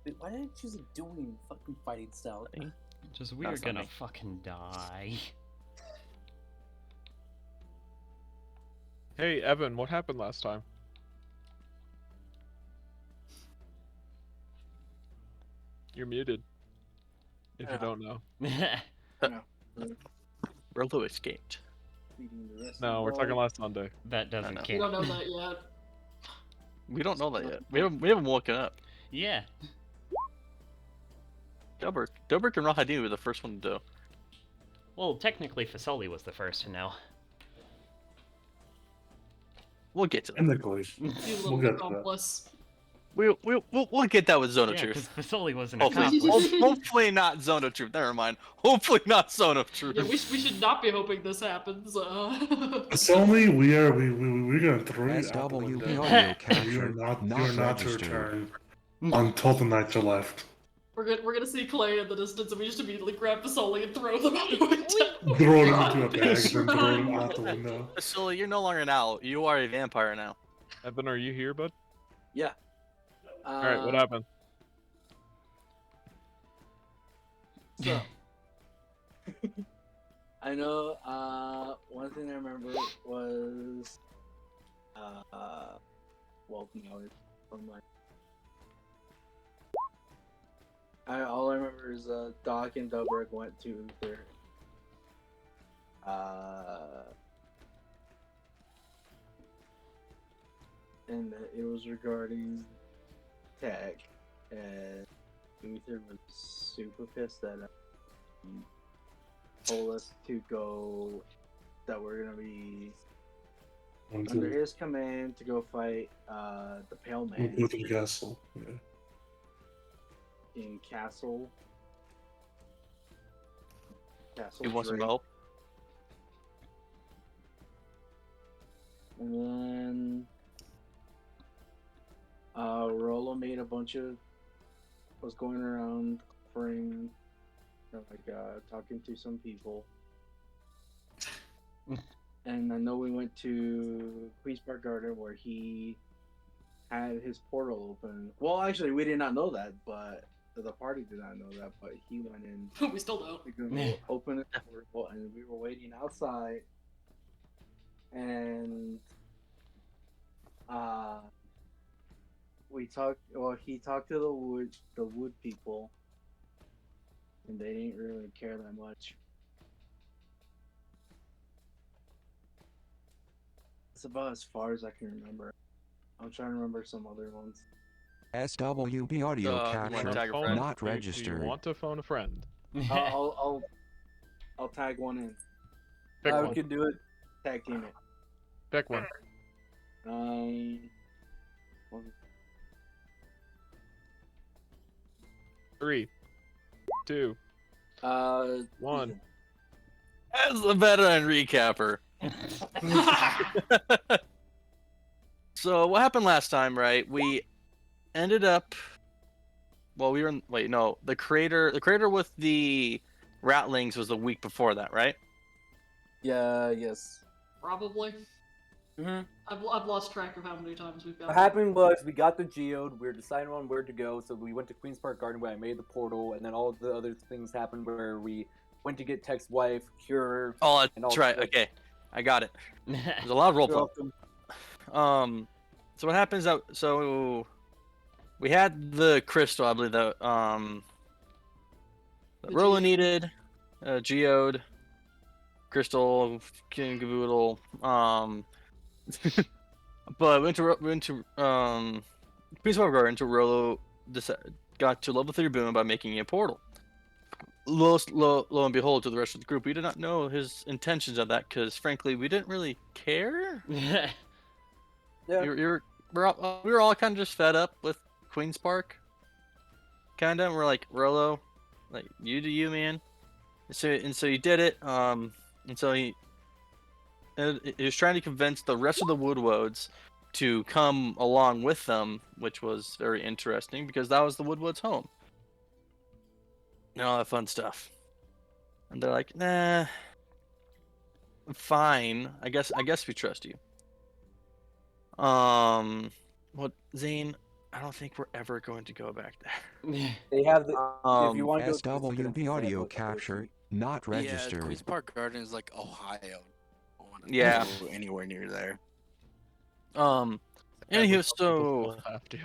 Wait, why did I choose a dueling fucking fighting style? Just we are gonna fucking die. Hey, Evan, what happened last time? You're muted. If you don't know. Rolo escaped. No, we're talking last Sunday. That doesn't We count. don't know that yet. We don't know that yet. We haven't woken up. Yeah. Dobrik and Rahadin were the first one to do. Well, technically, Fasoli was the first to know. We'll get to that. Technically, You we'll little get to that. accomplice. We'll get that with Zone of Yeah, because Truth. Fasoli was an Hopefully, accomplice. hopefully not Zone of Truth. Never mind. Hopefully not Zone of Truth. Yeah, we should not be hoping this happens. It's only we're gonna throw you out the SWB window. audio You're capture not to registered. return until the night you left. We're gonna see Clay in the distance, and we just immediately grab Fasoli and throw them out the window. Throw it into a bag and Shrine. throw it out the window. Vasily, you're no longer an owl. You are a vampire now. Evan, are you here, bud? Yeah. Alright, what happened? So, I know, one thing I remember was, well, no, it's from like, all I remember is, Doc and Dobrik went to their, and it was regarding tech, and Uther was super pissed that told us to go, that we're gonna be under his command to go fight the Pale Man Go to the castle. Yeah. in Castle. He wants some Drake. help. And then Rolo made a bunch of, was going around offering, talking to some people. And I know we went to Queen's Park Garden where he had his portal open. Well, actually, we did not know that, but the party did not know that. But he went in. We still don't. We could open the portal, and we were waiting outside. And we talked. Well, he talked to the wood people, and they didn't really care that much. It's about as far as I can remember. I'm trying to remember some other ones. SWB audio One capture tag a friend. not Do you registered. want to phone a friend? I'll tag one in. Pick We one. can do it. Tag team it. Pick one. One- 3, 2, Uh, 1. As the veteran recapper. So what happened last time, right? We ended up. Well, we were in. Wait, no. The crater with the ratlings was the week before that, right? Yeah. Yes. Probably. Mm-hmm. I've lost track of how many times we've got. What happened was we got the geode. We were deciding on where to go, so we went to Queen's Park Garden where I made the portal, and then all of the other things happened where we went to get Tech's wife, cure her. Oh, and all that's right. that. Okay, I got it. There's a lot of You're roleplay. welcome. So what happens? So we had the crystal, I believe that The Rolo geode. needed, geode, crystal, king caboodle. But we went to Queen's Park Garden to Rolo. Got to level 3 boom by making a portal. Lo and behold, to the rest of the group, we did not know his intentions of that because, frankly, we didn't really care. Yeah. We were all kind of just fed up with Queen's Park. Kinda, we're like, Rolo, like, you do you, man. And so he did it. And so he was trying to convince the rest of the Woodwodes to come along with them, which was very interesting because that was the Woodwodes' home. And all that fun stuff. And they're like, nah, fine. I guess we trust you. What, Zane? I don't think we're ever going to go back there. They have the. If you want to SWB audio capture not Yeah, registered. Queens Park Garden is like Ohio. I don't want to Yeah. go anywhere near there. Anywho, Some people so still have to.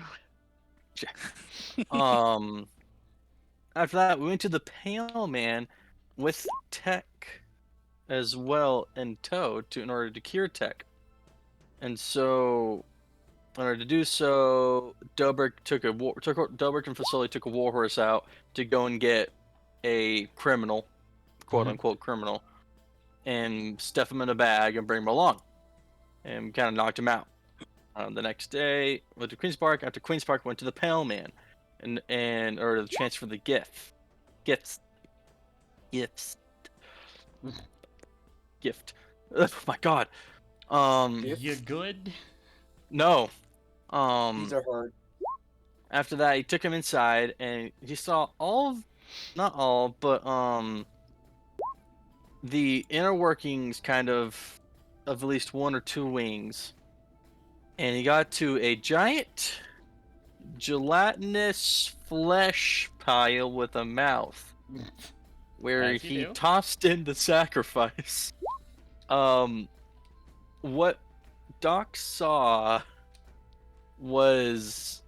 after that, we went to the Pale Man with Tech as well in tow in order to cure Tech. And so, in order to do so, Delbert and Facility took a warhorse out to go and get a criminal, quote unquote criminal, and stuff him in a bag and bring him along, and kind of knocked him out. The next day, went to Queens Park. After Queens Park, went to the Pale Man, and or the chance for the gift. Oh my god. You good? No. These are hard. After that, he took him inside, and he saw not all, but the inner workings kind of at least one or two wings, and he got to a giant gelatinous flesh pile with a mouth, where As you he do. tossed in the sacrifice. What Doc saw was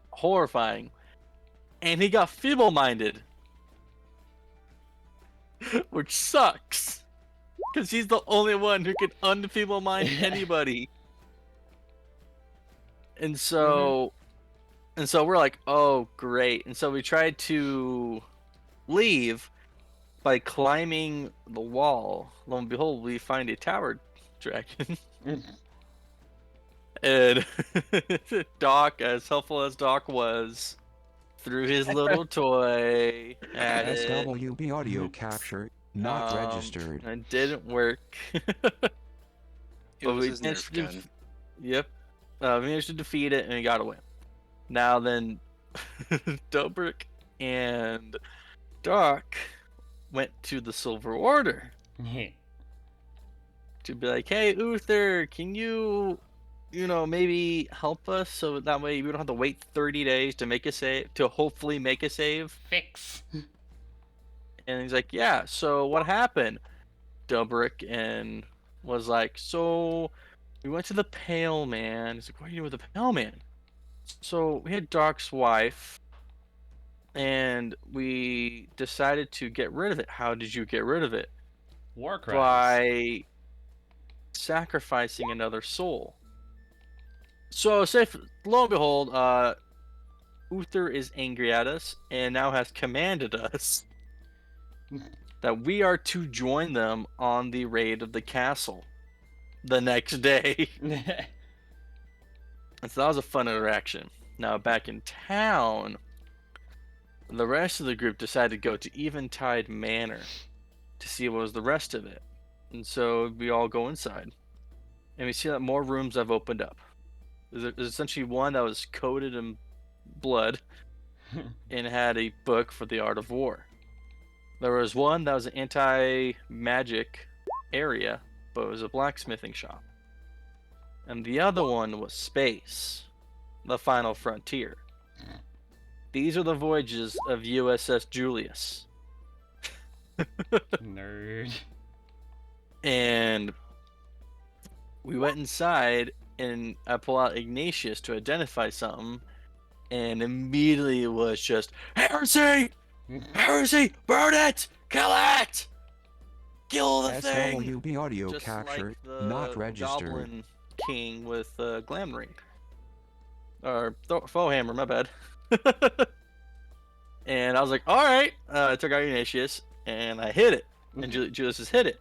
horrifying, and he got feeble-minded, which sucks, because he's the only one who can unfeeble-mind anybody. And so, we're like, oh great. And so we tried to leave by climbing the wall. Lo and behold, we find a tower dragon. And Doc, as helpful as Doc was, threw his little toy at it. SWB audio capture not registered. It didn't work. It was his Nerf gun. Yep. We managed to defeat it, and he got away. Now then, Dobrik and Doc went to the Silver Order to be like, hey, Uther, can you maybe help us so that way we don't have to wait 30 days to make a save, to hopefully make a save? Fix. And he's like, yeah, so what happened? Dobrik and was like, so we went to the Pale Man. He's like, what are you doing with the Pale Man? So we had Doc's wife, and we decided to get rid of it. How did you get rid of it? War crimes. By sacrificing another soul. So, lo and behold, Uther is angry at us and now has commanded us that we are to join them on the raid of the castle the next day. And so that was a fun interaction. Now, back in town, the rest of the group decided to go to Eventide Manor to see what was the rest of it. And so we all go inside, and we see that more rooms have opened up. There's essentially one that was coated in blood and had a book for the art of war. There was one that was an anti-magic area, but it was a blacksmithing shop. And the other one was space, the final frontier. These are the voyages of USS Julius. Nerd. And we went inside, and I pull out Ignatius to identify something, and immediately it was just, heresy! Heresy! Burn it! Kill it! Kill the thing! SWB audio Just capture like the not registered. Goblin King with Glam Ring. Or Foehammer, my bad. And I was like, alright. I took out Ignatius, and I hit it. And Julius has hit it.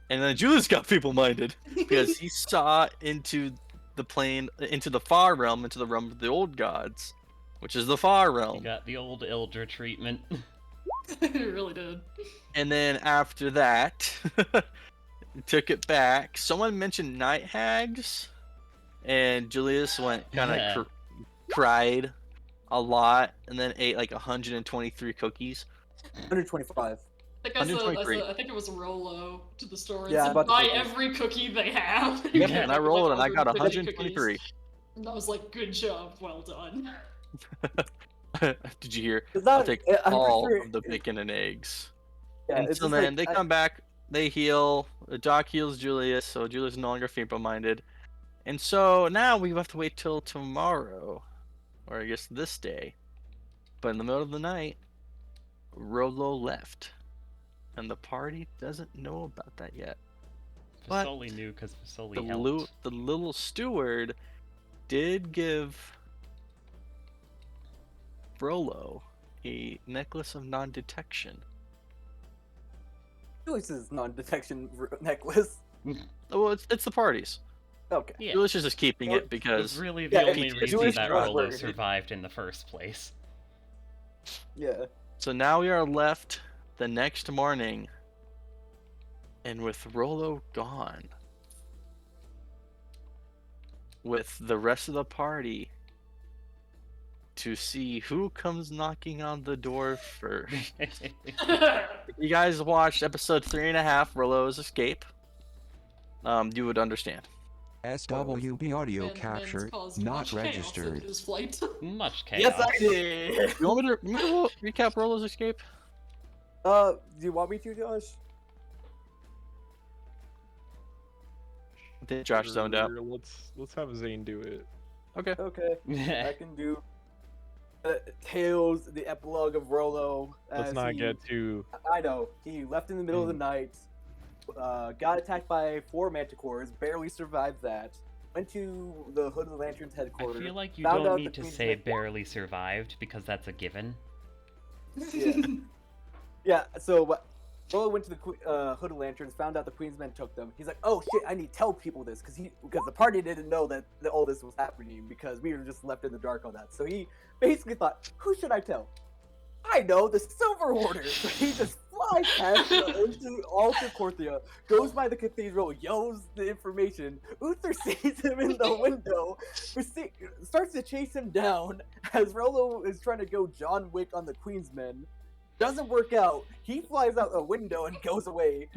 And then Julius got feeble-minded because he saw into the plane, into the far realm, into the realm of the old gods, which is the far realm. You got the old elder treatment. It really did. And then after that, took it back. Someone mentioned night hags, and Julius went kind of cried a lot, and then ate like 123 cookies. 125. think I said, 123. I think it was Rolo to the store. Yeah, and I'm said, about to buy say that. every cookie they have. Yep, Get, and I like, rolled and I got 150 123. cookies. And I was like, good job, well done. Did you hear? It's I'll not. take I'm all pretty sure of the bacon and eggs. Yeah, And it's so just then like, they come back, they heal. Doc heals Julius, so Julius is no longer feeble-minded. And so now we have to wait till tomorrow, or I guess this day. But in the middle of the night, Rolo left, and the party doesn't know about that yet. But Fasoli knew because Fasoli helped. the little steward did give Rolo a necklace of non-detection. Julius's non-detection necklace. Oh, well, it's the party's. Okay. Yeah, Julius is just keeping it it because was really the Yeah, only PTSD reason Jewish that drugs Rolo were- survived in the first place. Yeah. So now we are left the next morning, and with Rolo gone, with the rest of the party, to see who comes knocking on the door first. You guys watched episode 3.5, Rolo's Escape. You would understand. SWB audio Man's capture caused not much chaos in registered. his flight. Much chaos. Yes, I did. You want me to recap Rolo's Escape? Do you want me to, Josh? I think Josh zoned out. Sure, Let's have Zane do it. Okay. Okay, I can do. Tales, the epilogue of Rolo. Let's as not he- get too. I know. He left in the middle of the night, got attacked by 4 manticores, barely survived that, went to the Hood of the Lantern's I headquarters. feel like you found don't out need the to Queen's say Men- barely survived because that's a given. Yeah. Yeah, so Rolo went to the Hood of Lanterns, found out the Queen's Men took them. He's like, oh shit, I need to tell people this, because the party didn't know that all this was happening, because we were just left in the dark on that. So he basically thought, who should I tell? I know, the Silver Order! So he just flies past into Alta Corthia, goes by the cathedral, yells the information. Uther sees him in the window, starts to chase him down as Rolo is trying to go John Wick on the Queen's Men. Doesn't work out. He flies out the window and goes away.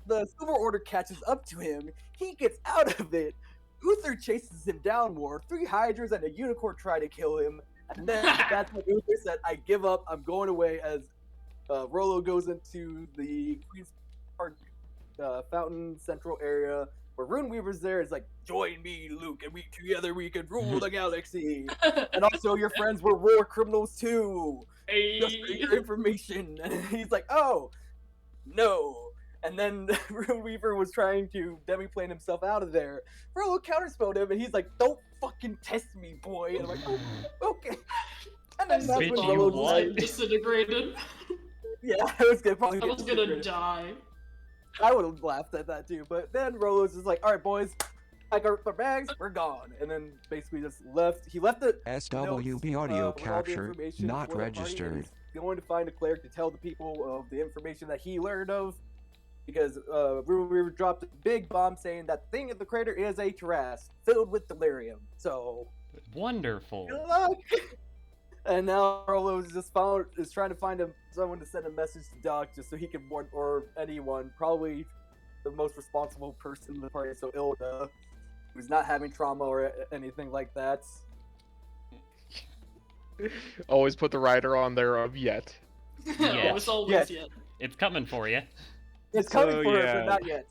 The Silver Order catches up to him. He gets out of it. Uther chases him down more. 3 Hydras and a Unicorn try to kill him. And then that's when Uther said, I give up. I'm going away, as Rolo goes into the Queen's Park Fountain Central area where Runeweaver's there. It's like, join me, Luke, and together we can rule the galaxy. And also your friends were war criminals too. Just for your information. And he's like, oh, no. And then Runeweaver was trying to demi-plane himself out of there. Rolo counterspelled him, and he's like, don't fucking test me, boy. And I'm like, oh, okay. And then that's Bitch, when you Rolo what? decided, Disintegrated. yeah, I was gonna probably I get was gonna disintegrated. die. I would have laughed at that too, but then Rolo's just like, all right, boys, I got our bags, we're gone. And then basically just left. He left the SWB notes, audio with all the capture information not for the party, and registered. he's going to find a cleric to tell the people of the information that he learned of, because Runeweaver dropped a big bomb saying that the thing in the crater is a terrace filled with delirium. So Wonderful. good luck. And now Rolo is trying to find someone to send a message to Doc just so he can warn, or anyone, probably the most responsible person in the party, so Ilda, who's not having trauma or anything like that. Always put the rider on there of yet. Yeah. Oh, it's always Yes. yet. It's coming for you. It's coming So, for her, yeah. but not yet.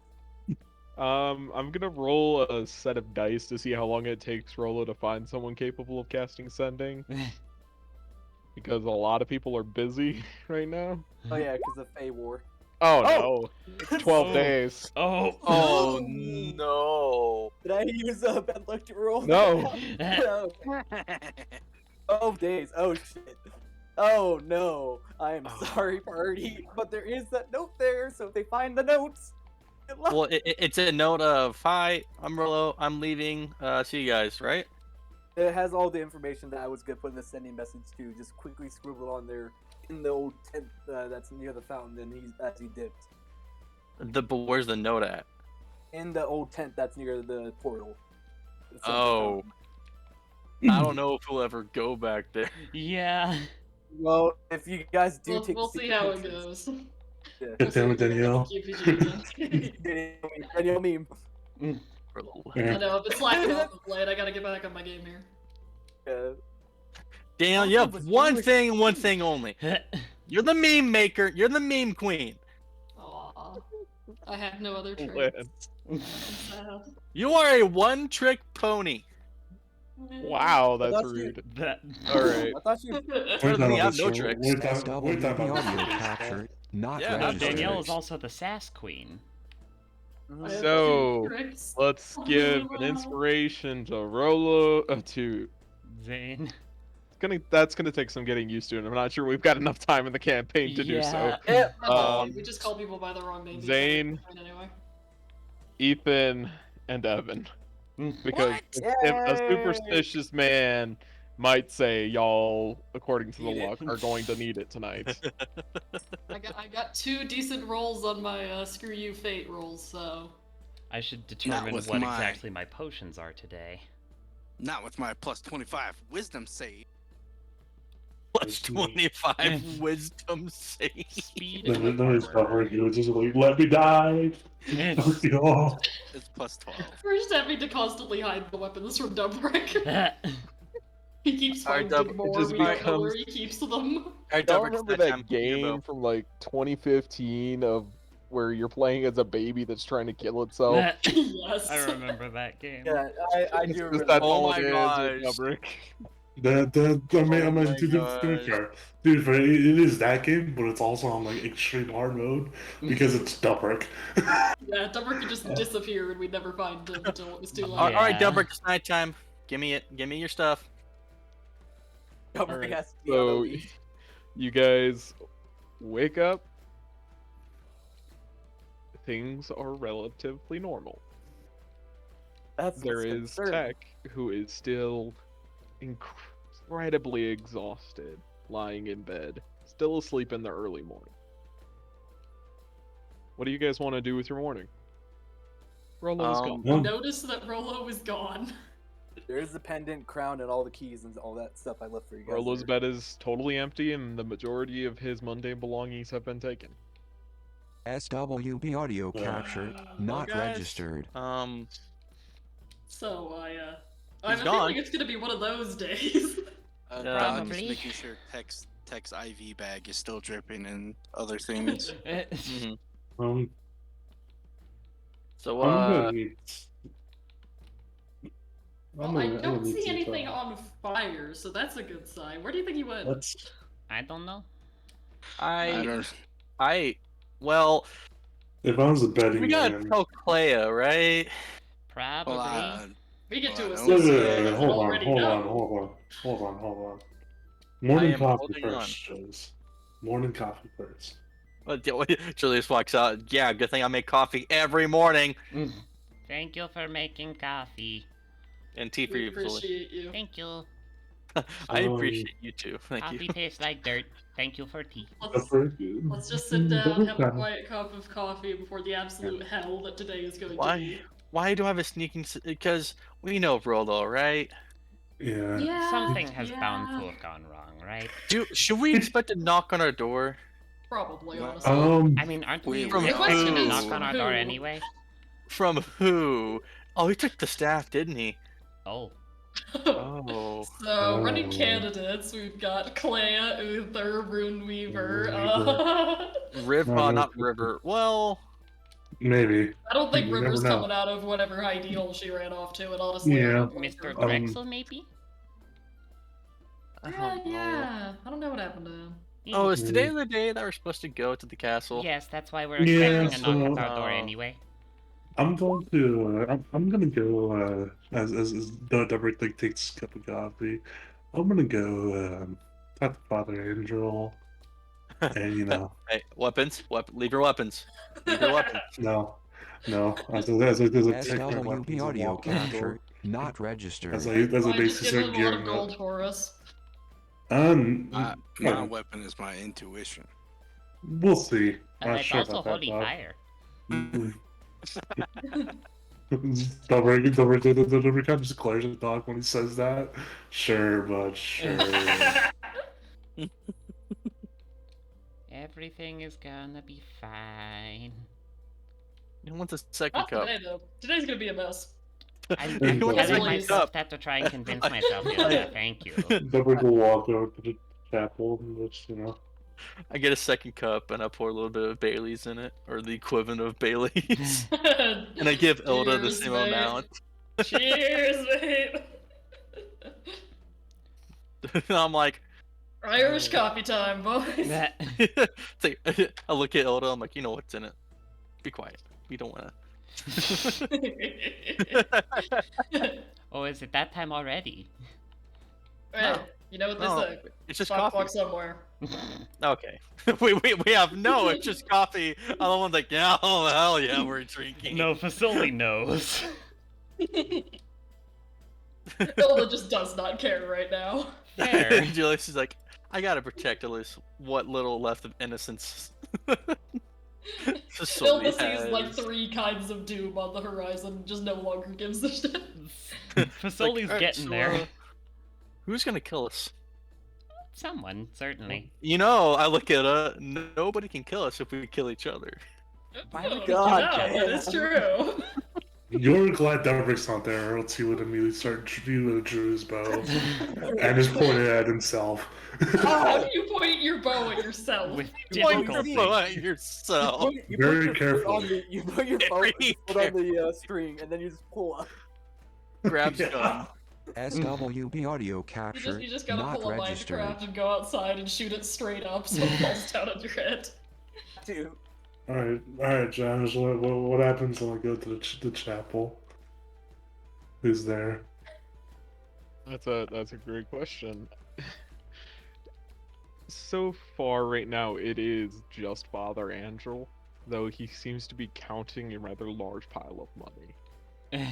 I'm gonna roll a set of dice to see how long it takes Rolo to find someone capable of casting sending. Because a lot of people are busy right now. Oh yeah, because of Fey War. Oh, Oh! no. It's 12 Oh. days. Oh. Oh no! Did I use a bad luck to roll? No. No. 12 days. Oh shit. Oh no. I am sorry, party. But there is that note there, so if they find the notes, good luck. Well, it's a note of, hi, I'm Rolo, I'm leaving, see you guys, right? It has all the information that I was gonna put in the sending message to. Just quickly scribble on there in the old tent that's near the fountain, and as he dipped. But where's the note at? In the old tent that's near the portal. It's in the Oh. fountain. I don't know if we'll ever go back there. Yeah. Well, if you guys do take We'll see secret how it pictures- goes. God damn it, Danielle. Danielle meme. I know, I've been slacking off of late. I gotta get back on my game here. Daniel, you have one thing and one thing only. You're the meme maker. You're the meme queen. Aw. I have no other tricks. You are a one-trick pony. Wow, that's rude. All right. I thought you. Better than me, I have no tricks. SWB audio capture not Yeah, registered. Danielle is also the sass queen. So let's give an inspiration to Rolo to Zane. That's gonna take some getting used to, and I'm not sure we've got enough time in the campaign to do so. We just call people by the wrong name. Zane, anyway. Ethan, and Evan. Because a superstitious man might say y'all, according to the luck, are going to need it tonight. I got 2 decent rolls on my screw you fate rolls, so. I should determine what exactly my potions are today. Not with my plus 25 wisdom save. Plus 25 wisdom save. Speed Then and there's Puffer. He was just like, let me die. Fuck y'all. It's plus 12. We're just having to constantly hide the weapons from Dubrick. He keeps finding more. We don't know where he keeps them. I don't remember that game from like 2015 of where you're playing as a baby that's trying to kill itself. Yes. I remember that game. Yeah, I do remember. That's Oh all my it is gosh. with Dubrick. Dude, it is that game, but it's also on like extreme hard mode because it's Dubrick. Yeah, Dubrick could just disappear and we'd never find him until it was too late. All right, Dubrick, it's nighttime. Give me it. Give me your stuff. Dubrick has to be So, on the leash. you guys wake up. Things are relatively normal. There is Tech, who is still incredibly exhausted, lying in bed, still asleep in the early morning. What do you guys want to do with your morning? Rolo's gone. Notice that Rolo is gone. There's the pendant, crown, and all the keys and all that stuff I left for you guys. Rolo's bed is totally empty, and the majority of his mundane belongings have been taken. SWB audio capture not registered. So I have a gone. feeling it's gonna be one of those days. I'm just making sure Tech's IV bag is still dripping and other things. So Well, I don't see anything on fire, so that's a good sign. Where do you think he went? I don't know. Well, if I was a betting we gotta man, tell Clea, right? Probably. We get to hold already know. on. Morning coffee holding first, Julius. Morning coffee first. Julius walks out. Yeah, good thing I make coffee every morning. Thank you for making coffee. And tea for We you, Julius. appreciate you. Thank you. I appreciate you too. Thank Coffee you. tastes like dirt. Thank you for tea. Let's just sit down, have a quiet cup of coffee before the absolute hell that today is going to be. Why do I have a sneaking? Because we know Rolo, right? Yeah. Something has bound to have gone wrong, right? Should we expect a knock on our door? Probably, honestly. I mean, aren't we From requesting a who? knock on our door anyway? From who? Oh, he took the staff, didn't he? Oh. Oh. So, running candidates, we've got Clea, Uther, Runeweaver, not River. Well... Maybe. I don't think You River's never know. coming out of whatever ideal she ran off to, and honestly, I Yeah. don't think Mr. her- Drexel, maybe? Yeah, I don't know what happened to him. Oh, is today the day that we're supposed to go to the castle? Yes, that's why we're Yeah, expecting a knock so- at our door anyway. I'm going to. I'm gonna go. As Dubrick like takes a cup of coffee, I'm gonna go. Talk to Father Angel, and you know. Hey, weapons. Leave your weapons. Leave your weapons. No. As a take my weapons SWB and audio walk out the door. capture not registered. As I Why basically just give start him a lot gearing of gold up. for us? My weapon is my intuition. We'll see. And Not it's sure also about that, holy Bob. fire. Dubrick kind of just glares at the dog when he says that. Sure, but sure. Yeah, Everything is gonna be fine. Who wants a second Not cup? today, though. Today's gonna be a mess. I'm Who wants a telling second myself cup? that to try and convince myself. Yeah, thank you. Double will walk over to the chapel and just, I get a second cup and I pour a little bit of Bailey's in it, or the equivalent of Bailey's, and I give Elda the Cheers, same mate. amount. Cheers, mate. And I'm like, Irish coffee time, boys. it's like, I look at Elda. I'm like, you know what's in it. Be quiet. We don't wanna. Oh, is it that time already? Right. You know what they No, say. it's just Fuck coffee. walk somewhere. Okay. we have no. It's just coffee. Other one's like, yeah, oh hell yeah, we're drinking. No, Fasoli knows. Hilda just does not care right now. Fair. Julius is like, I gotta protect at least what little left of innocence. Hilda sees like 3 kinds of doom on the horizon, just no longer gives a shit. Fasoli's Alright, getting so, there. Who's gonna kill us? Someone, certainly. You know, I look at nobody can kill us if we kill each other. Why would Oh, we God, no, damn. that is true. You're glad Davrick's not there, or else he would immediately start shooting Drew's bow and just point it at himself. How do you point your bow at yourself? With Point your difficulty. bow at yourself. You put Very your foot careful. on the, you put your phone, Very foot on the string, and then you just pull up. Grabs Yeah. gun. SWB audio You capture just gotta not pull a registered. Minecraft and go outside and shoot it straight up so it falls down on your head. Dude. Alright, Josh, what happens when I go to the chapel? Who's there? That's a great question. So far, right now, it is just Father Angel, though he seems to be counting a rather large pile of money.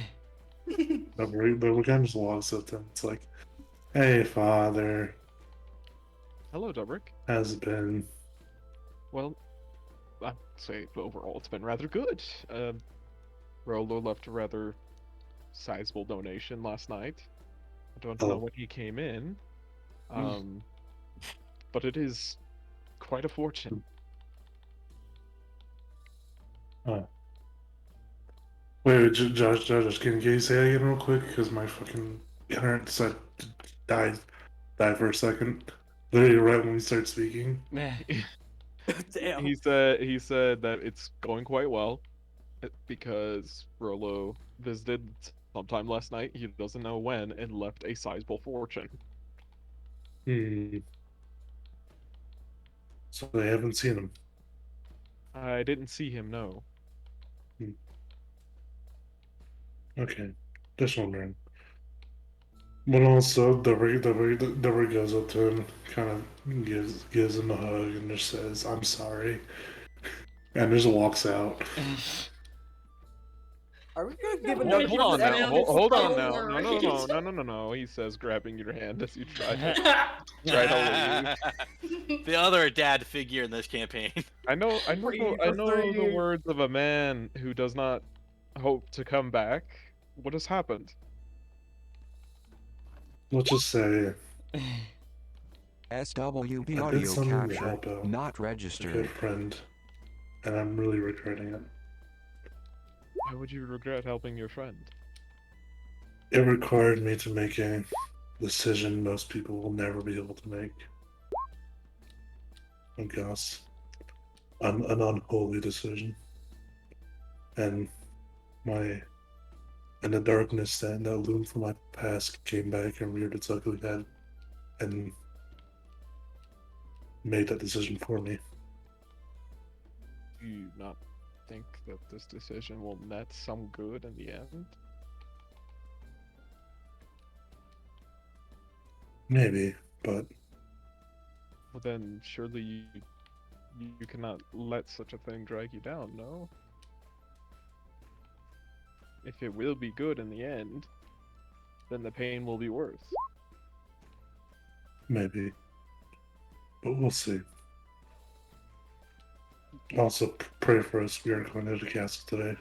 But we kind of just walks up to him. It's like, hey, Father, Hello, Dubrick. has it been? Well, I'd say overall it's been rather good. Rolo left a rather sizable donation last night. I don't know when he came in, but it is quite a fortune. Wait, Josh, can you say that again real quick? Because my fucking internet decided to die for a second. Literally right when we start speaking. Damn. He said that it's going quite well because Rolo visited sometime last night. He doesn't know when, and left a sizable fortune. So they haven't seen him. I didn't see him, no. Okay, just wondering. But also, Deborah goes up to him, kind of gives him a hug, and just says, "I'm sorry," and just walks out. Are we gonna give Hold another on now, Hold on now. Don't No. He says, grabbing your hand as you try worry. to leave. The other dad figure in this campaign. I know For the 30 words of a man who does not hope to come back. What has happened? Let's just say SWB I did audio something to capture help out not a registered. good friend, and I'm really regretting it. Why would you regret helping your friend? It required me to make a decision most people will never be able to make. I guess. An unholy decision. And the darkness that loomed from my past came back and reared its ugly head and made that decision for me. Do you not think that this decision will net some good in the end? Maybe, but Well, then surely you cannot let such a thing drag you down, no? If it will be good in the end, then the pain will be worth. maybe. But we'll see. Also, pray for us. We are going to the castle today.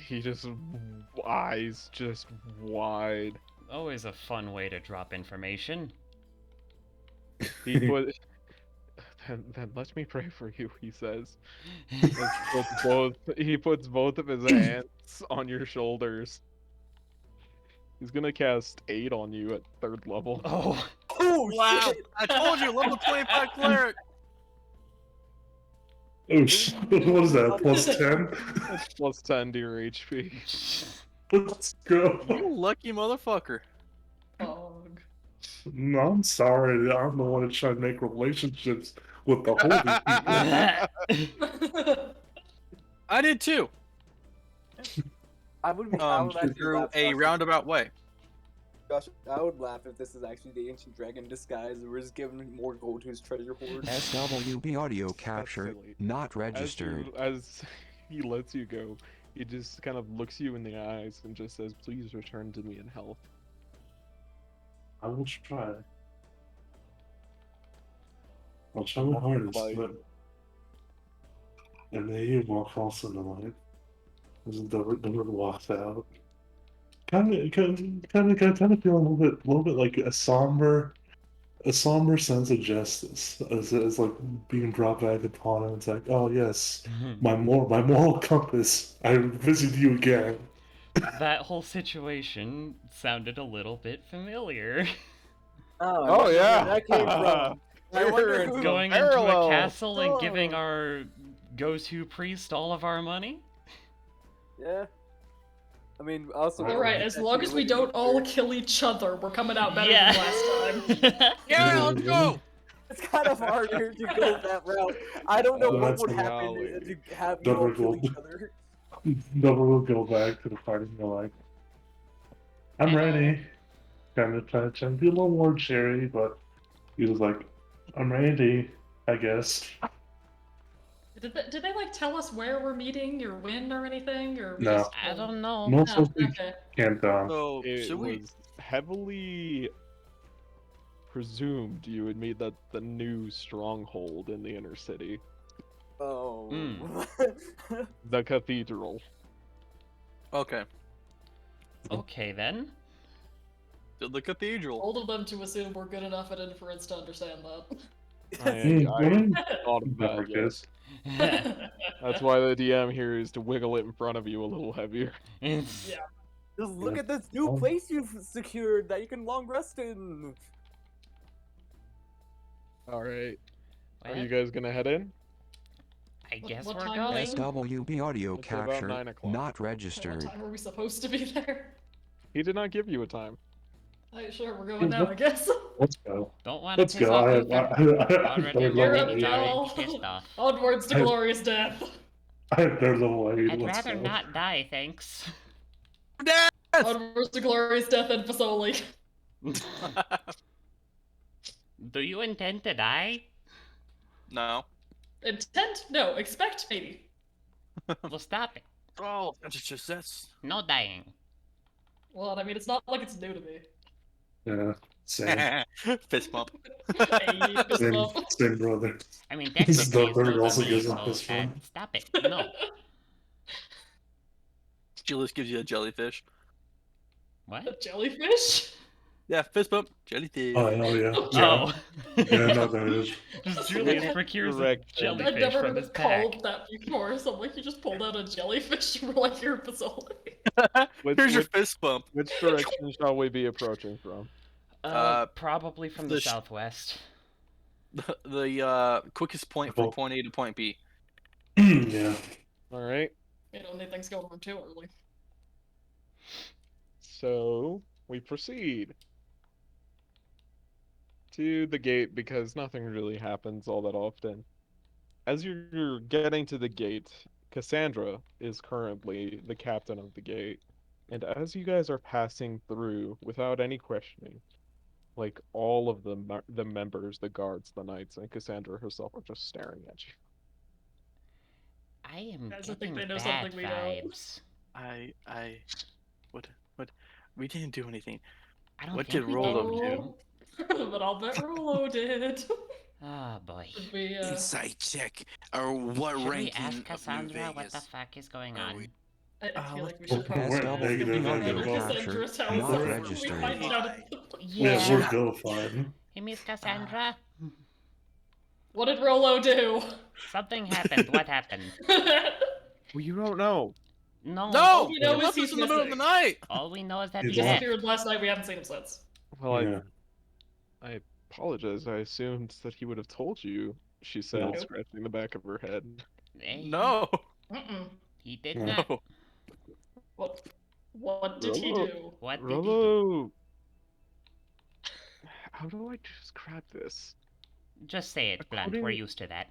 He just eyes just wide. Always a fun way to drop information. He Then let me pray for you, he says. He puts both of his hands on your shoulders. He's gonna cast 8 on you at 3rd level. Oh. Oh Wow! shit! I told you, level 25 cleric. Oh shit! What is that? +10? It's +10 to your HP. Let's go. You lucky motherfucker. Fog. No, I'm sorry. I'm the one that's trying to make relationships with the holy people. I did too. I would actually Through laugh, a Josh. roundabout way. Josh, I would laugh if this is actually the ancient dragon disguise and we're just giving him more gold to his treasure hoard. SWB audio capture silly. not registered. As he lets you go, he just kind of looks you in the eyes and just says, "Please return to me in health." I will try. I'll try my hardest, but... And then you walk also in the light. As the door walks out. Kind of feel a little bit like a somber sense of justice as like being brought back upon him. It's like, oh yes, my moral compass. I visit you again. That whole situation sounded a little bit familiar. Oh, Oh, yeah. Where that came from. I wonder who. Going into a castle and giving our go-to priest all of our money? Yeah. I mean, also. Alright, as long as we don't all kill each other, we're coming out better than last time. Yeah, let's go. It's kind of harder to go that route. I don't know what That's would happen finale. to have you all kill each Double other. Double will go back to the party and go like, I'm ready. Kind of trying to be a little more cheery, but he was like, I'm ready, I guess. Did they like tell us where we're meeting or when or anything? Or we No. just- I don't know. Most Oh, of the okay. camped on. So, It should we? was heavily presumed you would meet the new stronghold in the inner city, Oh. the cathedral. Okay. Okay then. To the cathedral. Bold of them to assume we're good enough at inference to understand that. I thought of Never that, yes. guess. That's why the DM here is to wiggle it in front of you a little heavier. It's... Yeah. Just look at this new place you've secured that you can long rest in. Alright. Are Well, you guys gonna head in? I guess what we're time going. is SWB audio It's about capture 9 o'clock. not What registered. time are we supposed to be there? He did not give you a time. Alright, sure, we're going now, I guess. Let's go. Don't want to Let's piss go. off I Luther. have Already third You're level up, aid. y'all. pissed off. Onwards to I- glorious death. I have third level aid. I'd Let's rather go. not die, thanks. Onwards to glorious death and Fasoli. Do you intend to die? No. Intent? No. Expect? Maybe. Well, stop it. Oh, that's. No dying. Well, I mean, it's not like it's new to me. Yeah, same. Fist bump. Hey, fist Same, bump. same brother. I mean, This is technically, the it's bird not also a gives him vehicle, this one. and stop it. No. Julius gives you a jellyfish. A What? jellyfish? Yeah, fist bump. Jellyfish. Oh yeah. Oh. Yeah, no, there it is. Just Julius procures a Correct. I've jellyfish never from been his pack. called that before, so I'm like, you just pulled out a jellyfish and were like, you're Fasoli. Here's your fist bump. Which direction shall we be approaching from? Probably from the the southwest. The quickest point from point A to point B. Yeah. Alright. You don't need things going on too early. So we proceed to the gate because nothing really happens all that often. As you're getting to the gate, Cassandra is currently the captain of the gate. And as you guys are passing through without any questioning, like all of the members, the guards, the knights, and Cassandra herself are just staring at you. I am Guys, I think getting they know bad something we know. vibes. What? We didn't do anything. I don't What think did we Rolo did. do? But I'll bet Rolo did. Oh boy. Did we, Insight check. Or what Should we ranking ask of New Cassandra what the Vegas? fuck is going Are on? we- I feel like we We're should probably negative audio go to capture, Cassandra's not house before we registered. find out. Yeah, Yeah. we're vilified. Hey, Miss Cassandra. What did Rolo do? Something happened. What happened? Well, you don't know. No. No! You know, He left us he's in the middle of the missing. night! All we know is that He's he lost. Disappeared last night. We haven't seen him since. Well, Yeah. I apologize. I assumed that he would have told you, she said, No. scratching the back of her head. No! He did Mm-mm. not. No. What did he do? What did he do? Rolo! How do I describe this? Just say it, Blunt. We're According- used to that.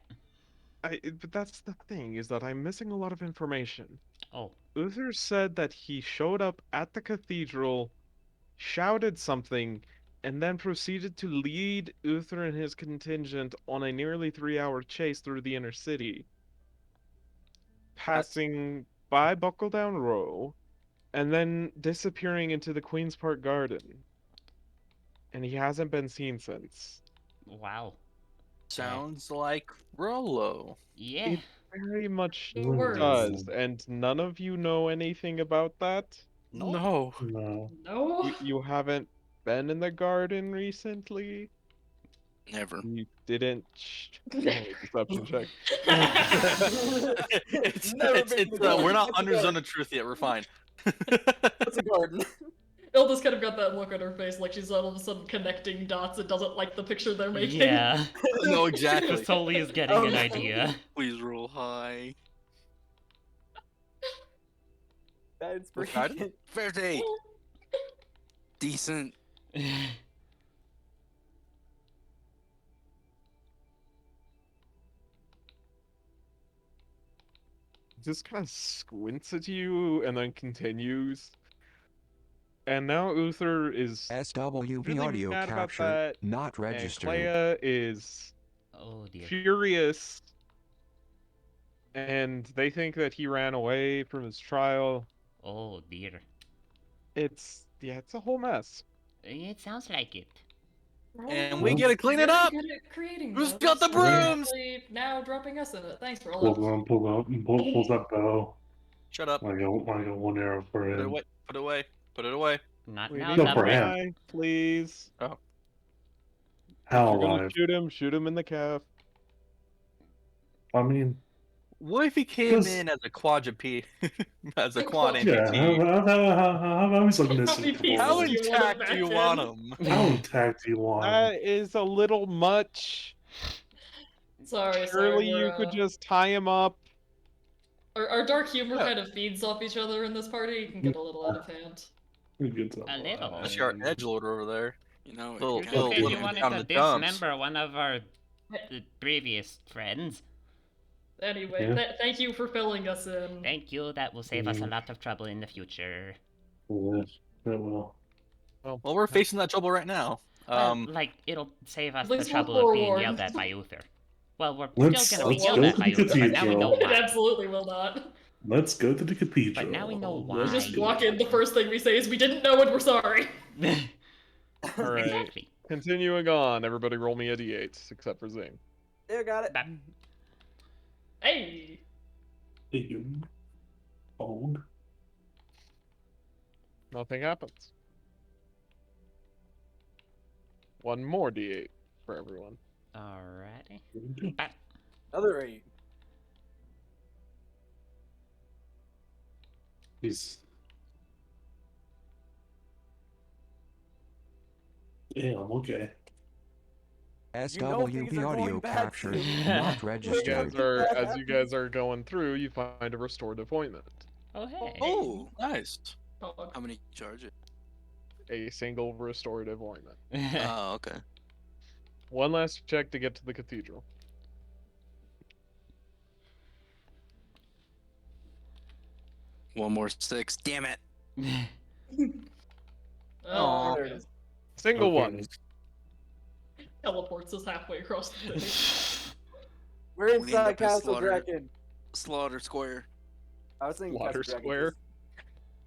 But that's the thing, is that I'm missing a lot of information. Oh. Uther said that he showed up at the cathedral, shouted something, and then proceeded to lead Uther and his contingent on a nearly 3-hour chase through the inner city, passing by Buckledown Row, and then disappearing into the Queen's Park Garden. And he hasn't been seen since. Wow. Sounds like Rolo. Yeah. It very much No words. does, and none of you know anything about that? No. No. No. You haven't been in the garden recently? Never. You didn't. Roll a deception check. We're not under zone of truth yet. We're fine. It's a garden. Ilda's kind of got that look on her face, like she's all of a sudden connecting dots and doesn't like the picture they're making. Yeah. No, exactly. Sully is getting an idea. Please roll high. That What garden? inspiration. Fair day. Decent. Just kind of squints at you and then continues. And now Uther is SWV really audio mad about capture that, not and registered. Clea is Oh dear. furious, and they think that he ran away from his trial. Oh dear. It's a whole mess. It sounds like it. And we gotta clean it up! Good at creating Who's those. got the brooms? Especially now dropping us in it. Thanks, Pulls Rolo. pulls that bow. Shut up. I got one arrow for Put it him. away. Put it away. Put it away. Not We now, need Go for a him. guy, please. Oh. How You're gonna alive? shoot him in the calf. I mean, What if he came Cause- in as a quadrupede? As a quad yeah. amputee? How is like How missing? many pieces How do you want intact it do you back want in? him? How intact do you want? That is a little much. Sorry, Surely you could just tie him up. Our dark humor Yeah. kind of feeds off each other in this party. It can get a little out of hand. Good A little. That's your edgelord over there. You know, it Little- You kinda just little said you looking wanted down to the dumps. dismember one of our previous friends. Anyway, Yeah. thank you for filling us in. Thank you. That will save us a lot of trouble in the future. Yeah, that will. Well, we're facing that trouble right now. Well, like it'll save us At the least trouble we're of being forewarned. yelled at by Uther. Well, we're Let's- still gonna be let's yelled go at to by the Uther, but now we know cathedral. It why. absolutely will not. Let's go to the cathedral. But now we know We why. just walk in, the first thing we say is we didn't know and we're sorry. All right. Exactly. Continuing on, everybody roll me a d8 except for Zing. There, got it. Hey! Old. Nothing happens. One more d8 for everyone. Alrighty. Another 8. He's. Damn. Okay. SWV things are going audio bad capture soon. not You registered. guys are, as you guys are going through, you find a restorative ointment. Oh hey. Oh, Nice. how many charge it? A single restorative ointment. Oh, okay. One last check to get to the cathedral. One more 6. Damn it. Oh, there it is. Single Okay. one. teleports us halfway across the thing. We're We end inside up in Castle Slaughter. Drakken. Slaughter Square. I was thinking Water Castle Drakken. Square.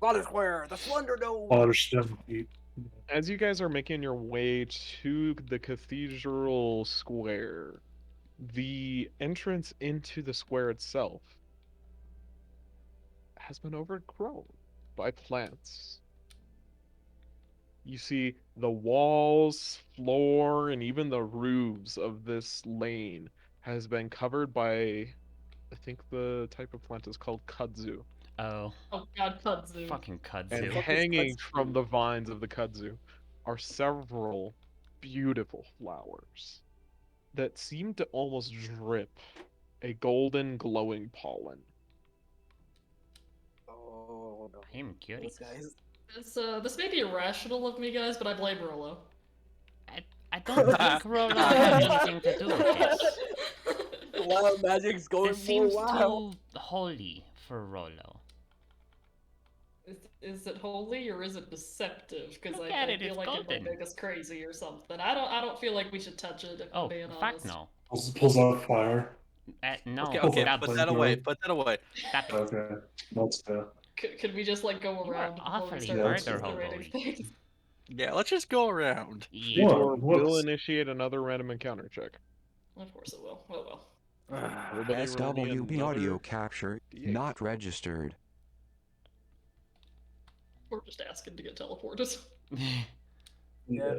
Slaughter Square, the Slender Dome. Water stone. As you guys are making your way to the cathedral square, the entrance into the square itself has been overgrown by plants. You see the walls, floor, and even the roofs of this lane has been covered by, I think the type of plant is called kudzu. Oh. Oh god, kudzu. Fucking kudzu. And hanging from the vines of the kudzu are several beautiful flowers that seem to almost drip a golden glowing pollen. Oh no. I am curious. Guys. This may be irrational of me, guys, but I blame Rolo. I don't think Rolo had anything to do with this. The wild magic's going This seems more wild. too holy for Rolo. Is it holy or is it deceptive? Because Look I at it, feel it's like golden. it might make us crazy or something. I don't feel like we should touch it. If Oh, I'm being fuck honest. no. Pulls out fire. No. Okay, stop. put that away. Put that away. Stop it. Okay, let's go. Could we just like go You are around before we awfully start murder considering things? Yeah, let's just go around. Yeah. Or What? will initiate another random encounter check. Of course it will. Oh well. Everybody roll me SWB audio another capture D8. not registered. We're just asking to get teleported. Yeah.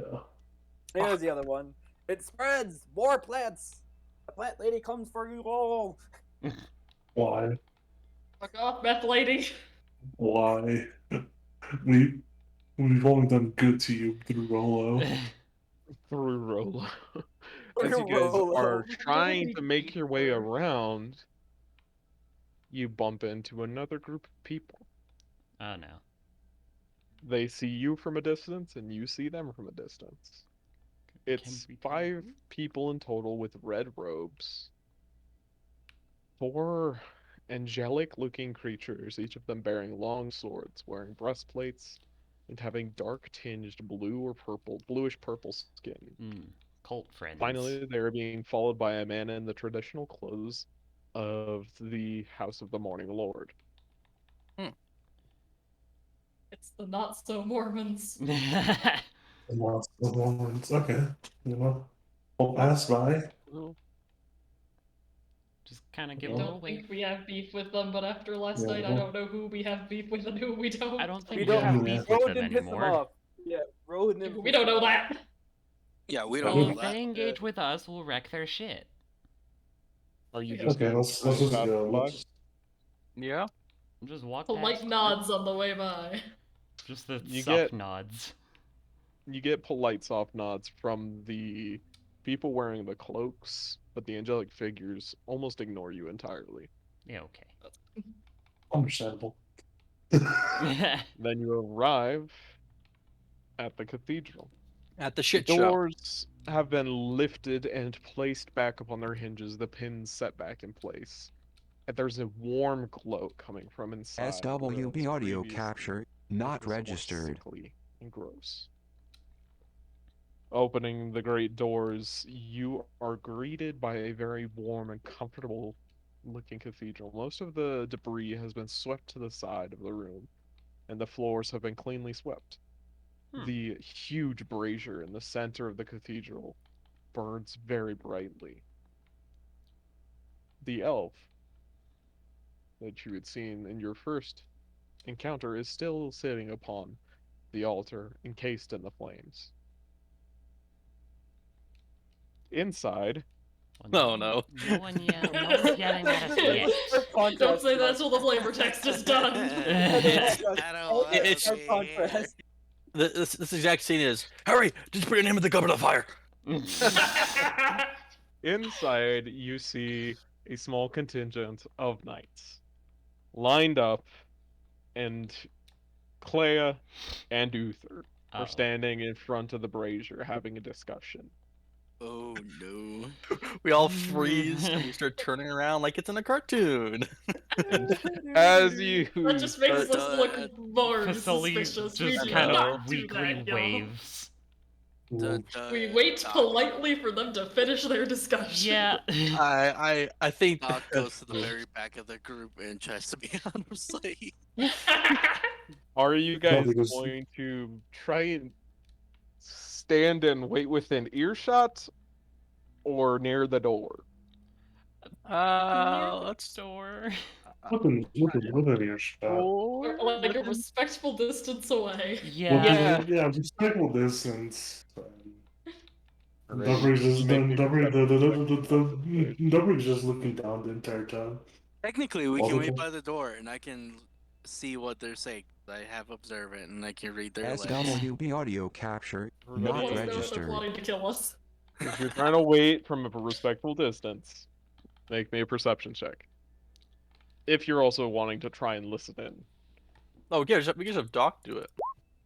Here's the other one. It spreads! More plants! The plant lady comes for you all! Why? Fuck off, meth lady. Why? We've only done good to you through Rolo. Through Rolo. As Through you guys Rolo. are trying to make your way around, you bump into another group of people. Oh no. They see you from a distance, and you see them from a distance. It's we 5 people in total with red robes. 4 angelic-looking creatures, each of them bearing long swords, wearing breastplates, and having dark-tinged blue or purple, bluish-purple skin. Cult friends. Finally, they are being followed by a man in the traditional clothes of the House of the Morning Lord. It's the not so Mormons. Lots of moments. Okay. You know, we'll pass by. Just kind of I give a little don't wave. think we have beef with them, but after last Yeah, night, I don't know who we have beef with and who we don't. I don't think We we don't. have beef with Rowan them didn't piss them anymore. off. Yeah, Rowan didn't. We don't know that. Yeah, we So don't know if that. they engage with us, we'll wreck their shit. Are you just Okay, gonna let's try just and go. pass Let's- Yeah. Just walk Polite past. nods on the way by. Just the You sup get- nods. You get polite soft nods from the people wearing the cloaks, but the angelic figures almost ignore you entirely. Yeah, okay. Understandable. Then you arrive at the cathedral. At the The shit show. doors have been lifted and placed back upon their hinges, the pins set back in place. And there's a warm glow coming from inside. SWB audio previously capture not was somewhat registered. sickly and gross. Opening the great doors, you are greeted by a very warm and comfortable looking cathedral. Most of the debris has been swept to the side of the room, and the floors have been cleanly swept. The huge brazier in the center of the cathedral burns very brightly. The elf that you had seen in your first encounter is still sitting upon the altar, encased in the flames. Inside, Oh no. No one's yelling at us yet. Don't say that till the flavor text is done. I don't want It's- to be here. This exact scene is, hurry, just put your name in the cupboard of fire. inside you see a small contingent of knights lined up, and Clea and Uther are Uh-oh. standing in front of the brazier having a discussion. Oh no. We all freeze and we start turning around like it's in a cartoon. As you That just makes start- us look more Vasily suspicious. just We kind do of not do weakly that, y'all. waves. We wait politely for them to finish their discussion. Yeah. I think Doc goes to the very back of the group and tries to be on her side. Are you guys because- going to try and stand and wait within earshot or near the door? let's Store. Within earshot. Or, like a respectful distance away. Yeah. Yeah, respectful distance. Nobody's just Make me perception check. nobody's just looking down the entire time. Technically, we All can the wait time. by the door, and I can see what they're saying. I have observant, and I can read their lips. SWB audio capture Everybody- not Let's know if they're registered. plotting to kill us. If you're trying to wait from a respectful distance, make me a perception check. If you're also wanting to try and listen in. Oh, we can just have Doc do it.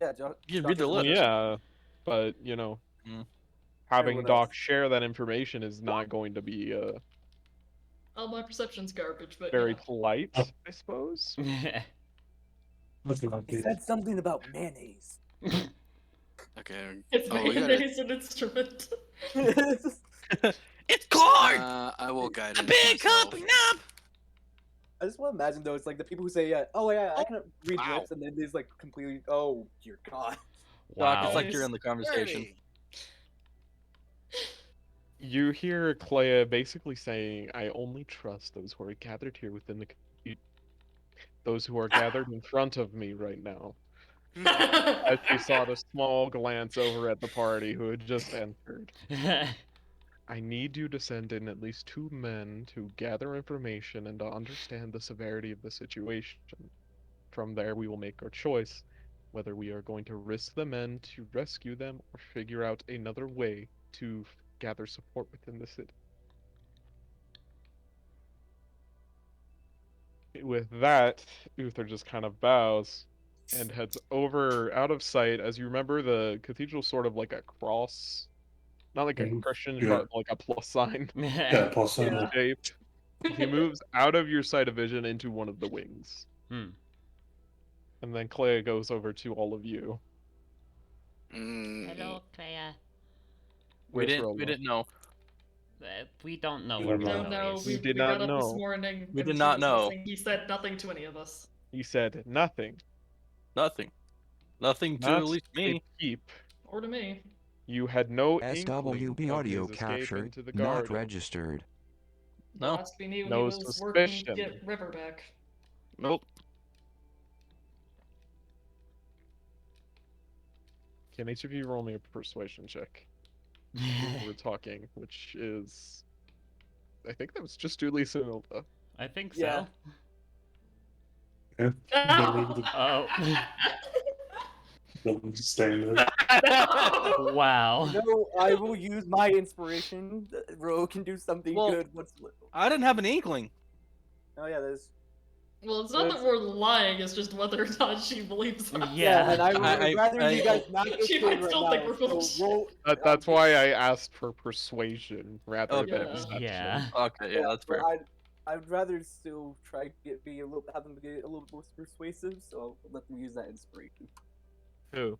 Yeah, Joe. You can read their Well, lips. yeah, but you know, having with Doc us. share that information is not going to be Oh, my perception's garbage, but very yeah. polite, I suppose. Look at He that. said something about mayonnaise. Okay. It's Oh, we gotta. mayonnaise an instrument. It's corn. I will guide it. Big cup of nub. I just want to imagine though, it's like the people who say, "Oh yeah, I can read Wow. lips," and then there's like completely, "Oh dear God." Doc, it's Wow. like you're in the conversation. 30. You hear Clea basically saying, "I only trust those who are gathered here within the community. Those who are gathered in front of me right now." As you saw the small glance over at the party who had just entered. I need you to send in at least 2 men to gather information and to understand the severity of the situation. From there, we will make our choice whether we are going to risk the men to rescue them or figure out another way to gather support within the city. With that, Uther just kind of bows and heads over out of sight. As you remember, the cathedral's sort of like a cross. Not like a Christian, Yeah. but like a plus sign Yeah, plus sign. Yeah. shape. He moves out of your sight of vision into one of the wings. Hmm. And then Clea goes over to all of you. Hello, Clea. We Where's Rolo? didn't know. We don't know We what don't Rolo No, is. we, You did we not got up know. this morning. We and did he not was know. missing. He said nothing to any of us. He said nothing. Nothing. Nothing to Not at least a me. peep. Or to me. You had no SWB inkling of audio his escape capture into the not garden. registered. No. Last we knew, No he was working to suspicion. get River back. Nope. Can each of you roll me a persuasion check? We're talking, which is... I think that was just Lisa and Ilda. I think Yeah. so. Yeah. Oh. Standard. Wow. No, I will use my inspiration. Ro can do something Well- good. What's? I didn't have an inkling. Oh yeah, there's. Well, it's not that we're lying, it's just whether or not she believes us. Yeah. and I would rather you guys not get She killed might right still now. think we're full of So roll, That's why I asked for persuasion rather Okay. than perception. Yeah. Okay, yeah, that's but fair. I'd rather still try to be have them get a little more persuasive. So I'll let them use that inspiration. Who?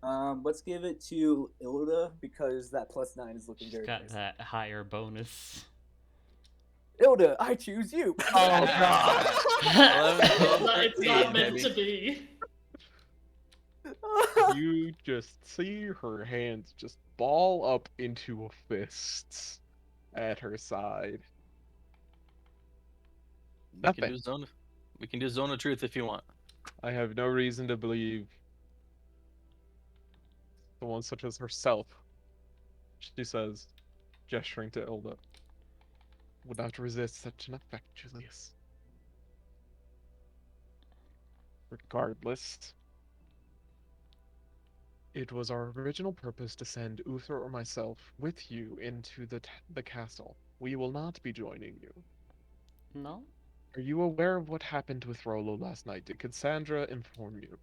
Let's give it to Ilda because that +9 is looking She's very got nice. that higher bonus. Ilda, I choose you. Oh god! It's not meant baby. to be. You just see her hands just ball up into a fist at her side. We can Nothing. do zone. We can do zone of truth if you want. I have no reason to believe someone such as herself, she says, gesturing to Ilda, would not resist such an effect, Julius. Regardless, it was our original purpose to send Uther or myself with you into the castle. We will not be joining you. No? Are you aware of what happened with Rolo last night? Did Cassandra inform you?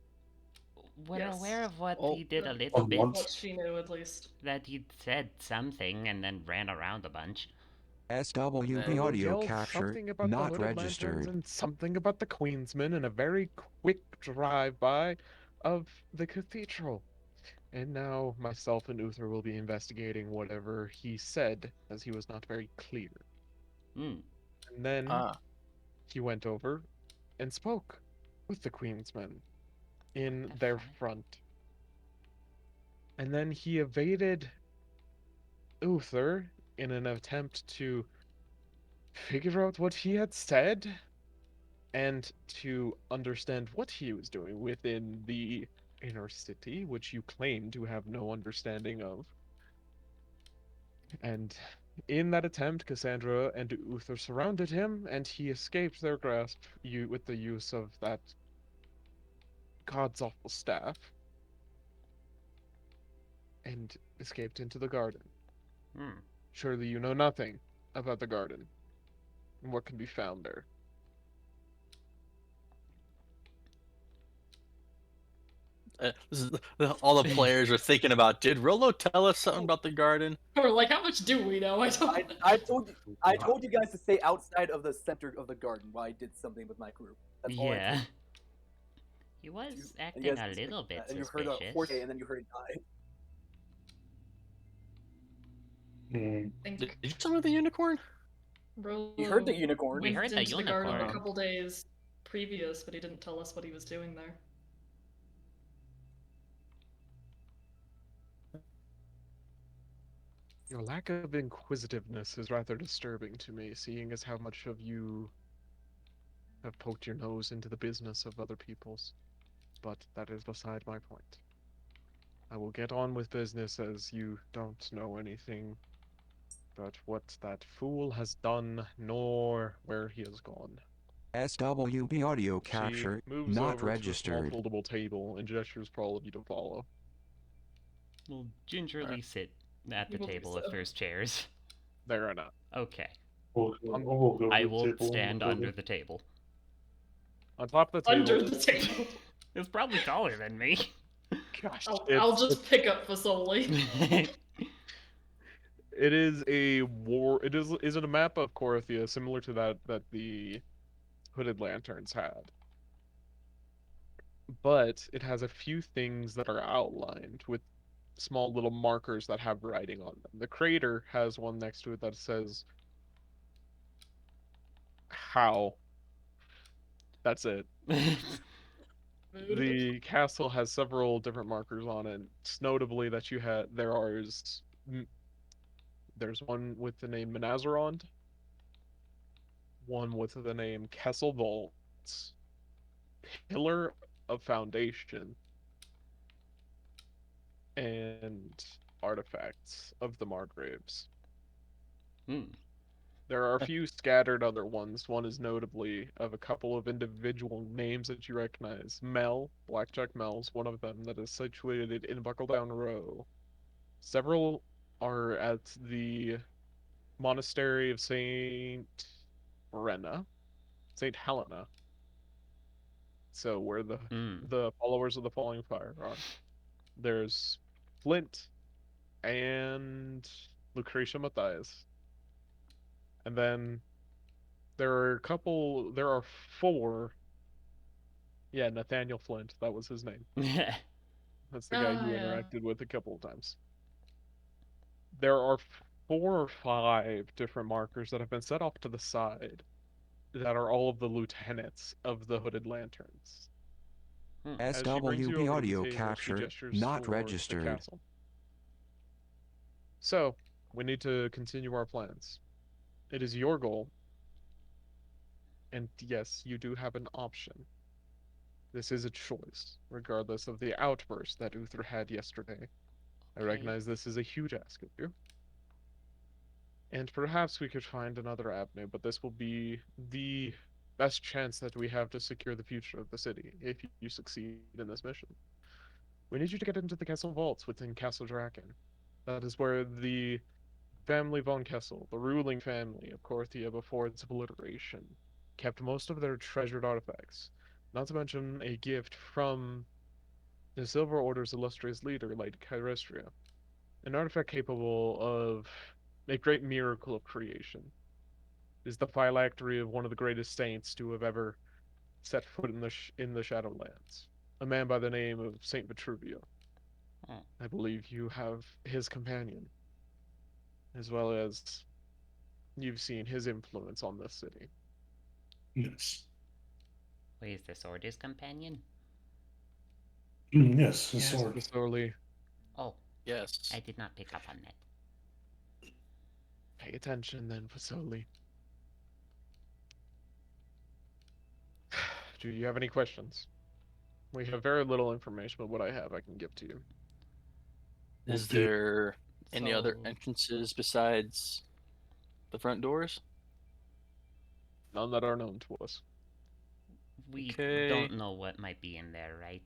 We're Yes. aware of what Oh. he did a Oh, little bit. what? What she knew, at least. That he said something and then ran around a bunch. SWB Then- audio Yelled capture something about the not hooded lanterns registered. and something about the Queensmen and a very quick drive-by of the cathedral. And now myself and Uther will be investigating whatever he said, as he was not very clear. Hmm. And then Ah. he went over and spoke with the Queensmen in That's their fine. front. And then he evaded Uther in an attempt to figure out what he had said and to understand what he was doing within the inner city, which you claim to have no understanding of. And in that attempt, Cassandra and Uther surrounded him, and he escaped their grasp with the use of that god's awful staff, and escaped into the garden. Hmm. Surely you know nothing about the garden and what can be found there. All the players are thinking about, did Rolo tell us something about the garden? Or like, how much do we know? I don't. I told you guys to stay outside of the center of the garden while I did something with my group. That's all I told Yeah. you. He was And you acting guys a listened little to bit that, and you heard a suspicious. horse, and then you heard it die. Did you summon the unicorn? You heard the unicorn. We heard the into the garden unicorn. a couple days previous, but he didn't tell us what he was doing there. Your lack of inquisitiveness is rather disturbing to me, seeing as how much of you have poked your nose into the business of other people's. But that is beside my point. I will get on with business as you don't know anything about what that fool has done, nor where he has gone. SWB audio capture, She moves not over to a small registered. foldable table and gestures for all of you to follow. We'll gingerly sit at the We will do table if so. there's chairs. There are not. Okay. I I will stand under the table. On top of the table. Under the table. It's probably taller than me. Gosh, I'll just pick up Fasoli. It is a war. It is it a map of Corothea similar to that the Hooded Lanterns had, but it has a few things that are outlined with small little markers that have writing on them. The crater has one next to it that says "How." That's it. The castle has several different markers on it. It's notably that there's one with the name Menazerond, one with the name Kessel Vaults, Pillar of Foundation, and Artifacts of the Margraves. There are a few scattered other ones. One is notably of a couple of individual names that you recognize. Mel, Blackjack Mel's one of them that is situated in Buckledown Row. Several are at the Monastery of St. Helena. So where the followers of the Falling Fire are. There's Flint and Lucretia Matthias. And then there are four. Yeah, Nathaniel Flint, that was his name. That's the guy you interacted with a couple of times. There are 4 or 5 different markers that have been set off to the side that are all of the lieutenants of the Hooded Lanterns. As she brings you SWB over to the audio table, capture, she gestures not towards registered. the castle. So, we need to continue our plans. It is your goal, and yes, you do have an option. This is a choice, regardless of the outburst that Uther had yesterday. I recognize this is a huge ask of you. And perhaps we could find another avenue, but this will be the best chance that we have to secure the future of the city, if you succeed in this mission. We need you to get into the castle vaults within Castle Drakken. That is where the family von Kessel, the ruling family of Corothea before its obliteration, kept most of their treasured artifacts, not to mention a gift from the Silver Order's illustrious leader, Lady Chirestria, an artifact capable of a great miracle of creation. It is the phylactery of one of the greatest saints to have ever set foot in the Shadowlands, a man by the name of Saint Vitruvio. I believe you have his companion, as well as you've seen his influence on this city. Yes. Wait, is the sword his companion? Yes, the sword. Slowly. Oh. Yes. I did not pick up on that. Pay attention then, Fasoli. Do you have any questions? We have very little information, but what I have I can give to you. Is there Any other So- entrances besides the front doors? None that are known to us. We Okay. don't know what might be in there, right?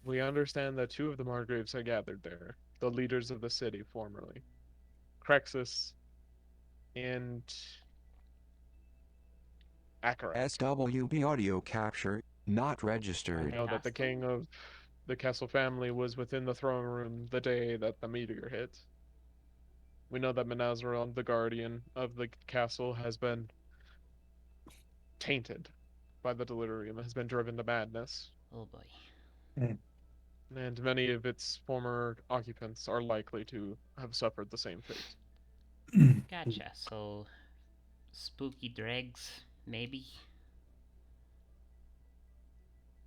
We understand that 2 of the Margraves are gathered there, the leaders of the city formerly. Crexus and Akarat. SWB audio capture not I registered. know that the king of the Castle family was within the throne room the day that the meteor hit. We know that Menazaron, the guardian of the castle, has been tainted by the delirium, has been driven to madness, Oh boy. and many of its former occupants are likely to have suffered the same fate. Gotcha. So, spooky dregs, maybe?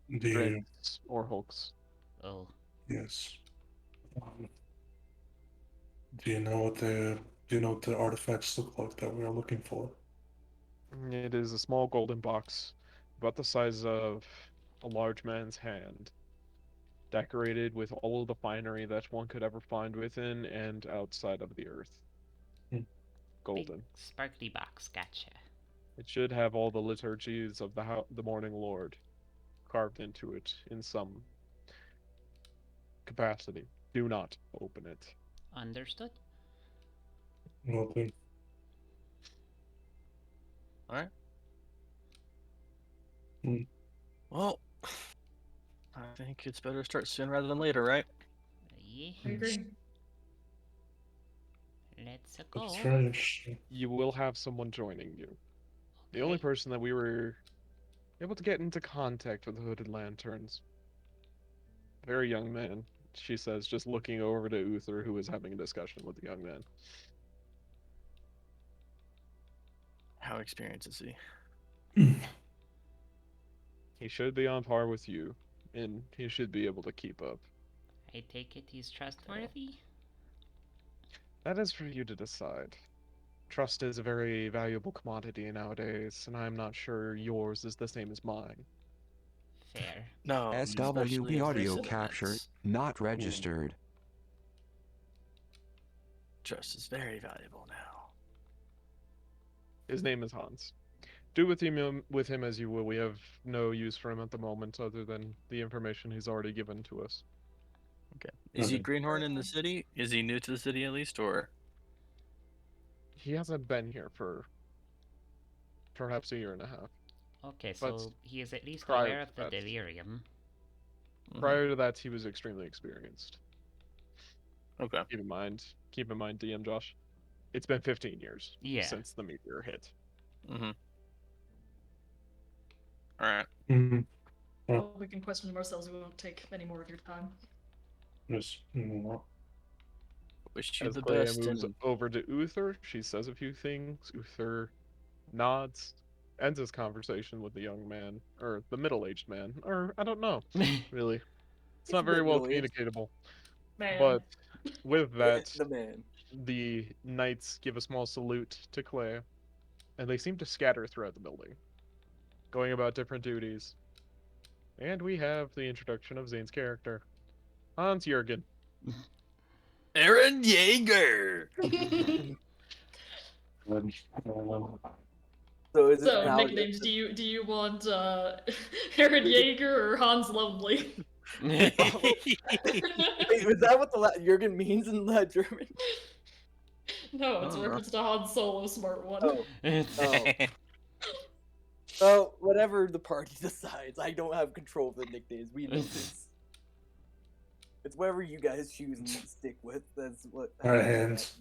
Do you, Dregs or hulks. Oh. yes. Um, do you know what the artifacts look like that we are looking for? It is a small golden box, about the size of a large man's hand, decorated with all of the finery that one could ever find within and outside of the earth. Golden. Big sparkly box, gotcha. It should have all the liturgies of the Morning Lord carved into it in some capacity. Do not open it. Understood. Well then, Alright. Hmm. Well, I think it's better to start sooner rather than later, right? Yeah. I agree. Let's go. it's very interesting. You will have someone joining you. The only Okay. person that we were able to get into contact with the Hooded Lanterns. Very young man, she says, just looking over to Uther, who is having a discussion with the young man. How experienced is he? He should be on par with you, and he should be able to keep up. I take it he's trustworthy? That is for you to decide. Trust is a very valuable commodity nowadays, and I'm not sure yours is the same as mine. Fair. No, especially SWB if audio there's capture evidence. not registered. Trust is very valuable now. His name is Hans. Do with him as you will. We have no use for him at the moment other than the information he's already given to us. Okay. Is he Okay. Greenhorn in the city? Is he new to the city at least, or? He hasn't been here for perhaps a year and a half. Okay, But so he is at least prior aware to of the that- delirium. Prior to that, he was extremely experienced. Okay. Keep in mind, DM Josh, it's been 15 years Yeah. since the meteor hit. Mm-hmm. All right. Mhm. Well, we can question them ourselves. We won't take any more of your time. Yes. Wish you As the Clea best. moves And over to Uther, she says a few things. Uther nods, ends his conversation with the young man, or the middle-aged man, or I don't know, really. It's He's not a very bit well middle-aged. communicatable. Man. But with that, The man. the knights give a small salute to Clea, and they seem to scatter throughout the building, going about different duties. And we have the introduction of Zane's character, Hans Jurgen. Aaron Yeager. So is it So now? nicknames? Do you want Aaron Yeager or Hans Lonely? Wait, was that what the Jurgen means in German? No, it's a Oh, no. reference to Han Solo, smart one. Oh, oh. Oh, whatever the party decides. I don't have control of the nicknames. We know this. It's whatever you guys choose and stick with. That's what. All right, hands.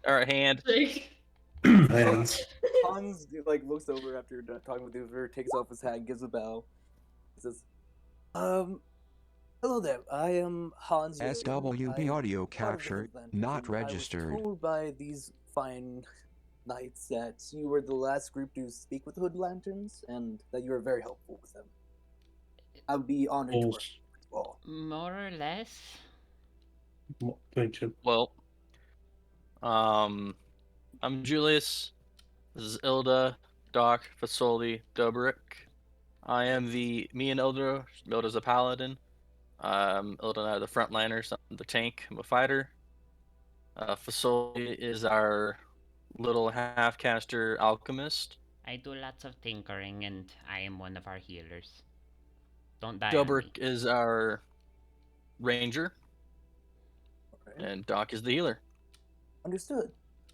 All right, hand. Hands. Hans like looks over after talking with Uber, takes off his hat, gives a bow. He says, hello there. I am Hans. Jurgen. SWB I'm audio part of the capture Hoodlands, not and registered. I was told by these fine knights that you were the last group to speak with the Hood Lanterns, and that you were very helpful with them. I would be honored to work with you all. More or less. Thank you. Well, I'm Julius. This is Ilda, Doc, Fasoli, Dobrik. I am me and Ilda's a paladin. Ilda and I are the frontliners. I'm the tank. I'm a fighter. Fasoli is our little half-caster alchemist. I do lots of tinkering, and I am one of our healers. Don't die on me. Delbert is our ranger. Okay. And Doc is the healer. Understood.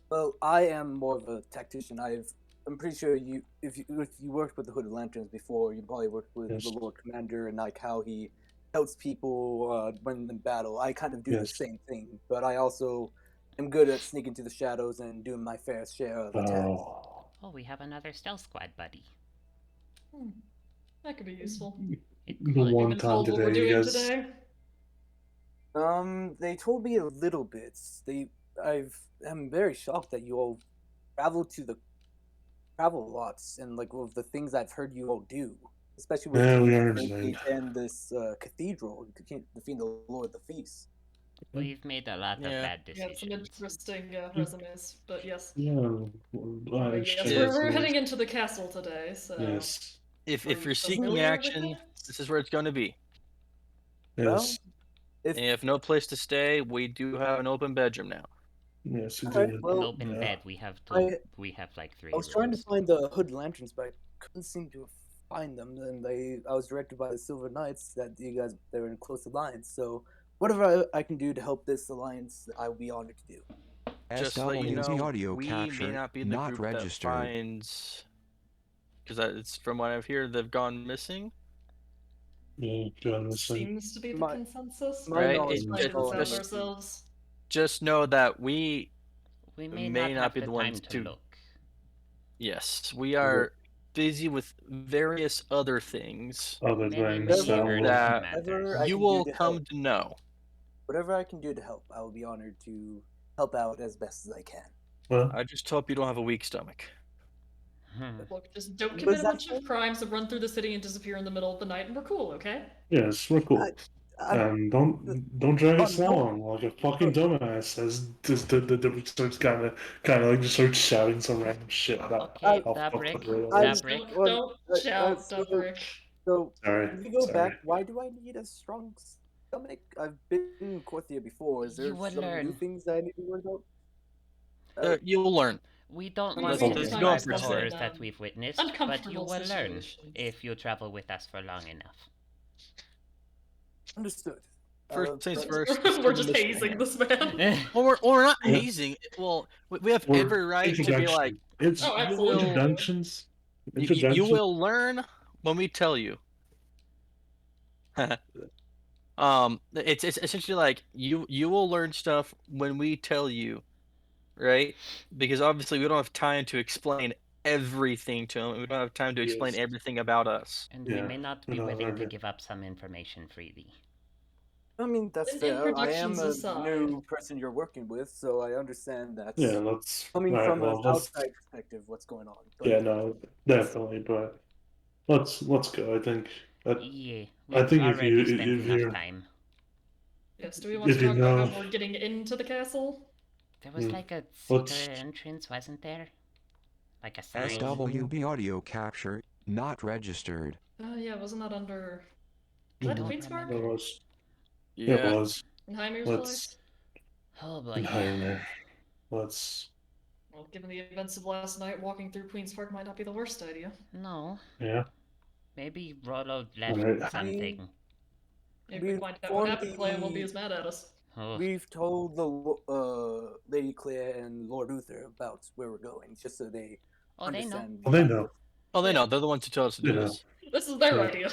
Well, I am more of a tactician. I'm pretty sure if you worked with the Hooded Lanterns before, you probably worked with the Lord Commander and like how he helps people when in battle. I kind of do the same thing, but I also am good at sneaking to the shadows and doing my fair share of attacks. Oh, we have another stealth squad buddy. That could be useful. The one time what we're today, you doing guys. today? They told me a little bit. I'm very shocked that you all travel lots and like with the things I've heard you all do, especially with and this cathedral, defeating the Lord of the Feast. We've made a lot of bad decisions. Yeah, some interesting resumes, but yes. Yeah, we're heading into the castle today, so. Yes. If you're seeking action, this is where it's going to be. Yes. Well, if no place to stay, we do have an open bedroom now. Yes, we do. do. Well, an open bed. We have two. We have like 3 I was trying to find the Hood Lanterns, but I couldn't seem to find them. And I was directed by the Silver Knights that they were in close alliance. So whatever I can do to help this alliance, I will be honored to do. Just so you know, we may not be the group that finds, because it's from what I've heard, they've gone missing. Yeah, gone missing. Seems to be the consensus. Right? Ourselves. Just know that we may not be the ones to look. Yes, we are busy with various other things. Other things that you will come to know. Whatever I can do to help, I will be honored to help out as best as I can. Well, I just hope you don't have a weak stomach. Look, just don't commit a bunch of crimes and run through the city and disappear in the middle of the night, and we're cool, okay? Yes, we're cool. And don't drag us along like a fucking dumbass. As the starts kind of like just starts shouting some random shit about. Okay, Dabrick. Don't shout, Dabrick. So, sorry. If we go back, why do I need a strong stomach? I've been in Korthia before. Is there some new things that I need to learn about? You'll learn. We don't want to describe the horrors that we've witnessed, but you will learn if you travel with us for long enough. Understood. First things first. We're just hazing this man. Well, we're not hazing. Well, we have every right to be like. Introductions. You will learn when we tell you. It's essentially like you will learn stuff when we tell you, right? Because obviously we don't have time to explain everything to them. We don't have time to explain everything about us. And we may not be willing to give up some information freely. I mean, that's fair. I am a new person you're working with, so I understand that. Yeah, let's coming from an outside perspective, what's going on. But, yeah, no, definitely. But let's go. I think. I think if you're time. Yes. Do we want to talk about how we're getting into the castle? There was like a secret entrance, wasn't there? Like a sign. SWB audio capture not registered. Yeah, wasn't that under? Was that Queen's Park? It was. Yeah. It was. In Heimer's place? Oh boy. In Heimer. Let's. Well, given the events of last night, walking through Queen's Park might not be the worst idea. No. Yeah. Maybe Rollo left something. If we find out what happened, Claire won't be as mad at us. Oh. We've told the Lady Claire and Lord Uther about where we're going, just so they understand. Oh, they know. Oh, they know. They're the ones who told us to do this. This is their idea.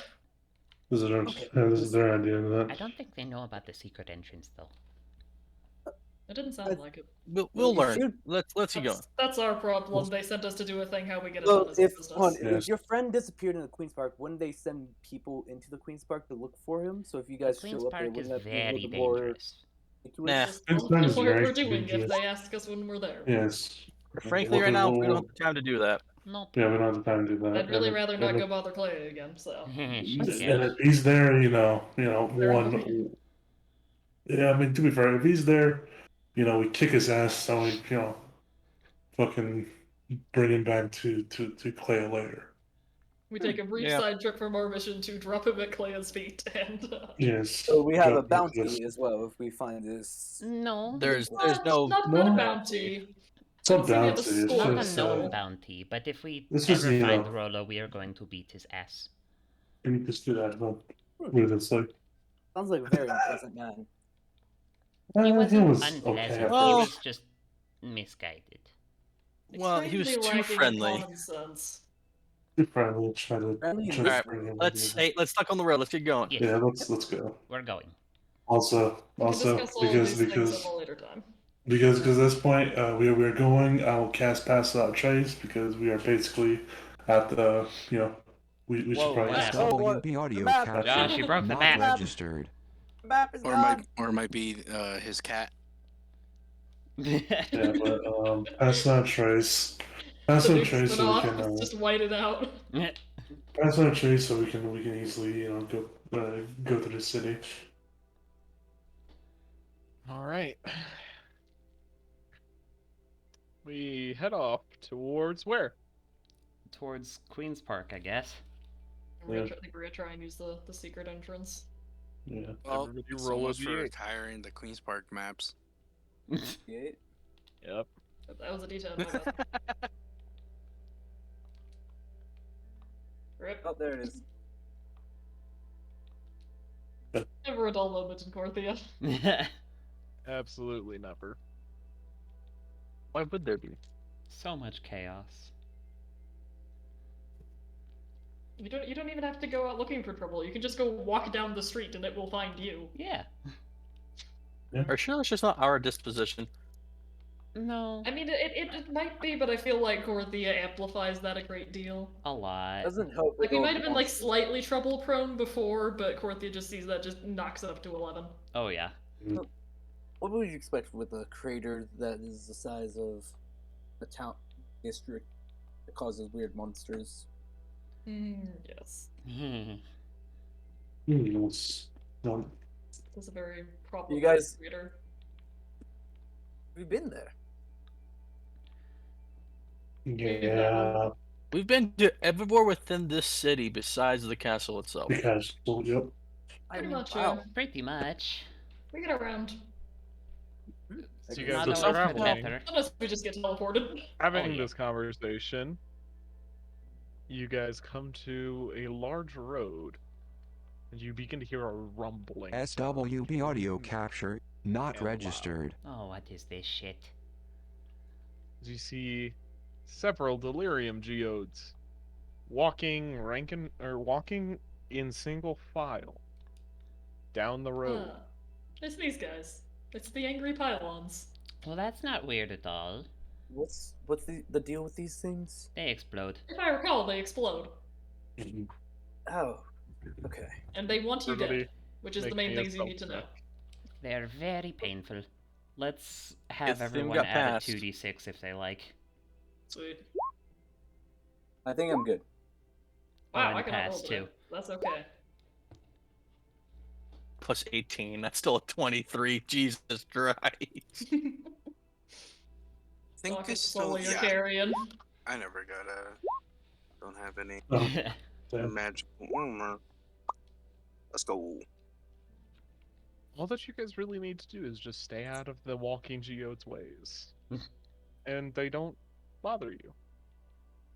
This is their idea. I don't think they know about the secret entrance, though. It didn't sound like it. We'll learn. Let's keep going. That's our problem. They sent us to do a thing. How we get it done is business. If your friend disappeared in the Queen's Park, wouldn't they send people into the Queen's Park to look for him? So if you guys show up there, wouldn't that be a little more? Nah. That's what we're doing if they ask us when we're there. Yes. Frankly, right now we don't have the time to do that. Nope. Yeah, we don't have the time to do that. I'd really rather not go bother Clay again. So. And if he's there, one. Yeah, I mean, to be fair, if he's there, we kick his ass, and we, fucking bring him back to Clay later. We take a brief side trip from our mission to drop him at Clea's feet, and Yes. So we have a Yes. bounty as well if we find this. No. There's not no a bounty. It's a Let's say we have a bounty. It's score. Not a just known bounty, but if we This is, ever you find know- Rolo, we are going to beat his ass. we need to do that. Huh? What it's like. Sounds like a very unpleasant man. He wasn't was unpleasant, okay. he was just misguided. Well, he was Extremely too lacking in friendly. common sense. Too friendly. Try to. Alright, let's talk on the road. Let's get going. Yes. Yeah, let's go. We're going. Also, We can discuss all of these things because at a later time. because at this point we are going. I will cast pass without trace because we are basically at the we should Whoa, probably. wow. SWB audio map. capture Josh, you broke the not map. registered. The map is Or it might be his cat. Yeah, but pass without trace. Pass The without nukes trace went so we off, can. just white it out. Pass without trace so we can easily go through the city. All right. We head off towards where? Towards Queen's Park, I guess. I think we're gonna try and use the secret entrance. Yeah. Well, Everybody it's roll a almost for D8. retiring the Queen's Park maps. Yeah. Yep. That was a D10. my bad. Rip. Oh, there it is. Never a dull moment in Corthia. Absolutely never. Why would there be? So much chaos. You don't even have to go out looking for trouble. You can just go walk down the street and it will find you. Yeah. Are you sure that's just not our disposition? No. I mean, it might be, but I feel like Corthia amplifies that a great deal. A lot. Doesn't help. Like, we might have been, like, slightly trouble-prone before, but Corthia just sees that, just knocks it up to 11. Oh, yeah. What would you expect with a crater that is the size of a town district that causes weird monsters? Yes. Yes. No. That's a very problematic You guys- crater. We've been there. Yeah. We've been to everywhere within this city besides the castle itself. Because yep. Pretty much, wow. Pretty much. We get around. So you Not guys always are for the traveling, better. Unless we just get teleported. having Oh, yeah. this conversation. You guys come to a large road, and you begin to hear a rumbling. SWB audio capture not And loud. registered. Oh, what is this shit? As you see several delirium geodes walking in single file down the road. It's these guys. It's the angry pylons. Well, that's not weird at all. What's the deal with these things? They explode. If I recall, they explode. Oh, okay. And they want you Everybody dead, which is the make main me a things you need to know. stealth They are very painful. Let's Good have thing we everyone got add passed. a 2d6 if they like. Sweet. I think I'm good. Wow, and I can roll pass, today. too. That's okay. Plus 18. That's still a 23. Jesus Christ. I think Fucking it's still soul you're carrying. I never got don't have any Yeah. magical armor. Let's go. All that you guys really need to do is just stay out of the walking geode's ways. And they don't bother you.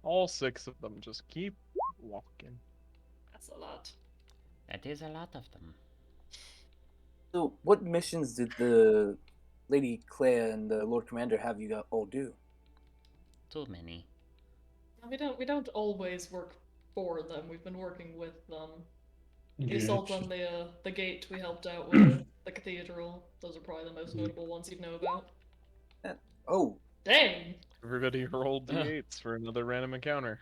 All 6 of them just keep walking. That's a lot. That is a lot of them. So, what missions did the Lady Claire and the Lord Commander have you all do? Too many. We don't always work for them. We've been working with them. The assault on the gate we helped out with, the cathedral. Those are probably the most notable ones you'd know about. Oh, Dang! Everybody roll d8s for another random encounter.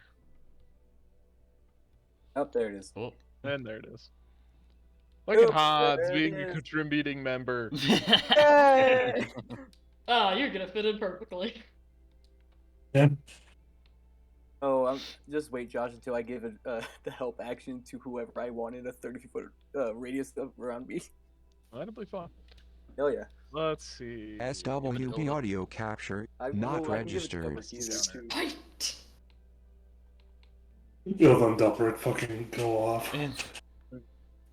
up there it is. Oh. And there it is. Look at Oops, Hods there it being a is. contributing member. Yay! Ah, you're gonna fit in perfectly. Yeah. Oh, just wait, Josh, until I give it the help action to whoever I want in a 30-foot radius around me. That'll be fun. Hell yeah. Let's see. SWB audio capture not I can give it to registered. Overseer, too. Fight! Yo, then Delbert fucking go off.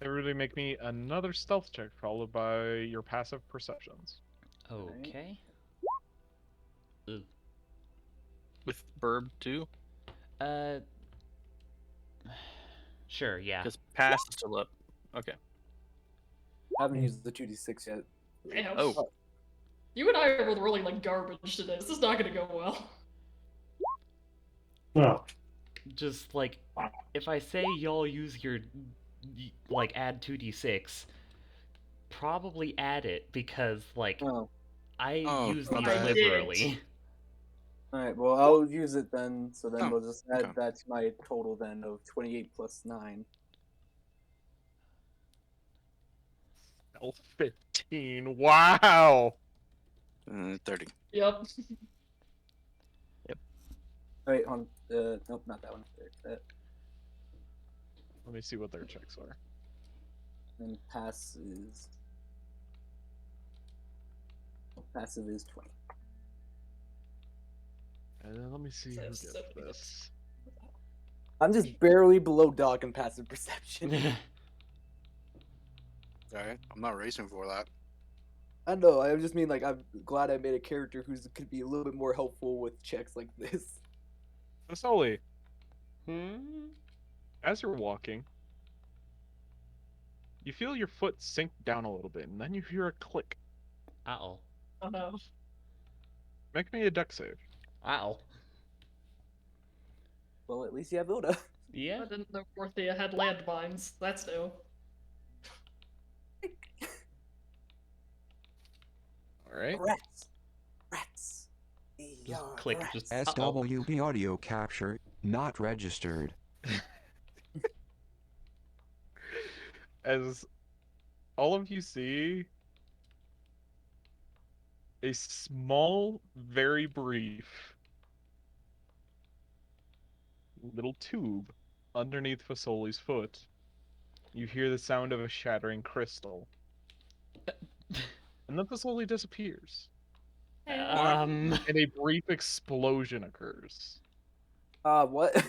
Everybody make me another stealth check, followed by your passive perceptions. Okay. Ooh. With Burb too? Uh. Sure, yeah. Because pass is still up. Okay. I haven't used the 2d6 yet. Damn. Oh. You and I are both rolling like garbage today. This is not gonna go well. Well, Just like, if I say y'all use your, like, add 2d6, probably add it because, like, I use these liberally. Alright, well, I'll use it then, so then Oh, we'll just add okay. that to my total then of 28 plus 9. Stealth 15. Wow! 30. Yep. Wait, on nope, not that one. That. Let me see what their checks are. And passive is 20. And then let me see who gets this. I'm just barely below dog in passive perception. Alright, I'm not racing for that. I know, I just mean like I'm glad I made a character who could be a little bit more helpful with checks like this. Sully, as you're walking, you feel your foot sink down a little bit, and then you hear a click. Uh-oh. Oh no. Make me a dex save. Uh-oh. Well, at least you have Oda. Yeah. I didn't know Porthia had landmines. That's new. Alright. Rats. Just click. Just SWB audio capture not registered. As all of you see a small, very brief little tube underneath Fasoli's foot, you hear the sound of a shattering crystal. And then Fasoli disappears. And a brief explosion occurs. What?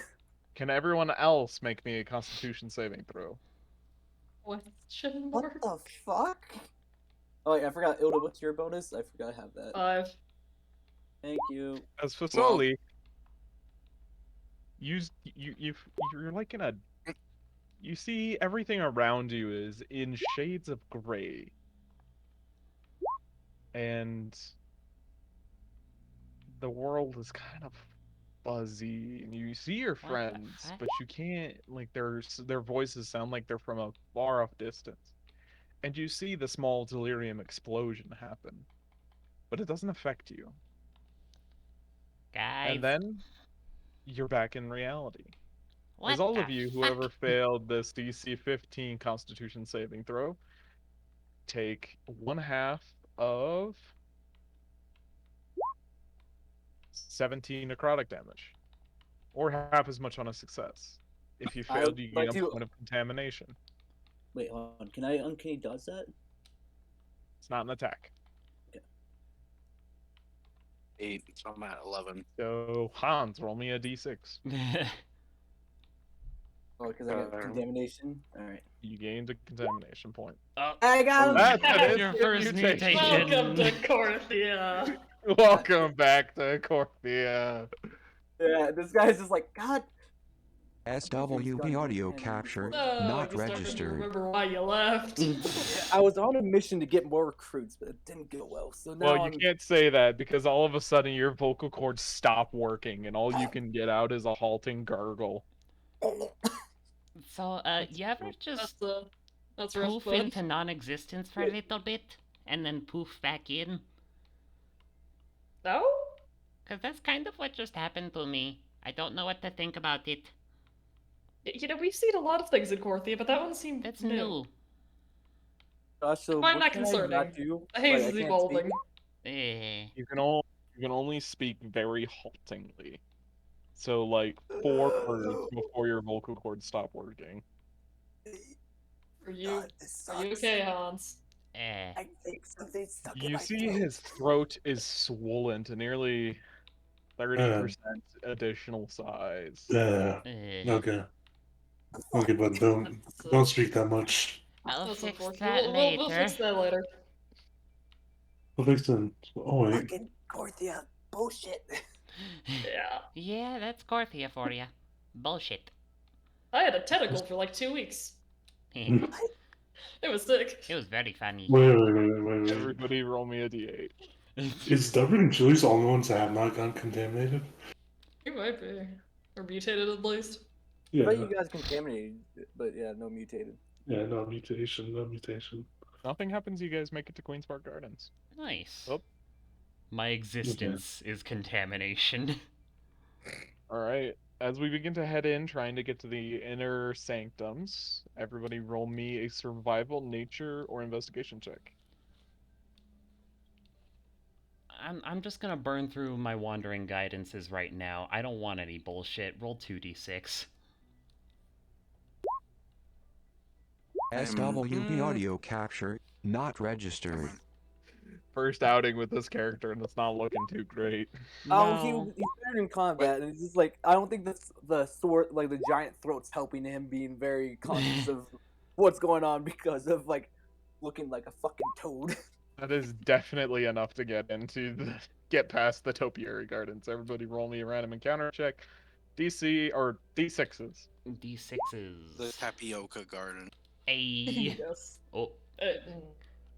Can everyone else make me a Constitution saving throw? Question What mark? the fuck? Oh, wait, I forgot. Ilda, what's your bonus? I forgot I have that. 5. Thank you. As Fasoli, you're like in a. You see everything around you is in shades of gray. And the world is kind of fuzzy, and you see your friends, but you can't, like, their voices sound like they're from a far off distance. And you see the small delirium explosion happen, but it doesn't affect you. Guys. And then you're back in reality. What As all the of you, fuck? whoever failed this DC 15 Constitution saving throw, take 1/2 of 17 necrotic damage, or half as much on a success. If you failed, you gain a point of contamination. Wait, hold on. Can I uncanny dodge that? It's not an attack. Okay. 8, so I'm at 11. So Hans, roll me a d6. Oh, because I got contamination. All right. You gained a contamination point. Oh, I got That's your first mutation. Welcome to Corthia. Welcome back to Corthia. Yeah, this guy's just like, God. SWB audio capture not registered. Remember why you left? I was on a mission to get more recruits, but it didn't go well. So now Well, you can't say that because all of a sudden your vocal cords stop working and all you can get out is a halting gargle. So, you ever just that's poof into non-existence for a little bit and then poof back in? No? Because that's kind of what just happened to me. I don't know what to think about it. You know, we've seen a lot of things in Corthia, but that one seemed That's new. So I'm not concerning. The haze is evolving. You can only speak very haltingly. So like 4 words before your vocal cords stop working. Are you okay, Hans? I think something's stuck in You my see throat. his throat is swollen to nearly 30% additional size. Yeah. Okay. Okay, but don't speak that much. I'll That's fix unfortunate. that later. We'll fix that later. We'll fix it. Oh wait. Fucking Corthia bullshit. Yeah. Yeah, that's Corthia for you. Bullshit. I had a tentacle for like 2 weeks. It was sick. was very funny. Wait. Everybody roll me a d8. Is Dublin and Chili's the only ones that have not gotten contaminated? You might be. Or mutated at least. Yeah. But you guys contaminated, but yeah, no mutated. Yeah, no mutation. Nothing happens, you guys make it to Queen's Park Gardens. Nice. Oh. My existence is contamination. Alright, as we begin to head in, trying to get to the inner sanctums, everybody roll me a survival, nature, or investigation check. I'm just gonna burn through my wandering guidances right now. I don't want any bullshit. Roll 2d6. SWB audio capture not registered. First outing with this character, and it's not looking too great. Oh, he's better in combat, and it's just like I don't think the sword, like the giant throat's helping him being very conscious of what's going on because of like looking like a fucking toad. That is definitely enough to get past the Topiary Gardens. Everybody roll me a random encounter check. DC or D6s. D6s. The Tapioca Garden. Yes. Oh.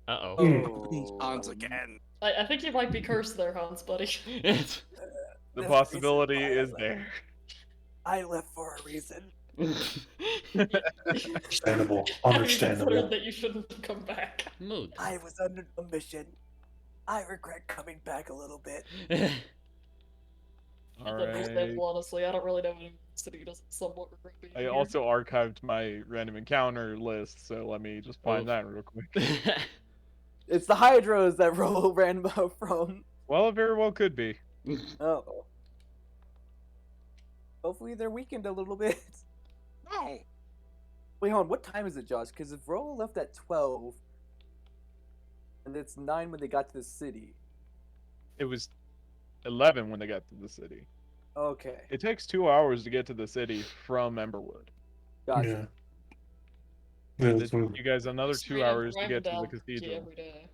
Uh-oh. Oh. Hans again. I think you might be cursed there, Hans, buddy. The possibility is there. I left for a reason. Understandable. Considered that you shouldn't have come back. Mood. I was under a mission. I regret coming back a little bit. Alright. Honestly, I don't really know any city doesn't somewhat regret being I here. also archived my random encounter list, so let me just find that real quick. It's the Hydras that Rolo ran from. Well, it very well could be. Oh. Hopefully they're weakened a little bit. No. Wait, hold on. What time is it, Josh? Because if Rolo left at 12, and it's 9 when they got to the city. It was 11 when they got to the city. Okay. It takes 2 hours to get to the city from Emberwood. Gotcha. Yeah. You guys another 2 hours to get to the cathedral. Every day.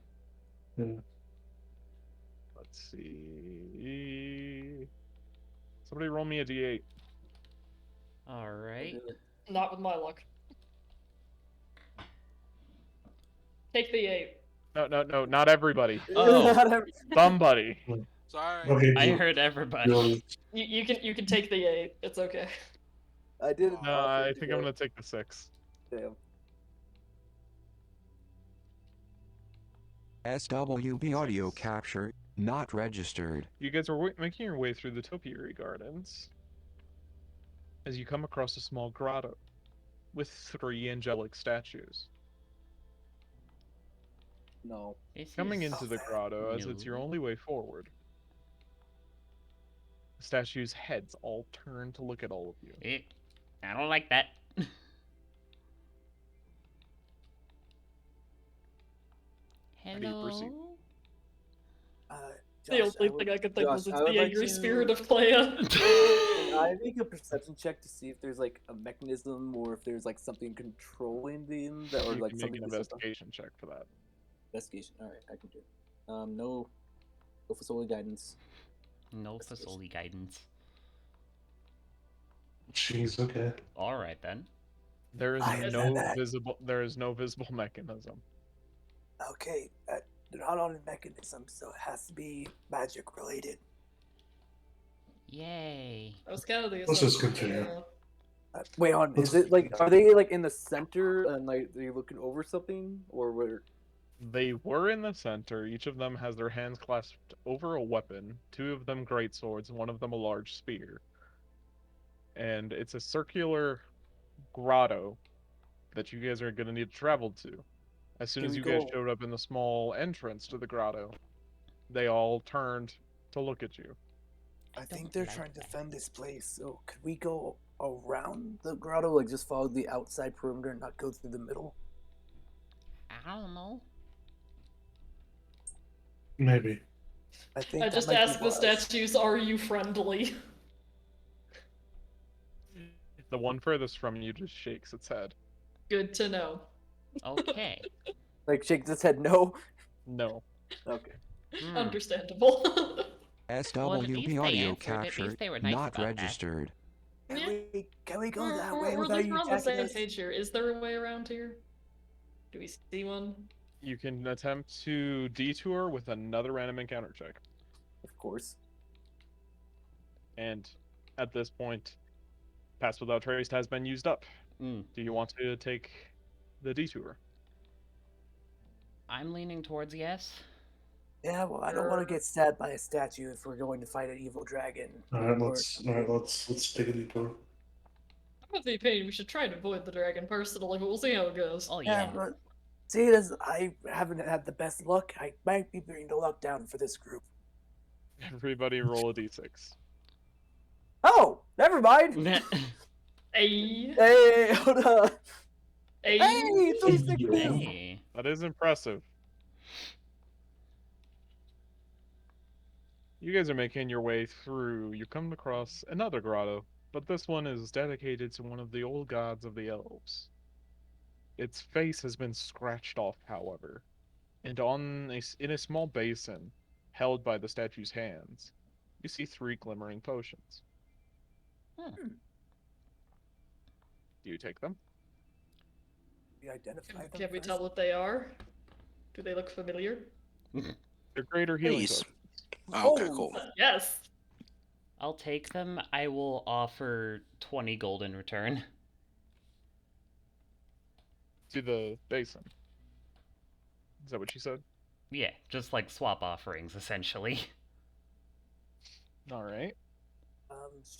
Yeah. Let's see. Somebody roll me a d8. Alright. Not with my luck. Take the 8. No, not everybody. Oh. Somebody. Sorry. Okay, I heard everybody. You can take the 8. It's okay. I did it. No, I think I'm gonna take the 6. Damn. SWB audio capture not registered. You guys are making your way through the Topiary Gardens as you come across a small grotto with 3 angelic statues. No. Coming into the grotto, as it's your only way forward, the statues' heads all turn to look at all of you. I don't like that. How do you proceed? The only thing I could think was it's the angry spirit of Clea. I make a perception check to see if there's like a mechanism or if there's like something controlling them that, or You like can something. make an investigation check for that. Investigation. All right, I can do it. No facility guidance. No facility guidance. Jeez. Okay. Alright then. There is There is no visible mechanism. Okay, they're not on a mechanism, so it has to be magic related. Yay. I was kind of the Let's just continue. Wait on, is it like, are they like in the center and like are you looking over something, or where? They were in the center. Each of them has their hands clasped over a weapon. 2 of them great swords, 1 of them a large spear. And it's a circular grotto that you guys are going to need to travel to. As soon as you guys showed up in the small entrance to the grotto, they all turned to look at you. I think they're trying to defend this place, so could we go around the grotto, like just follow the outside perimeter and not go through the middle? I don't know. Maybe. I think I just asked the statues, are you friendly? The one furthest from you just shakes its head. Good to know. Okay. Like, shakes its head no? No. Okay. Understandable. SWP audio capture not registered. Can we go that way we're without you on the attacking same us? page here. Is there a way around here? Do we see one? You can attempt to detour with another random encounter check. Of course. And at this point, Pass Without Trace has been used up. Do you want to take the detour? I'm leaning towards yes. Yeah, well, I don't want to get stabbed by a statue if we're going to fight an evil dragon. Alright, let's take a detour. I'm of the opinion we should try and avoid the dragon personally, but we'll see how it goes. Oh yeah. But seeing as I haven't had the best luck, I might be bringing the luck down for this group. Everybody roll a d6. Oh, never mind. Hey. Hey, hold on. Hey, hey 36 Hey. That is impressive. You guys are making your way through. You come across another grotto, but this one is dedicated to one of the old gods of the elves. Its face has been scratched off, however, and in a small basin, held by the statue's hands, you see 3 glimmering potions. Do you take them? We identify them Can we first? tell what they are? Do they look familiar? They're greater healing potions. Oh, okay, cool. Yes. I'll take them. I will offer 20 gold in return. To the basin. Is that what you said? Yeah, just like swap offerings, essentially. Alright.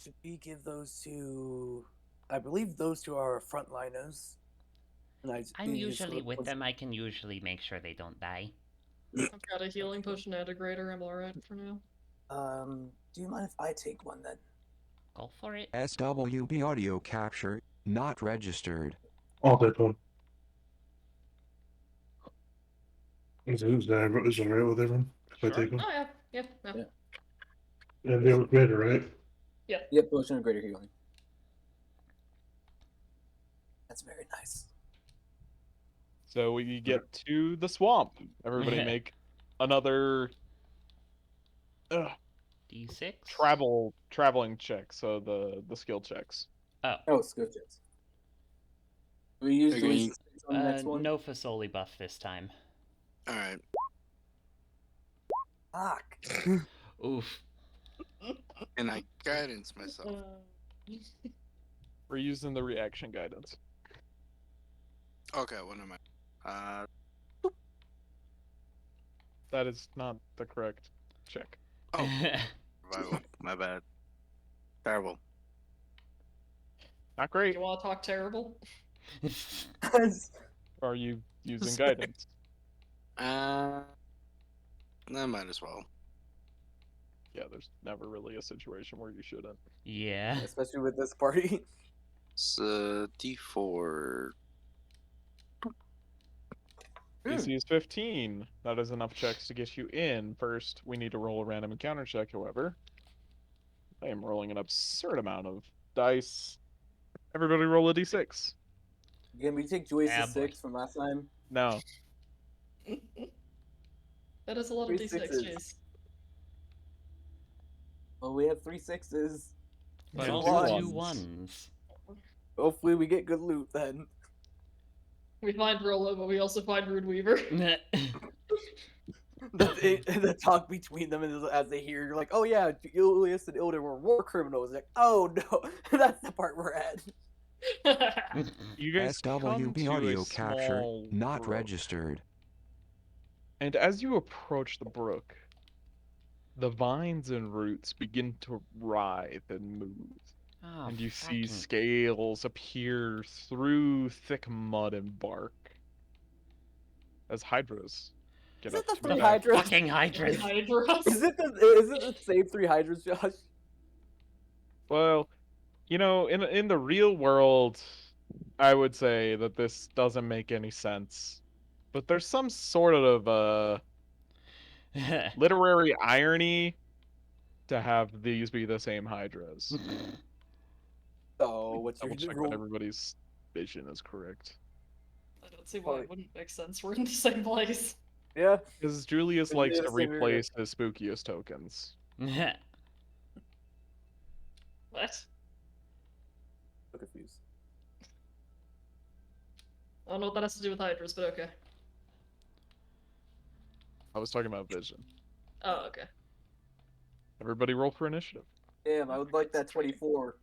Should we give those to... I believe those two are frontliners. I'm usually with them. I can usually make sure they don't die. I've got a healing potion and a greater. I'm alright for now. Do you mind if I take one then? Go for it. SWP audio capture not registered. I'll take one. Is it alright with everyone if I take one? Oh yeah. And they were greater, right? Yeah. Yep, potion of greater healing. That's very nice. So we get to the swamp. Everybody make another D6? traveling check, so the skill checks. Oh, skill checks. We use Okay. on the next one? No Fasoli buff this time. Alright. Fuck. Oof. And I guidance myself. We're using the reaction guidance. Okay, what am I? That is not the correct check. Oh, my bad. Terrible. Not great. You want to talk terrible? Are you using guidance? I might as well. Yeah, there's never really a situation where you shouldn't. Yeah. Especially with this party. It's D4. DC is 15. That is enough checks to get you in. First, we need to roll a random encounter check, however. I am rolling an absurd amount of dice. Everybody roll a d6. Can we take Joyce's 6 from last time? No. That is a lot of 3 d6, sixes. jeez. Well, we have 3 6s. But And also 2 2 ones. ones. Hopefully we get good loot then. We find Rolo, but we also find Rude Weaver. The talk between them as they hear, you're like, oh yeah, Julius and Ilder were war criminals. Like, oh no, that's the part we're at. You guys come SWP to audio a capture small not brook. registered. And as you approach the brook, the vines and roots begin to writhe and move. Oh, And you see fucking- scales appear through thick mud and bark. As hydras get Is up it the to three attack. hydras? Fucking hydras. Hydras. Is it the same 3 hydras, Josh? Well, you know, in the real world, I would say that this doesn't make any sense. But there's some sort of literary irony to have these be the same Hydras. So what's your Double check that rule? everybody's vision is correct. I don't see why it wouldn't make sense. We're in the same place. Yeah. Because Julius Maybe likes they're to the same area. replace his spookiest tokens. What? I'm confused. I don't know what that has to do with Hydras, but okay. I was talking about vision. Oh, okay. Everybody roll for initiative. Damn, I would like that 24.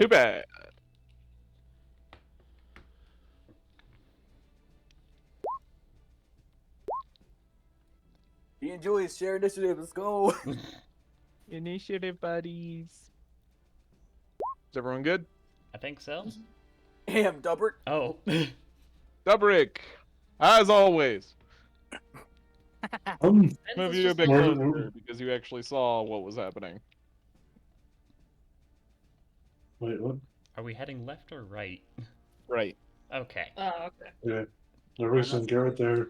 Too bad. Me and Julius share initiative. Let's go. Initiative buddies. Is everyone good? I think so. Damn, Dubrick. Oh. Dubrick, as always. Move you a bit closer because you actually saw what was happening. Wait, what? Are we heading left or right? Right. Okay. Oh, okay. Yeah. Everybody's gonna get right there.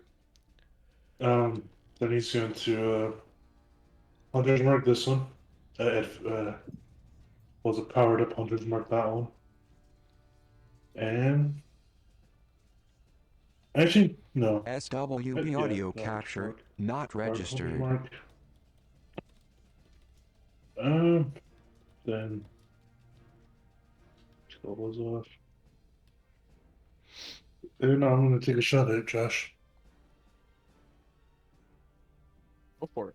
Then he's going to Hunter's Mark this one. Was it powered up Hunter's Mark that one? And actually, no. SWB audio capture not registered. Then what was off? No, I'm gonna take a shot at it, Josh. Go for it.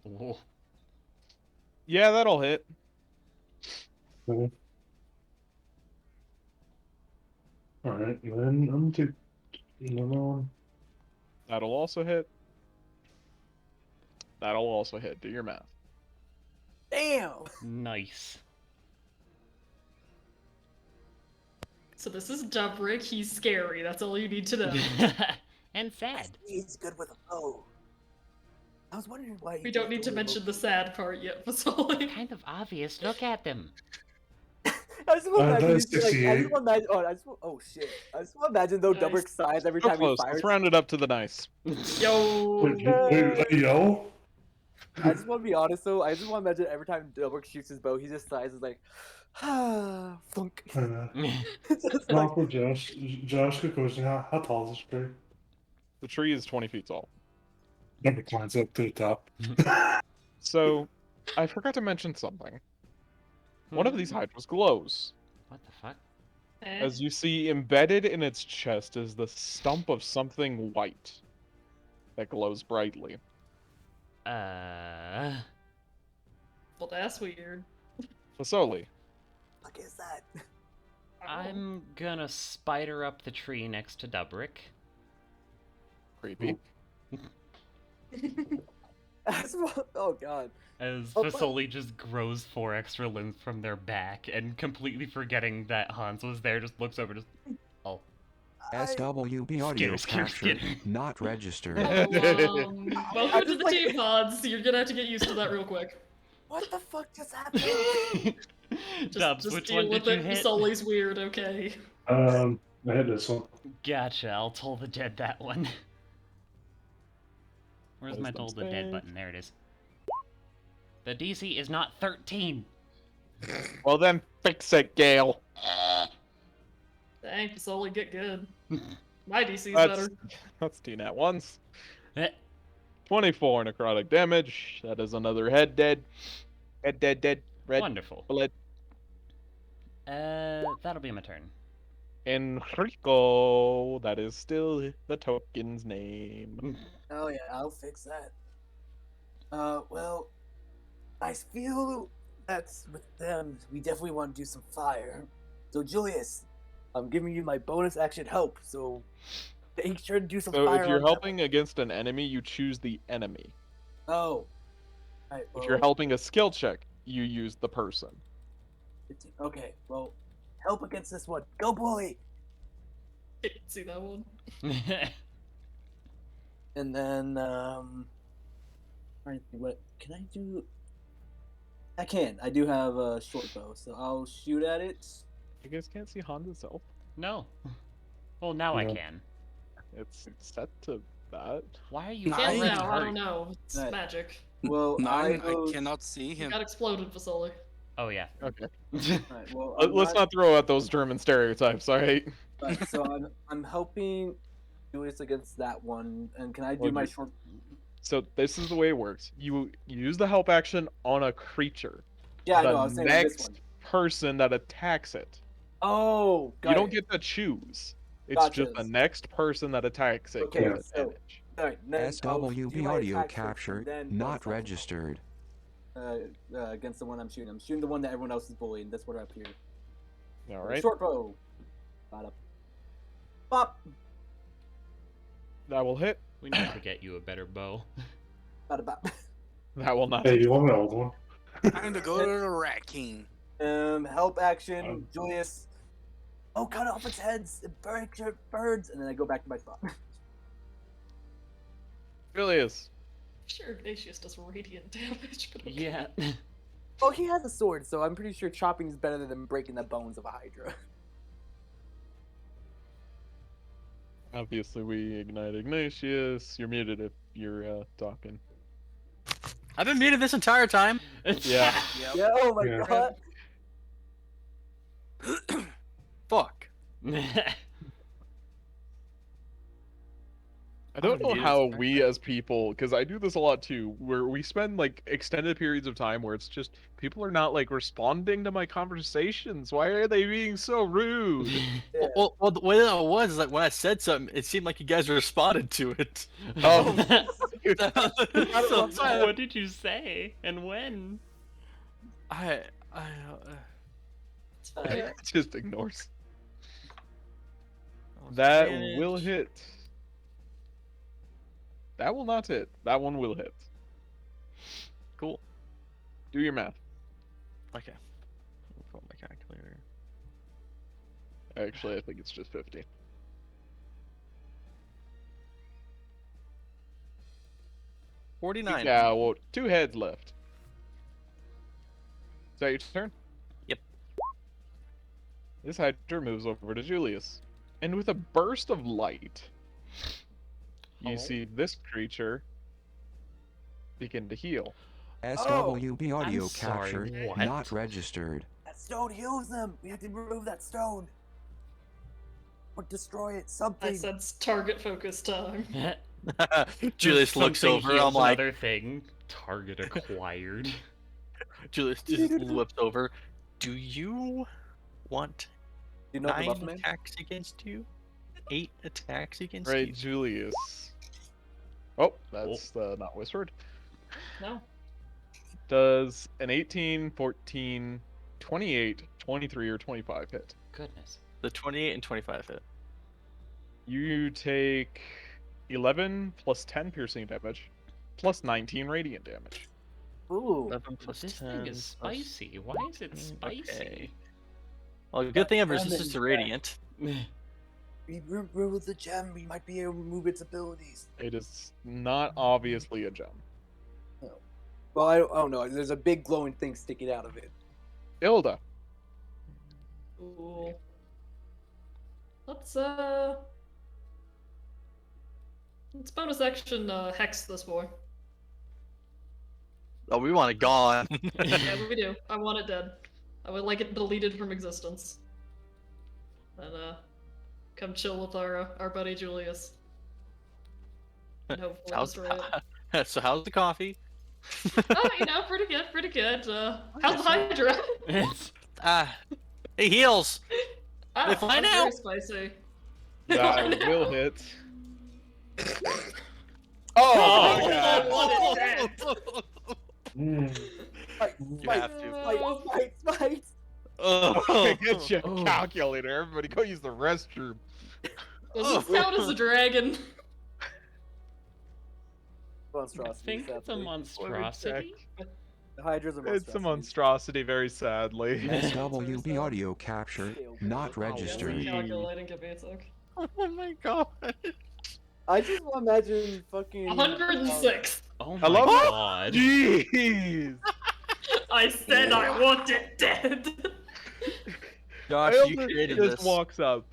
Whoa. Yeah, that'll hit. Okay. Alright, then I'm gonna take another one. That'll also hit. That'll also hit. Do your math. Damn. Nice. So this is Dubrick. He's scary. That's all you need to know. And sad. He's good with a bow. I was wondering why. We don't need to mention the sad part yet, Vasoli. Kind of obvious. Look at them. I just want to imagine. That's 68. Oh shit! I just want to imagine though Nice. Dubrick sighs every So time close. he fires. Let's round it up to the nice. Yo. Wait, yo? I just want to be honest though. I just want to imagine every time Dubrick shoots his bow, he just sighs. Is like, ah, funk. Just Not like, for Josh. Josh, good question. How tall is this tree? The tree is 20 feet tall. Number climbs up to the top. So, I forgot to mention something. One of these hydras glows. What the fuck? As you see, embedded in its chest is the stump of something white that glows brightly. Well, that's weird. Fasoli. what is that? I'm gonna spider up the tree next to Dubrick. Creepy. Oh god. As Oh, Fasoli just grows 4 extra limbs from their back and completely forgetting that Hans was there, just looks over, just. Oh. SWB audio Skinner. capture not registered. Welcome to the team, Hans. You're gonna have to get used to that real quick. What the fuck just happened? Dubs, Just which deal one with did you it. hit? Vasoli's weird, okay? I hit this one. Gotcha, I'll toll the dead that one. Where's my toll the dead button? There it is. The DC is not 13. Well then, fix it, Gale. Dang, Vasoli, get good. My DC's That's better. that's TNAT once. Eh. 24 necrotic damage. That is another head dead. Head dead. Red. Wonderful. Bullet. That'll be my turn. Enrico. That is still the token's name. Oh yeah, I'll fix that. Well, I feel that's with them. We definitely want to do some fire. So Julius, I'm giving you my bonus action help. So make sure to do some So fire. if you're on helping against an enemy, you choose the enemy. them. Oh. Alright, If you're helping a skill check, you use the person. Okay, well, help against this one. Go boy! Didn't see that one. And then, what can I do? I can. I do have a short bow, so I'll shoot at it. You guys can't see Hans itself. No. Well, now I can. It's set to that. Why are you Can't already now, I hurt? don't know. It's Right. magic. Well, I cannot see You him. got exploded, Vasily. Oh yeah. Okay. Alright, well, Let's not throw out those German stereotypes, alright? Right, so I'm helping Julius against that one, and can I do Well, my you- short? So this is the way it works. You use the help action on a creature. Yeah, I the know. I was saying this next one. person that attacks it. Oh, You don't get to choose. It's just the Gotcha. next person that attacks it Okay, gets so advantage. all right, then I'll do SWB my audio attack first, capture and then not bonus action. registered. Against the one I'm shooting. I'm shooting the one that everyone else is bullying. That's what up here. All right. Short bow. Bada. Bop. That will hit. We need to get you a better bow. Bada bop. That will not. Hey, you want my old one? Time to go to the Rat King. Help action, Julius. Oh, cut off its heads. It burns, and then I go back to my spot. Julius. Sure, Ignatius does radiant damage, but okay. Yeah. Oh, he has a sword, so I'm pretty sure chopping is better than breaking the bones of a Hydra. Obviously, we ignite Ignatius. You're muted if you're talking. I've been muted this entire time. Yeah. Yep. Yeah. Oh my Yeah. god. Fuck. I don't know muted how this we as people, because I do this a lot too, where we spend like extended periods of time where it's just people are not like responding to my conversations. Why are they being so rude? Yeah. Well, the way that it was is like when I said something, it seemed like you guys responded to it. Oh, So, What did you say and when? I It's fine. it just ignores. That will hit. That will not hit. That one will hit. Cool. Do your math. Okay. I'll pull my calculator. Actually, I think it's just 50. $49. Yeah, well, 2 heads left. Is that your turn? Yep. This Hydra moves over to Julius. And with a burst of light, you see this creature begin to heal. SWB audio I'm sorry, capture what? not registered. That stone heals them. We have to remove that stone. Or destroy it. I Something. sense target focus time. Julius looks Something over. I'm heals like, another thing. Target acquired. Julius just looks over. Do you want You know the 9 buff man? attacks against you? 8 attacks against Right, you? Julius. Oh, that's not whispered. No. Does an 18, 14, 28, 23, or 25 hit? Goodness. The 28 and 25 hit. You take 11 plus 10 piercing damage, plus 19 radiant damage. Ooh. 11 plus This 10 thing is plus- spicy. Why is it spicy? Okay. Well, good thing I have resistance to damage, radiant. We remove the gem. We might be able to remove its abilities. It is not obviously a gem. Well, I don't know. There's a big glowing thing sticking out of it. Ilda. Ooh. Let's bonus action hex this boy. Oh, we want it gone. Yeah, we do. I want it dead. I would like it deleted from existence. And come chill with our buddy Julius. And hopefully destroy it. So how's the coffee? Oh, you know, pretty good, pretty good. How's the Hydra? It heals. Ah, They fly that's now. very spicy. That will hit. Oh, my I God. want it dead. Fight, You fight, have to. fight. Get your calculator. Everybody go use the restroom. Does this count as a dragon? I Monstrosity. think it's a sadly. monstrosity. The Hydra's a monstrosity. It's a monstrosity, very sadly. SWB audio capture not Yeah, registered. calculating, give me a sec. Oh my god. I just want to imagine fucking 106. Oh my I love it. god. Jeez. I said I want it dead. Josh, you Ilda created just this. walks up,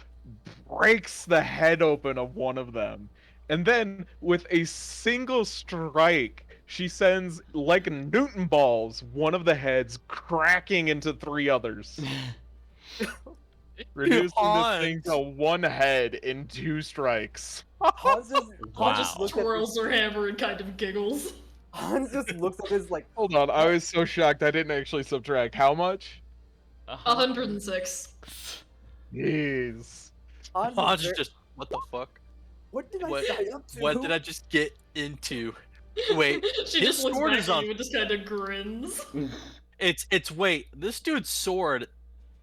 breaks the head open of one of them. And then, with a single strike, she sends, like Newton balls, one of the heads cracking into 3 others. Reducing this thing to 1 head in 2 strikes. Hans just twirls her hammer and kind of giggles. Hans just looks at his like. Hold on, I was so shocked I didn't actually subtract. How much? 106. Jeez. Hans is just, what the fuck? What did I sign up to? What did I just get into? Wait, she just looks back at you and just kind of grins. Wait, this dude's sword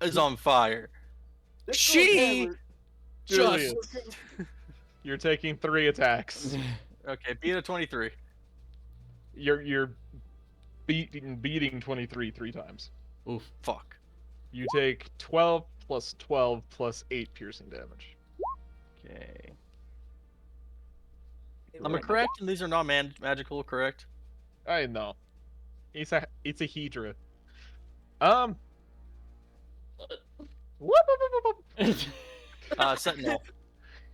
is on fire. She just... You're taking 3 attacks. Okay, beat a 23. You're beating 23 3 times. Oof, fuck. You take 12 plus 12 plus 8 piercing damage. Okay. Am I correct? And these are not magical, correct? I know. It's a Hedra. Sentinel.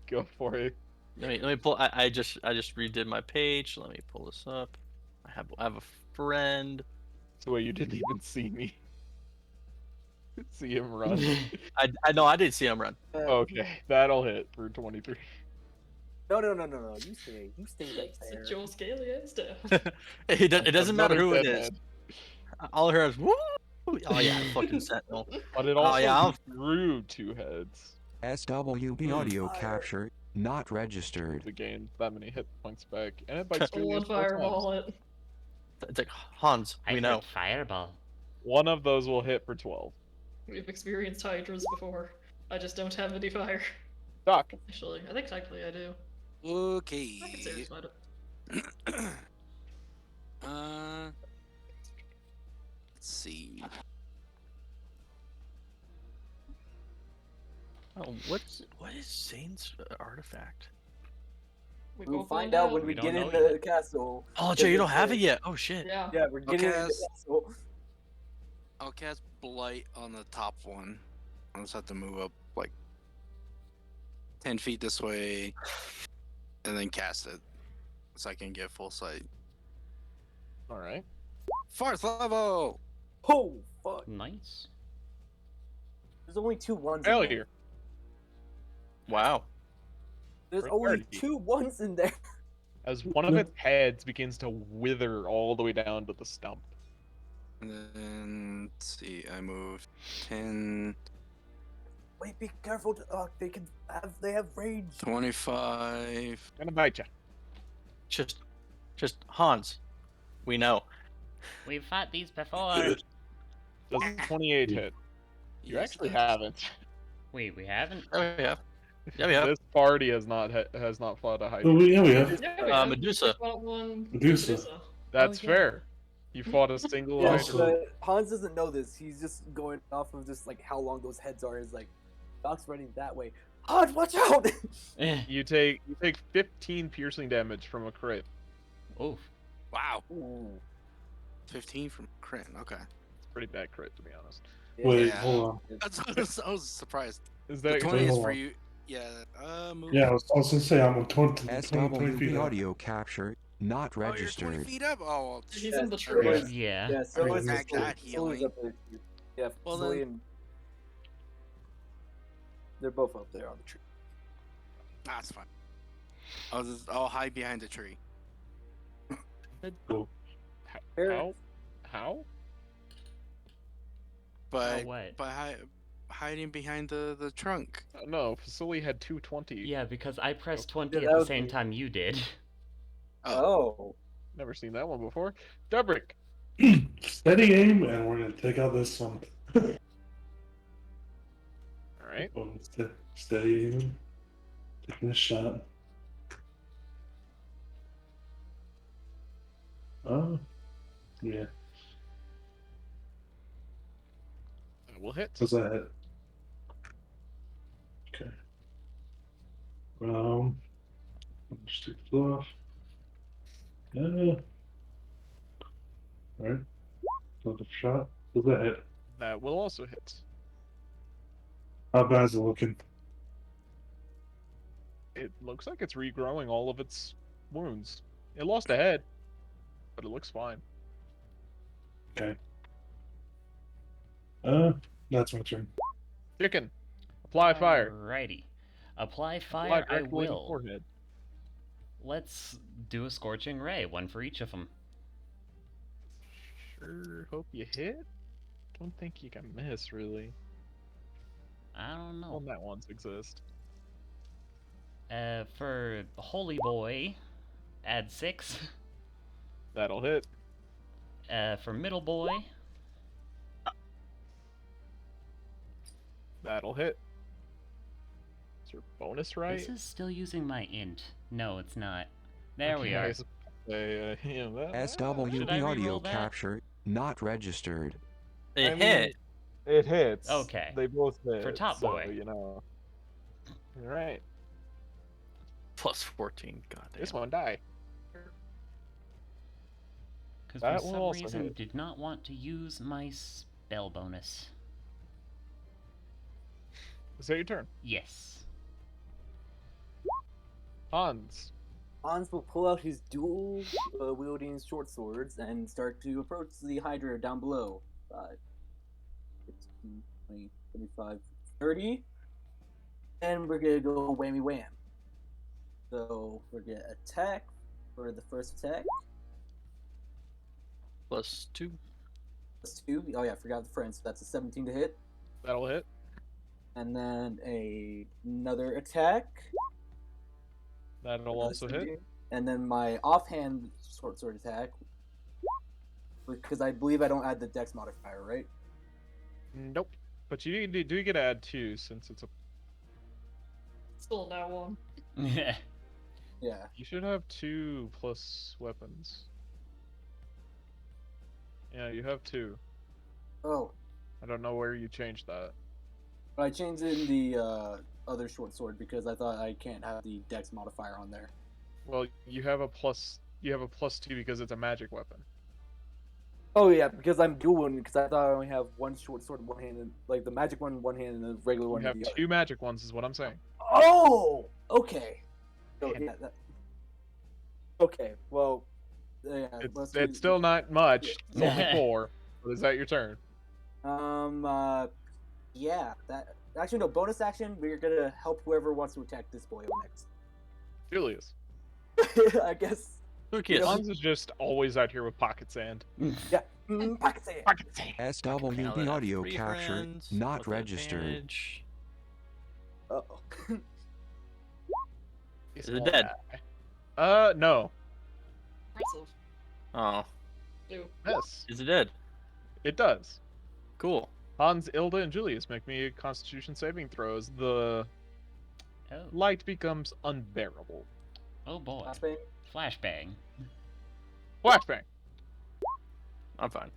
Go for it. Let me pull. I just redid my page. Let me pull this up. I have a friend. So wait, you didn't even see me. See him run. I know I did see him run. Okay, that'll hit for 23. No. You stay right there. It's Joel Scalia stuff. It doesn't matter who it is. All I heard is woo. Oh yeah, fucking Sentinel. But it also grew 2 heads. SWB audio capture not registered. To gain that many hit points back, and it bites you. One fireball it. It's like Hans. We know. Fireball. One of those will hit for 12. We've experienced hydras before. I just don't have any fire. Doc. Actually, I think technically I do. Okay. I can serious about it. Let's see. Oh, what is Zane's artifact? We'll find out when we get in the castle. Oh, Jay, you don't have it yet. Oh shit. Yeah. Yeah, we're getting in the castle. I'll cast Blight on the top one. I'll just have to move up like 10 feet this way, and then cast it, so I can get full sight. All right. 4th level. Oh fuck. Nice. There's only 2 ones. Hell here. Wow. There's only 2 ones in there. As one of its heads begins to wither all the way down to the stump. And then let's see, I moved 10. Wait, be careful. They have range. 25. Gonna bite you. Just Hans. We know. We've fought these before. Does 28 hit? You actually haven't. Wait, we haven't? Oh yeah. Yeah, we have. This party has not fought a Hydra. Oh, yeah, we have. Medusa. Medusa. That's fair. You fought a single Hydra. But Hans doesn't know this. He's just going off of just like how long those heads are. Is like, Doc's running that way. Hans, watch out! You take 15 piercing damage from a crit. Oof. Wow. Ooh. 15 from crit. Okay. It's a pretty bad crit, to be honest. Wait, Yeah. hold on. I was surprised. Is The that 20 is hold for on. you. Yeah. Move. Yeah, I was gonna say I'm on 20 feet SWB up. audio capture not Oh, you're 20 registered. feet up. Oh, well, He's in the tree. Yeah. Yeah, so is Attack that healing. up there. Yeah, Well, Sully then- and they're both up there on the tree. That's fine. I'll hide behind the tree. Cool. How? But what? by hiding behind the trunk. No, Facility had 220. Yeah, because I pressed 20 Yeah, at that the was same me. time you did. Oh. Never seen that one before. Dubrick. Steady aim, and we're gonna take out this one. Alright. Steady aim. Taking a shot. Oh. Yeah. That will hit. What's that hit? Okay. Just take the off. Alright. Another shot. Does that hit? That will also hit. How bad is it looking? It looks like it's regrowing all of its wounds. It lost a head, but it looks fine. Okay. That's my turn. Chicken. Apply fire. Alrighty. Apply fire, Apply I directly to the will. forehead. Let's do a Scorching Ray, one for each of them. Sure, hope you hit. Don't think you can miss, really. I don't know. All net ones exist. For Holy Boy, add 6. That'll hit. For Middle Boy, That'll hit. Is your bonus right? This is still using my int. No, it's not. There we are. SWB audio capture not registered. It hit. It hits. Okay. They both hit. For Top Boy. You know. Alright. Plus 14. Goddamn. This one die. Because for some reason did not want to use my spell bonus. Is that your turn? Yes. Hans. Hans will pull out his dual wielding short swords and start to approach the Hydra down below. 5, 15, 20, 25, 30. And we're gonna go whammy wham. So we're gonna attack for the first attack. Plus 2. Plus 2. Oh yeah, I forgot the friend. So that's a 17 to hit. That'll hit. And then another attack. That'll also hit. And then my offhand short sword attack. Because I believe I don't add the dex modifier, right? Nope. But you do get to add 2 since it's a... Still now 1. Yeah. Yeah. You should have 2 plus weapons. Yeah, you have 2. Oh. I don't know where you changed that. But I changed in the other short sword because I thought I can't have the dex modifier on there. Well, you have a plus 2 because it's a magic weapon. Oh yeah, because I'm dueling because I thought I only have one short sword in one hand, and like the magic one in one hand and the regular one You in have the other. 2 magic ones, is what I'm saying. Oh, okay. So, yeah, okay, well, yeah. It's still not much. It's only 4. But is that your turn? Yeah. That actually no bonus action. We're gonna help whoever wants to attack this boy next. Julius. I guess. Hans is just always out here with pocket sand. Yeah. Pocket sand. Pocket sand. SWB audio capture not registered. Uh-oh. Is it dead? No. Impressive. Oh. Ew. Yes. Is it dead? It does. Cool. Hans, Ilda, and Julius make me Constitution saving throws. The light becomes unbearable. Oh boy. Flashbang. Flashbang. Flashbang. I'm fine.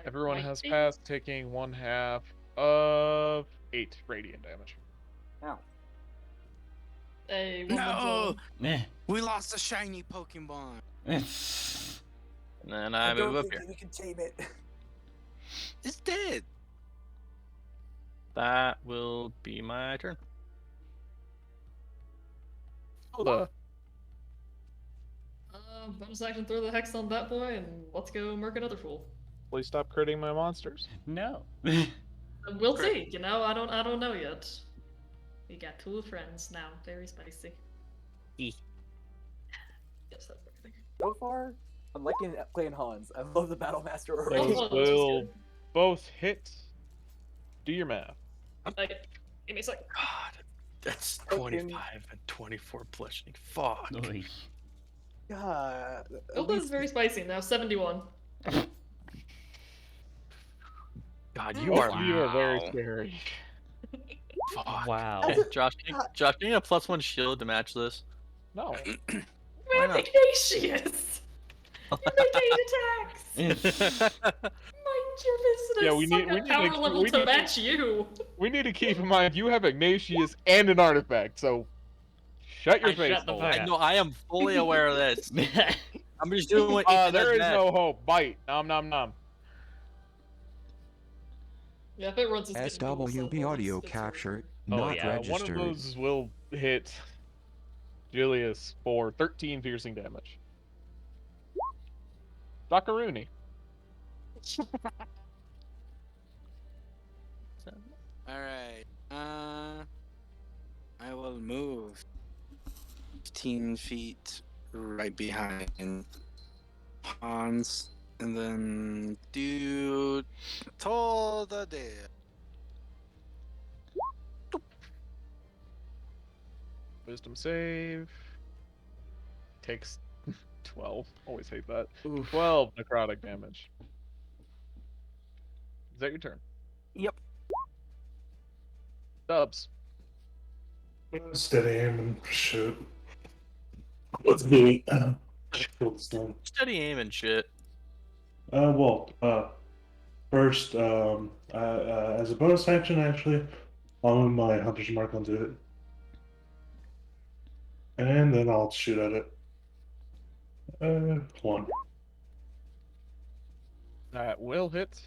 Everyone has passed, taking 1/2 of 8 radiant damage. Ow. Hey, No! Meh. We lost a shiny Pokemon. And then I move up here. We can tame it. It's dead. That will be my turn. Hilda. Bonus action, throw the hex on that boy, and let's go murk another fool. Please stop critting my monsters. No. We'll see. You know, I don't know yet. We got 2 friends now. Very spicy. Yes, that's everything. So far, I'm liking playing Hans. I love the Battle Master Those already. will both hit. Do your math. Okay, give me a second. God, that's 25 and 24 bludgeoning. Fuck. Oy. God. Ilda is very spicy now. 71. God, you are very scary. Fuck. Wow. Josh, can you get a +1 shield to match this? No. Why not? Ignatius! You make 8 attacks! Mind your business! Yeah, we need power level to match you! We need to keep in mind you have Ignatius and an artifact, so shut your face. Shut the fuck up. No, I am fully aware of this. I'm just doing what there is no hope. Bite. Nom nom nom. Yeah, if it runs as SWB audio capture not registered. One of those will hit Julius for 13 piercing damage. Dakaruni. Alright. I will move 15 feet right behind Hans and then do Toll the Dead. Wisdom save. Takes 12. Always hate that. Oof. 12 necrotic damage. Is that your turn? Yep. Dubs. Steady aim and shoot. Let's do it. Steady aim and shit. First, as a bonus action, actually, I'll move my hunter's mark onto it. And then I'll shoot at it. 1. That will hit.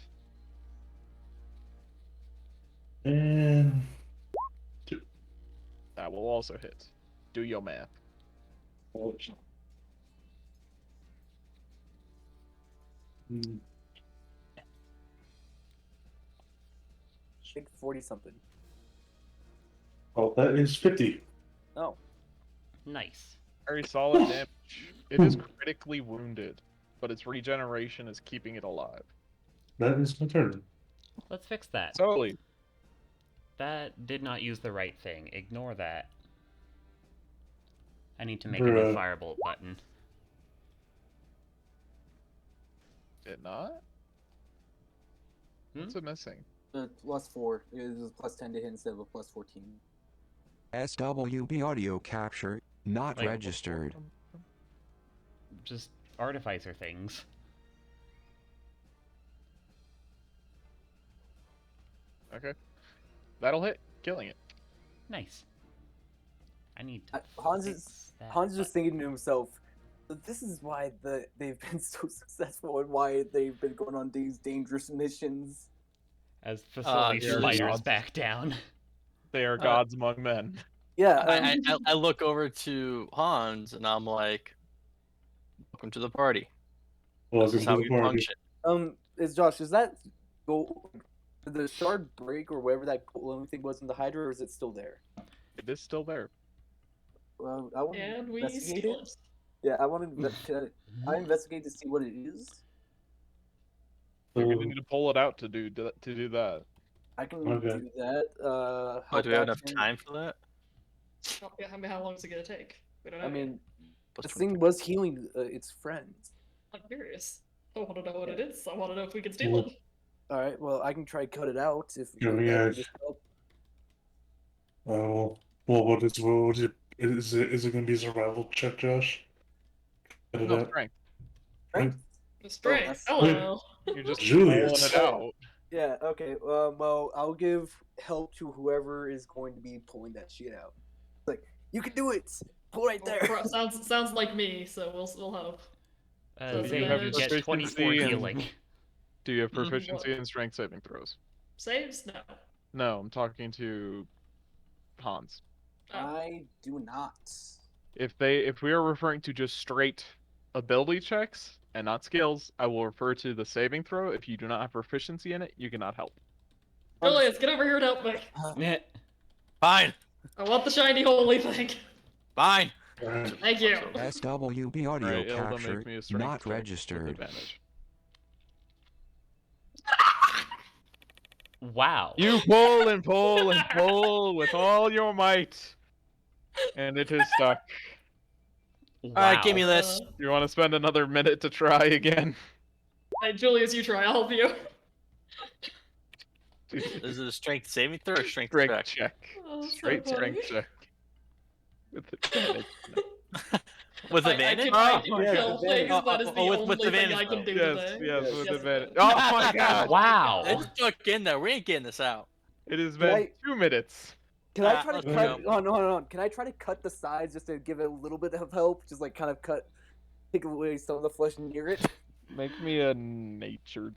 And 2. That will also hit. Do your math. I think 40 something. Oh, that is 50. Oh. Nice. Very solid damage. It is critically wounded, but its regeneration is keeping it alive. That is my turn. Let's fix that. Totally. That did not use the right thing. Ignore that. I need to make a new firebolt button. Did not? What's it missing? +4. It was +10 to hit instead of a +14. SWB audio capture not registered. Just artificer things. Okay. That'll hit, killing it. Nice. I need to Hans is just thinking to himself, this is why they've been so successful and why they've been going on these dangerous missions. As facility spiders back down. They are gods among men. Yeah. I look over to Hans and I'm like, welcome to the party. This is how we function. Is Josh, is that the shard break or whatever that golem thing was in the Hydra, or is it still there? It is still there. Well, I want to investigate steal it. Yeah, I want to. I investigate to see what it is. You're gonna need to pull it out to do that. I can do that. Do we have enough time for that? Oh, yeah, how long is it gonna take? We don't know. I mean, this thing was healing its friends. I'm curious. I want to know what it is. I want to know if we can steal it. All right. Well, I can try to cut it out if. What is it going to be a survival check, Josh? No, strength. Strength. Hello. You're just Julius. pulling it out. Yeah. Okay. Well, I'll give help to whoever is going to be pulling that shit out. Like, you can do it. Pull right there. Sounds like me. So we'll help. Do you have get 24 healing. Do you have proficiency in strength saving throws? Saves? No. No, I'm talking to Hans. I do not. If we are referring to just straight ability checks and not skills, I will refer to the saving throw. If you do not have proficiency in it, you cannot help. Julius, get over here and help me. Fine. I want the shiny holy thing. Fine. Thank you. SWB audio capture not registered. Wow. You pull and pull and pull with all your might, and it is stuck. Wow. Alright, give me this. You want to spend another minute to try again? Julius, you try. I'll help you. Is it a strength saving throw or strength check? Oh, Straight strength check. With advantage. With advantage? I can kill things. That is the only thing I can do today. Yes, with advantage. Oh my god! Wow! It's stuck in there. We ain't getting this out. It has been 2 minutes. Can I try to cut? Hold on. Can I try to cut the sides just to give it a little bit of help? Just like kind of take away some of the flesh near it. Make me a nature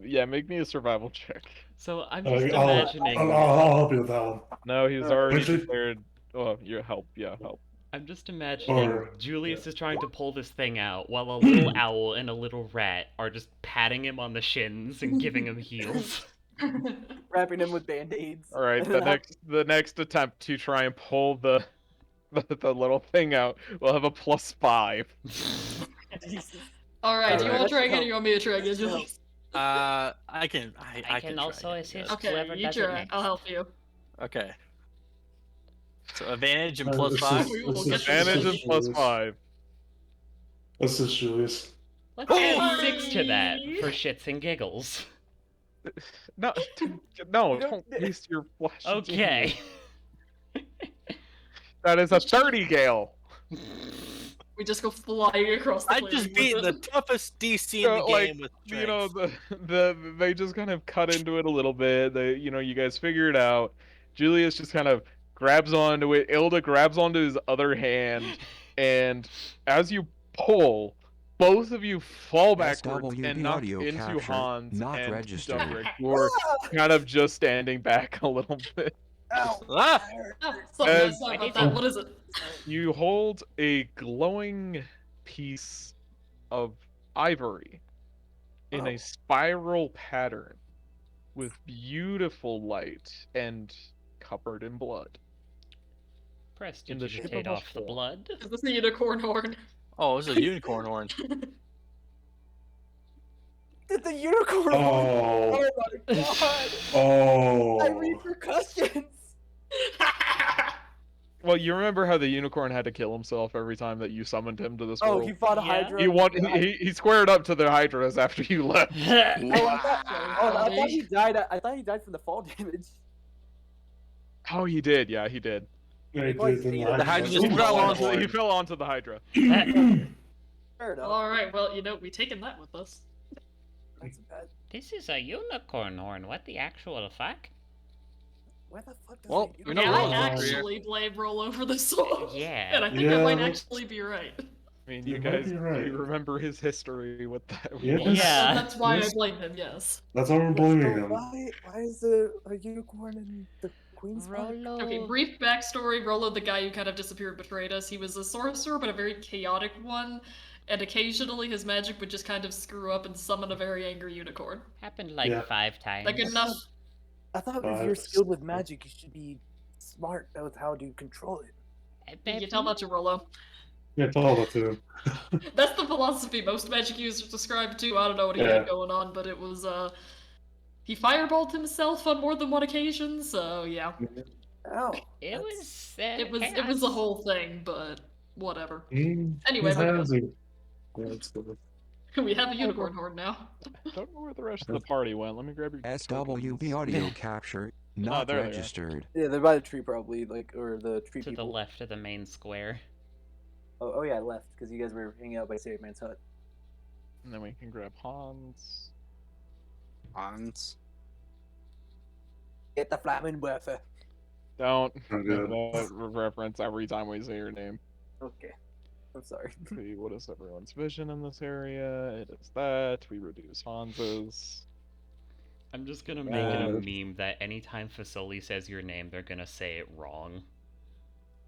Yeah, make me a survival check. So I'm just I'll imagining. help you with that one. No, he's already Actually- declared. Oh, your help. Yeah, help. I'm just imagining Julius is trying to pull this thing out while a little owl and a little rat are just patting him on the shins and giving him heals. Wrapping him with band-aids. All right, the next attempt to try and pull the little thing out will have a +5. All right, do you want to try again, or you want me to try again, Julius? I can. I can also assist Okay, whoever you does it try. next. I'll help you. Okay. So advantage and This +5. is Advantage and +5. This is Julius. Let's add 6 to that for shits and giggles. No, dude, no, don't waste your flesh. Okay. That is a 30, Gale. We just go flying across the I clearing just beat with the it. toughest DC in the game with strength. You know, they just kind of cut into it a little bit. You guys figure it out. Julius just kind of grabs onto it. Ilda grabs onto his other hand, and as you pull, both of you fall backwards and knock into Hans and registered. Dubrick, who are kind of just standing back a little bit. Ow! Ah! Sorry about that. What is it? You hold a glowing piece of ivory in a spiral pattern with beautiful light and covered in blood. Press to In the shape digitate of a off the fork. blood. Is this a unicorn horn? Oh, it's a unicorn horn. Did the unicorn? Oh. Oh my god! Oh. I repercussions. Well, you remember how the unicorn had to kill himself every time that you summoned him to this Oh, world? he fought a Hydra. He squared up to the Hydras after you left. I thought he died. I thought he died from the fall damage. Oh, he did. Yeah, he did. Yeah, he did. The Hydra just He fell fell onto the Hydra. Fair enough. All right, well, we taken that with us. That's bad. This is a unicorn horn. What the actual fuck? Where the fuck does Well, it you're Yeah, not I wrong. actually blame Rollo for this song. Yeah. And I think I might actually be right. I mean, You you might guys be right. you remember his history with that. Yes. Yeah. That's why Yes. I blame him, yes. That's why we're blaming So him. why is a unicorn in the Queen's Park? Rollo. Okay, brief backstory. Rollo, the guy who kind of disappeared, betrayed us. He was a sorcerer, but a very chaotic one. And occasionally his magic would just kind of screw up and summon a very angry unicorn. Happened like Yeah. 5 times. Like enough. I thought if you're skilled with magic, you should be smart with how to control it. You can tell that to Rollo. Yeah, tell that to him. That's the philosophy most magic users describe too. I don't know what he had going on, but it was he fireballed himself on more than one occasion, so yeah. Oh, It was. It was the whole thing, but whatever. Anyway, He's moving on. handsy. Yeah, it's good. We have a unicorn horn now. Don't know where the rest of the party went. Let me grab your SWB audio capture not there they are. registered. yeah, they're by the tree probably, or the tree To the people. left of the main square. Oh yeah, left because you guys were hanging out by Save Man's hut. And then we can grab Hans. Hans. Get the flaming wafer. Don't Oh, good. reference every time we say your name. Okay, I'm sorry. See, what is everyone's vision in this area? It is that. We reduce Hans's. I'm just gonna make it a meme that anytime Fasoli says your name, they're gonna say it wrong.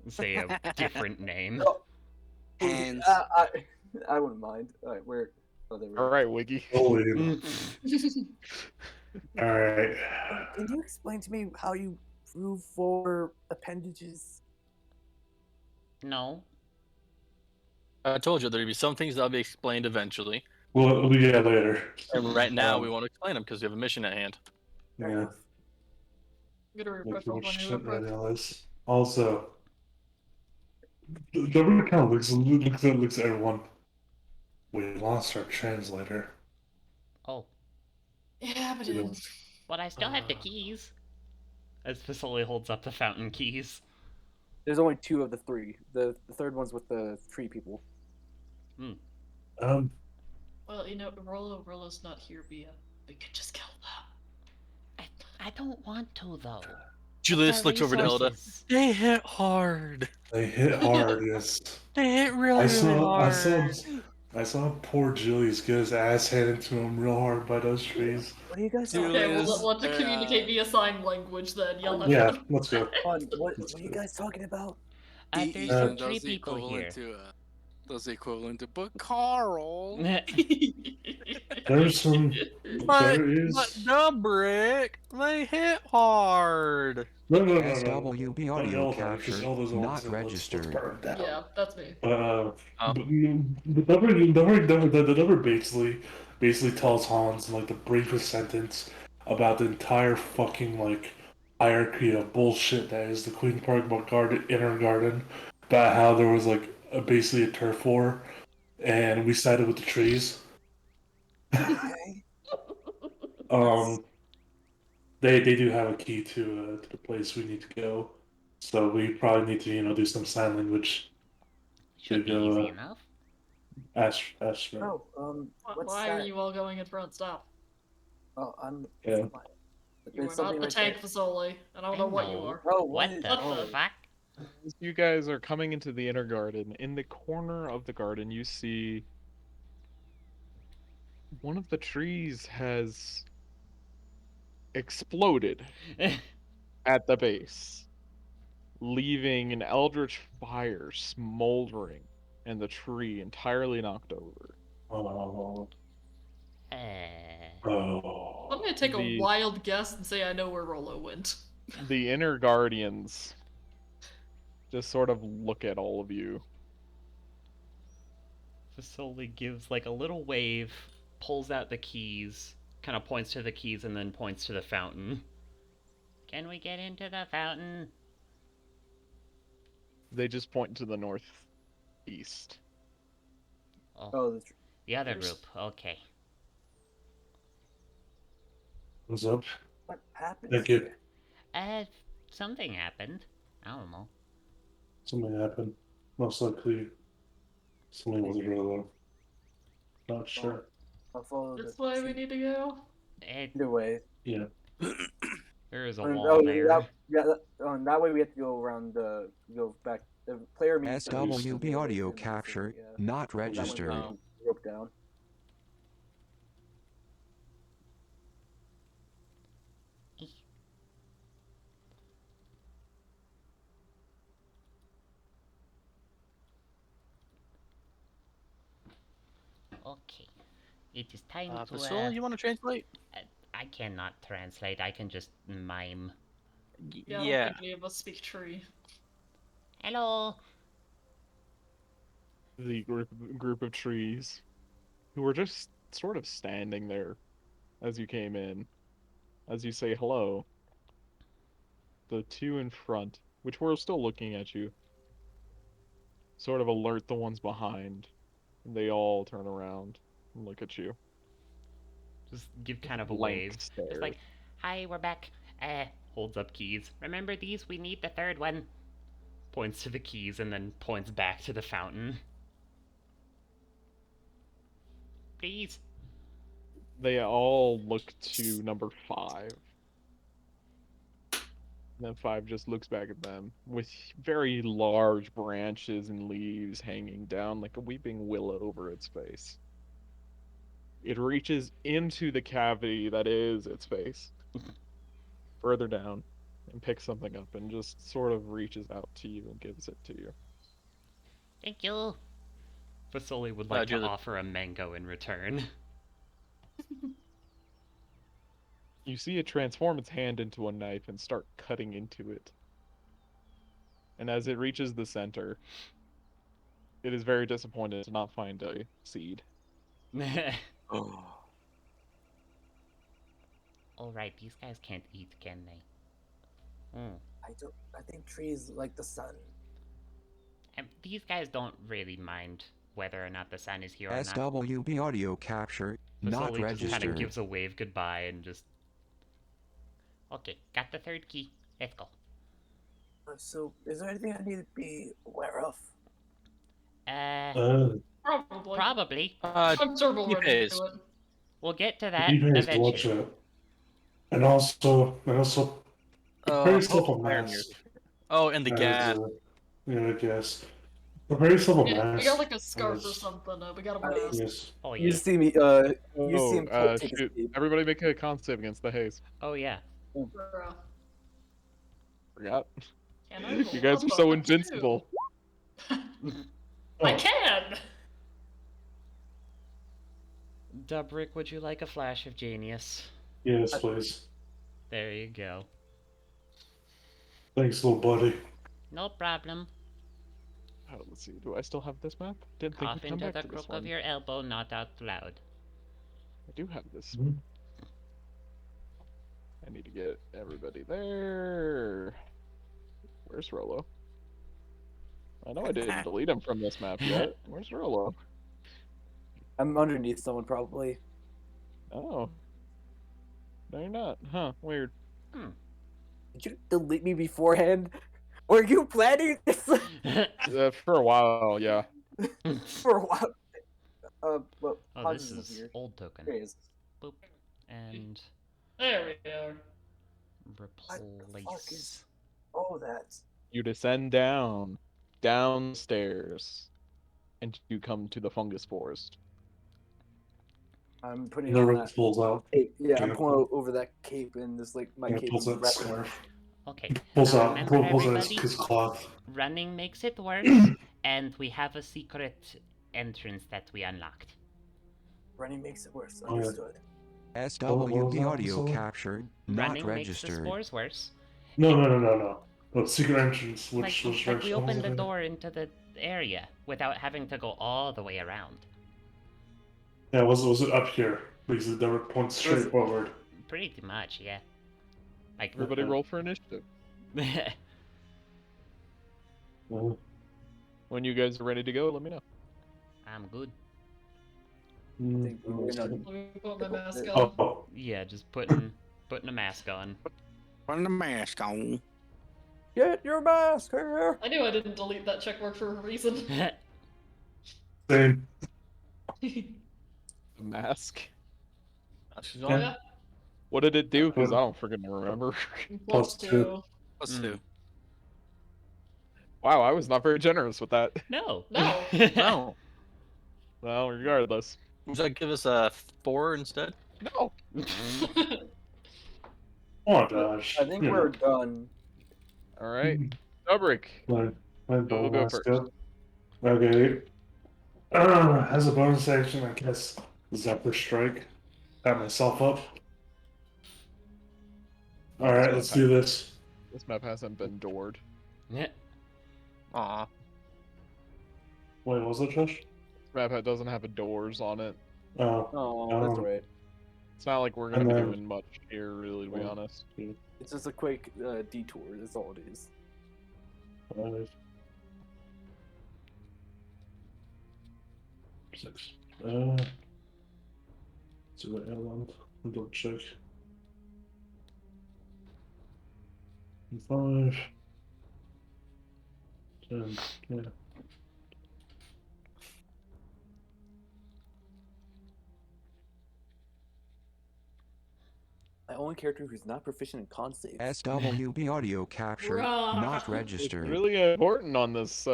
Say a different name. Oh, Hands. I wouldn't mind. All right, where? Oh, there we go. All right, Wiggy. Holy. All right. Can you explain to me how you prove for appendages? No. I told you there'd be some things that'll be explained eventually. Well, it'll be later. And right now, we want to explain them because we have a mission at hand. Fair Yeah. enough. I'm gonna Like refresh too on much you shit real quick. right now, Liz. Also, Government kind of looks at everyone. We lost our translator. Oh. Yeah, but You know, But I still have the keys. As Fasoli holds up the fountain keys. There's only 2 of the 3. The third one's with the tree people. Well, Rollo's not here, we could just kill them. I don't want to, though. Julius Our looks over to Hilda. resources. They hit hard. They hit hard, yes. They hit really, really hard. I saw poor Julius get his ass handed to him real hard by those trees. What are you guys Okay, talking we'll about? let to communicate via sign language then. Yell at Yeah, them. let's go. What are you guys talking about? There's Ethan, three people here. Those the equivalent to, but Carl. There's some. There is. But the brick, they hit hard. No. SWB Don't audio yell about it, 'cause capture all those ones not that let's registered. burn down. Yeah, that's me. The number basically tells Hans like the briefest sentence about the entire fucking like hierarchy of bullshit that is the Queen Park Garden Inner Garden, about how there was like basically a turf war, and we sided with the trees. Okay. They do have a key to the place we need to go, so we probably need to do some sign language. Should be easy enough. Ask Oh, what's Why that? are you all going in front? Stop. Oh, I'm. Yeah. You are There's not something the right tank there. facility. I don't know what you are. Oh, What is- the oh. fuck? As you guys are coming into the inner garden, in the corner of the garden, you see one of the trees has exploded at the base, leaving an eldritch fire smoldering and the tree entirely knocked over. Oh. I'm gonna take a wild guess and say I know where Rolo went. The inner guardians just sort of look at all of you. Vasoli gives like a little wave, pulls out the keys, kind of points to the keys, and then points to the fountain. Can we get into the fountain? They just point to the northeast. Oh, the other group. Okay. What's up? What happened? Thank you. Something happened. I don't know. Something happened. Most likely, something wasn't real though. Not sure. I'll follow This way we need to go. Either way. Yeah. There is a Oh, wall there. That way we have to go around go back. The player means SWB audio capture not registered. Rope down. Okay. It is time to. Vasoli, you want to translate? I cannot translate. I can just mime. Yeah. I don't think any of us speak tree. Hello. The group of trees who were just sort of standing there as you came in. As you say hello, the two in front, which were still looking at you, sort of alert the ones behind. And they all turn around and look at you. Just give kind of a wave. It's like, hi, we're back. Holds up keys. Remember these? We need the third one. Points to the keys and then points back to the fountain. Please. They all look to number 5. And then 5 just looks back at them with very large branches and leaves hanging down like a weeping willow over its face. It reaches into the cavity that is its face, further down, and picks something up and just sort of reaches out to you and gives it to you. Thank you. Vasoli would like to offer a mango in return. You see it transform its hand into a knife and start cutting into it. And as it reaches the center, it is very disappointed to not find a seed. Oh. Alright, these guys can't eat, can they? I think trees like the sun. These guys don't really mind whether or not the sun is here or not. SWB audio capture not Vasoli registered. just kind of gives a wave goodbye and just... Okay, got the third key. Let's go. So, is there anything I need to be aware of? Probably. I'm sure we'll run into it. We'll get to that You guys watch eventually. it. And also prepare yourself a mask. Oh, and the gas. Yeah, I guess. Prepare yourself a Yeah, mask. we got like a scarf or something. We got a mask. Yes. Oh yeah. You see me. You see him take a shoot. seat. Everybody make a con save against the haze. Oh yeah. Bruh. Forgot. Can I You guys are roll so above invincible. I can! Dubrick, would you like a flash of genius? Yes, please. There you go. Thanks, little buddy. No problem. Oh, let's see. Do I still have this map? Didn't think Cough we'd come into back the to this crook one. of your elbow, not out loud. I do have this. Mhm. I need to get everybody there. Where's Rolo? I know I didn't delete him from this map yet. Where's Rolo? I'm underneath someone probably. Oh. No, you're not. Huh, weird. Did you delete me beforehand? Were you planning this For a while, yeah. for a while? Well, Oh, this is old token. There he is. Boop. And There we are. replace. Oh, that's. You descend downstairs, and you come to the fungus forest. I'm putting The on Rick that pulls out. cape. Yeah, I'm Yeah. pulling over that cape and just like my Yeah, cape pulls is out wrapped. scarf. Okay. Pulls now out remember, pulls out everybody, his cloth. running makes it worse, and we have a secret entrance that we unlocked. Running makes it worse. Oh, yeah. Understood. SWB audio captured, not Running makes the registered. spores worse. No. The secret entrance, which was Like we opened the door into the area without having to go all the way around. Yeah, was it up here? Because the door points straight forward. Pretty much, yeah. Like Everybody roll for initiative. When you guys are ready to go, let me know. I'm good. I think we're Let me put my mask on. Oh, Yeah, just putting a mask on. Putting the mask on. Get your mask here. I knew I didn't delete that checkmark for a reason. same. The mask. Oh, yeah. What did it do? Because I don't freaking remember. Plus two. Plus two. Wow, I was not very generous with that. No. No. No. Well, regardless. Does that give us a 4 instead? No. Oh gosh. I think we're done. All right, Dubrick. My We'll go first. Okay. As a bonus action, I guess Zephyr Strike. Pat myself up. Alright, let's do this. This map hasn't been doored. Yeah. Aw. Wait, what was it, Josh? This map doesn't have a doors on it. Oh, that's right. It's not like we're gonna be doing much here, really, to be honest. It's just a quick detour. That's all it is. 5, 6. See what L1. Double check. 5. 10. Yeah. My only character who's not proficient in con saves. SWB audio captured, not It's registered. really important on this.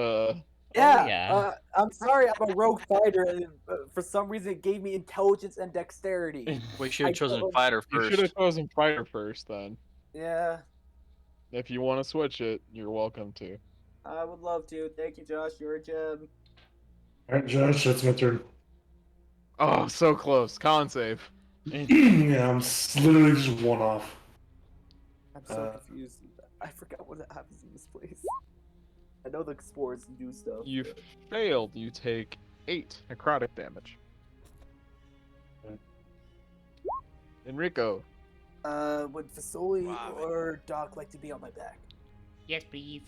Yeah. I'm sorry, I'm a rogue fighter, and for some reason it gave me intelligence and dexterity. We should have chosen fighter You first. should have chosen fighter first, then. Yeah, If you want to switch it, you're welcome to. I would love to. Thank you, Josh. You're a gem. Alright, Josh, that's my turn. Oh, so close. Con save. Yeah, I'm literally just one off. I'm so confused. I forgot what happens in this place. I know the spores do stuff. You failed. You take 8 necrotic damage. Okay. Enrico. Would Fasoli or Doc like to be on my back? Yes, please.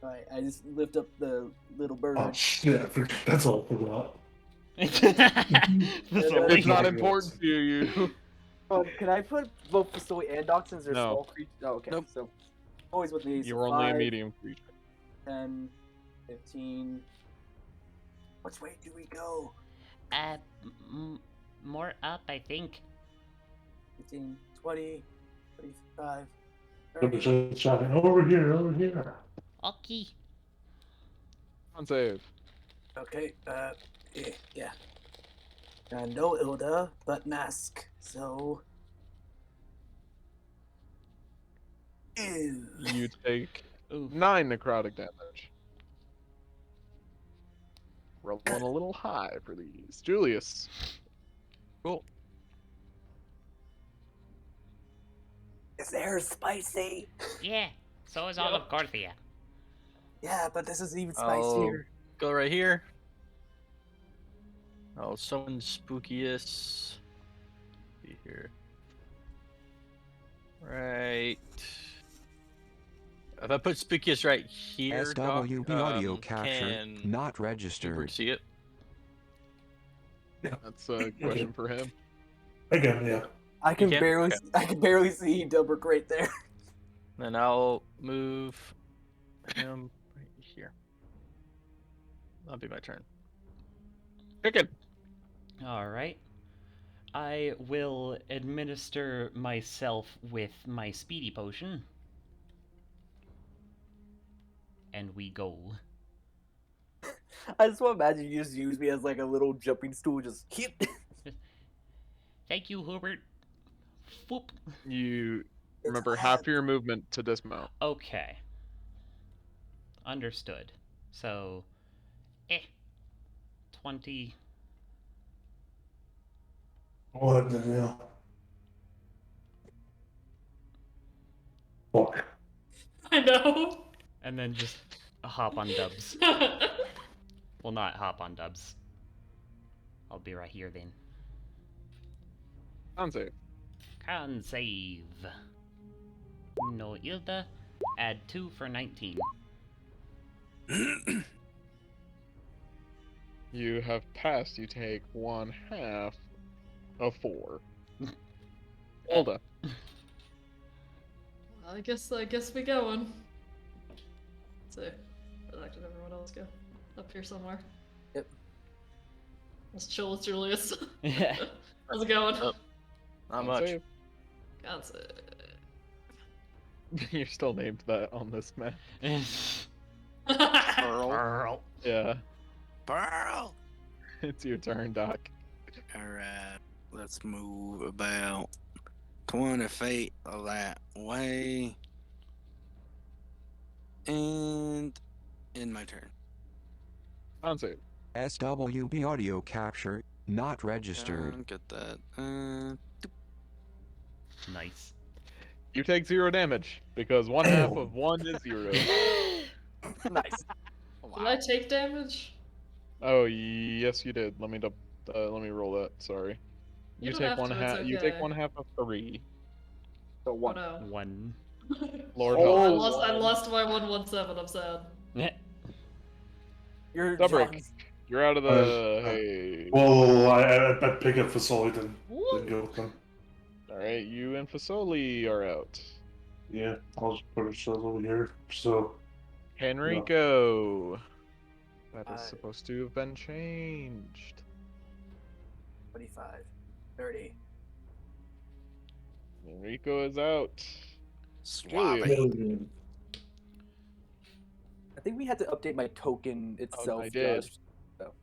Alright, I just lift up the little bird. Oh shit, that's all I forgot. It's not important to you. Can I put both Fasoli and Doc since they're No. small creatures? Oh, okay. Nope. So, always with these. You're only a medium creature. 10, 15. Which way do we go? More up, I think. 15, 20, 25, Double 30. check. Over here. Okay. On save. Okay, yeah. No Ilda, but mask, so... Ew. You take 9 necrotic damage. Rolling a little high for these. Julius. Cool. Is air spicy? Yeah, so is all of Gorthia. Yeah, but this is even I'll spicier. go right here. I'll summon Spookiest. Be here. Right. If I put Spookiest right here, SWB audio capture can not registered. Hubert see it? Yeah. That's a question for him. Again, yeah. I can can? barely see Delbert right there. Then I'll move him right here. That'll be my turn. Chicken. All right. I will administer myself with my speedy potion. And we go. I just want to imagine you just use me as like a little jumping stool, just keep. Thank you, Hubert. Whoop. You remember half your movement to dismount. Okay. Understood. So, 20. What the hell? What? I know. And then just hop on Dubs. Well, not hop on Dubs. I'll be right here then. On save. Con save. No Ilda. Add 2 for 19. You have passed. You take 1/2 of 4. Ilda. I guess we going. Let's see. Where did everyone else go? Up here somewhere. Yep. Let's chill with Julius. Yeah. How's it going? Not On much. save. Can't say. You're still named that on this map. Pearl. Yeah. Pearl. It's your turn, Doc. Alright, let's move about 20 feet of that way. And in my turn. On save. SWB audio capture not registered. Get that. Nice. You take 0 damage because 1/2 of 1 is 0. Nice. Did I take damage? Oh yes, you did. Let me roll that. Sorry. You don't take have to, 1/2. it's You take okay. 1/2 of 3. So Oh one. no. 1. Lord I help. lost my 117. I'm sad. You're Dubrick. John. You're out of the. Hey. Well, I pick up Fasoli then go with them. All right, you and Fasoli are out. Yeah, I'll just put ourselves over here. So. Henrico. That is supposed to have been changed. 25, 30. Enrico is out. Suave. Julius. I think we had to update my token itself. I did. Josh. So.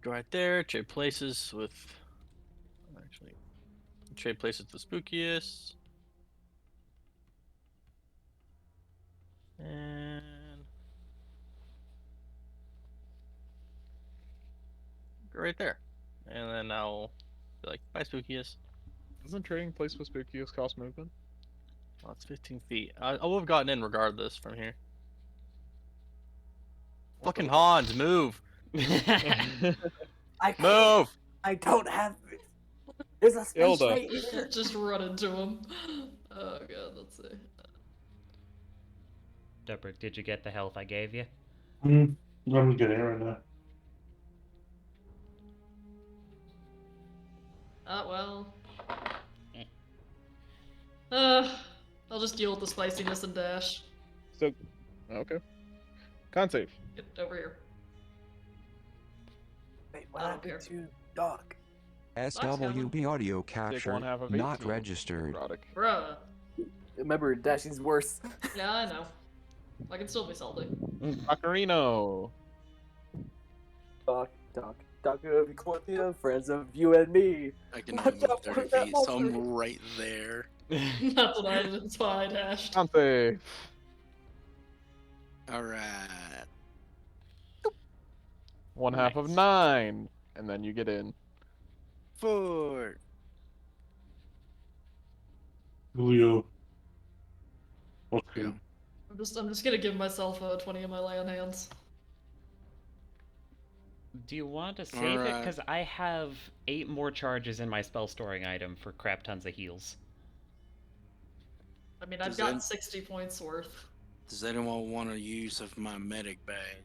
Go right there. Trade places with. Actually, trade places with Spookiest. And. Go right there. And then I'll be like, bye, Spookiest. Doesn't trading place with Spookiest cost movement? Well, it's 15 feet. I would have gotten in regardless from here. Fucking Hans, move! I can't. Move! I don't have it. There's a space Ilda. right here. Just run into him. Oh god, let's see. Dubrick, did you get the health I gave you? I'm getting it right now. Well. I'll just deal with the spiciness and dash. So, okay. Con save. Get over here. Wait, what I don't happened care. to Doc? SWB audio capture 1/2 of not 18. registered. Product. Bruh. Remember, dashing's worse. Yeah, I know. I can still be salty. Ocarino. Talk of Equality, friends of you and me. I can only Watch move out for 30 that feet, so monster. I'm right there. That's what I did. That's why I dashed. Dante. Alright. 1/2 of 9, and then you get in. 4. Julio. Yeah. Okay. I'm just gonna give myself a 20 in my lay on hands. Do you want to save it? Alright. Because I have 8 more charges in my spell storing item for crap tons of heals. I mean, I've got 60 points worth. Does anyone want a use of my medic bag?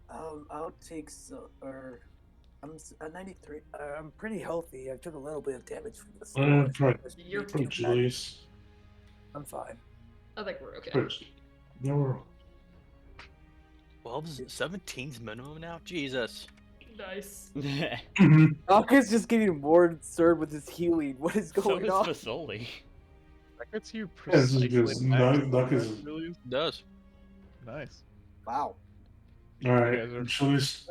I'll take I'm at 93. I'm pretty healthy. I took a little bit of damage from the storm. You're too Julius. I'm fine. I think we're okay. No. 12's 17's minimum now? Jesus. Nice. Aka's just getting more absurd with his healing. What is going on? So is Fasoli. That gets you This is precisely good. max. Julius. Does. Nice. Wow. Alright, Julius.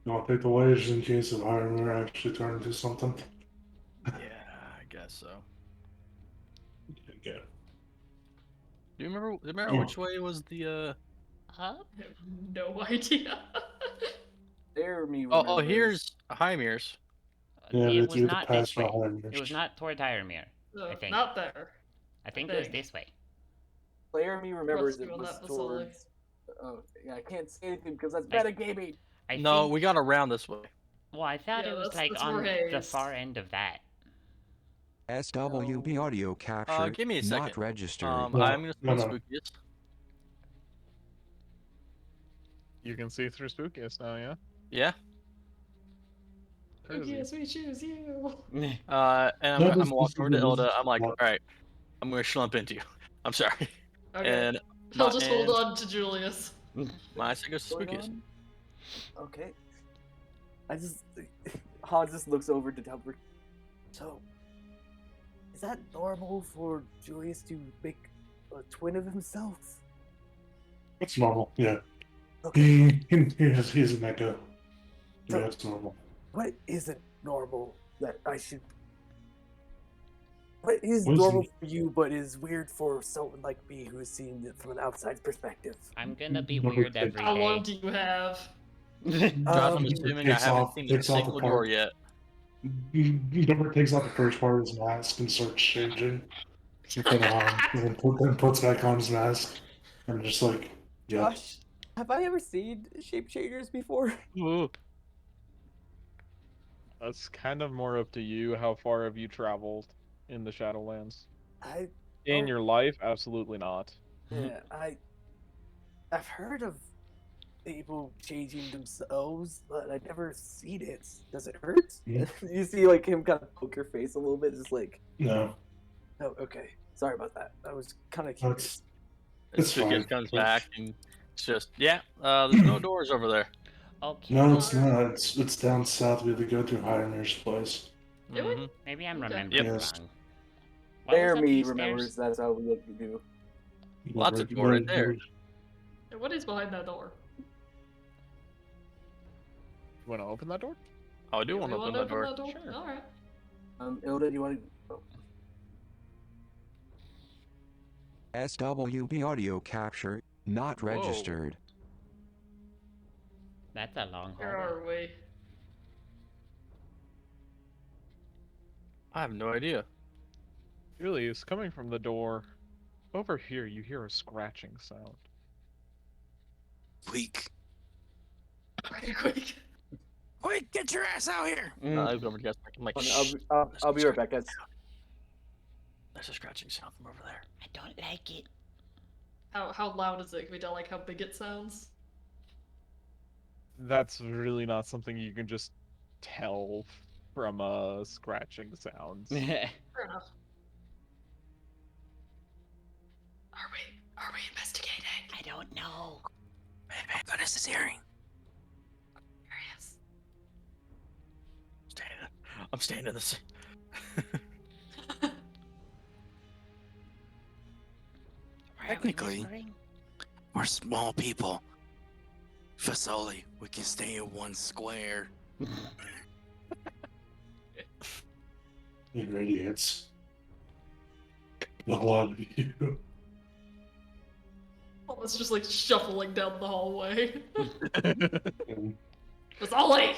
You want to take the wedge in case of Hyrule actually turn into something? Yeah, I guess so. Okay. Do you remember which way was the I have no idea. Jeremy Oh, here's Hymir's. Yeah, It it's was not this way. Hyrule. It was not toward Hyrule, I think. Not there. I think it was this way. Player me remembers Trust it you on was that, Vasily. towards. Oh, yeah, I can't say anything because that's metagaming. No, we got around this way. Well, I thought Yeah, it was that's like more on the haste. far end of that. SWB audio capture Give me a second. not registered. I'm gonna spell no. spookiest. You can see through spookiest now, yeah? Yeah. Crazy. Yes, we choose you. And I'm walking over to Ilda. I'm like, all right, I'm gonna slump into you. I'm sorry. Okay. And I'll just hold on to Julius. my second goes to spookiest. Okay. Hans just looks over to Delbert. So, is that normal for Julius to make a twin of himself? It's normal, yeah. Okay. He's an echo. So- Yeah, it's normal. What isn't normal that I should? What is What is normal it? for you, but is weird for someone like me who is seeing it from an outside perspective? I'm gonna be Number weird six. every How long day. do you have? Josh, I'm assuming I takes haven't off- seen a takes off the single part. door yet. Number takes out the first part of his mask and starts changing. And then puts back on his mask. And just like, yeah. Josh, have I ever seen shape changers before? Ooh. That's kind of more up to you. How far have you traveled in the Shadowlands? In your life? Absolutely not. Yeah, I've heard of people changing themselves, but I've never seen it. Does it hurt? Yeah. You see, like him kind of poke your face a little bit, just like. No. Oh, okay. Sorry about that. I was kind of curious. It's fine. Spookiest comes back and it's just, yeah, there's no doors over there. Okay. No, it's not. It's down south. We have to go through Hymir's place. Do we? Mhm. Maybe I'm Okay. remembering Yes. wrong. What was up Jeremy these remembers stairs? that's how we look to do. Lots of door right there. What is behind that door? You want to open that door? Oh, I do You want to wanna open that door. Sure. Alright. Ilda, do you want to? SWB audio capture not Whoa. registered. That's a long Where hallway. are we? I have no idea. Julius, coming from the door, over here you hear a scratching sound. Weak. Pretty quick. Quick, get your ass out here! I look over to guys. I'm like, shh, I'll be right back, guys. there's a scratching sound from over there. I don't like it. How loud is it? Can we tell like how big it sounds? That's really not something you can just tell from scratching sounds. Fair enough. Are we investigating? I don't know. Maybe goodness is hearing. Curious. I'm staying in this. Technically, we're small people. Fasoli, we can stay in one square. You're idiots. A lot of you. Oh, it's just like shuffling down the hallway. And Fasoli!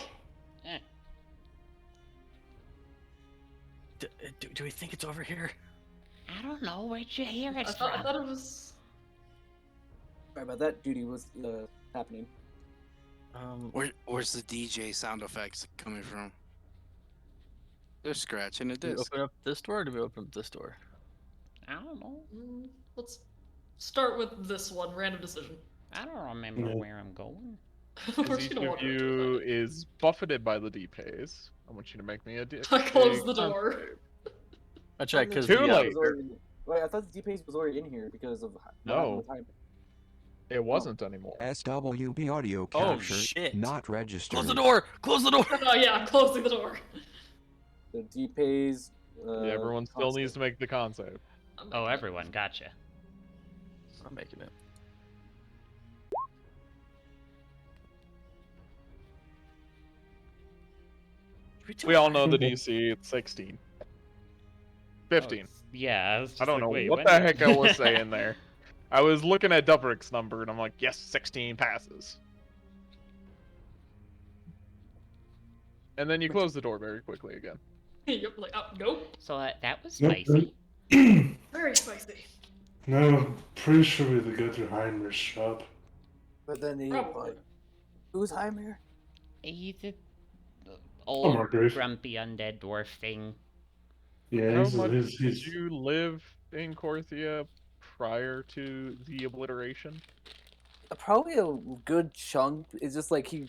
Do we think it's over here? I don't know. Where'd you hear it I from? thought it was. Sorry about that. Duty was happening. Where's the DJ sound effects coming from? They're scratching a Do we disc. open up this door or do we open up this door? I don't know. Let's start with this one. Random decision. I don't remember where I'm going. As each of you is buffeted by the D-Pays, I want you to make me a D. I close the door. I check because Too late. Wait, I thought the D-Pace was already in here because of No. time. It wasn't anymore. SWB audio Oh, capture shit. not registered. Close the door! Close the door! Oh yeah, I'm closing the door. The D-Pace. Yeah, everyone still needs to make the con save. Oh, everyone, gotcha. I'm making it. We all know the DC, it's 16. 15. Yeah, I was just I don't like, know wait, what when the did- heck I was saying there. I was looking at Dubrick's number and I'm like, yes, 16 passes. And then you close the door very quickly again. Yep, like, oh, nope. So that was Nope. spicy. Very spicy. No, I'm pretty sure we had to go through Heimer's shop. But then he Probably. who's Heimer? He's the old Margrave. grumpy undead dwarf thing. Yeah, How he's, much he's, did he's you live in Korthia prior to the obliteration? Probably a good chunk. It's just like he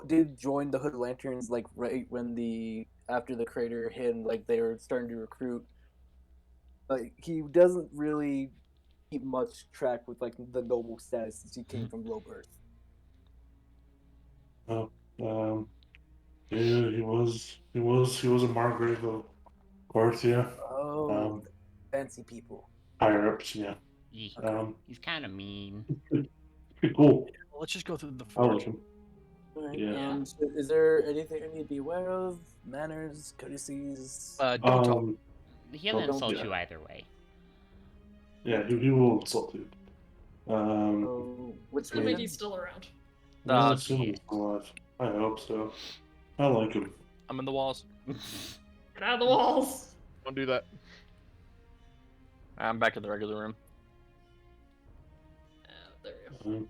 did join the Hood Lanterns like right when after the crater hit and like they were starting to recruit. Like he doesn't really keep much track with like the noble status since he came from low birth. yeah, he was a Margrave of Korthia. Oh, fancy people. Higher ups, yeah. He's kind of mean. Pretty cool. Well, let's just go through the I like forge. him. Alright, Yeah. so is there anything I need to be aware of? Manners, courtesies? Don't talk. He'll Don't- insult yeah. you either way. Yeah, he will insult you. Which I way? mean, he's still around. I'm assuming he's alive. I hope so. I like him. I'm in the walls. Get out of the walls. Don't do that. I'm back in the regular room. There you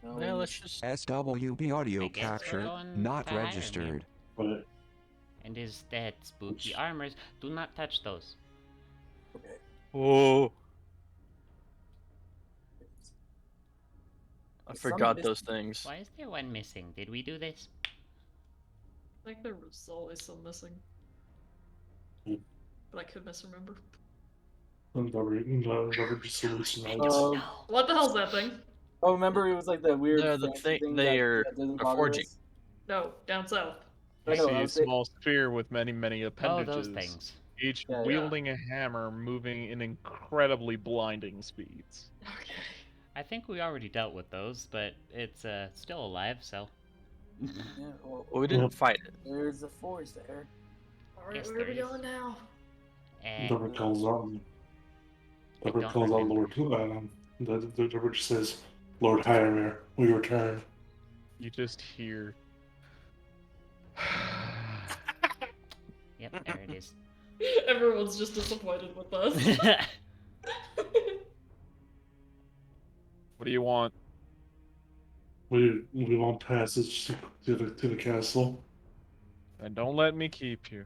go. Yeah, let's just. SWB audio I guess we're capture going not to Iron Man. registered. But And his that spooky armors, do not touch those. Okay. Oh. I Some forgot mis- those things. Why is there one missing? Did we do this? I think there was always some missing. Hmm. But I could misremember. Robert just hallucinates. What the hell's that thing? Oh, remember it was like that weird. The fancy thing that they are doesn't bother forging. us? No, down south. Oh, You I know, see I a was saying- small sphere with many, many Oh, appendages. those things. Each Yeah, yeah. wielding a hammer, moving in incredibly blinding speeds. Okay. I think we already dealt with those, but it's still alive, so. Yeah, well, Well, we didn't Well- fight it. there's a forge there. Alright, Yes, where are there we is. going now? Robert calls on. I Robert don't calls on remember. Lord. Robert just says, "Lord Hyremere, we return." You just hear. Yep, there it is. Everyone's just disappointed with us. What do you want? We want passage to the castle. And don't let me keep you.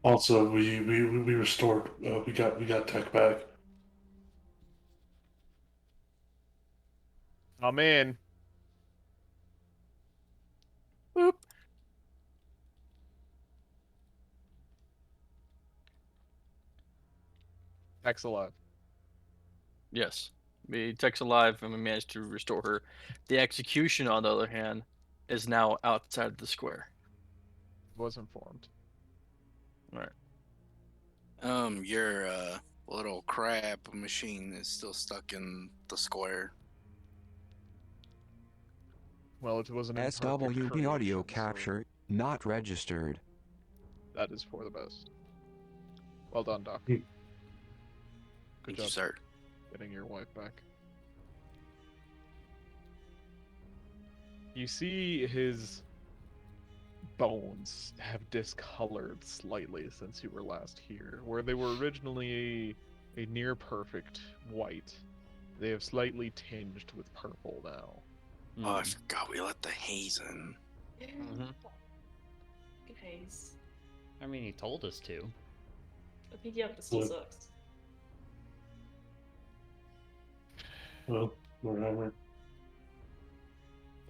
Also, we restored. We got tech back. I'm in. Boop. Tech's alive. Yes. Tech's alive and we managed to restore her. The execution, on the other hand, is now outside the square. Was informed. Alright. Your little crab machine is still stuck in the square. Well, it was an SWB audio creation, capture not registered. That is for the best. Well done, Doc. Hmm. Thank you, sir. Getting your wife back. You see his bones have discolored slightly since you were last here. Where they were originally a near perfect white, they have slightly tinged with purple now. Oh, I forgot we let the haze in. Good haze. I mean, he told us to. I think yeah, this still What? sucks. Well, whatever.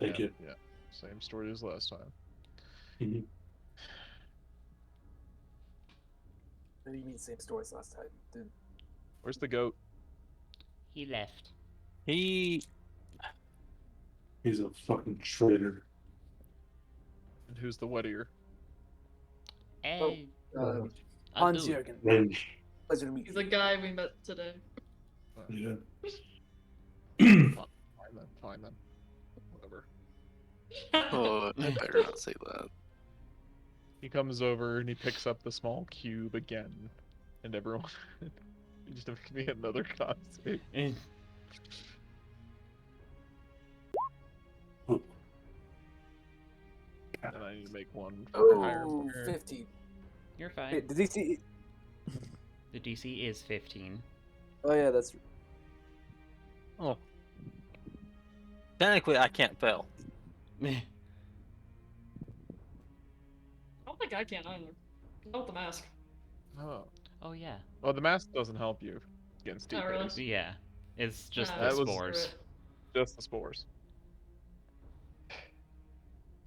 Thank you. Yeah, same story as last time. Mm-hmm. What do you mean same story as last time? Dude. Where's the goat? He left. He's a fucking traitor. And who's the wet ear? Hans Jürgen. Pleasure to meet you. He's the guy we met today. Yeah. Fine then. Whatever. Oh, I better not say that. He comes over and he picks up the small cube again. And everyone... You just have to give me another concept. And I need to make one for higher. 15. You're fine. Wait, did he see? The DC is 15. Oh yeah, that's. Oh. Technically, I can't fail. I don't think I can either. Not with the mask. Oh. Oh yeah. Well, the mask doesn't help you against Not really. deep Yeah. It's just Nah, the that was- spores. Just the spores.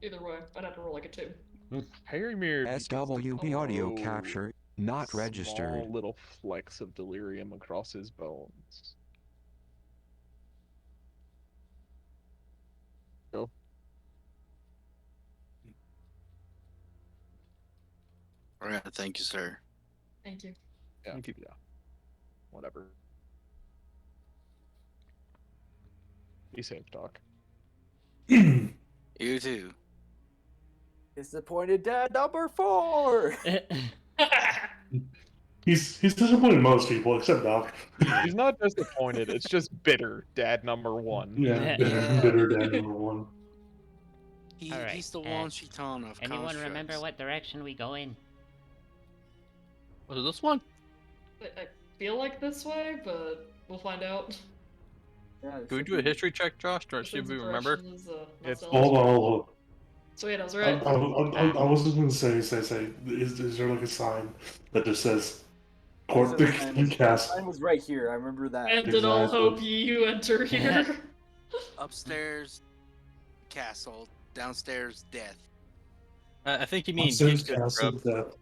Either way, I'd have to roll like a 2. Harimir. SWB audio capture not registered. Small little flecks of delirium across his bones. Go. Alright, thank you, sir. Thank you. Yeah. Whatever. Be safe, Doc. You too. Disappointed dad number 4. He's disappointed most people except Doc. He's not disappointed. It's just bitter. Dad number 1. Yeah, bitter dad number 1. Alright, He's the one Shitan of Anyone constructs. remember what direction we go in? Was it this one? I feel like this way, but we'll find out. Yeah, Can we do a history check, Josh, to see if we remember? It's Hold on. Sweet, I was right. I was just gonna say, is there like a sign that just says Court the Cast? Mine was right here. I remember that. And in all hope you enter here. Upstairs, castle. Downstairs, death. I think you mean Upstairs Geek's Castle Grub. Death.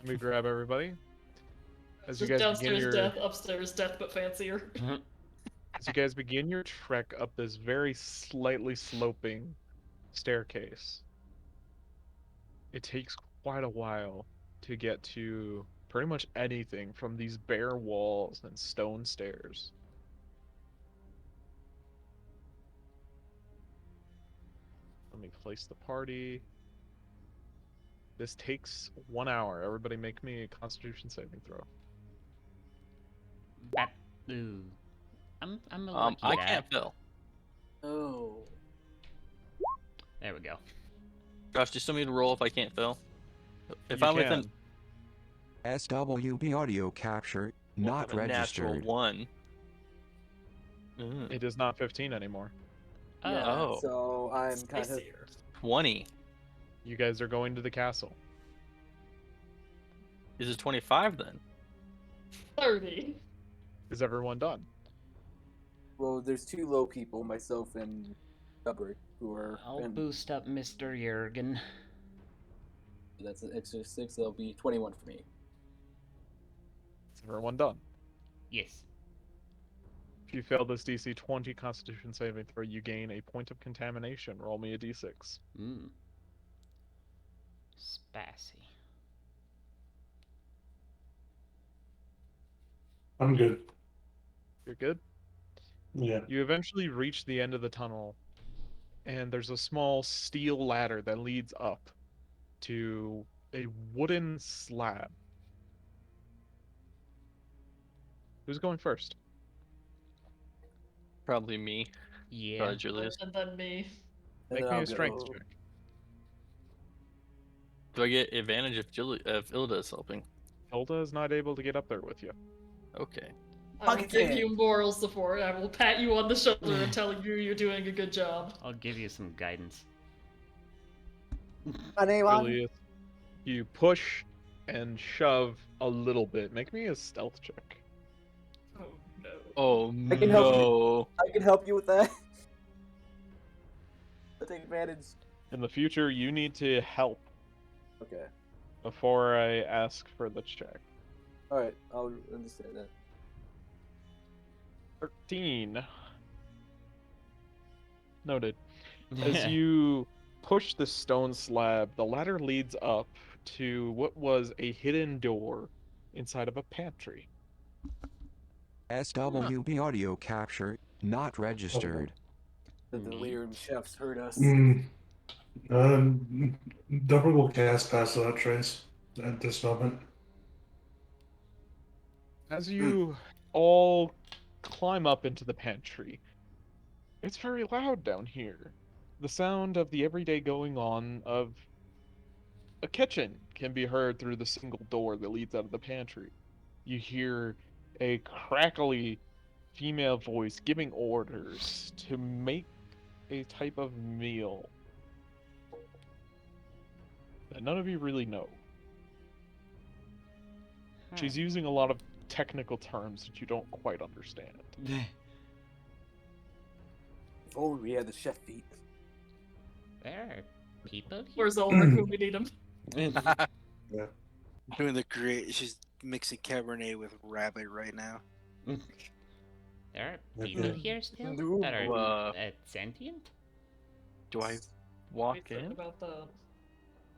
Let me grab everybody. As you Just guys begin downstairs your death, upstairs death, but fancier. as you guys begin your trek up this very slightly sloping staircase, it takes quite a while to get to pretty much anything from these bare walls and stone stairs. Let me place the party. This takes 1 hour. Everybody make me a Constitution saving throw. Ooh. I'm a lucky I bat. can't fail. Oh. There we go. Josh, do you still need to roll if I can't fail? If You I'm can. within SWB audio capture not of a natural registered. 1. It is not 15 anymore. Yeah, Oh. so I'm kind of. Spicier. 20. You guys are going to the castle. Is it 25 then? 30. Is everyone done? Well, there's 2 low people, myself and Stubber, who are. I'll and boost up Mr. Jurgen. that's an extra 6. That'll be 21 for me. Is everyone done? Yes. If you fail this DC 20 Constitution saving throw, you gain a point of contamination. Roll me a D6. Spassy. I'm good. You're good? Yeah. You eventually reach the end of the tunnel, and there's a small steel ladder that leads up to a wooden slab. Who's going first? Probably me. Yeah. Julius. And then me. Make me a strength check. Do I get advantage if Ilda is helping? Hilda is not able to get up there with you. Okay. I will give you moral support. I will pat you on the shoulder and tell you you're doing a good job. I'll give you some guidance. Julius, you push and shove a little bit. Make me a stealth check. Oh no. Oh I can help you. I can help you with that. I'll take advantage. In the future, you need to help. Okay. Before I ask for the check. Alright, I'll understand that. 13. Noted. As you push the stone slab, the ladder leads up to what was a hidden door inside of a pantry. SWB audio capture not registered. The delirium chefs heard us. Double will cast past that trace at this moment. As you all climb up into the pantry, it's very loud down here. The sound of the everyday going on of a kitchen can be heard through the single door that leads out of the pantry. You hear a crackly female voice giving orders to make a type of meal that none of you really know. She's using a lot of technical terms that you don't quite understand. If only we had the chef feet. There are people here. Where's Ulrich when we need him? Yeah. Doing the great. She's mixing Cabernet with rabbit right now. There are people here still that are sentient? Do I walk in? About the...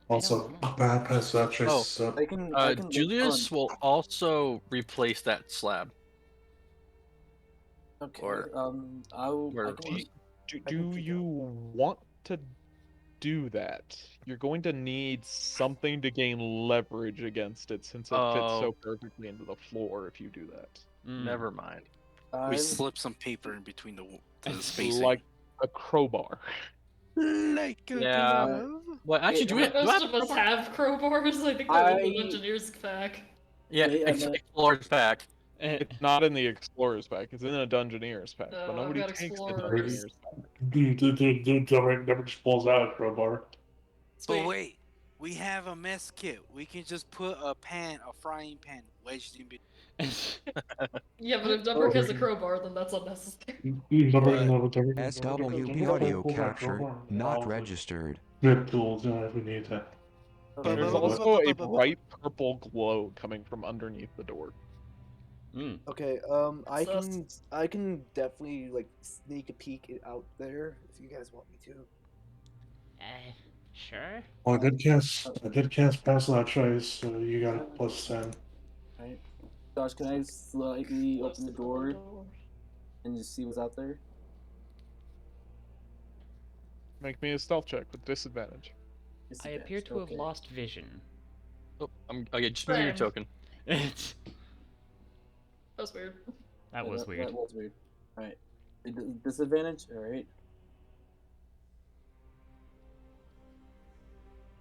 Also, past that trace. I can Julius will also replace that slab. Okay. Or, do you want to do that? You're going to need something to gain leverage against it, since it fits so perfectly into the floor if you do that. Never mind. We slip some paper in between the spacing. Like a crowbar. Like a glove. Well, actually, do most of us have crowbars. I think that was the engineer's pack. Yeah, explorer's pack. It's not in the explorer's pack. It's in a dungeoneer's pack. But nobody takes the dungeoneer's pack. Never just pulls out a crowbar. But wait, we have a mess kit. We can just put a frying pan, wedged in between. Yeah, but if Dumbrik has a crowbar, then that's unnecessary. SWB audio capture not registered. Good tools, if we need that. There's also a bright purple glow coming from underneath the door. Okay, I can definitely like sneak a peek out there if you guys want me to. Sure. Well, I did cast past that trace, so you got a +10. Alright. Josh, can I slightly open the door and just see what's out there? Make me a stealth check with disadvantage. I appear to have lost vision. Oh, okay, just move your token. That was weird. That was weird. That was weird. Alright. Disadvantage? Alright.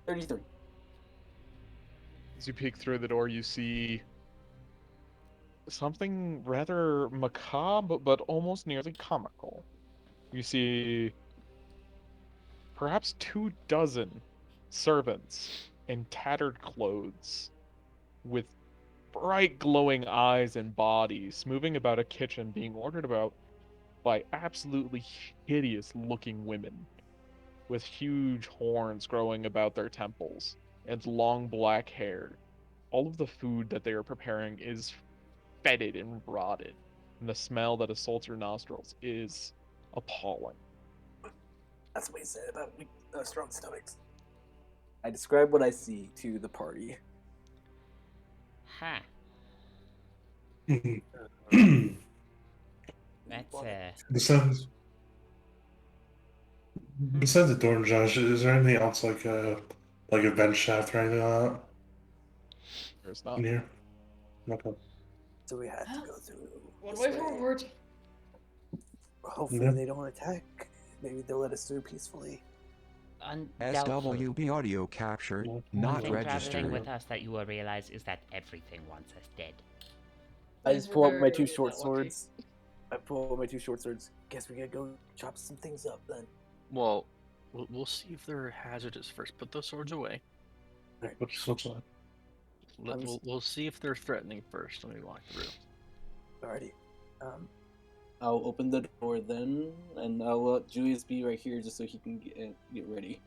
33. As you peek through the door, you see something rather macabre, but almost nearly comical. You see perhaps 24 servants in tattered clothes with bright glowing eyes and bodies moving about a kitchen being ordered about by absolutely hideous looking women with huge horns growing about their temples and long black hair. All of the food that they are preparing is fetid and rotted, and the smell that assaults your nostrils is appalling. That's what he said about strong stomachs. I describe what I see to the party. Ha. That's Besides, besides the door, Josh, is there anything else like a vent shaft or anything like that? There's not. In here? Okay. So we have to go through. One this way forward. Hopefully Yeah. they don't attack. Maybe they'll let us through peacefully. Undoubtful. SWB audio capture, The not thing traveling registered. with us that you will realize is that everything wants us dead. I just pull out my two Very short lucky. swords. I pull out my two short swords. Guess we gotta go chop some things up then. Well, we'll see if they're hazardous first. Put those swords away. What's that? We'll see if they're threatening first when we walk through. Alrighty. I'll open the door then, and I'll let Julius be right here just so he can get ready.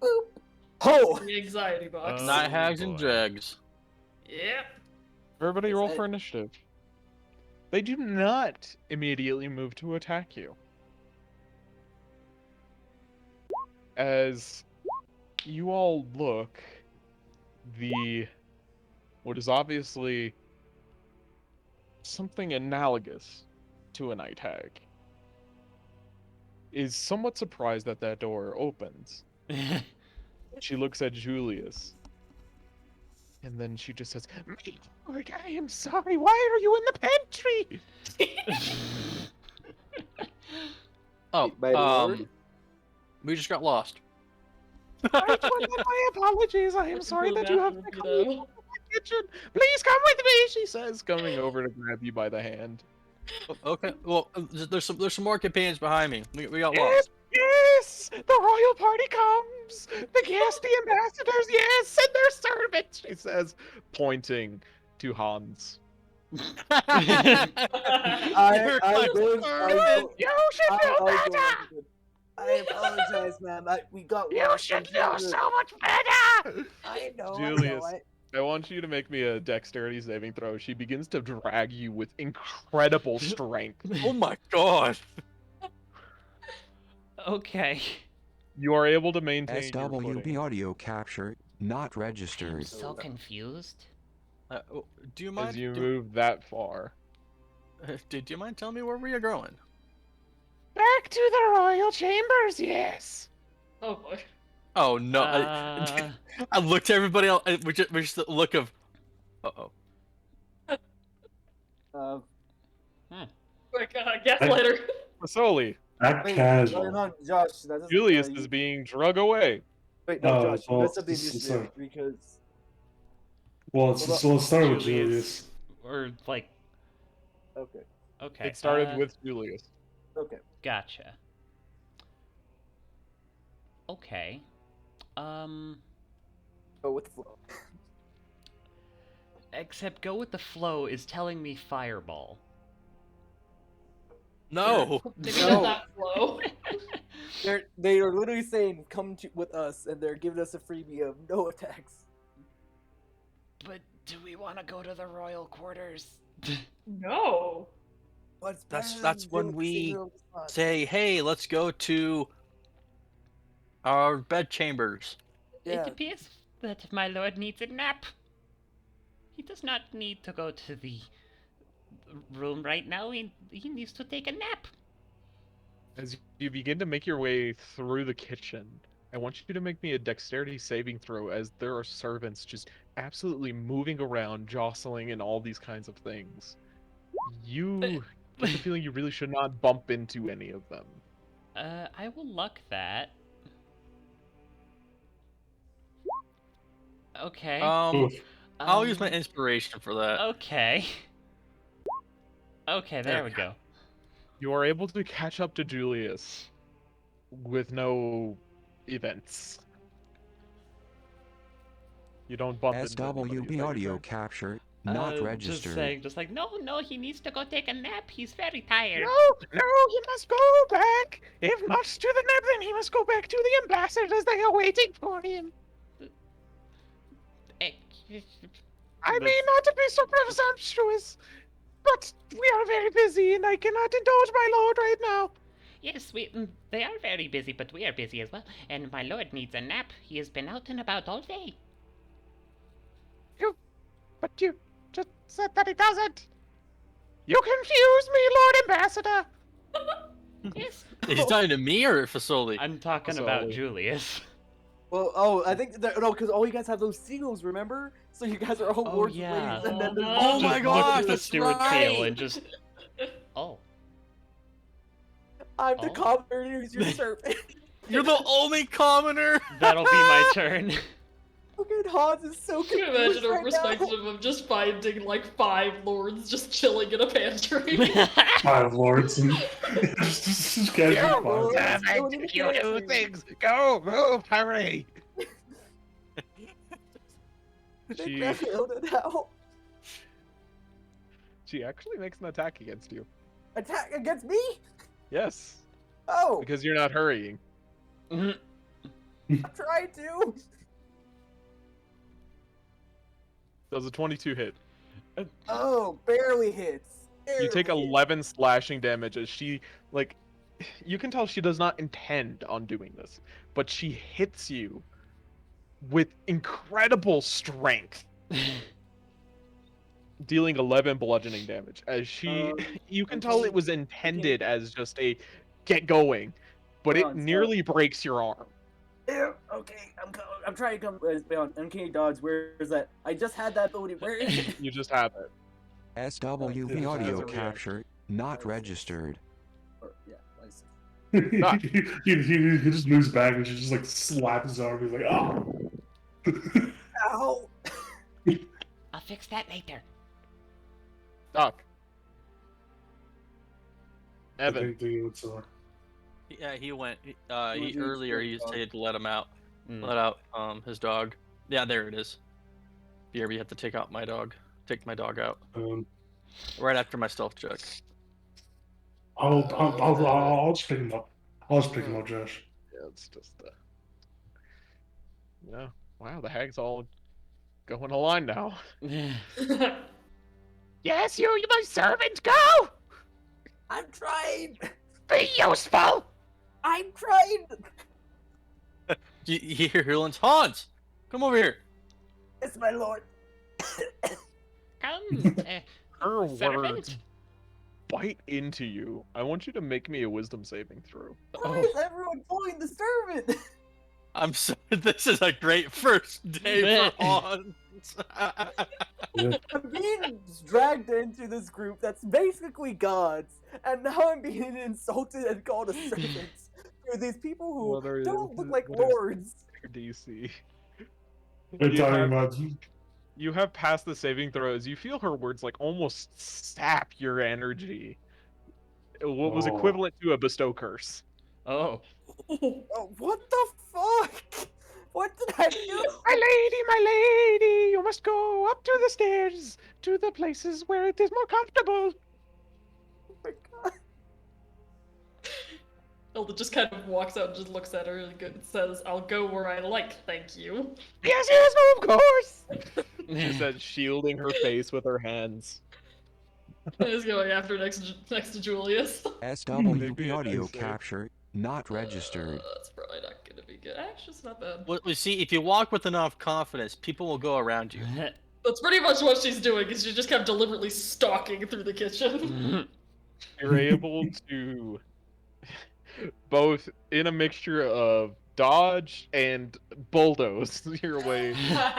Boop. Oh! The anxiety box. Night hags and dregs. Yep. Everybody roll for initiative. They do not immediately move to attack you. As you all look, what is obviously something analogous to a night hag is somewhat surprised that that door opens. She looks at Julius. And then she just says, "My lord, I am sorry. Why are you in the pantry?" Oh, My lord? we just got lost. I told them my apologies. I am sorry that you have to come to my kitchen. Please come with me, she says, coming over to grab you by the hand. Okay, well, there's some more companions behind me. We got Yes, lost. yes, the royal party comes. The guests, the ambassadors, yes, and their servants, she says, pointing to Hans. You should feel better. I apologize, ma'am. We got lost. You should feel so much better. I know. Julius, I want you to make me a dexterity saving throw. She begins to drag you with incredible strength. Oh my god. Okay. You are able to maintain your SWB footing. audio capture, not I'm registered. so confused. Do you mind? As you move that far. Do you mind telling me where we are going? Back to the royal chambers, yes. Oh boy. Oh no! I looked at everybody else. We just a look of, uh-oh. Quick, guess later. Masoli. Act casual. No, Josh. That doesn't, Julius is being drug away. Wait, no, Josh. well, That's something this you is should do because. Well, let's start with Julius. Or like. Okay. Okay. It started with Julius. Okay. Gotcha. Okay. Go with the flow. Except go with the flow is telling me fireball. No. No. That flow. They are literally saying, "Come with us," and they're giving us a freebie of no attacks. But do we want to go to the royal quarters? No. That's when we say, "Hey, let's go to our bed chambers." Yeah. It appears that my lord needs a nap. He does not need to go to the room right now. He needs to take a nap. As you begin to make your way through the kitchen, I want you to make me a dexterity saving throw as there are servants just absolutely moving around, jostling, and all these kinds of things. You get the feeling you really should not bump into any of them. I will luck that. Okay. I'll use my inspiration for that. Okay. Okay, there we go. You are able to catch up to Julius with no events. You don't bump into SWB audio capture, not registered. Just like, no, he needs to go take a nap. He's very tired. No, he must go back. If not to the nap, then he must go back to the ambassadors. They are waiting for him. I may not be so presumptuous, but we are very busy, and I cannot indulge my lord right now. Yes, they are very busy, but we are busy as well. And my lord needs a nap. He has been out and about all day. But you just said that he doesn't. You confuse me, Lord Ambassador. Yes. Is he talking to me or Fasoli? I'm talking about Julius. Well, I think no, because all you guys have those seals, remember? So you guys are all lords of yeah. ladies, and then there's Oh my Just gosh, look at the that's steward right. seal and just. Oh. I'm the commoner who's your servant. You're the only commoner. That'll be my turn. Fucking Hans is so Can you confused imagine a right perspective of just finding like 5 lords just chilling in a pantry? 5 lords and just casual now. You do things. Go, move, hurry. She actually makes an attack against you. Attack against me? Yes. Oh. Because you're not hurrying. I'm trying to. Does a 22 hit? Oh, barely hits. Barely. You take 11 slashing damage as she, like, you can tell she does not intend on doing this, but she hits you with incredible strength, dealing 11 bludgeoning damage. As she, you can tell it was intended as just a get going, but it nearly breaks your arm. Okay, I'm trying to come on uncanny dodge. Where is that? I just had that ability. Where is it? You just have it. SWV audio capture not registered. Yeah, I see. he just moves back and she just like slaps his arm. He's like, oh. Ow! I'll fix that later. Doc. Evan. Yeah, he went. Earlier he said to let him out. Let out his dog. Yeah, there it is. BRB had to take out my dog. Take my dog out. Right after my stealth check. I'll just pick him up. I'll just pick him up, Josh. Yeah, it's just yeah. Wow, the hag's all going a line now. Yes, you my servant, go! I'm trying. Be useful. I'm trying. You hear Hurlins? Hans, come over here. It's my lord. Come, Her servant. words bite into you. I want you to make me a wisdom saving throw. Why is everyone pulling the servant? I'm sorry. This is a great first day for Hans. I'm being dragged into this group that's basically gods, and now I'm being insulted and called a servant. Through these people who don't look like lords. DC. You have passed the saving throws. You feel her words like almost sap your energy. What was equivalent to a bestow curse. Oh. What the fuck? What did I do? My lady, you must go up to the stairs, to the places where it is more comfortable. Oh my god. Hilda just kind of walks out and just looks at her and says, I'll go where I like, thank you. Yes, no, of course. She said, shielding her face with her hands. He's going after next to Julius. SWV audio capture not registered. That's probably not gonna be good. Actually, it's not bad. Well, see, if you walk with enough confidence, people will go around you. That's pretty much what she's doing, is she's just kind of deliberately stalking through the kitchen. You're able to, both in a mixture of dodge and bulldoze your way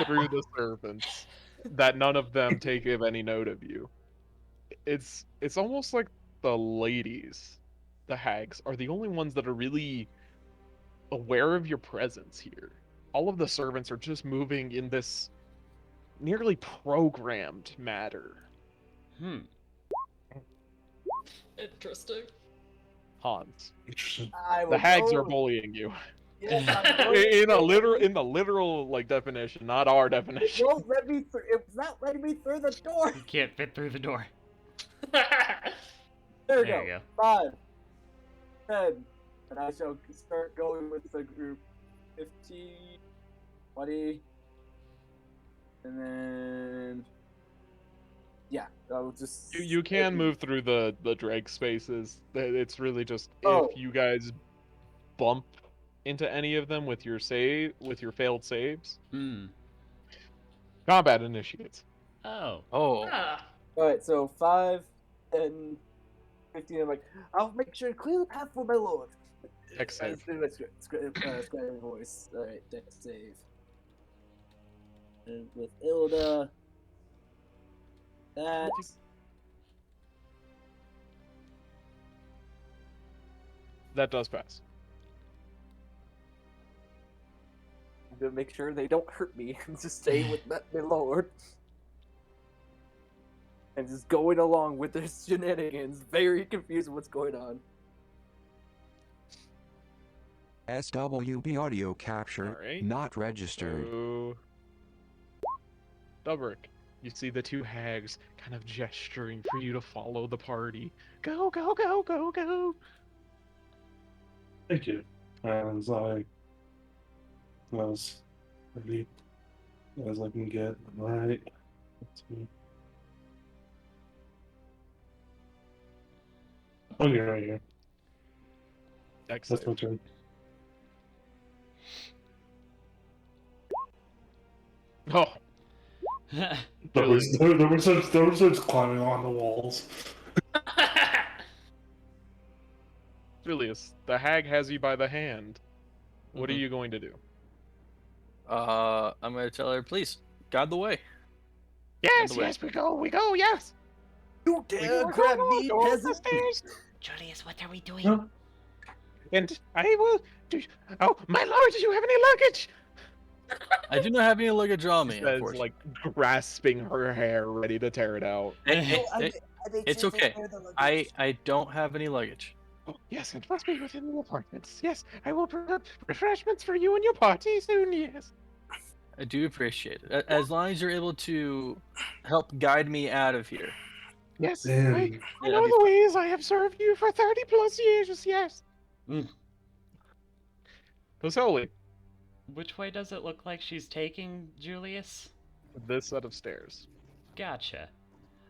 through the servants, that none of them take any note of you. It's almost like the ladies, the hags, are the only ones that are really aware of your presence here. All of the servants are just moving in this nearly programmed matter. Interesting. Hans. Interesting. The hags are bullying you. Yes, in the literal like definition, not our definition. It won't let me through. It's not letting me through the door. You can't fit through the door. There we There go. you go. 5, 10, and I shall start going with the group. 15, 20, and then yeah, I'll just. You can move through the drag spaces. It's really just if you guys bump into any of them with your failed saves. Combat initiates. Oh. Ah. Alright, so 5 and 15. I'm like, I'll make sure to clear the path for my lord. Dex save. Scribing voice. Alright, dex save. And with Ilda, that does pass. I'm gonna make sure they don't hurt me and just stay with my lord. And just going along with their shenanigans, very confused with what's going on. SWB audio capture, not registered. So... Dubrick, you see the two hags kind of gesturing for you to follow the party. Go, go, go, go, go! Thank you. As I was ready as I can get. Right. Let's see. Okay, right here. Dex That's save. my turn. Oh! There starts climbing on the walls. Julius, the hag has you by the hand. What are you going to do? I'm gonna tell her, please, guide the way. Yes, yes, we go, yes! You dare grab me, peasant! Julius, what are we doing? No. And I will do... Oh, my lord, do you have any luggage? I do not have any luggage on me, She says, unfortunately. like, grasping her hair, ready to tear it out. It's okay. I don't have any luggage. Oh, yes, it must be within the apartments. Yes, I will prepare refreshments for you and your party soon, yes. I do appreciate it. As long as you're able to help guide me out of here. Yes, Damn. I know the ways. I have served you for 30 plus years, yes. Holy. Which way does it look like she's taking, Julius? This set of stairs. Gotcha.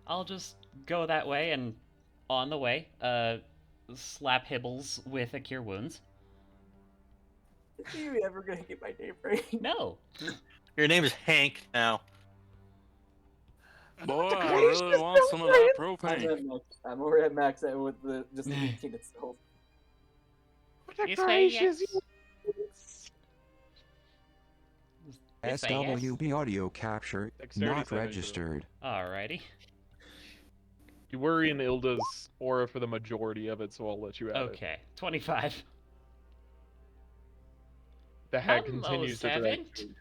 I'll just go that way and, on the way, slap Hibbles with a Cure Wounds. Are you ever gonna get my name right? No. Your name is Hank now. Boy, I really want some of that propane. I'm already at max with the just the 18 itself. This way, yes. SWB audio capture, not registered. Alrighty. You were in Ilda's aura for the majority of it, so I'll let you add it. Okay, 25. The hag Hello, continues to servant. drag.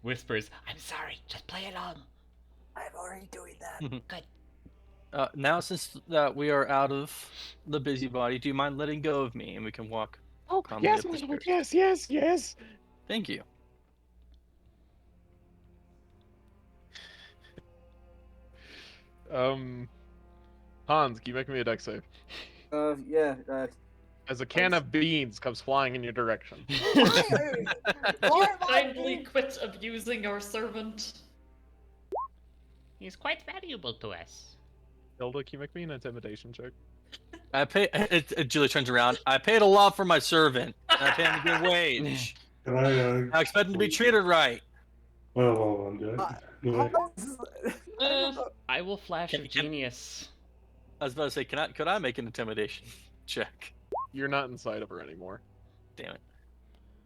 Whispers, I'm sorry, just play along. I'm already doing that. Good. Now, since we are out of the busybody, do you mind letting go of me and we can walk? Oh, yes, my lord, yes, yes, yes. Thank you. Hans, can you make me a dex save? Yeah. As a can of beans comes flying in your direction. Kindly quit abusing our servant. He's quite valuable to us. Hilda, can you make me an intimidation check? I pay. Julie turns around. I paid a lot for my servant. And I pay him a good wage. Can I expect him to be treated right. Well, I will flash of genius. I was about to say, could I make an intimidation check? You're not inside of her anymore. Damn it.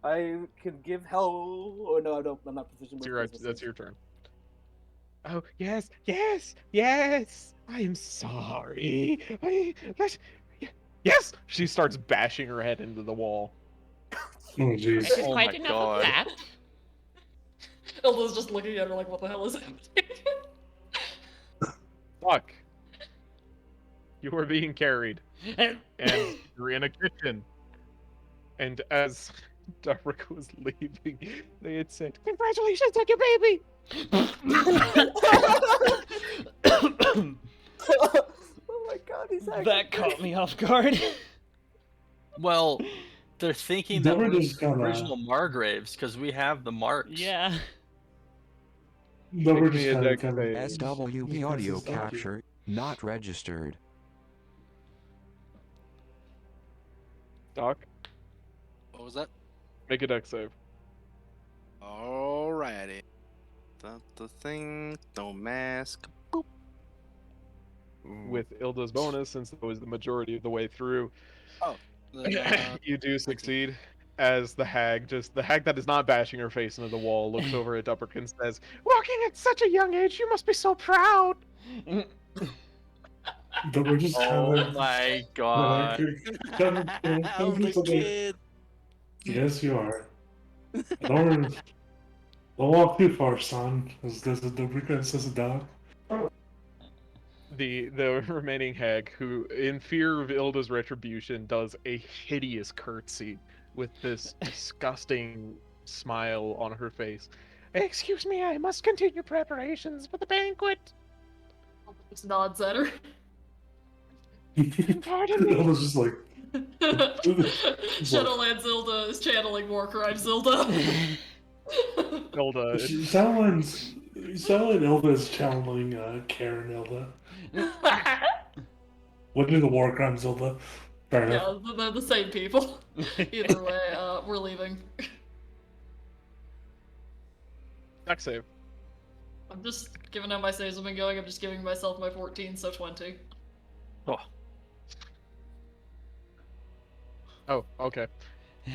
I can give hell. Oh no, I don't. I'm not positioned. That's your turn. Oh yes, yes, yes. I am sorry. Yes. She starts bashing her head into the wall. Oh jeez. This is quite enough of that. Ilda's just looking at her like, what the hell is happening? Fuck. You were being carried. And you're in a kitchen. And as Dubrick was leaving, they had said, "Congratulations on your baby!" Oh my god, he's actually... That caught me off guard. Well, they're thinking that we're the original Margraves because we have the marks. Yeah. SWB audio capture, not registered. Doc? What was that? Make a dex save. Alrighty. the thing. No mask. Boop. With Ilda's bonus, since it was the majority of the way through, you do succeed. As the hag that is not bashing her face into the wall, looks over at Dubrick and says, "Walking at such a young age, you must be so proud." But we're just Oh my god. I'm the kid. Yes, you are. Don't walk too far, son. As the weekend says a dog. The remaining hag, who, in fear of Ilda's retribution, does a hideous curtsy with this disgusting smile on her face. "Excuse me, I must continue preparations for the banquet." Just nods at her. Pardon me. I was just like, Shadowlands Zilda is channeling Warcry Zilda. Ilda. You sound like Ilda is channeling Karen Ilda. What do the war crimes, Ilda? Fair enough. Yeah, they're the same people. Either way, we're leaving. Dex save. I'm just giving out my saves have been going, I'm just giving myself my 14, so 20. Oh, okay.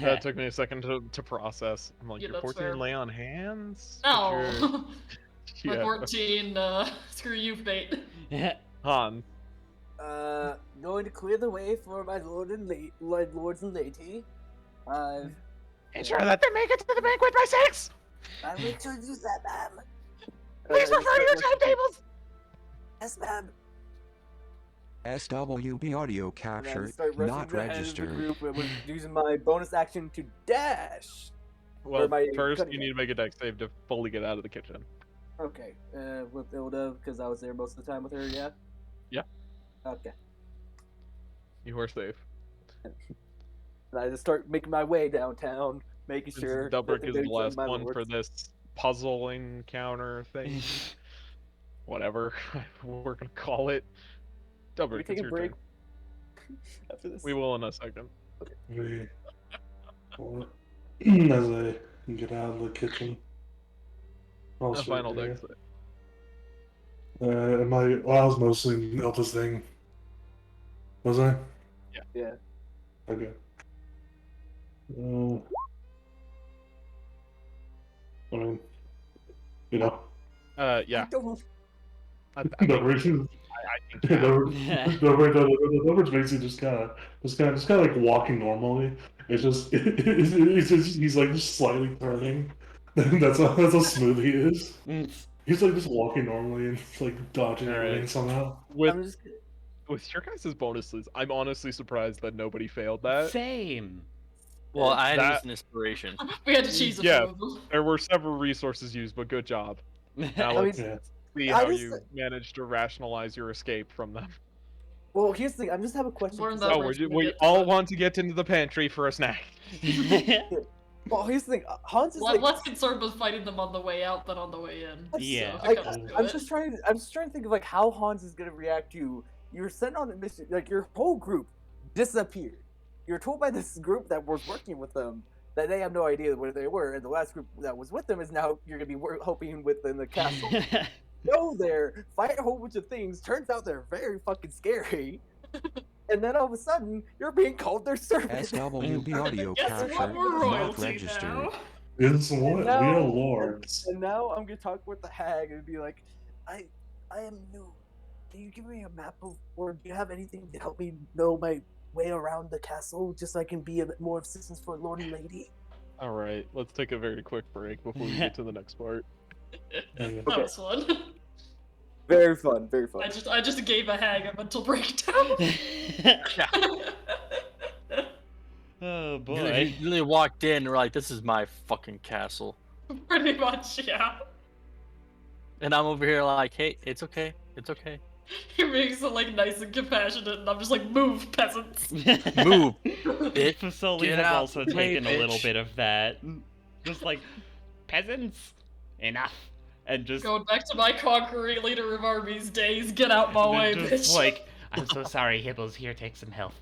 That took me a second to process. I'm like, Yeah, you're that's 14 fair. lay on hands? No! Yeah. My 14, screw you, fate. Han. Going to clear the way for my lords and lady. Ensure that they make it to the banquet by 6! I'll make sure to do that, ma'am. Please refer to your timetables! Yes, ma'am. SWB audio And capture I start rushing not to the head of the registered. group with using my bonus action to dash. Well, my first cutting you need to make a dex save to fully get out of the kitchen. Okay, with Ilda, because I was there most of the time with her, yeah? Yeah. Okay. You are safe. And I just start making my way downtown, making sure... Dubrick that is the things last on my one for lords. this puzzle encounter thing. Whatever we're gonna call it. Can Dubrick, we take it's a your break turn. after this? We will in a second. As I get out of the kitchen. I'll A show final you. dex save. I was mostly in Elda's thing. Was I? Yeah. Okay. I mean, you know. Yeah. I The think version. yeah. The numbers basically just kind of like walking normally. It's just he's like just slightly turning. That's how smooth he is. He's like just walking normally and like dodging everything somehow. With your guys' bonuses, I'm honestly surprised that nobody failed that. Same. Well, I had to use an inspiration. We had to cheese a Yeah, few of them. there were several resources used, but good job. Now let's see how you managed to rationalize your escape from them. Well, here's the thing. I just have a question. We all want to get into the pantry for a snack. Well, here's the thing. Hans is I'm less concerned with fighting them on the way out than on the way in. Yeah. I'm just trying to think of like how Hans is gonna react to you're sent on a mission. Like your whole group disappeared. You're told by this group that was working with them that they have no idea where they were, and the last group that was with them is now you're gonna be hoping within the castle. Go there, fight a whole bunch of things. Turns out they're very fucking scary. And then all of a sudden, you're being called their servant. SWB audio Guess what? capture We're not royalty registered. now. It's what? We now- are lords. And now I'm gonna talk with the hag and be like, I am new. Can you give me a map of, or do you have anything to help me know my way around the castle, just so I can be a bit more assistance for Lord and Lady? All right, let's take a very quick break before we get to the next part. That was fun. Very fun, very fun. I just gave a hag a mental breakdown. Oh boy. You literally walked in and were like, this is my fucking castle. Pretty much, yeah. And I'm over here like, hey, it's okay. It's okay. You're being so like nice and compassionate, and I'm just like, move, peasants. Move. Facilities Get have out also the way, taken a little bitch. bit of that. Just like, peasants, enough. And just Going back to my conquering leader of armies days, get out my way, just bitch. like, I'm so sorry, Hibbles, here, take some health.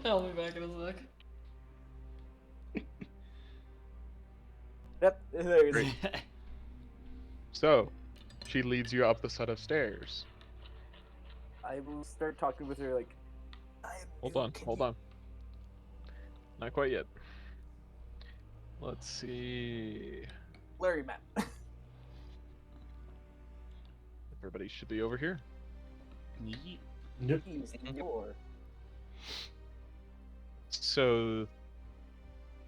I'll be back in a sec. Yep, there it is. So, she leads you up the set of stairs. I will start talking with her like. Hold on. Not quite yet. Let's see. Blurry map. Everybody should be over here. Yep. So,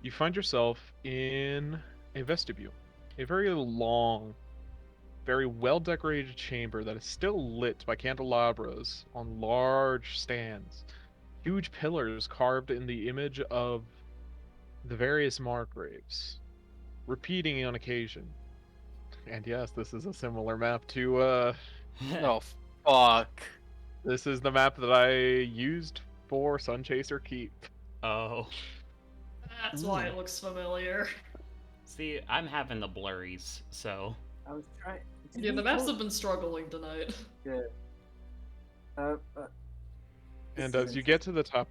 you find yourself in a vestibule. A very long, very well-decorated chamber that is still lit by candelabras on large stands. Huge pillars carved in the image of the various Margraves, repeating on occasion. And yes, this is a similar map to, Oh, fuck. This is the map that I used for Sunchaser Keep. Oh. That's why it looks familiar. See, I'm having the blurries, so... I was trying. Yeah, the maps have been struggling tonight. Yeah. And as you get to the top,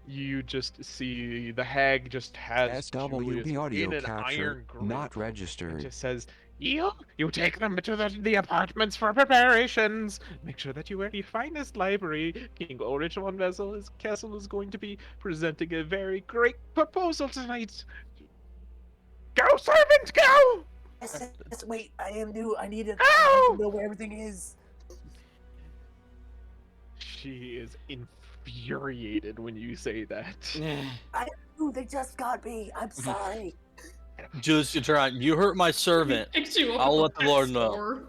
you just see the hag just has Julius SWB audio in an capture iron grip. not It registered. just says, you take them to the apartments for preparations. Make sure that you wear your finest library. King Ulrich von Vessel's castle is going to be presenting a very great proposal tonight. Go, servant, go! Yes, wait, I am new. I need to know where everything is. She is infuriated when you say that. I knew they just got me. I'm sorry. Just you hurt my servant. I'll let the Lord know.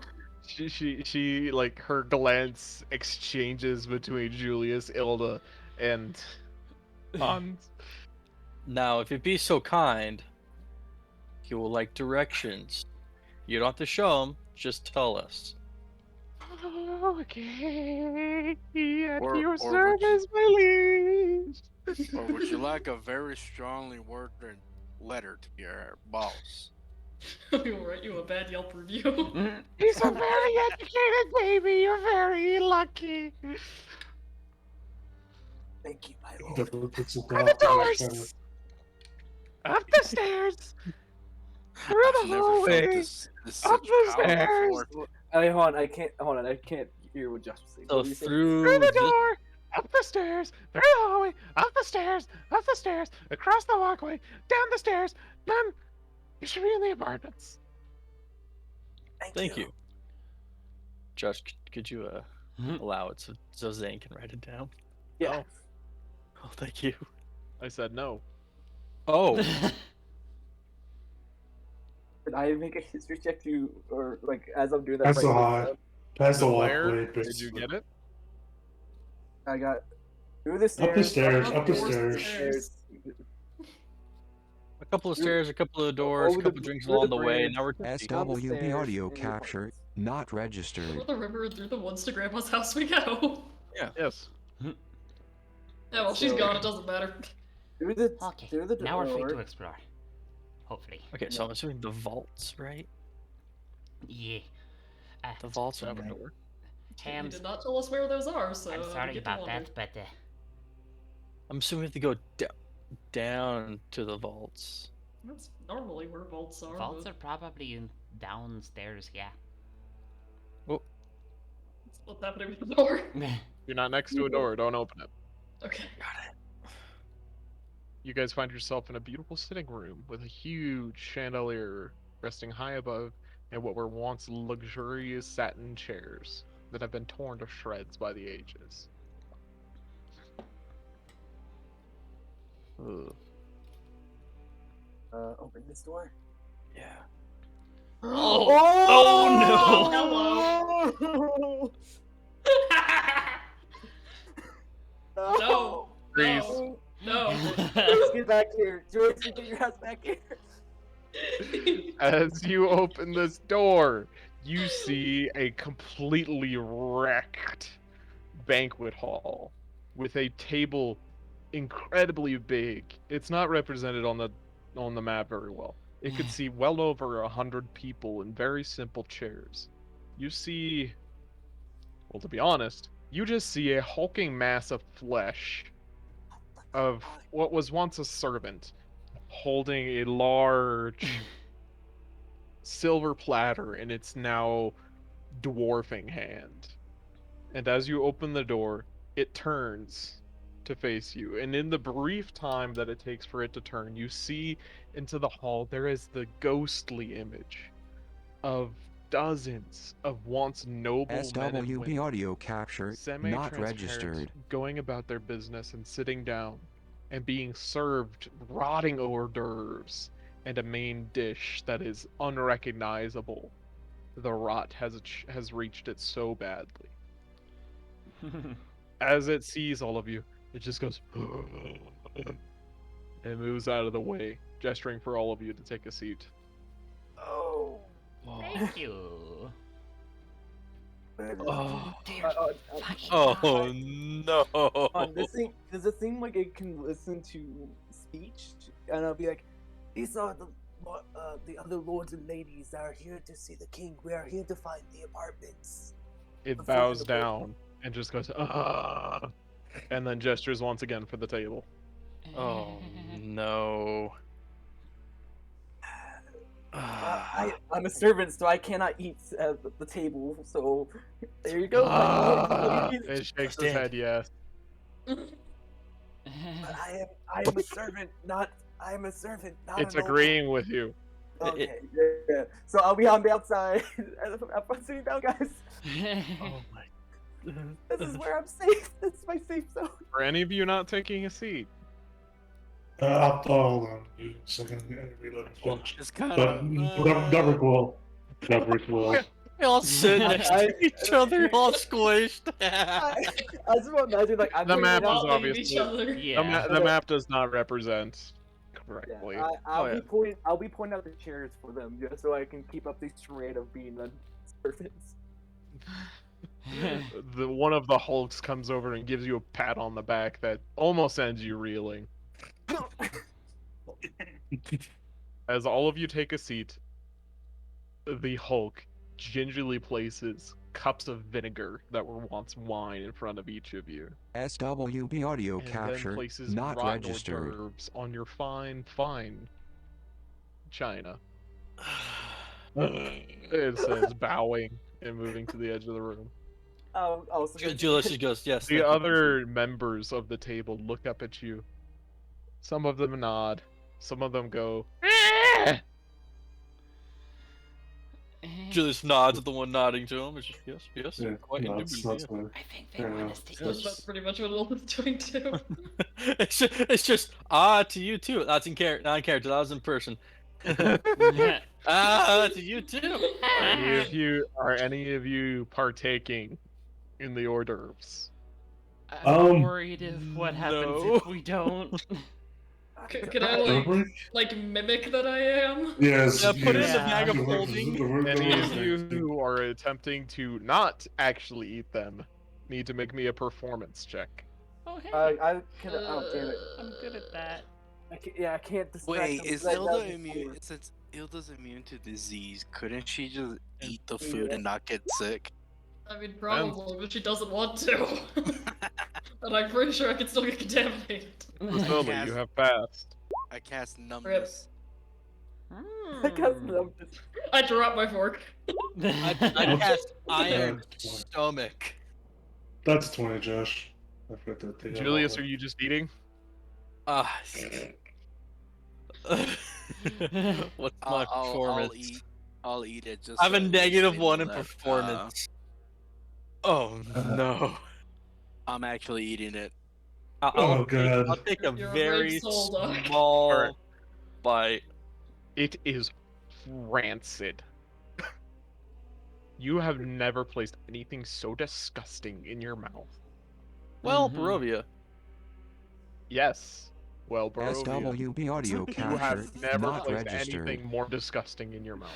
She like her glance exchanges between Julius, Ilda, and Hans. Now, if you'd be so kind, you will like directions. You don't have to show them, just tell us. Okay, at your or service, my liege. Or would you like a very strongly worded letter to your boss? He'll write you a bad Yelp review. He's a very educated baby. You're very lucky. Thank you, my Definitely puts it At down. the doors. Up the stairs. Through the hallway. Up the stairs. Hold on, I can't hear what Josh was saying. So What did you say? Through the door. Up the stairs. Through the hallway. Up the stairs. Up the stairs. Across the walkway. Down the stairs. Then you should be in the apartments. Thank you. Josh, could you allow it so Zane can write it down? Yeah. Oh, thank you. I said no. Oh. Did I make a history check to, or like as I'm doing that? That's a high. That's a Where walkway. did you get it? I got through the stairs. Up the stairs. Up the Doors, stairs. A couple of stairs, a couple of doors, a Over couple the- of drinks over along the the way. bridge. Now we're SWB audio capture not registered. Through the river, through the woods to Grandma's house we go. Yeah. Yes. Yeah, well, she's gone. It doesn't matter. Through the Okay, through the now we're free door. to explore. Hopefully. Okay, so I'm assuming the vaults, right? Yeah. The vaults are okay. over door. You Hams, did not tell us where those are, so I'm we sorry get to about wonder. that, but I'm assuming we have to go down to the vaults. That's normally where vaults are. vaults but are probably downstairs, yeah. what's happening with the door? You're not next to a door. Don't open it. Okay. You guys find yourself in a beautiful sitting room with a huge chandelier resting high above and what were once luxurious satin chairs that have been torn to shreds by the ages. Ugh. Open this door. Yeah. Oh, no! No. Freeze. No. No. Joyce, get back here. Joyce, get your ass back here. As you open this door, you see a completely wrecked banquet hall with a table incredibly big. It's not represented on the map very well. It could see well over 100 people in very simple chairs. You see, well, to be honest, you just see a hulking mass of flesh of what was once a servant holding a large silver platter in its now dwarfing hand. And as you open the door, it turns to face you. And in the brief time that it takes for it to turn, you see into the hall there is the ghostly image of dozens of once noble men and SWB women, audio capture not semi-transparent, registered. going about their business and sitting down and being served rotting hors d'oeuvres and a main dish that is unrecognizable. The rot has reached it so badly. As it sees all of you, it just goes and moves out of the way, gesturing for all of you to take a seat. Oh. Thank you. Oh, Dear fucking oh God. no. Does it seem like it can listen to speech? And I'll be like, these are the other lords and ladies that are here to see the king. We are here to find the apartments. It bows down and just goes, ah, and then gestures once again for the table. Oh no. I'm a servant, so I cannot eat at the table. So there you go. It shakes his head, yes. But I am a servant, not. I am a servant, not. It's a noble. agreeing with you. Okay, yeah. So I'll be on the outside. I'm sitting down, guys. Oh my. This is where I'm safe. This is my safe zone. Are any of you not taking a seat? I'll hold on a second. Reload. It's kind But of. Deverick will. Deverick will. We all sit next to each other, all squished. I just want to imagine, like, I'm The map is Not leave obviously. each other. Yeah. The map does not represent correctly. Yeah, I'll be pointing out the chairs for them just so I can keep up this charade of being the servants. The one of the Hulks comes over and gives you a pat on the back that almost sends you reeling. As all of you take a seat, the Hulk gingerly places cups of vinegar that were once wine in front of each of you. SWB audio And then capture places not rotten hors registered. d'oeuvres on your fine china. It says bowing and moving to the edge of the room. Julius just goes, yes. The other members of the table look up at you. Some of them nod. Some of them go, "Eh!" Julius nods at the one nodding to him. It's just, yes, Yeah, quite no, indubitably. that's fine. I think they want us to eat. That's pretty much what Olaf is doing too. It's just to you too. That's in character, not in character. That was in person. To you too. Are any of you partaking in the hors d'oeuvres? I'm worried if what happens if we don't. Can I like mimic that I am? Yes. Yeah, put it in the yes. bag of holding. Any of you who are attempting to not actually eat them need to make me a performance check. Oh hey. I can. Oh damn it! I'm good at that. I can't distract Wait, them. is That Ilda was immune? before. Since Ilda's immune to disease, couldn't she just eat the food and not get sick? I mean, probably, but she doesn't want to. And I'm pretty sure I can still get contaminated. Slowly, you have passed. I cast numbness. I cast numbness. I drop my fork. I cast iron stomach. That's 20, Josh. I forgot to take that Julius, off. are you just eating? What's my performance? I'll eat it. Just I have so a at least negative they 1 know in that, performance. Oh no. I'm actually eating it. Oh, God. I'll take a You're a very brave soul, Doc. small bite. It is rancid. You have never placed anything so disgusting in your mouth. Well, Barovia. Yes. Well, Barovia, SWB audio you capture have never not placed registered. anything more disgusting in your mouth.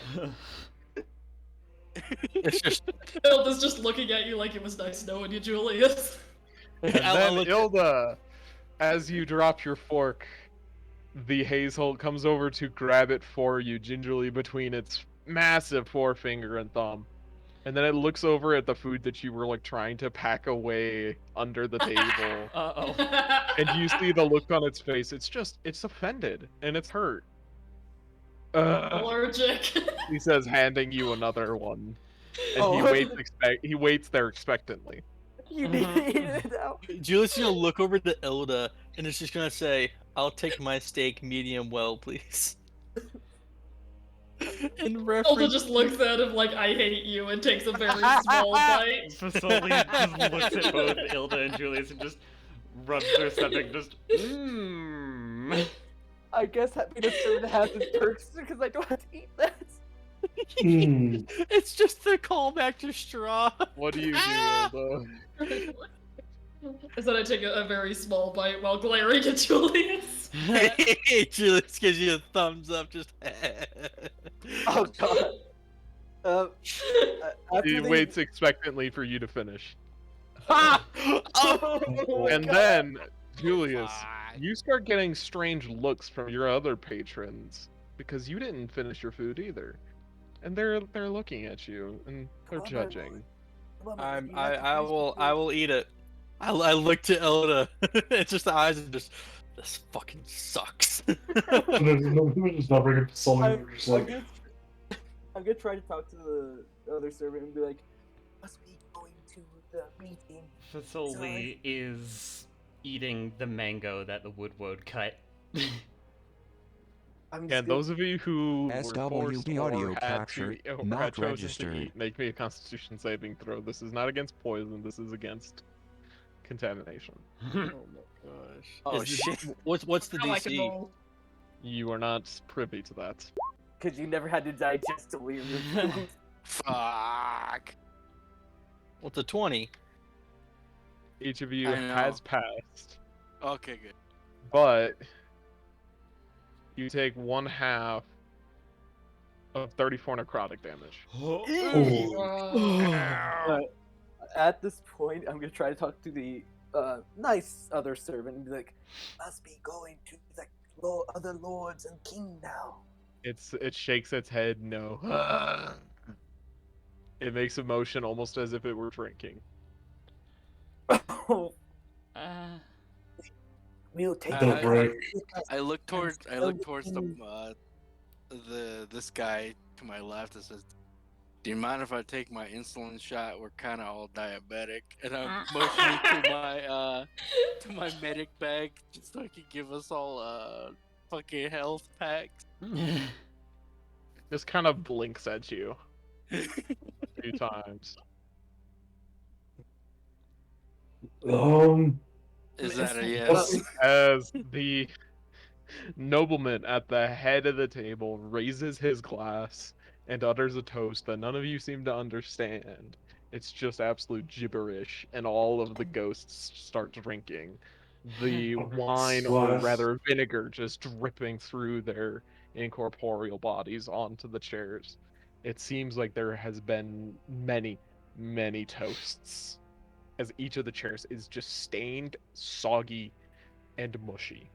It's just Hilda's just looking at you like it was nice knowing you, Julius. And then Ilda, as you drop your fork, the hazel comes over to grab it for you gingerly between its massive forefinger and thumb. And then it looks over at the food that you were like trying to pack away under the table. Uh-oh. And you see the look on its face. It's offended and it's hurt. Allergic. He says, handing you another one, and Oh. he waits there expectantly. You need to eat it now. Julius is gonna look over to Elda and is just gonna say, "I'll take my steak medium well, please." In Elda reference, just looks at him like, I hate you, and takes a very small bite. Facility just looks at both Ilda and Julius and just rubs their stomach, just I guess having a servant has its perks because I don't have to eat that. It's just the callback to Straw. What do you do, Ilda? I said I take a very small bite while glaring at Julius. Julius gives you a thumbs up, just. Oh god. He waits expectantly for you to finish. Oh, And God. then, Julius, you start getting strange looks from your other patrons because you didn't finish your food either, and they're looking at you and they're judging. I will eat it. I look to Elda. It's just the eyes and just, this fucking sucks. We're just not bringing up something. We're just like, I'm gonna try to talk to the other servant and be like, must be going to the meeting. Facility is eating the mango that the woodwode cut. And those of you who were forced SWB or audio had capture, to, or not had chosen registered. to eat, make me a Constitution saving throw. This is not against poison. This is against contamination. Oh my gosh. Oh, shit. What's the Now I can DC? roll. You are not privy to that. Because you never had to digest to leave your food. Fuck. What's a 20? Each of you I know. has passed, Okay, good. but you take 1/2 of 34 necrotic damage. But at this point, I'm gonna try to talk to the nice other servant and be like, must be going to the other lords and king now. It shakes its head no. It makes a motion almost as if it were drinking. We'll take don't break. I look towards this guy to my left that says, "Do you mind if I take my insulin shot? We're kind of all diabetic." And I'm motioning to my medic bag just so he can give us all fucking health packs. Just kind of blinks at you a few times. Is that a yes? As the nobleman at the head of the table raises his glass and utters a toast that none of you seem to understand. It's just absolute gibberish, and all of the ghosts start drinking. The wine, or rather vinegar, just dripping through their incorporeal bodies onto the chairs. It seems like there has been many, many toasts, as each of the chairs is just stained, soggy, and mushy.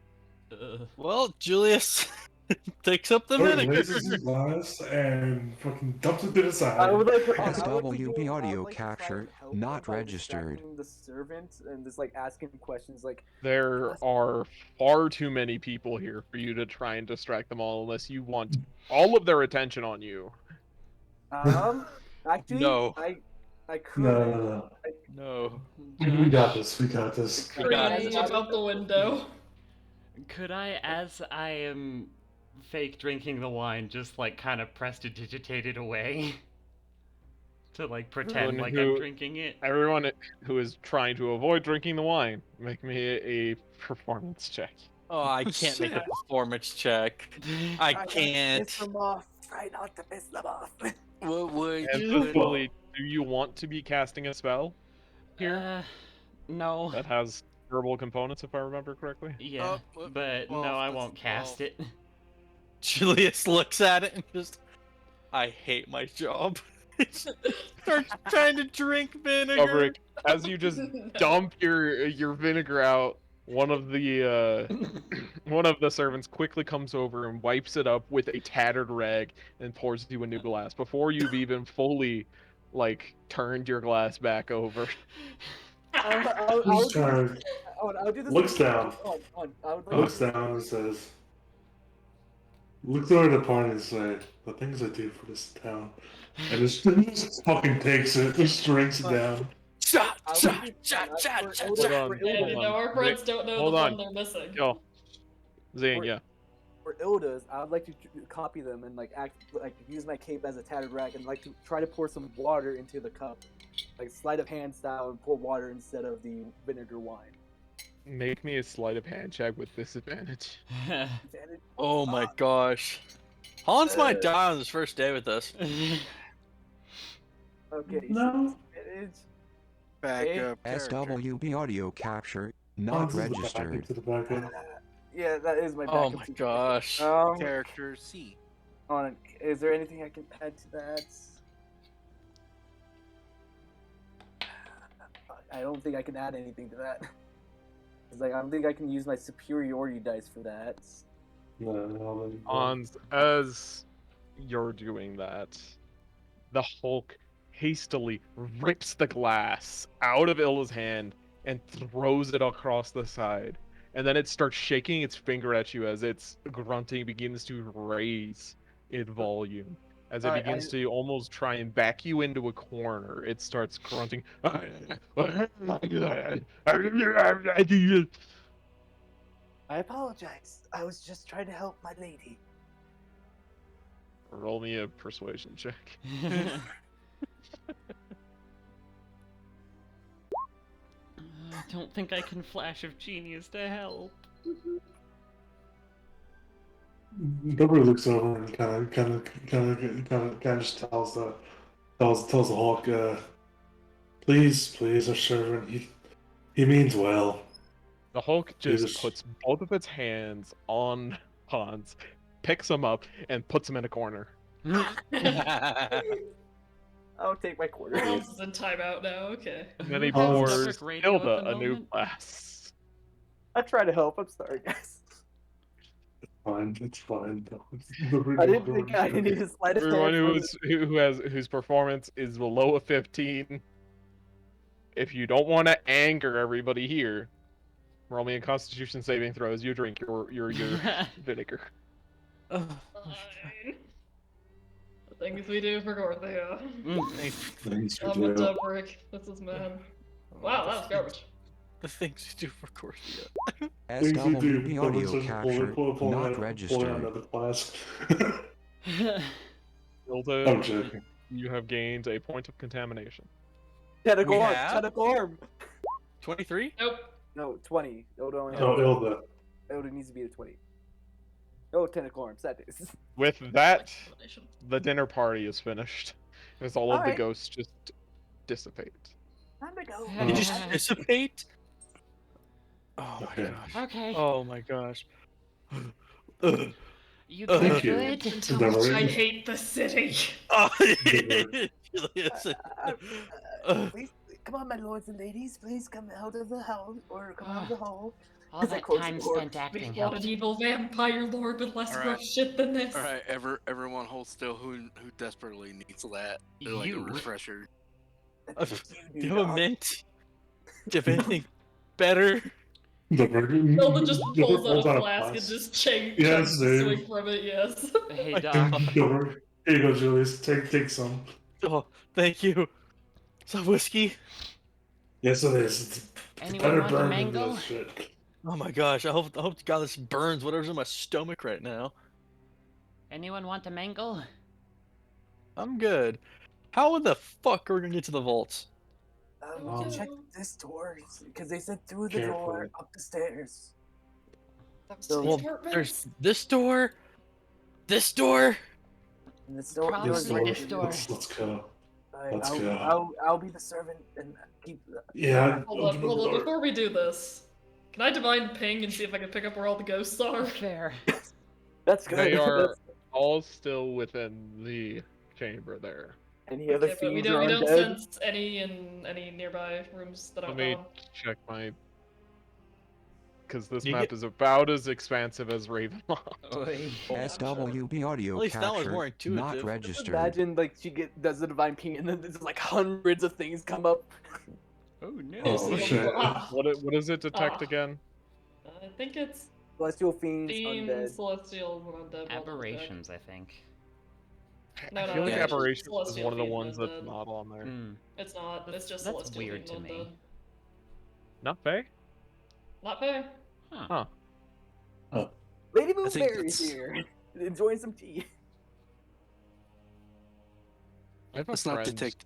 Well, Julius takes up the vinegar. Raises his glass and fucking dumps it to the side. I would like SWB audio capture, not registered. The servant and just like asking questions like. There are far too many people here for you to try and distract them all unless you want all of their attention on you. Actually, No. I could. No. No. We got this. We got this. We got Screaming it. out the window. Could I, as I am fake drinking the wine, just like kind of prestidigitate it away? To like pretend like I'm drinking it? Everyone who is trying to avoid drinking the wine, make me a performance check. Oh, I can't make a performance check. I can't. Piss them off. Try not to piss them off. What would And you? Cecily, do you want to be casting a spell here No. that has verbal components, if I remember correctly? Yeah, but no, I won't cast it. Julius looks at it and just, I hate my job. Starts trying to drink vinegar. Ulrich, as you just dump your vinegar out, one of the servants quickly comes over and wipes it up with a tattered rag and pours you a new glass before you've even fully like turned your glass back over. I'll do this. Looks down. I would like Looks down and says, looks over at the party and say, "The things I do for this town," and just fucking takes it, just drinks it down. Shot, I would shot, be- shot, shot, for shot, Ilda- Hold shot. on, for Ilda- hold No, on. our friends don't know Hold the on. one they're missing. Yo, Zane, For- yeah. For Ildas, I would like to copy them and like use my cape as a tattered rag and like to try to pour some water into the cup, like sleight of hand style, and pour water instead of the vinegar wine. Make me a sleight of hand check with disadvantage. Oh my gosh. Hans might die on his first day with us. Okay. No. Backup character. SWB audio capture not Hans is the registered. backup to the backup. Yeah, that is my Oh backup. my team. gosh. Character C. On, is there anything I can add to that? I don't think I can add anything to that. It's like I don't think I can use my superiority dice for that. No, Hans, as you're doing that, the Hulk hastily rips the glass out of Illa's hand and throws it across the side. And then it starts shaking its finger at you as its grunting begins to raise in volume. As it Alright, begins to almost try and back you into a corner, it starts grunting. I apologize. I was just trying to help my lady. Roll me a persuasion check. I don't think I can flash of genius to help. Deborah looks over and kind of just tells the Hawk, please, our servant. He means well. The Hulk just Jesus. puts both of its hands on Hans, picks him up, and puts him in a corner. I'll take my quarter. Hans is in timeout now, okay. And then he Who has pours Epic Radio at Hilda the a new moment? glass. I try to help. I'm sorry, guys. Fine, it's fine. I didn't think I needed to slide of Everyone hand. whose performance is below a 15. If you don't want to anger everybody here, roll me a Constitution saving throw as you drink your vinegar. Fine. The things we do for Gorthia. Thanks for I'm a jail. Dubrick. This is man. Wow, that was garbage. The things you do for Corthia. Things we do. SWB Someone audio says capture pull not out registered. another class. Hilda, I'm joking. you have gained a point of contamination. Tentacle We arm. have? Tentacle arm. 23? Nope. No, 20. Ilda only Oh, has Ilda. Ilda needs to be a 20. Oh, tentacle arm. Sad days. With that, Explanation. the dinner party is finished. As all of the Alright. ghosts just dissipate. Time to go. You You just dissipate? Oh my Okay. gosh. Okay. Oh my gosh. You Thank did you. good. Until Deborah. I hate the city. Oh, Please, come on, my lords and ladies. Please come out of the house or come out of the hall. All Is it that close time to the door? spent acting We want an helped. evil vampire lord with less Alright. rough shit than this. All right, everyone hold still. Who desperately needs that? Like You. a refresher. do you have a mint? Do you have anything better? Hilda just pulls out out a flask and just change Yes, the dude. swing from it, yes. Hey, My Doc. God. Here you go, Julius. Take some. Oh, thank you. Some whiskey? Yes, it is. It's Anyone better want a burn than mango? this shit. Oh my gosh, I hope to God this burns whatever's in my stomach right now. Anyone want a mango? I'm good. How the fuck are we gonna get to the vaults? You check this door because they said through the Careful. door up the stairs. That was So- two Well, apartments. there's this door, this door. And this door. Probably Yes, this Lord. door. Let's go. Let's I'll, go. I'll be the servant and keep. Yeah. Hold open on, the door. before we do this. Can I divine ping and see if I can pick up where all the ghosts are? Fair. That's good. They are That's- all still within the chamber there. Any other Okay, but we fiends or don't undead? sense any in any nearby rooms that Let I've me gone. check my... Because this You map get- is about as expansive as Ravenloft. SWB audio At least that one's capture more not intuitive. registered. Imagine like does the divine ping and then there's like hundreds of things come up. Oh no. Oh, shit. Ah, What does it detect Ah. again? I think it's Celestial fiends, Fiends, undead. celestials, and undead. Aberrations, I think. No, I feel like it's Aberrations is celestial one of the fiend ones and that's undead. not on there. It's not. It's just That's celestial weird fiend to and me. undead. Not Fae? Not fair. Huh. Lady I think Blueberry's that's- here, enjoying some tea. I have a Let's not friend detect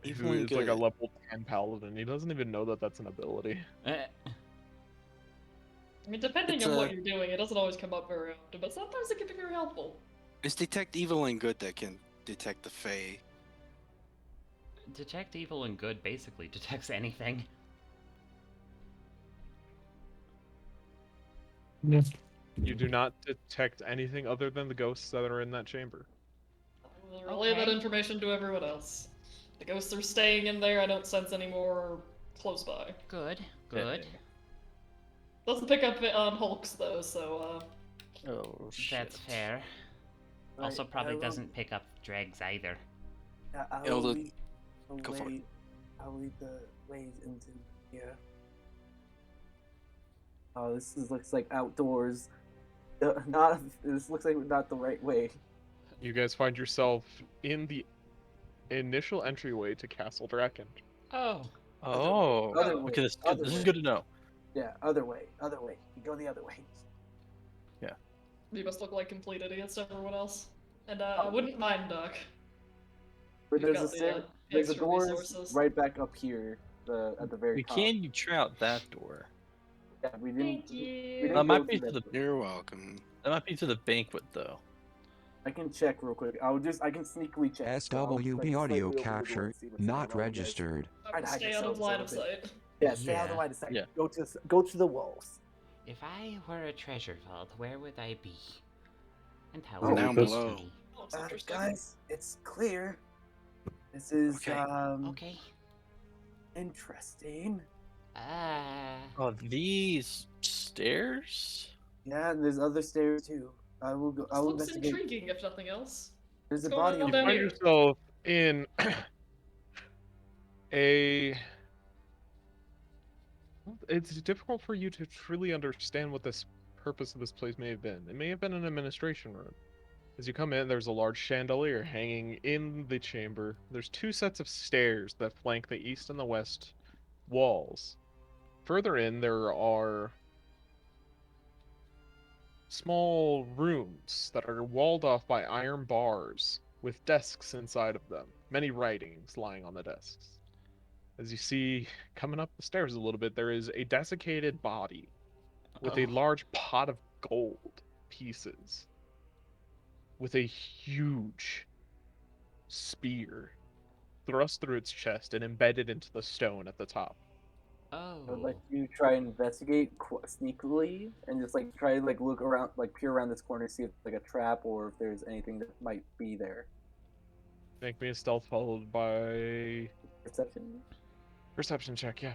who evil and is like a good. level 10 paladin. He doesn't even know that that's an ability. I mean, depending It's on what you're doing, it doesn't always come up very often, but sometimes it can be very helpful. It's detect evil and good that can detect the Fae. Detect evil and good basically detects anything. Yeah. You do not detect anything other than the ghosts that are in that chamber. I will relay that information to everyone else. The ghosts are staying in there. I don't sense any more close by. Good, good. Doesn't pick up on Hulks though, so Oh shit. That's fair. Also, probably doesn't pick up dregs either. I Elder- will lead the go for it. way. I'll lead the ways into here. Oh, looks like outdoors. Not. This looks like not the right way. You guys find yourself in the initial entryway to Castle Drakken. Oh. Oh. Other way. Okay, this Other is way. good to know. Yeah, other way. Other way. You go the other way. you must look like complete idiots to everyone else. And I wouldn't mind, Doc. But We've there's a got the, stair. There's a extra doors resources. right back up here. At the very We top. can try out that door. Yeah, we didn't. Thank you. We didn't That go might be through to the. door. You're welcome. That might be to the banquet though. I can check real quick. I can sneakily check. So I'll, SWB like, audio slightly open the door capture and see what's not going on, guys. registered. Try to hide Stay out of yourselves a line of little bit. sight. Yeah, stay out of the Yeah. line of sight. Yeah. Go to the walls. If I were a treasure vault, where would I be? And how Oh, would Down it below. be? Oh, it's interesting. Guys, it's clear. This is Okay. Okay. interesting. Oh, these stairs? Yeah, and there's other stairs too. I will go. This I will looks investigate. intriguing, if nothing else. There's a What's body. going on in down Find here? yourself in It's difficult for you to truly understand what this purpose of this place may have been. It may have been an administration room. As you come in, there's a large chandelier hanging in the chamber. There's two sets of stairs that flank the east and the west walls. Further in, there are small rooms that are walled off by iron bars with desks inside of them. Many writings lying on the desks. As you see, coming up the stairs a little bit, there is a desiccated body with a large pot of gold pieces, with a huge spear thrust through its chest and embedded into the stone at the top. Oh. I would like you to try and investigate sneakily and just like try to like look around, like peer around this corner, see if it's like a trap or if there's anything that might be there. Make me a stealth followed by Perception. perception check. Yeah.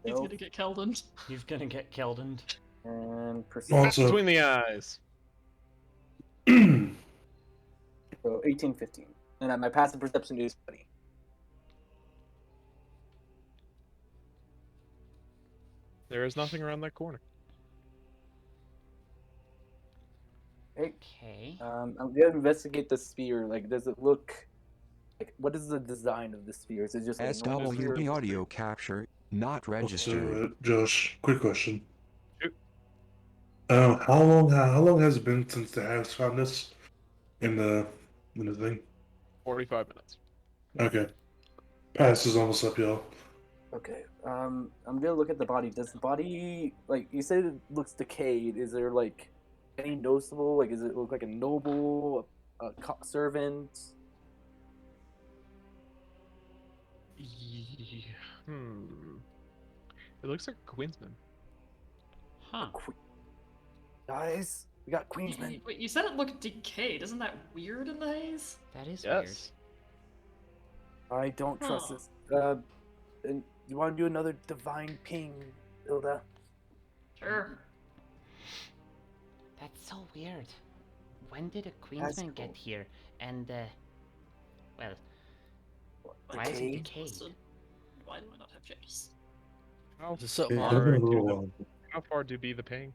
He's gonna get Keldoned. He's gonna get Keldoned. And perception. Also, Between the eyes. So 18, 15. And my passive perception is 20. There is nothing around that corner. Okay. I'm gonna investigate the sphere. Like, does it look like what is the design of the sphere? Is it just like a normal sphere? SWB audio capture not registered. Josh, quick question. Shoot. How long has it been since the house found this in the thing? 45 minutes. Okay. Pass is almost up, y'all. Okay. I'm gonna look at the body. Does the body, like you said, it looks decayed? Is there like any noticeable? Like, does it look like a noble, a servant? It looks like a Queensman. Huh. Guys, we got Queensman. Wait, you said it looked decayed. Isn't that weird in the haze? That is weird. Yes. I don't trust Huh. this. And you want to do another divine ping, Ilda? Sure. That's so weird. When did a Queensman get cool. here? And, well, why is it Decayed? decayed? Why do I not have chairs? How So Yeah, far I'm gonna do roll the, how far do be the ping?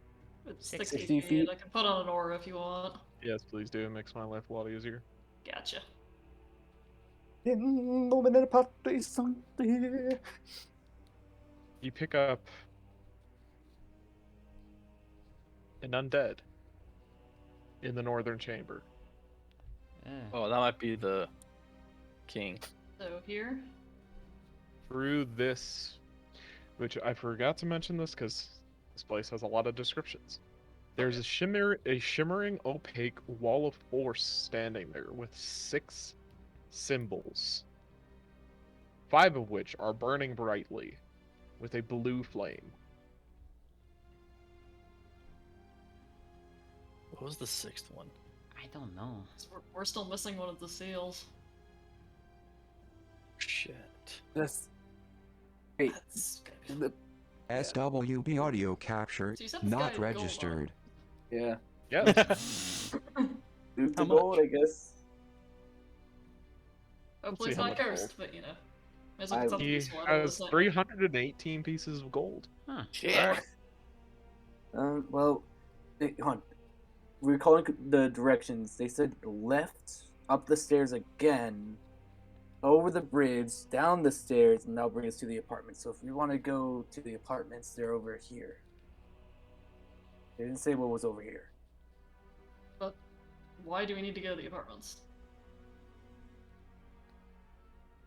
It's 60 60 feet. feet. I can put on an aura if you want. Yes, please do. It makes my life a lot easier. Gotcha. You pick up an undead in the northern chamber. Oh, that might be the king. So here. Through this, which I forgot to mention this because this place has a lot of descriptions. There's a shimmering opaque wall of force standing there with 6 symbols, 5 of which are burning brightly with a blue flame. What was the 6th one? I don't know. We're still missing one of the seals. Shit. This. Hey. SWB audio capture So you said this guy not had gold on registered. Yeah. Yeah. Dude, How the gold, I guess. Hopefully it's see how not much cursed, but you know. There's like something He useful out of has this thing. 318 pieces of gold. Huh. Yeah. Well, hon, we're calling the directions. They said left, up the stairs again, over the bridge, down the stairs, and that'll bring us to the apartment. So if we want to go to the apartments, they're over here. They didn't say what was over here. But why do we need to go to the apartments?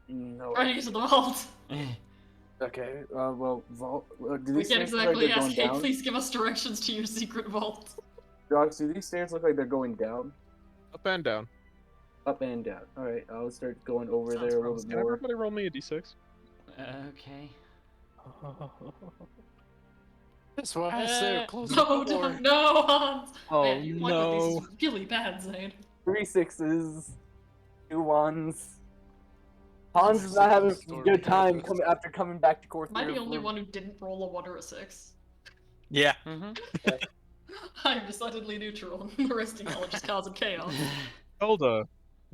No. Trying to get to the vault. Okay. Well, vault. Do We these can't stairs look like exactly they're going ask, hey, down? please give us directions to your secret vault. Josh, do these stairs look like they're going down? Up and down. Up and down. All right, I'll start going over Sounds there a little promising. bit Can more. everybody roll me a d6? Okay. That's why I said close the No, door. no, Hans! Oh, Man, you like with these no. is really bad, Zane. 3 6s, 2 1s. Hans is not having a good time coming back to court. Am I the only one who didn't roll a 1 or a 6? Yeah. I'm decidedly neutral, and the rest of y'all are just causing chaos. Hilda,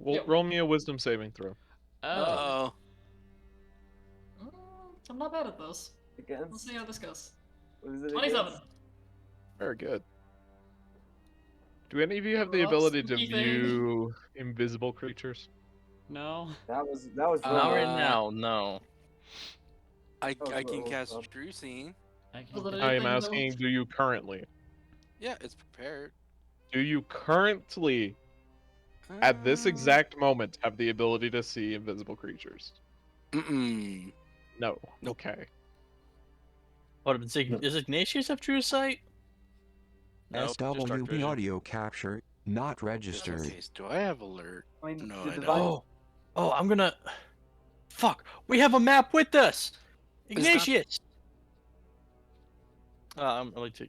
Yep. roll me a wisdom saving throw. Oh. Uh-oh. I'm not bad at this. Against? Let's see how this goes. What is it 27. against? Very good. Do any of you have the Rough, ability to spooky thing. view invisible creatures? No. That was Uh, Not real right low. now, no. I Oh, can well, cast well. True Seeing. I Was it can... I am anything asking, do you currently? Yeah, it's prepared. Do you currently, at this exact moment, have the ability to see invisible creatures? Mm-mm. No. Nope. Okay. What, does Ignatius have true sight? Nope, just dark SWB vision. audio capture not Just in registered. case. Do I have alert? I mean, No, the I divine- don't. Oh, I'm gonna... Fuck, we have a map with us! It's not- Ignatius! I'm like, in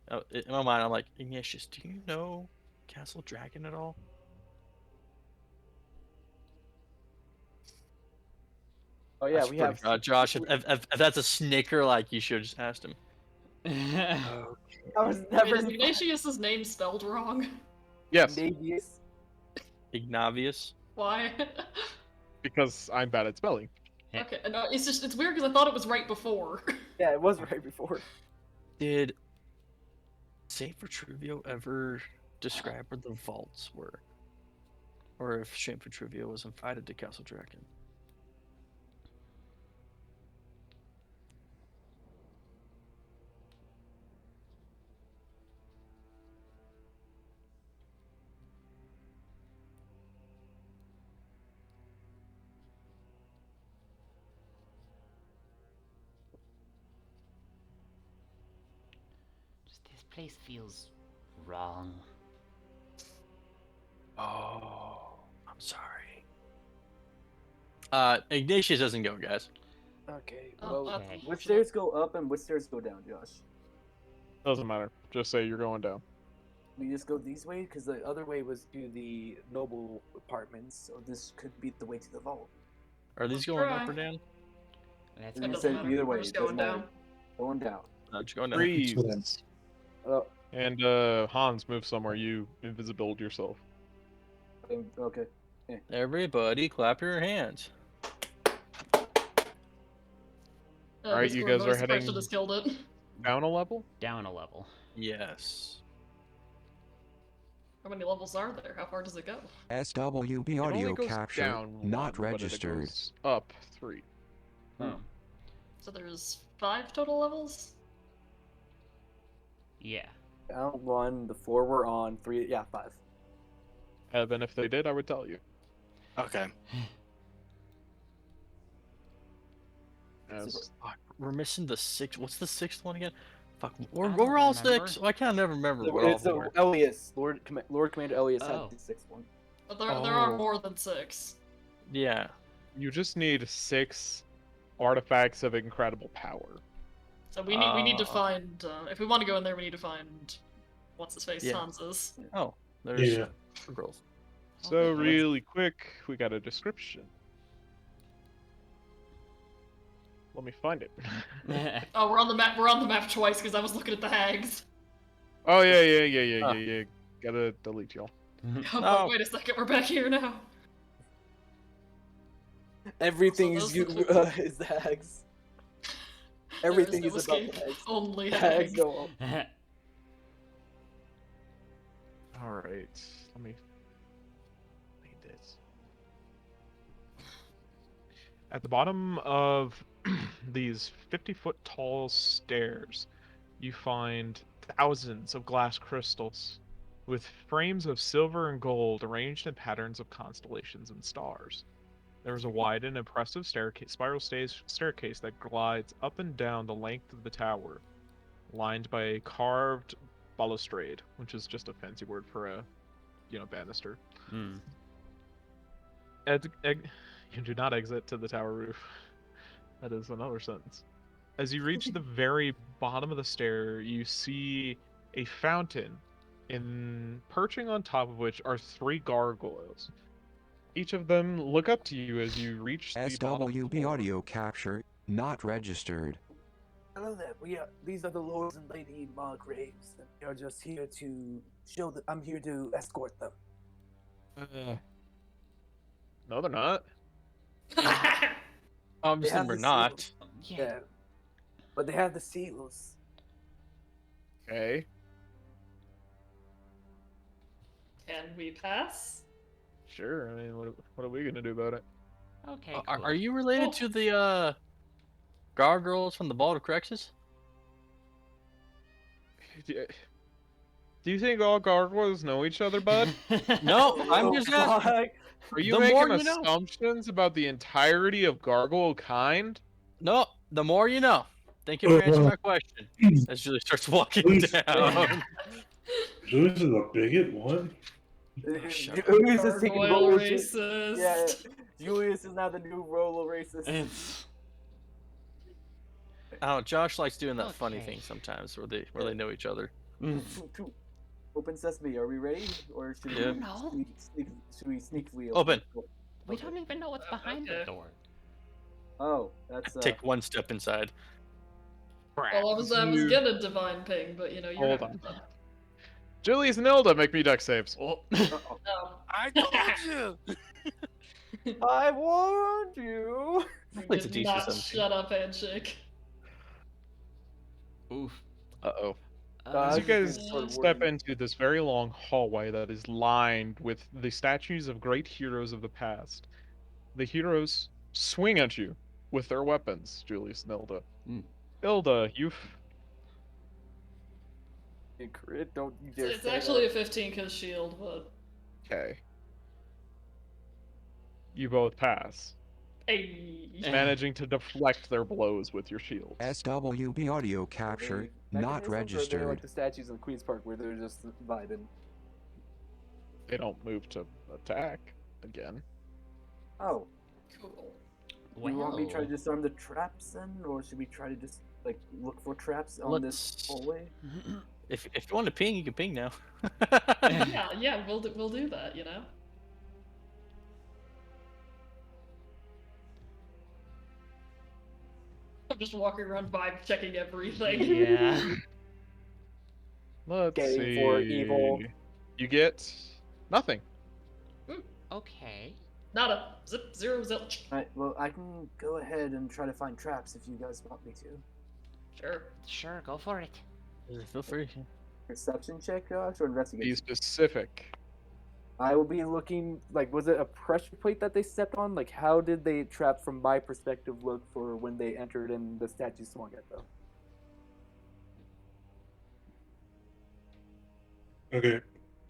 my mind, I'm like, Ignatius, do you know Castle Drakken at all? Oh yeah, That's we pretty- have. Josh, if that's a snicker, like, you should have just asked him. I was Wait, never. is Ignatius's name spelled wrong? Yes, Navius. Ignavius? Why? because I'm bad at spelling. Okay, no, it's weird because I thought it was right before. Yeah, it was right before. Did Saint Vitruvio ever describe where the vaults were? Or if Saint Vitruvio was invited to Castle Drakken? Just this place feels wrong. Oh, I'm sorry. Ignatius doesn't go, guys. Okay. Oh, Well, okay. which stairs go up and which stairs go down, Josh? Doesn't matter. Just say you're going down. We just go these way because the other way was to the noble apartments, so this could be the way to the vault. Are these Let's going try. up or down? That's You doesn't said matter. either We're way. just it doesn't going matter. down. Going down. No, just going down. Freeze. Oh, And Hans, move somewhere. You invisible yourself. okay. Everybody, clap your hands. Alright, you guys are heading- Just killed it. Down a level? down a level. Yes. How many levels are there? How far does it go? SWB It only audio goes capture down not one, but it registered. goes up 3. Oh. So there's 5 total levels? Yeah. Count 1, the 4 we're on, 3, yeah, 5. Evan, if they did, I would tell you. Okay. As Fuck, we're missing the 6th. What's the 6th one again? Fuck, I we're don't all remember. 6. I can't never remember what all It's of them were. Elias. Lord Commander Elias Oh. had the 6th one. But there are Oh. more than 6. Yeah. you just need 6 artifacts of incredible power. So we need to find if we want to go in there, we need to find what's his face, Yeah. Hans's. Oh, there's Yeah. girls. So Okay. really quick, we got a description. Let me find it. Oh, we're on the map. We're on the map twice because I was looking at the hags. Oh yeah. Gotta delete y'all. I'm Oh. like, wait a second, we're back here now. Everything Also, is those you look- is the hags. There Everything no is about escape. the hags. Only The hags. hags go up. All right, let me read this. At the bottom of these 50-foot tall stairs, you find thousands of glass crystals with frames of silver and gold arranged in patterns of constellations and stars. There is a wide and impressive spiral staircase that glides up and down the length of the tower, lined by a carved balustrade, which is just a fancy word for a, banister. Hmm. You do not exit to the tower roof. That is another sentence. As you reach the very bottom of the stair, you see a fountain, perching on top of which are 3 gargoyles. Each of them look up to you as you reach the bottom SWB floor. audio capture not registered. Hello there. These are the lords and lady Margraves. And we are just here to show that I'm here to escort them. No, they're not. Obviously, have we're the not. seals. Yeah. Yeah. But they have the seals. Okay. Can we pass? Sure. I mean, what are we gonna do about it? Okay. Cool. Are you related to the gargoyles from the Bald of Crexus? Do you think all gargoyles know each other, bud? No, I'm just asking. Are you The making more you know. assumptions about the entirety of gargoyle kind? No, the more you know. Thank you for answering my question. As Julie starts walking down. Julius is a bigot? What? Julius is taking Gargoyle role racist. Yeah, Julius is now the new role racist. It's... Oh, Josh likes doing that funny Okay. thing sometimes where they know each other. Open sesame, are we ready? Or should Yeah. we sneakily Open. We don't even know what's behind the Okay. door. Oh, that's Take one step inside. Well, I was gonna divine ping, but you're Hold not on. done. Julius and Ilda make me dex saves. Oh. Uh-oh. No. I told you. I warned you. You like to did teach you not something. shut up, handshake. Oof. Uh-oh. As you guys sort of step warning. into this very long hallway that is lined with the statues of great heroes of the past, the heroes swing at you with their weapons, Julius and Ilda. Mm. Ilda, you've... Crit, don't you dare It's say actually a that. 15 because shield, but Okay. You both pass, hey. managing to deflect their blows with your shields. SWB audio capture They not mechanisms, or they're registered. like the statues in Queen's Park where they're just vibing. They don't move to attack again. Oh, Cool. do you want me to try to Well. disarm the traps then, or should we try to just like look for traps on this Let's- hallway? If you want to ping, you can ping now. Yeah, we'll do that, I'm just walking around vibe checking everything. Yeah. Let's Getting see. for evil. You get nothing. Okay. Nada. Zip, zero, zilch. Alright, well, I can go ahead and try to find traps if you guys want me to. Sure. Sure, go for it. Feel free. perception check, Josh, or Be investigation? specific. I will be looking, like, was it a pressure plate that they stepped on? Like, how did they trap, from my perspective, look for when they entered and the statue swung at them? Okay.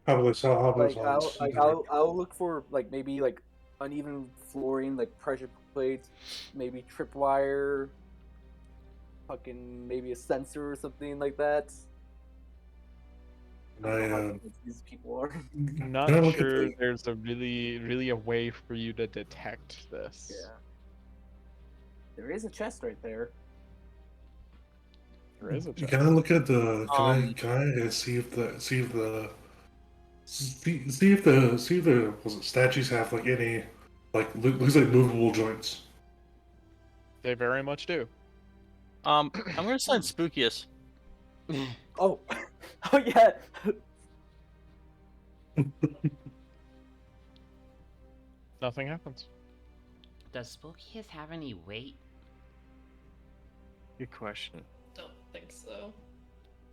How about this? How about Like, this? I'll look for, like, maybe, like, uneven flooring, like, pressure plates, maybe tripwire, fucking, maybe a sensor or something like that. I don't know how convinced these people are. Not sure there's a really a way for you to detect this. Yeah. There is a chest right there. There is a chest. Can I look at the? Can I see if the was it statues have like any looks like movable joints? They very much do. I'm gonna send Spookiest. Oh, oh yeah. Nothing happens. Does Spookiest have any weight? Good question. Don't think so.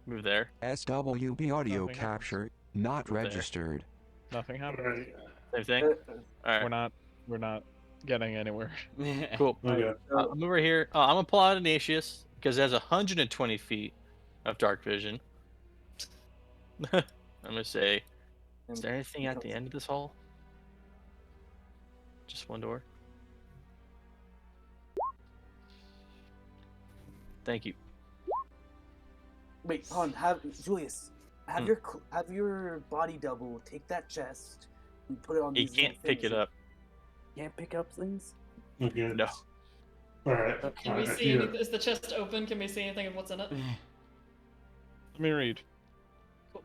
Move there. SWB audio Nothing capture not There. registered. Nothing happens. Same thing. All right. We're not getting anywhere. Cool. Okay. I'm over here. I'm gonna pull out Ignatius because it has 120 feet of dark vision. I'm gonna say, is there anything at the end of this hall? Just one door. Thank you. Wait, hold on. Julius, have your body double take that chest and put it on He these. can't pick it up. Can't pick up things. Okay. No. All right. Can we see? Is the chest open? Can we see anything of what's in it? Let me read. Cool.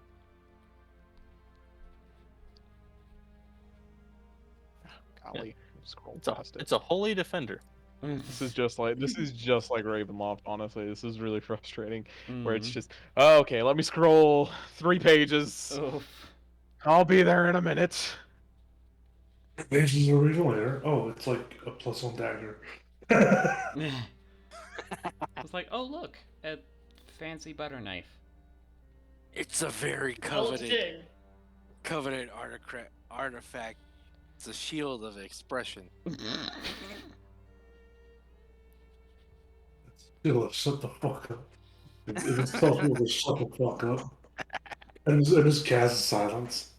Golly, scroll It's a, past it. it's a holy defender. This is just like Ravenloft. Honestly, this is really frustrating. Where it's just, oh, okay, let me scroll 3 pages. Oof. I'll be there in a minute. Mage's original layer. Oh, it's like a +1 dagger. It's like, oh look, a fancy butter knife. It's a very coveted artifact. It's a shield of expression. Still, shut the fuck up. It's tough to shut the fuck up. And just cast silence.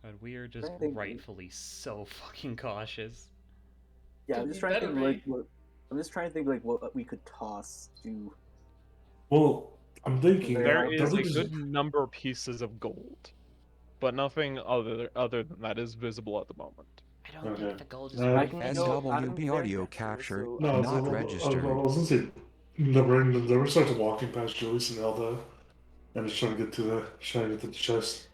And we are just rightfully so fucking cautious. Yeah, I'm just trying to think like what we could toss to. Well, I'm thinking there is a good number of pieces of gold, but nothing other than that is visible at the moment. I don't think the gold is SWB audio capture not registered. I was gonna say, never started walking past Julius and Elda, and just trying to get to the chest.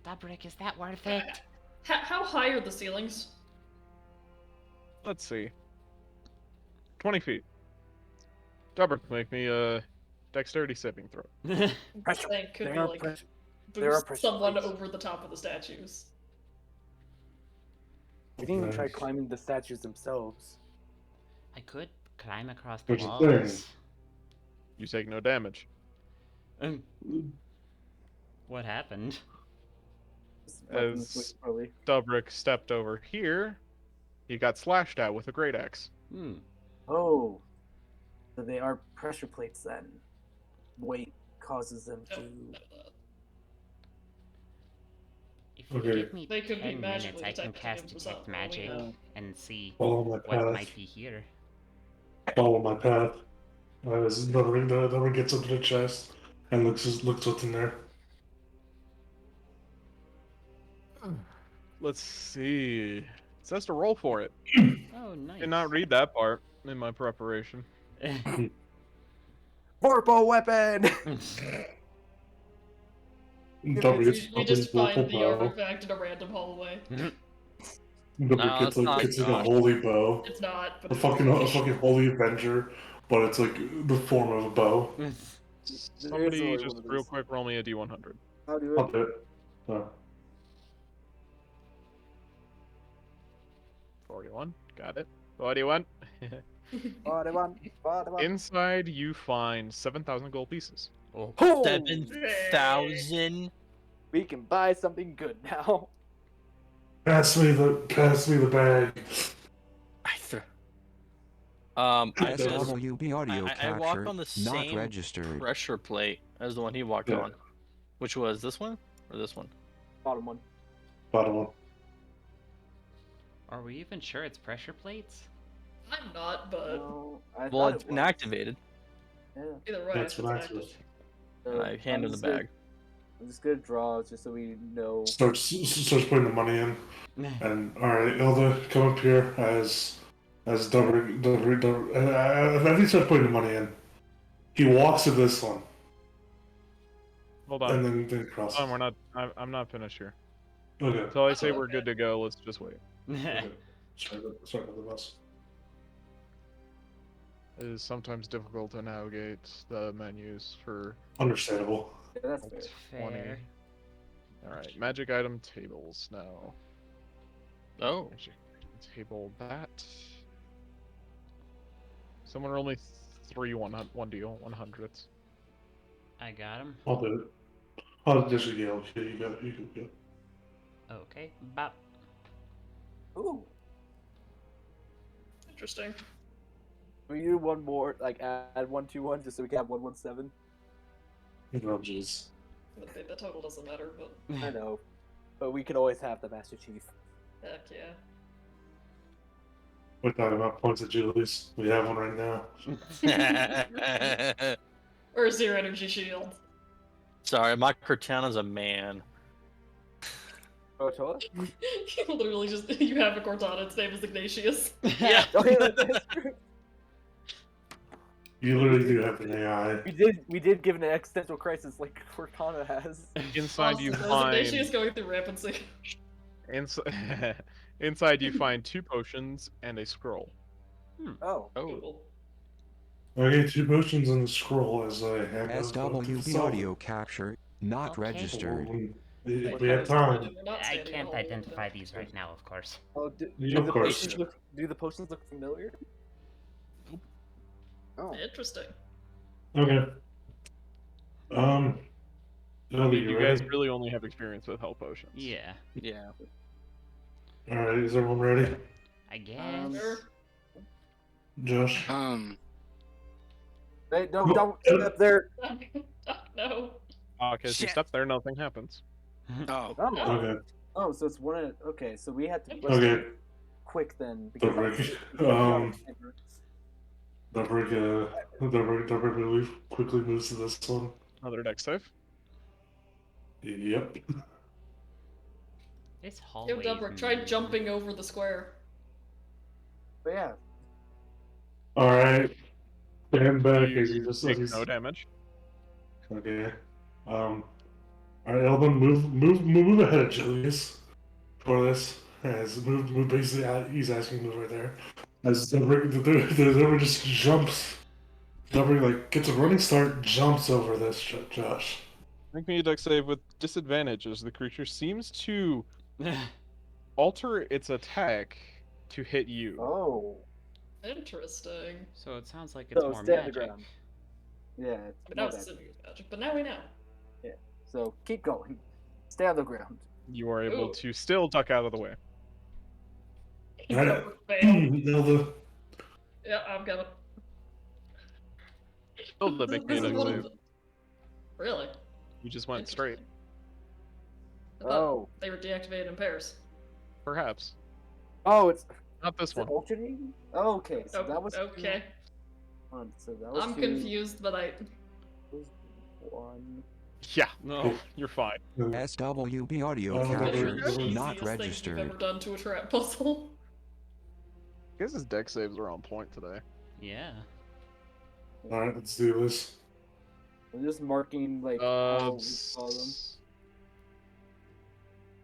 Dubrick, is that worth it? How high are the ceilings? Let's see. 20 feet. Dubrick, make me a dexterity saving throw. Pressure. Could There be are like pressure. boost someone over the top of the statues. We didn't even try climbing the statues themselves. I could climb across the There's a walls. You take no damage. What happened? As Dubrick stepped over here, he got slashed at with a great axe. Oh, so they are pressure plates then. Weight causes them to. If you give me They could be 10 minutes, magically I can detected cast in detect some magic way. and see Follow my what path. might be here. Follow my path. Never gets up to the chest and looks what's in there. Let's see. It says to roll for it. Oh, nice. Did not read that part in my preparation. Vorpal weapon! We just find the artifact in a random hallway. It's like a holy bow. It's not. But a fucking holy avenger, but it's like the form of a bow. Somebody just real quick roll me a d100. I'll do it. Oh. 41. Got it. 41. 41. Inside, you find 7,000 gold pieces. Oh. 7,000. We can buy something good now. Pass me the bag. I SWB audio I capture walk on the not same registered. pressure plate as the one he walked on. Which was this one or this one? Bottom one. Bottom one. Are we even sure it's pressure plates? I'm not, but No, Well, it's been activated. Yeah. either way, That's it's what I active. said. So I hand him the bag. I'm just gonna draw just so we know. Starts putting the money in. And alright, Ilda, come up here as Dobrik. As he starts putting the money in, he walks to this one. Hold on. And then crosses. Hold on, I'm not finished here. Okay. Until I say we're good to go, let's just wait. Okay. Sorry about the bus. It is sometimes difficult to navigate the menus for Understandable. Yeah, that's fair. 20. Fair. Alright, magic item tables now. Oh. Magic table that. Someone roll me 3 one deal, 100s. I got him. I'll do it. Oh, there's a Gale. Yeah, you got it. You can go. Okay, bop. Ooh. Interesting. We do one more, like add 121 just so we can have 117. Oh, jeez. The total doesn't matter, but I know, but we can always have the Master Chief. heck yeah. We're talking about points of Julie's. We have one right now. Or zero energy shield. Sorry, my Cortana's a man. Oh, Toa? You literally just you have a Cortana. Its name is Ignatius. Yeah. Oh, yeah, that's true. You literally do have an AI. We did give an existential crisis like Cortana has. Inside you Awesome. find Ignatius going through rampancy. Inside you find 2 potions and a scroll. Oh. Cool. Okay, 2 potions and a scroll as I hand SWB audio capture not Okay. registered. We have time. We're not I standing can't all the way identify back. these right now, of course. Oh, do Of the course. potions look familiar? Oh. Interesting. Okay. I Ellie, mean, you you ready? guys really only have experience with health potions. Yeah, Yeah. Alright, is everyone ready? I guess. Sure. Josh? Hey, don't sit up there. No. Because you Shit. step there, nothing happens. Oh. Oh. Okay. Oh, so it's one. Okay, so we had to. let's Okay. do quick then. Dobrik. Dobrik quickly moves to this one. Another deck save. Yep. This Yo, hallway. Dubrick, try jumping over the square. But yeah. Alright. Stand back You as he just take no damage. Okay. Alright, Elvin, move ahead of Julius for this. As move basically, he's asking to move right there. As the river just jumps. Like gets a running start, jumps over this Josh. Make me a deck save with disadvantage as the creature seems to alter its attack to hit you. Oh. Interesting. So it sounds like it's So more stay on the magic. ground. Yeah. But that was assuming it was magic. But now we know. Yeah. So keep going. Stay on the ground. You are able Ooh. to still duck out of the way. Alright. Fail. Yeah, I've got it. Still the make me a This is deck one of save. the- Really? You just went straight. I thought Oh. they were deactivated in pairs. Perhaps. Oh, it's Not this one. alternating. Oh, okay. So Oh, that was okay. So that was I'm two, confused, but I. was one. Yeah, no, you're fine. SWB audio Oh, capture That's the not easiest thing you've registered. ever done to a trap puzzle. I guess his deck saves are on point today. Yeah. Alright, let's do this. I'm just marking like how we saw them.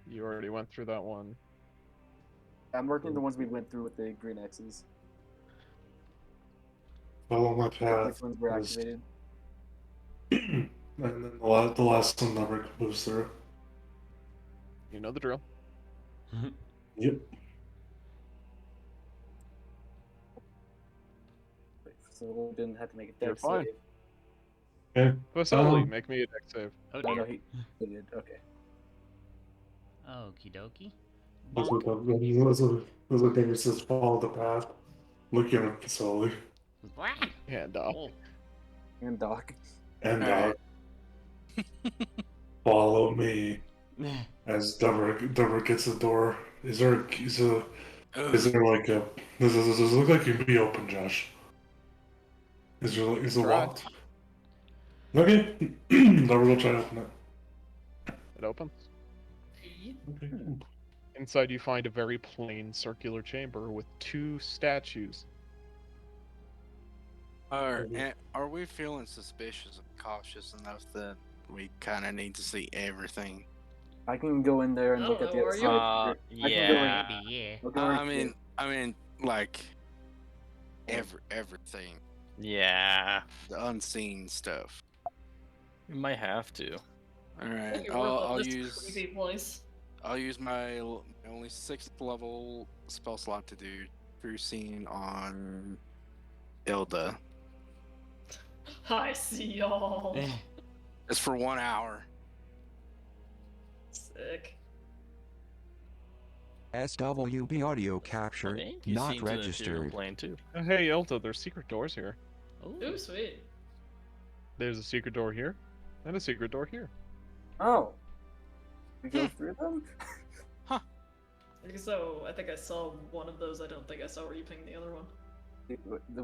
You already went through that one. I'm marking the ones we went through with the green X's. Follow my path. Which ones were is- activated? And then the last one Dobrik moves through. You know the drill. Yep. so we didn't have to make a You're deck fine. save. Okay. Vasily, make me a deck save. Oh No, dear. he did. Okay. Okie dokie. Those are things just follow the path. Looking at Vasily. And Oh. And Doc. And Alright. follow me. As Deborah gets the door. Is there like a does it look like it can be open, Josh? Is it Try. locked? Okay. Deborah will try to open it. It opens. Okay. Inside, you find a very plain circular chamber with 2 statues. Are we feeling suspicious and cautious enough that we kind of need to see everything? I can go in there and look at the other side. Yeah. Maybe, yeah. I mean, like everything, Yeah. the unseen stuff. We might have to. All right, Make it I'll worth it, this use creepy place. I'll use my only 6th level spell slot to do True Scene on Ilda. I see y'all. It's for 1 hour. Sick. SWB audio capture not registered. Plane too. Oh, hey, Elta, there's secret doors here. Ooh, sweet. There's a secret door here, and a secret door here. Oh. We go through them? So, I think I saw one of those. I don't think I saw where you pinged the other one.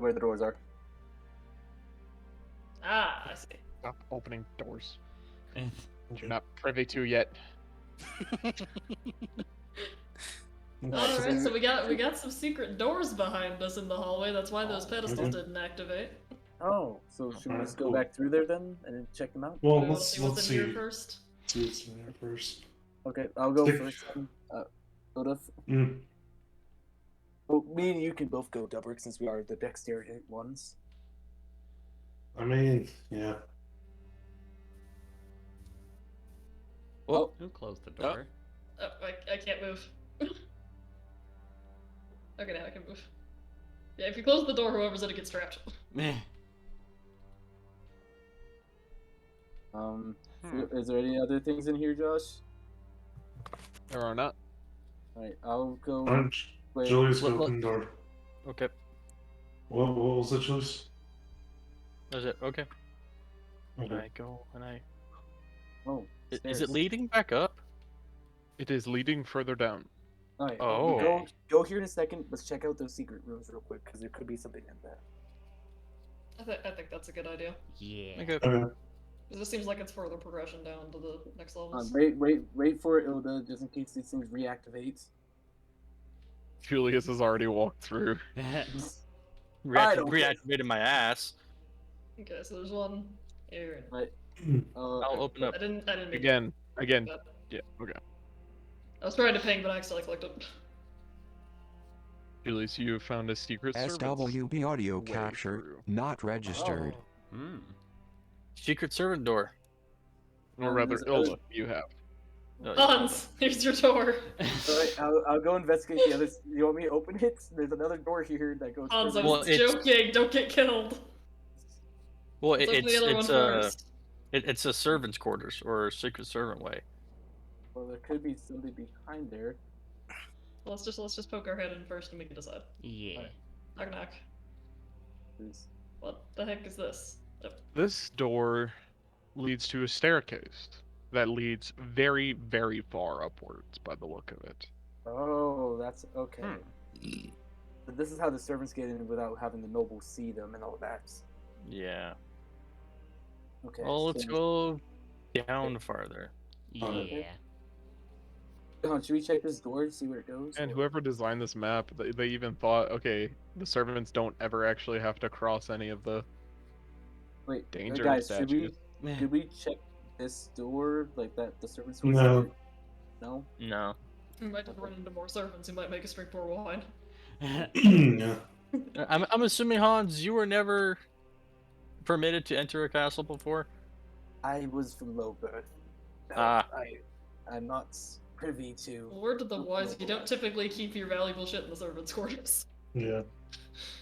Where the doors are. Ah, I see. Stop opening doors. You're not privy to yet. Alright, so we got some secret doors behind us in the hallway. That's why those pedestals didn't activate. Oh, so should we just go back through there then and check them out? Well, Do we wanna let's see what's see. in here first? See what's in there first. Okay, I'll go Stick- first. Odif. Mm. Well, me and you can both go, Dubrick, since we are the dexterity ones. I mean, yeah. Oh, Who closed the door? Oh, I can't move. Okay, now I can move. Yeah, if you close the door, whoever's in it gets trapped. Is there any other things in here, Josh? There are not. Alright, I'll go. Wait, Julius, look- open door. Okay. What was it, Julius? That's it. Okay. Okay. I go and I. Oh, Is stairs. it leading back up? It is leading further down. Alright, Oh. go here in a second. Let's check out those secret rooms real quick, because there could be something in there. I think that's a good idea. Yeah. Okay. Okay. Because it seems like it's further progression down to the next levels. Wait for it, Ilda, just in case these things reactivate. Julius has already walked through. Reactivated my ass. Okay, so there's one here. Right. I'll open up. I didn't mean to Again. do that. Yeah, okay. I was trying to ping, but I accidentally clicked it. Julius, you have found a secret service. SWB audio way capture through. not registered. Hmm. Secret servant door. Or rather, Ilda, you have. Hans, here's your door. Alright, I'll go investigate the others. You want me to open it? There's another door here that goes. Hans, I further. was joking. Don't get killed. Well, Let's open the other one first. it's a servant's quarters or a secret servant way. Well, there could be something behind there. Let's just poke our head in first and we can decide. Yeah. Knock knock. There's- What the heck is this? Oh, This door leads to a staircase that leads very, very far upwards by the look of it. Oh, that's okay. But this is how the servants get in without having the nobles see them and all that. Yeah. Okay. Well, let's so- go down farther. Yeah. Should we check this door to see where it goes? And or- whoever designed this map, they even thought, okay, the servants don't ever actually have to cross any of the Wait, danger guys, should statues. we check this door like that? The servants door? No. No. No. We might just run into more servants who might make us drink more wine. Yeah. I'm assuming, Hans, you were never permitted to enter a castle before? I was from low birth. No, Ah. I'm not privy to. Word to the wise, you don't typically keep your valuable shit in the servants' quarters. Yeah.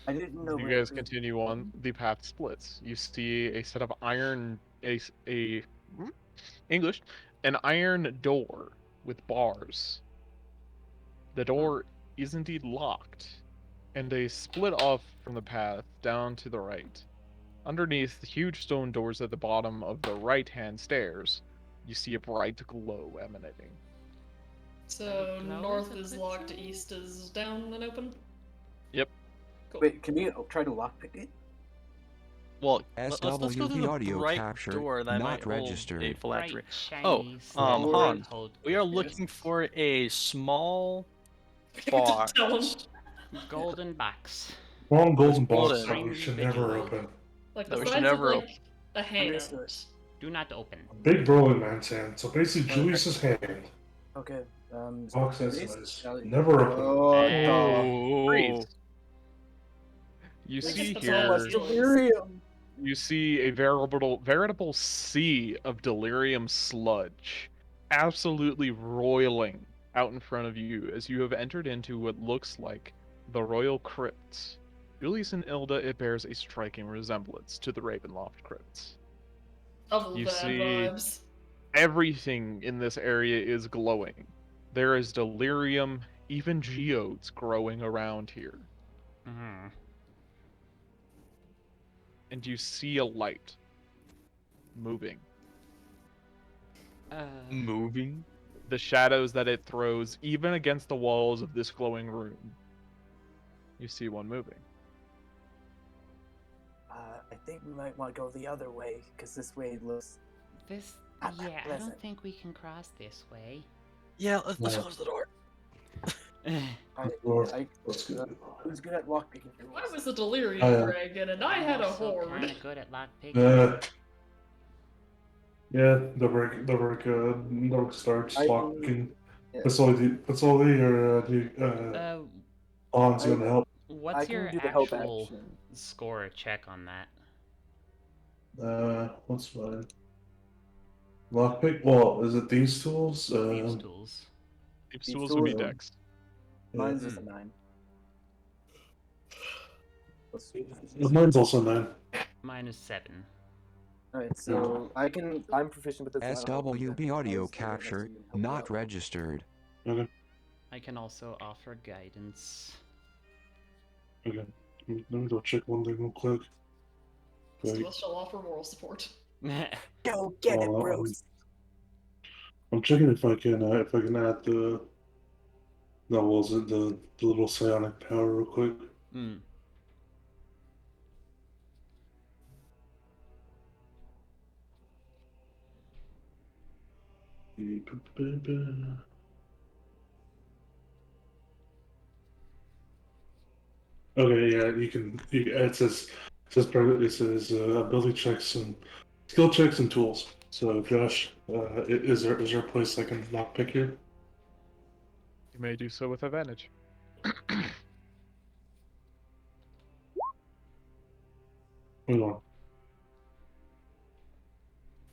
I didn't know. You guys continue on. The path splits. You see a set of iron, English, an iron door with bars. The door is indeed locked, and they split off from the path down to the right. Underneath the huge stone doors at the bottom of the right-hand stairs, you see a bright glow emanating. So north is locked, east is down and open? Yep. Cool. Wait, can we try to lockpick it? Well, let's go SW through the audio bright capture door that not might hold a registered. phylactery. Bright Oh, shiny Han, hold we are good looking business. for a small Just tell 'em. Golden box. Long golden box Golden. that we should Extremely never bejeweled. open. Like No, the we should size never of like a hand. Do not open. Big rolling man's hand. So basically, Julius's hand. Okay. Box that space? size. Shall we- Never open. Oh, Freeze. You I see guess that's here. all it delirium. You see a veritable sea of delirium sludge, absolutely roiling out in front of you as you have entered into what looks like the royal crypts. Julius and Ilda, it bears a striking resemblance to the Ravenloft crypts. Double You bad see vibes. everything in this area is glowing. There is delirium, even geodes growing around here. Mm-hmm. And you see a light moving. Moving? The shadows that it throws, even against the walls of this glowing room. You see one moving. I think we might want to go the other way, because this way looks... This, not that yeah, I pleasant. don't think we can cross this way. Yeah, let's close the door. Let's go. Who's good at lockpicking? I was a delirium Oh, yeah. dragon and I had a horde. Kinda good at lockpicking. Yeah, the work starts I can- locking. yeah. That's all the On's gonna help. What's can your do the help actual action. score check on that? What's mine? Lockpick? Well, is it these tools? Thieves' tools. Thieves' These tools would be tools- dex. Mine's just a 9. Mine's also 9. Mine is 7. Alright, so I'm proficient with this. SWB audio capture not registered. Okay. I can also offer guidance. Okay. Let me go check one thing real quick. Still shall offer moral support. Go get it, bros. I'm checking if I can add the little psionic power real quick. Hmm. Okay, yeah, it says ability checks and skill checks and tools. So Josh, is there a place I can lockpick here? You may do so with advantage. Hold on.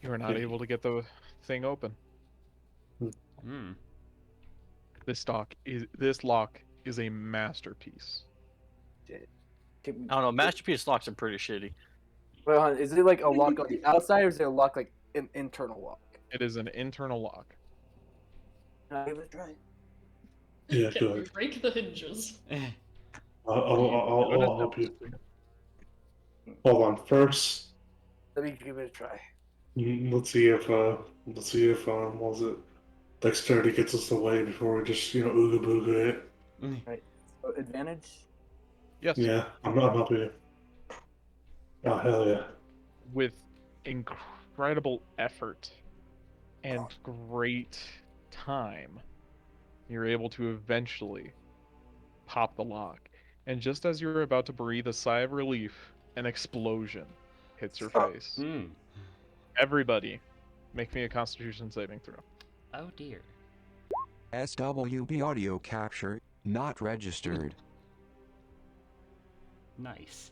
You are not able to get the thing open. Hmm. This lock is a masterpiece. I don't know, masterpiece locks are pretty shitty. Well, is it like a lock on the outside, or is it a lock like an internal lock? It is an internal lock. Can I give it a try? Yeah, Can go you ahead. break the hinges? I'll help you. Hold on. First, Let me give it a try. let's see if what was it? Dexterity gets us away before we just ooga booga it. Right. So advantage. Yes. Yeah, I'm helping you. Oh hell yeah! With incredible effort and great time, you're able to eventually pop the lock. And just as you're about to breathe a sigh of relief, an explosion hits your face. Hmm. Everybody, make me a Constitution saving throw. Oh dear. SWB audio capture not registered. Nice.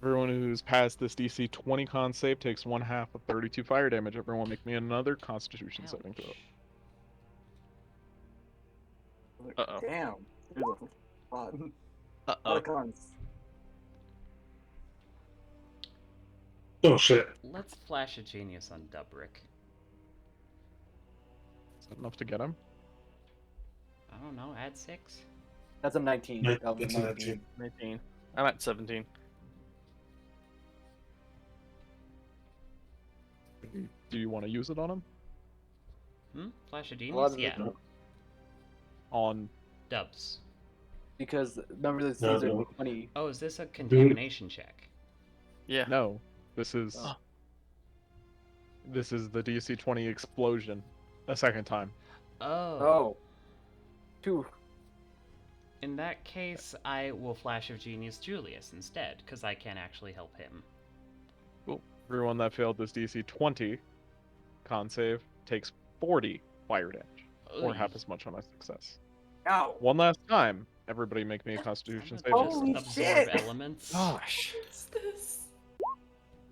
Everyone who's passed this DC 20 con save takes 1/2 of 32 fire damage. Everyone make me another Constitution saving throw. Uh-oh. Damn. Uh-oh. Lot of cons. Oh shit. Let's flash a genius on Dubrick. Is that enough to get him? I don't know, add 6? That's a 19. That's That was a 19. 19. I'm at 17. Do you want to use it on him? Flash a A lot genius? of Yeah. On Dubs. Because remember this No, these are no. 20. Oh, is this a contamination check? Yeah. no. This is this is the DC 20 explosion a second time. Oh. 2. In that case, I will Flash of Genius Julius instead, because I can actually help him. Cool. Everyone that failed this DC 20 con save takes 40 fire damage, or half as much on a success. Ow. One last time, everybody make me a Constitution save. Holy Just shit! absorb elements. Gosh. What's this?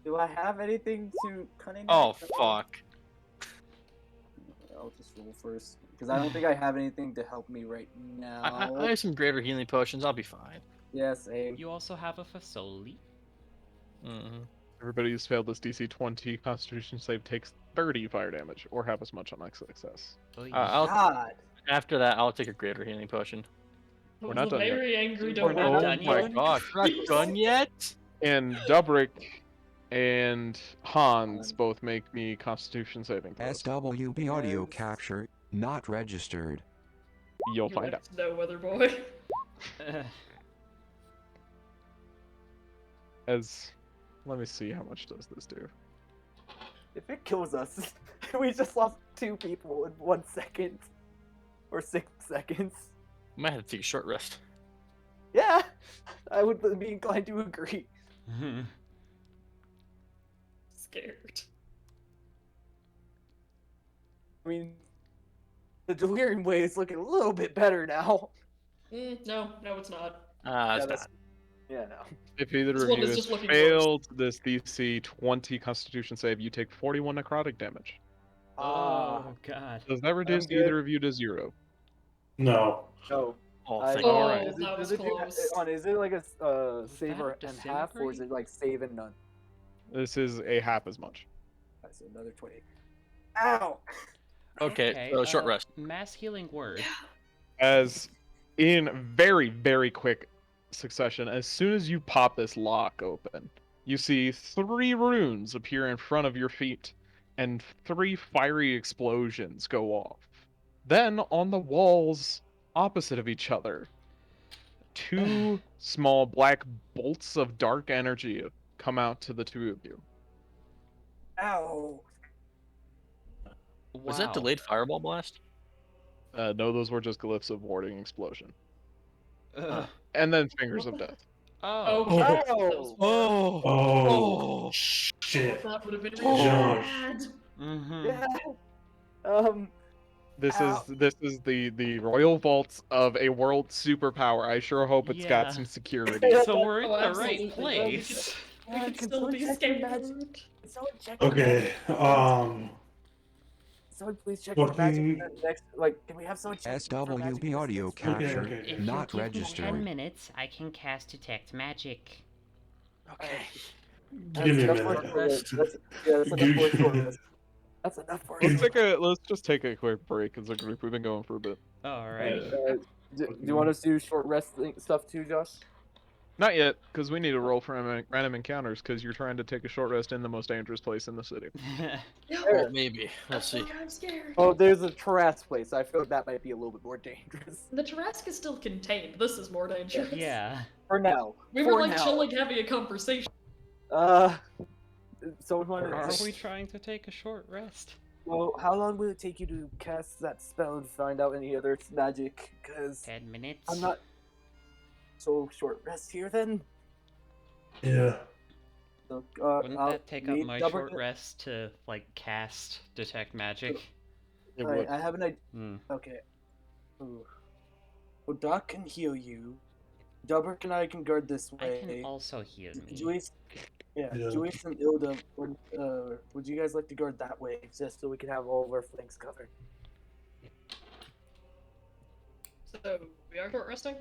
Do I have anything to cunning? Oh, fuck. I'll just roll first. Because I don't think I have anything to help me right now. I have some greater healing potions. I'll be fine. Yeah, same. You also have a Fasoli. Mm-hmm. Everybody who's failed this DC 20 Constitution save takes 30 fire damage, or half as much on a success. God. After that, I'll take a greater healing potion. That We're was not a done yet. very angry We're not donut. done Oh my yet. gosh, we're not done yet? And Dubrick and Hans both make me Constitution saving throws. SWB audio capture not registered. You'll find out. No, weather boy. Let me see how much does this do. If it kills us, we just lost 2 people in 1 second. Or 6 seconds. Might have to take a short rest. Yeah! I would be inclined to agree. Scared. I mean, the delirium way is looking a little bit better now. No, it's not. It's not. Yeah, no. If either This of one you is has just looking failed this DC 20 Constitution save, you take 41 necrotic damage. Oh, God. Does that reduce good. either of you to 0? No. No. Oh, I- thank Oh, God. that was Does it do- close. is it like a save that or and half, or is disintegrate? it like save and none? This is a half as much. That's another 20. Ow! Okay, so short rest. Mass healing word. As in very, very quick succession, as soon as you pop this lock open, you see 3 runes appear in front of your feet, and 3 fiery explosions go off. Then, on the walls opposite of each other, 2 small black bolts of dark energy come out to the 2 of you. Ow! Was that delayed fireball blast? No, those were just glyphs of warding explosion. Ugh. And then fingers of death. Oh. Okay. Oh. Oh, shit. That would have been Josh. bad. Mm-hmm. Yeah. This Ow. is the royal vaults of a world superpower. I sure hope it's Yeah. got some security. So we're in Oh, the right absolutely. place. We could Can still someone be check the scared. magic? Can someone check Okay, Someone please check What the magic can- next. Like, can we have someone check for magic SWB audio resistance? capture okay. If not you give me 10 registered. minutes, I can cast Detect Magic. Okay. Give me a That's minute. enough for this. That's enough for a short rest. That's enough for Let's just take a quick break as a group. We've been going for a bit. Alright. Do you want us to do short rest stuff too, Josh? Not yet, because we need to roll for random encounters, because you're trying to take a short rest in the most dangerous place in the city. Well, maybe. We'll That's see. why I'm scared. Oh, there's a Tarrasque place. I feel like that might be a little bit more dangerous. The Tarrasque is still contained. This is more dangerous. Yeah. For now. We were For like now. chilling, having a conversation. Someone want Or are to? we trying to take a short rest? Well, how long will it take you to cast that spell and find out any other magic? Because 10 minutes. I'm not so short rest here then. Yeah. So, Wouldn't that take up my short rest to, like, cast Detect Magic? It Alright, would. I have an idea. Hmm. Okay. Ooh. Well, Doc can heal you, Dubrick and I can guard this I way. can also heal me. Juice, Yeah. Juice and Ilda, would you guys like to guard that way, just so we can have all of our flanks covered? So we are short resting.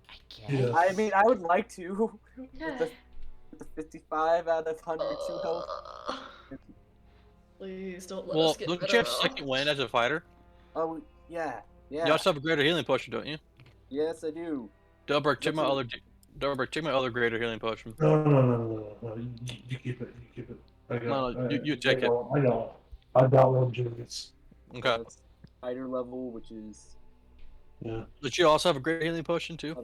I guess. Yeah. I mean, I would like to. Yeah. With the 55 out of 102 health. Please don't let Well, us get don't rid you of have second wind as a fighter? Oh, yeah. You also have a greater healing potion, don't you? Yes, I do. Delbert, check my That's other. Delbert, check my other greater healing potion. No. You keep it. You keep it. I got. No, you take it. I got one, Julius. Okay. It's fighter level, which is. Yeah, But you also have a greater healing potion too.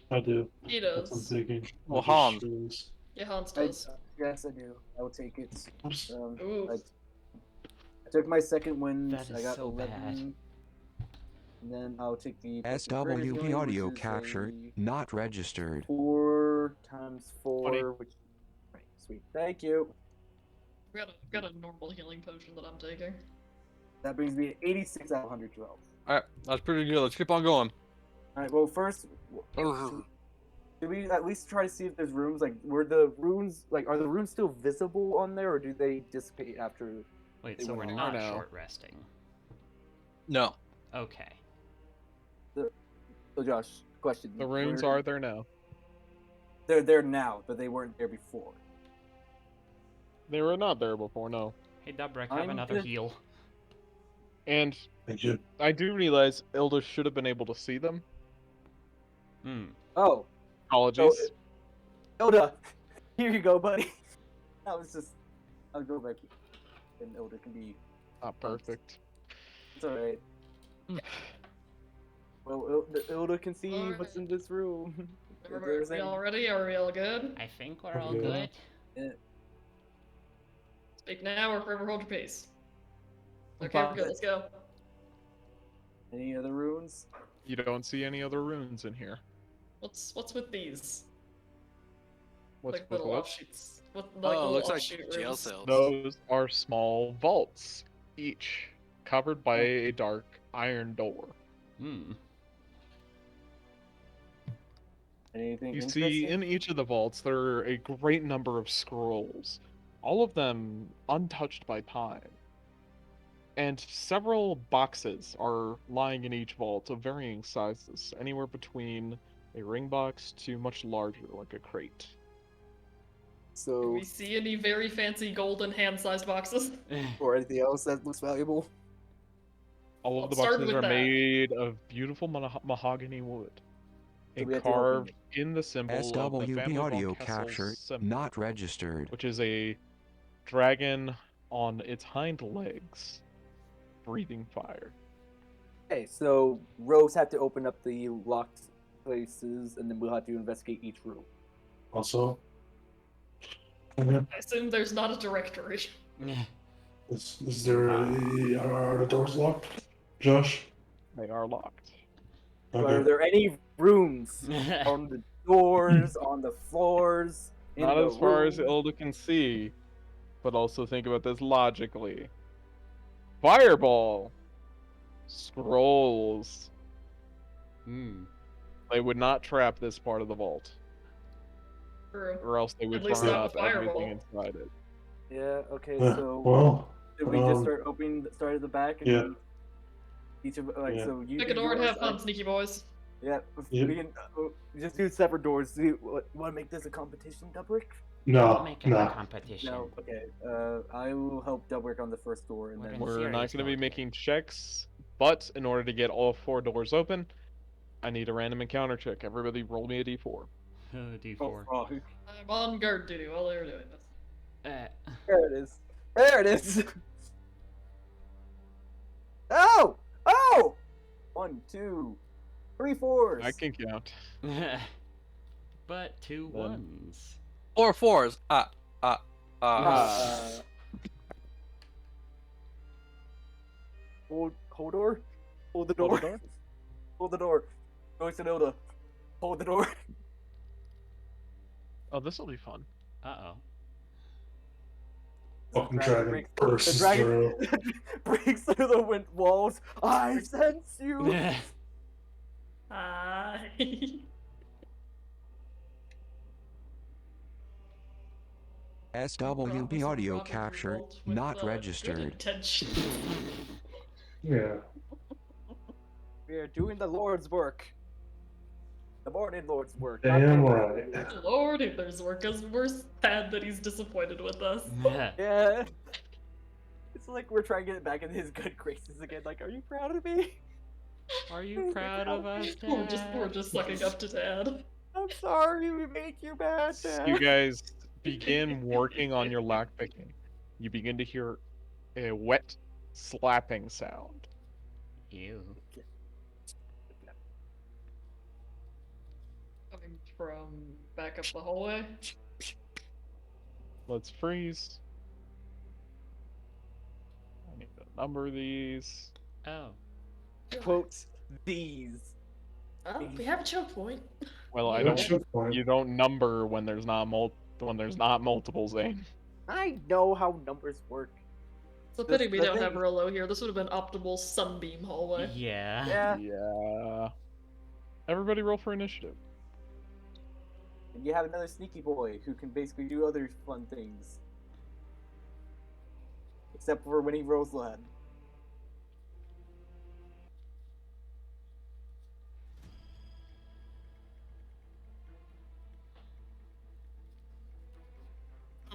I do. He That's what I'm does. thinking. Well, Hans. Yeah, Hans does. Yes, I do. I will take it. Ooh. I took my second wind. That is I got so 11. bad. And then I'll take the SWP audio capture not registered. 4 times 4, 20. which right, sweet. Thank you. I've got a normal healing potion that I'm taking. That brings me to 86 out of 112. Alright, that's pretty good. Let's keep on going. All right. Well, first, should we at least try to see if there's rooms? Like, are the runes still visible on there, or do they dissipate after? Wait, they so we're went not now. short resting. No. Okay. So, Josh, question: The runes are there now. They're there now, but they weren't there before. They were not there before, no. Hey, Dubrick, have I'm another good. heal. And Thank you. I do realize Ilda should have been able to see them. Hmm. Oh, Apologies. Ilda, here you go, buddy. That was just. I'll go back, and Ilda can be. Not perfect. It's all right. Well, Ilda can see Alright. what's in this room. If Are there's we any- all ready? Are we all good? I think we're all Yeah. good. Speak now or forever hold your peace. Okay, Fine. we're good. Let's go. Any other runes? You don't see any other runes in here. What's with these? What's Like with little what? offshoots. With like Oh, little looks like offshoot jail rooms. cells. Those are small vaults, each covered by a dark iron door. Hmm. Anything You interesting? see, in each of the vaults, there are a great number of scrolls, all of them untouched by time. And several boxes are lying in each vault of varying sizes, anywhere between a ring box to much larger, like a crate. Do So, we see any very fancy golden hand-sized boxes? or anything else that looks valuable? All of the Let's start boxes with are that. made of beautiful mahogany wood, So and we have to open carved in the symbol of the SWP family audio von capture Kessel's symbol, not registered. which is a dragon on its hind legs, breathing fire. Okay, so Rose had to open up the locked places, and then we'll have to investigate each room. Also, I assume there's not a directory. is there are the doors locked, Josh? They are locked. Are Okay. there any rooms on the doors, on the floors? In Not the as far as rooms? Ilda can see, but also think about this logically. Fireball! Scrolls. Hmm. They would not trap this part of the vault, True. or else they would At least burn not up with everything Fireball. inside it. Yeah. Okay. Yeah, So well, did we just start at the back? And yeah. then each of Yeah. so you Pick do a door and yours, have fun, sneaky boys. Yeah. Yep. We can just do separate doors. Do you want to make this a competition, Dubrick? No, Make it a no. competition. No. Okay. I will help Dubrick on the first door, and We're then in We're serious not going to be mode making checks, but in order to get all 4 doors open, I need a random encounter check. Everybody roll me a d4. D4. Oh, fuck. I'm on guard duty while they're doing this. There it is. There it is. Oh! Oh! 1, 2, 3 4s. I can count. But two Then- ones. 4 4s. Hold door. Hold the Hold door. the door? Hold the door. Joyce and Ilda. Hold the door. Oh, this will be fun. Uh-oh. Fucking The dragon bursts the dragon through. breaks through the walls. I sense you. Hi. SWB audio Robert capture Revolt with, not good registered. intentions. Yeah. We are doing the Lord's work. The morning Lord's work. Damn right. Lord, if there's work, cause we're sad that he's disappointed with us. Yeah. It's like we're trying to get back in his good graces again. Like, are you proud of me? Are you proud of us, Dad? We're just sucking up to Dad. I'm sorry we made you mad, Dad. You guys begin working on your lockpicking. You begin to hear a wet slapping sound. Ew. Coming from back up the hallway. Let's freeze. I need to number these. Oh. Quotes these. Oh, we have a choke point. Well, I What's don't. your point? You don't number when there's not not multiple Zane. I know how numbers work. It's a pity we the don't thing- have Rolo here. This would have been optimal sunbeam hallway. Yeah. Yeah. Yeah. Everybody roll for initiative. And you have another sneaky boy who can basically do other fun things. Except for when he rolls loud.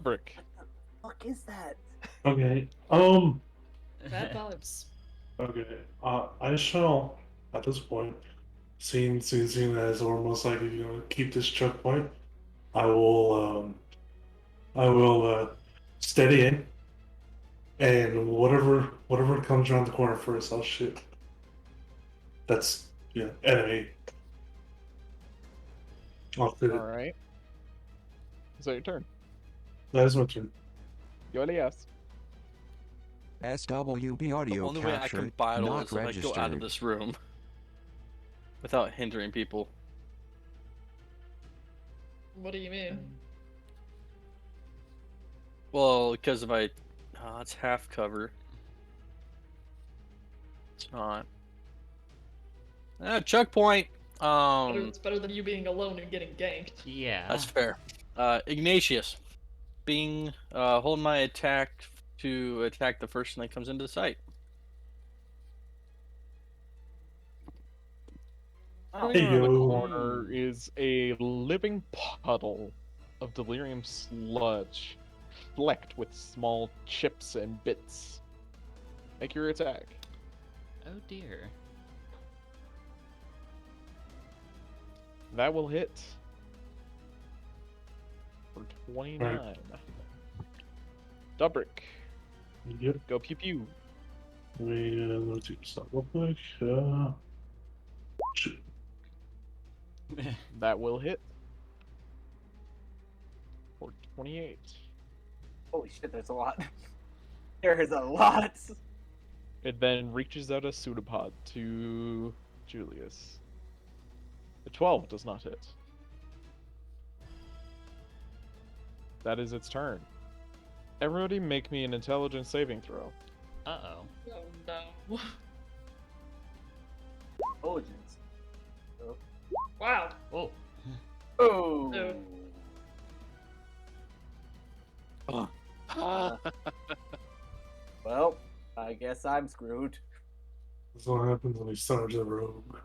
Brick. What the fuck is that? Okay. Bad vibes. Okay. I shall, at this point, seeing as we're most likely going to keep this checkpoint, I will steady in, and whatever comes around the corner first, I'll shoot. That's enemy. I'll shoot it. Alright. Is that your turn? That is my turn. Go ahead, yes. SWB The audio only way I capture can battle not is if I go out of registered. this room without hindering people. What do you mean? Well, because if I, it's half cover. It's not. Choke point. It's better than you being alone and getting ganked. Yeah. That's fair. Ignatius, being hold my attack to attack the first thing that comes into sight. Hey, Around the yo. corner is a living puddle of delirium sludge, flecked with small chips and bits. Make your attack. Oh dear. That will hit for 29. Dubrick, Yep. go pew pew. Let's do this real quick. Shoot. That will hit for 28. Holy shit, there's a lot. There is a lot. It then reaches out a pseudopod to Julius. The 12 does not hit. That is its turn. Everybody make me an intelligence saving throw. Uh-oh. Oh no. Intelligence. Wow. Oh. Oh. No. Well, I guess I'm screwed. That's what happens when he starts a rogue.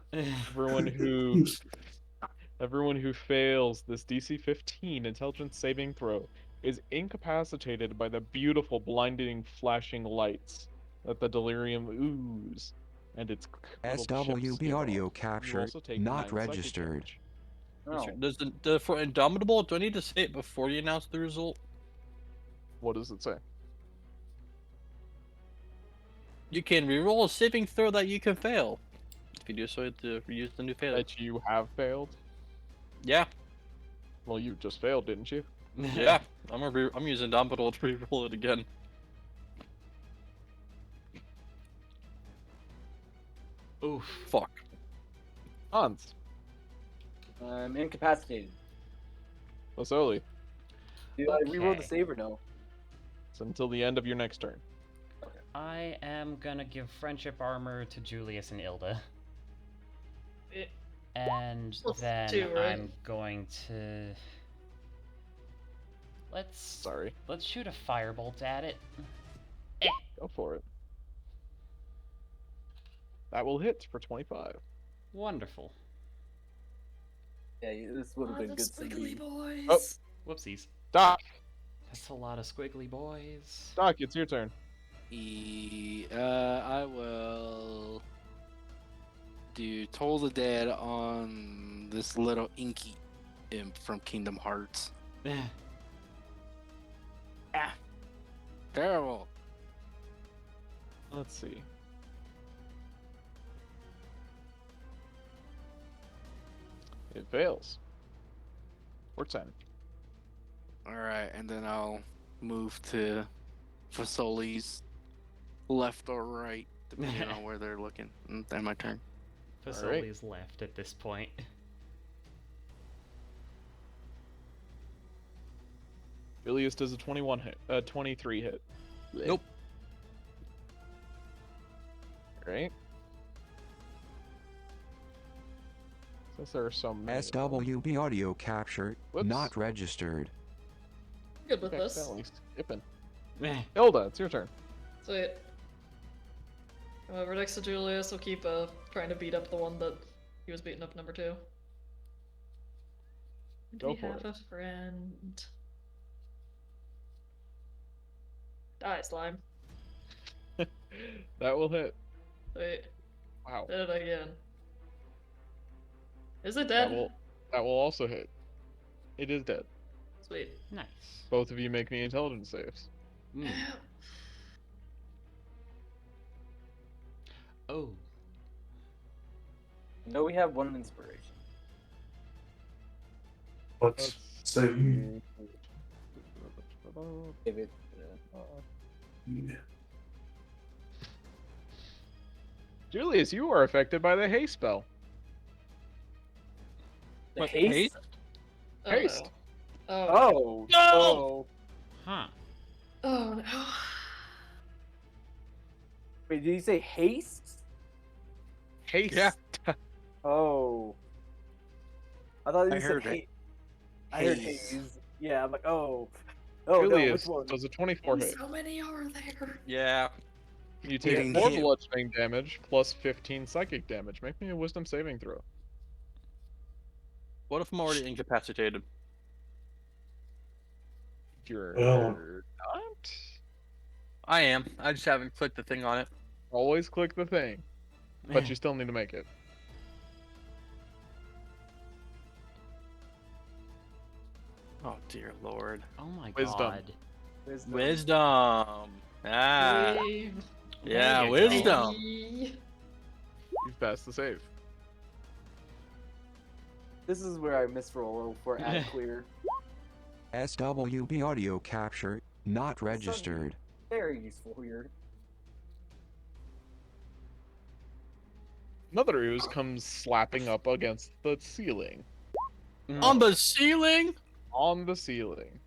Everyone who fails this DC 15 intelligence saving throw is incapacitated by the beautiful blinding flashing lights that the delirium ooze and its little chips SWB give audio off. You capture also take not 9 psychic registered. damage. Oh. For Indomitable, do I need to say it before you announce the result? What does it say? You can reroll a saving throw that you can fail. If you do so, to use the new failure. That you have failed? Yeah, Well, you just failed, didn't you? yeah. I'm using Indomitable to reroll it again. Oof. Fuck. Hans. I'm incapacitated. That's early. Did I reroll the Okay. save or no? It's until the end of your next turn. I am gonna give friendship armor to Julius and Ilda. It, And Plus then 2, right? I'm going to... Let's shoot a firebolt at it. Go for it. That will hit for 25. Wonderful. Yeah, this would have been good. Squiggly boys. Oh. Whoopsies. Doc! That's a lot of squiggly boys. Doc, it's your turn. I will do Toll the Dead on this little inky imp from Kingdom Hearts. Ah! Terrible. Let's see. It fails. For 10. Alright, and then I'll move to Fasoli's left or right, depending on where they're looking. Then my turn. Fasoli's left at this point. Julius does a 23 hit. Nope. Right. Since there are so many. SWB audio capture not registered. Good with this. Skipping. Hilda, it's your turn. Sweet. Come over next to Julius. We'll keep trying to beat up the one that he was beating up, number 2. Go we for have it. a friend. Die, slime. That will hit. Wait. Wow. Did it again. Is it dead? That will also hit. It is dead. Sweet. Nice. Both of you make me intelligence saves. Oh. No, we have 1 inspiration. Let's save. Give it. Yeah. Julius, you are affected by the haste spell. The haste? Haste. Oh. No! Huh. Oh no. Wait, did you say haste? Haste. Yeah. Oh. I thought you I said heard it. haze. I heard haze. Yeah, I'm like, oh. Oh, no, Julius which one? does a 24 hit. How many are there? Yeah. You take Getting 4 hit. bludgeoning damage plus 15 psychic damage. Make me a wisdom saving throw. What if I'm already incapacitated? You're Well. not. I am. I just haven't clicked the thing on it. Always click the thing, but you still need to make it. Oh dear lord. Oh my Wisdom. god. Wisdom. Ah. Wave. Yeah, There you wisdom. You've passed the save. This is where I misroll for ad clear. SWB audio capture not registered. Very useful here. Another ooze comes slapping up against the ceiling. On the ceiling? On the ceiling.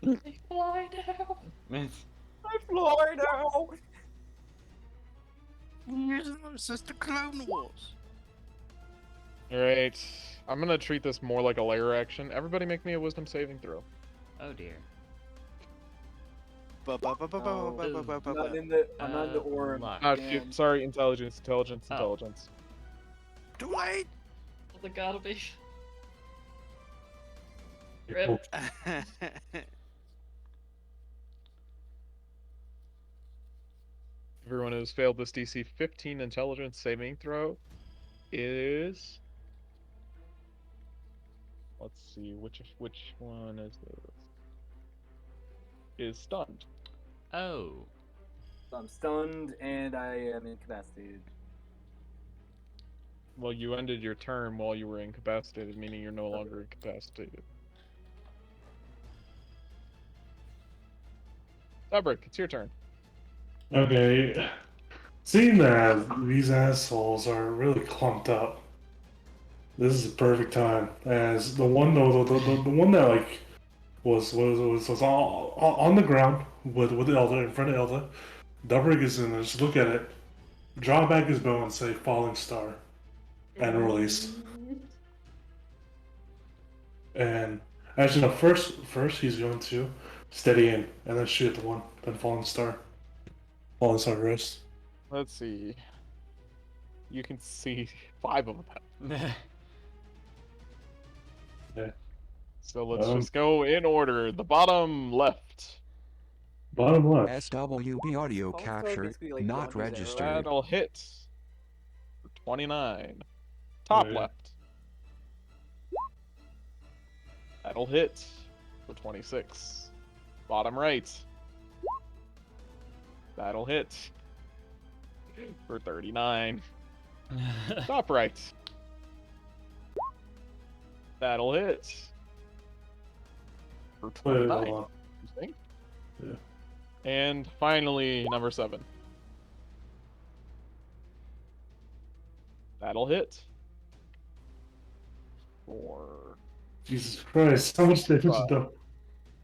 They fly now. I fly now! It's just the Clone Wars. Alright. I'm gonna treat this more like a lair action. Everybody make me a wisdom saving throw. Oh dear. I'm not in the orb. luck. Damn. Sorry, intelligence. Oh. Intelligence. Dwight! Well, they gotta be. Rip. Everyone who's failed this DC 15 intelligence saving throw is... Let's see, which one is this? Is stunned. Oh. I'm stunned and I am incapacitated. Well, you ended your turn while you were incapacitated, meaning you're no longer incapacitated. Fabric, it's your turn. Okay. Seeing that these assholes are really clumped up, this is the perfect time. As the one, the one that like was on the ground with Elda in front of Elda, Dubrig is gonna just look at it, draw back his bow, and say "Falling Star," and release. And Actually, no. First he's going to steady in and then shoot at the one, then falling star. Falling star rest. Let's see. You can see 5 of them. Yeah. So let's just go in order. The bottom left. Bottom left. SWB audio Falling star capture basically like not Yankees arrow. registered. That'll hit for 29. Top Right. left. That'll hit for 26. Bottom right. That'll hit for 39. Top right. That'll hit for Wait, 29. hold on. Interesting. Yeah. And finally, number 7. That'll hit for... Jesus Christ, how much damage is done?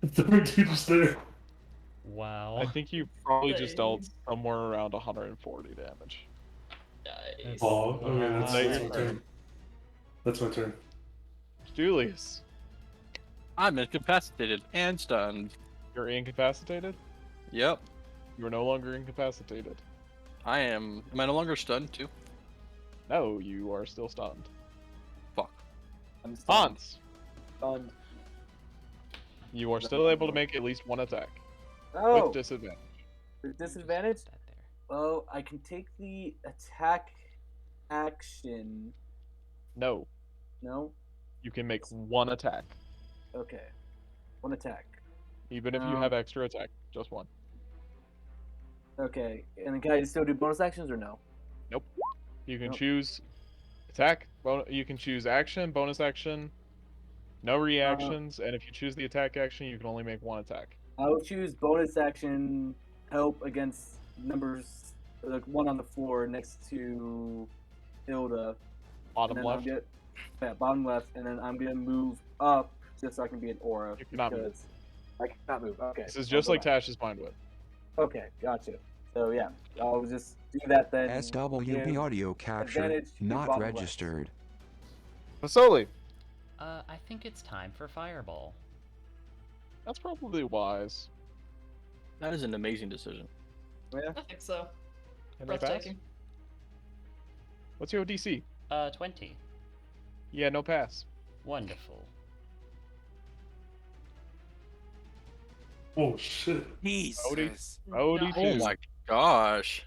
It's the dude just there. Wow. I think you probably just dealt somewhere around 140 damage. Nice. Oh, okay, that's Wow. my turn. That's my turn. Julius, I'm incapacitated and stunned. you're incapacitated? Yep. You are no longer incapacitated. I am. Am I no longer stunned too? No, you are still stunned. Fuck. I'm stunned. Hans, Stunned. you are still able to make at least 1 attack Oh, with disadvantage. with disadvantage? That there. Well, I can take the attack action. No, No? you can make 1 attack. Okay. One attack. Even if you have extra attack, just 1. Okay. And then can I still do bonus actions or no? You can Nope. choose attack, you can choose action, bonus action, no reactions, and if you choose the attack action, you can only make 1 attack. I will choose bonus action help against numbers like 1 on the floor next to Hilda. Bottom And then left. yeah, bottom left, and then I'm gonna move up just so I can be an aura. You cannot move. because I cannot move. Okay. This is I'll just go like back. Tash's Bind Whip. Okay, gotcha. So yeah, I'll just do that then. SWB give audio capture advantage to not bottom left. registered. Vasoli, I think it's time for Fireball. that's probably wise. That is an amazing decision. Yeah. I think so. Can they pass? Breathtaking. What's your DC? 20. Yeah, no pass. Wonderful. Oh shit. Jesus. Odie Oh 2. my gosh.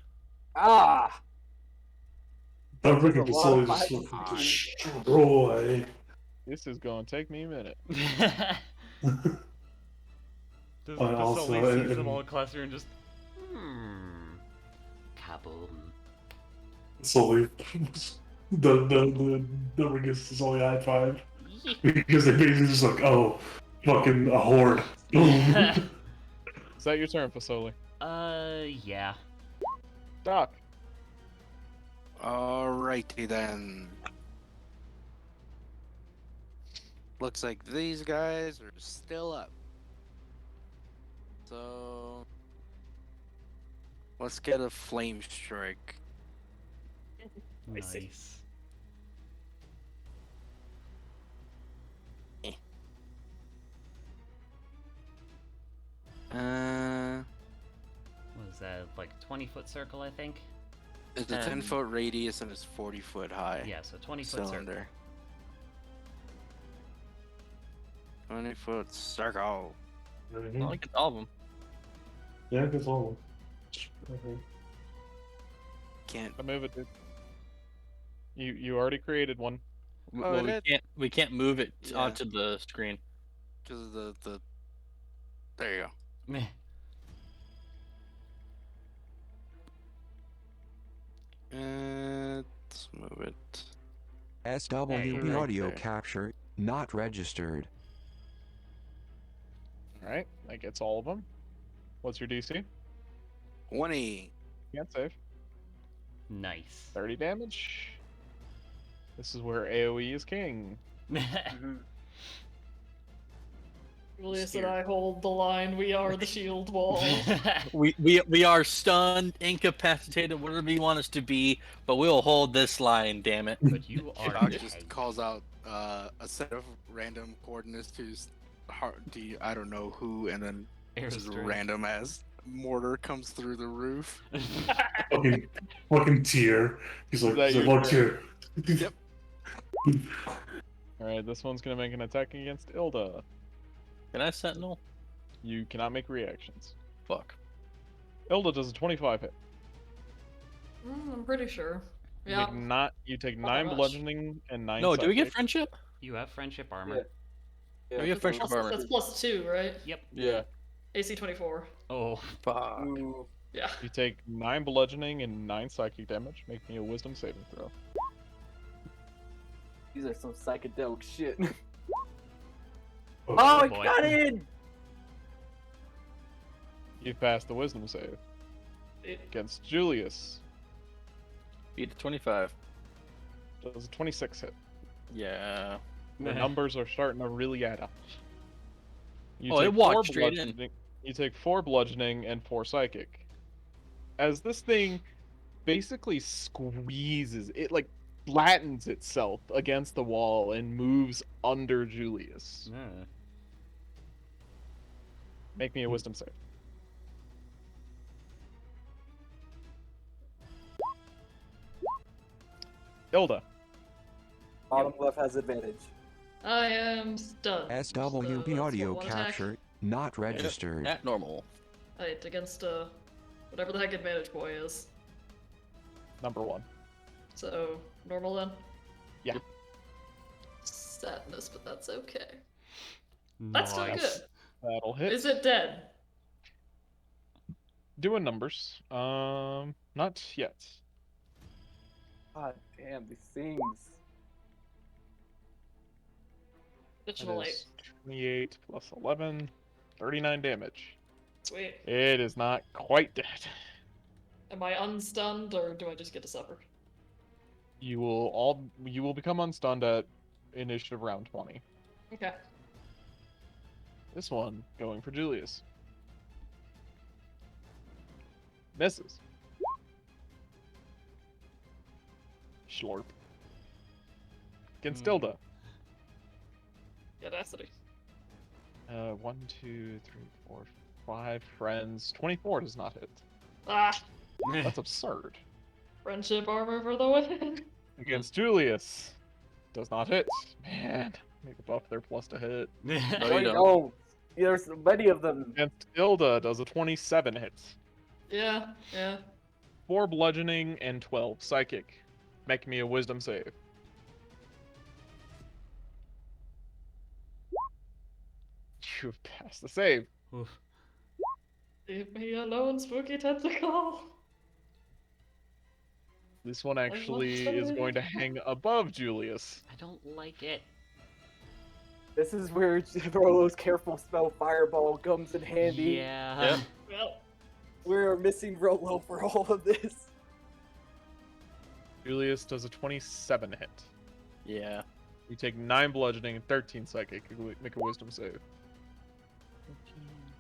Ah. I'm That's freaking a the lot soul of just fighting. fucking destroy. This is gonna take me a minute. Does And also, Vasily sees and- them all cluster and just... Kaboom. Slowly, the ring is only high 5 because they basically just like, oh, fucking a horde. Boom. Is that your turn, Fasoli? Yeah. Doc. Alrighty then. Looks like these guys are still up. So let's get a flame strike. Nice. What is that, like 20-foot circle, I think? It's a 10-foot radius and it's 40-foot high. Yeah, so 20-foot cylinder. 20-foot circle. I like it, all of them. Yeah, it's all. Can't. I move it, dude. You already created one. Oh, Well, it we can't move it Yeah. onto the screen. Because of the. There you go. Meh. Let's move it. SWB Right audio there. capture not registered. Alright, that gets all of them. What's your DC? 20. Can't save. Nice. 30 damage. This is where AoE is king. Julius and I hold the line. We are the shield wall. We are stunned, incapacitated, whatever you want us to be, but we'll hold this line, damn it. But you are Doc dead. just calls out a set of random coordinates to I don't know who, and then just Airstrike. random as mortar comes through the roof. fucking tier. He's like, that your Lord turn? tier. Yep. Alright, this one's gonna make an attack against Ilda. Can I sentinel? You cannot make reactions. Fuck. Ilda does a 25 hit. I'm pretty sure. You Yeah. take not. You take Not that 9 much. bludgeoning and 9. No, do we get psychic. friendship? You have friendship armor. Yeah. No, we have friendship armor. That's +2, right? Yep. Yeah. AC 24. Oh. Fuck. Ooh. Yeah. You take 9 bludgeoning and 9 psychic damage. Make me a wisdom saving throw. These are some psychedelic shit. Oh, Oh, I boy. got in! You passed the wisdom save It, against Julius. Beat the 25. Does a 26 hit. Yeah. The numbers are starting to really add up. You Oh, it take walked 4 straight in. bludgeoning- You take 4 bludgeoning and 4 psychic. As this thing basically squeezes, it like flattens itself against the wall and moves under Julius. Make me a wisdom save. Ilda. Bottom left has advantage. I am stunned. SWB that's audio what, one attack? capture not registered. At normal. Right, against whatever the heck advantage boy is. Number 1. So, normal then? Yeah. Sadness, but that's okay. That's still Nice. good. That'll hit. Is it dead? Doing numbers. Not yet. God damn, these things. Additional That 8. is 28 plus 11. 39 damage. Sweet. It is not quite dead. Am I unstunned, or do I just get to suffer? You will become unstunned at initiative round 20. Okay. This one going for Julius. Misses. Schlorp. Against Dilda. Audacity. 1, 2, 3, 4, 5 friends. 24 does not hit. Ah! That's absurd. Friendship armor for the win. Against Julius. Does not hit. Man. Make a buff their plus to hit. No, Oh, you don't. no. There's many of them. Against Ilda does a 27 hit. Yeah, yeah. 4 bludgeoning and 12 psychic. Make me a wisdom save. You've passed the save. Oof. Leave me alone, spooky tentacle. This one actually love is it. going to hang above Julius. I don't like it. This is where Rolo's careful spell fireball comes in handy. Yeah. Yep. Well, We're missing Rolo for all of this. Julius does a 27 hit. Yeah. You take 9 bludgeoning and 13 psychic. Make a wisdom save.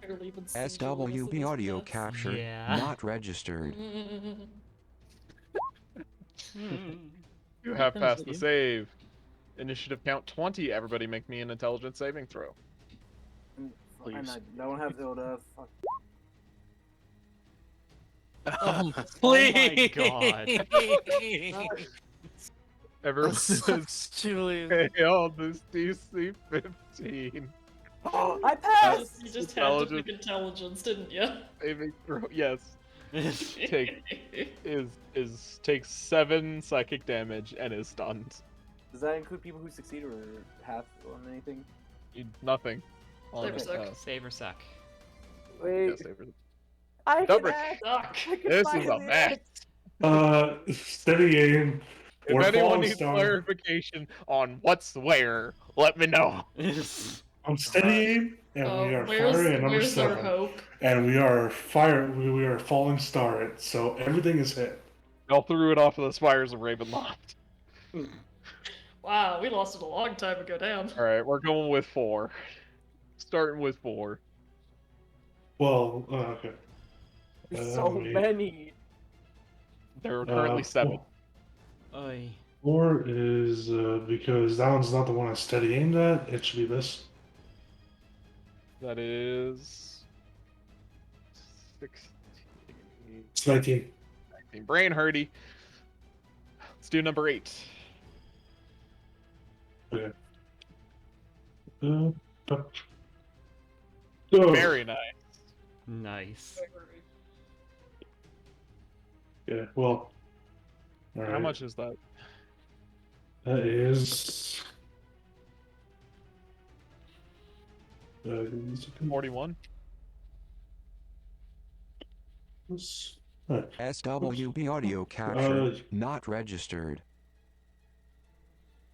barely even seen Julius in SWB this audio mess. capture Yeah. not registered. You have Happens passed with the you. save. Initiative count 20. Everybody make me an intelligence saving throw. Please. And I don't have Ilda. Fuck. Please. God. Everyone says Julius. fail this DC 15. Oh, I passed! You just had to pick intelligence, didn't you? Saving throw, yes. Takes 7 psychic damage and is stunned. Does that include people who succeed or half on anything? Nothing. Save or suck. Save or suck. Wait, yeah, save or- I can Double- act! Suck. I can This is a finally mess. act. Steady aim. If We're anyone falling needs star. clarification on what's where, let me know. I'm steady aim, and we are firing at number where's our 7. hope? And we are we are falling star it, so everything is hit. Y'all threw it off of the spires of Ravenloft. Wow, we lost it a long time ago, damn. Alright, we're going with 4. Starting with 4. Well, okay. There's so many. There are currently 7. Oy. 4 is because that one's not the one I steady aimed at. It should be this. That is 16. It's 19. 19. Brain hurty. Let's do number 8. Okay. Very nice. Nice. Yeah, well. How much is that? That is. 41? SWB audio capture not registered.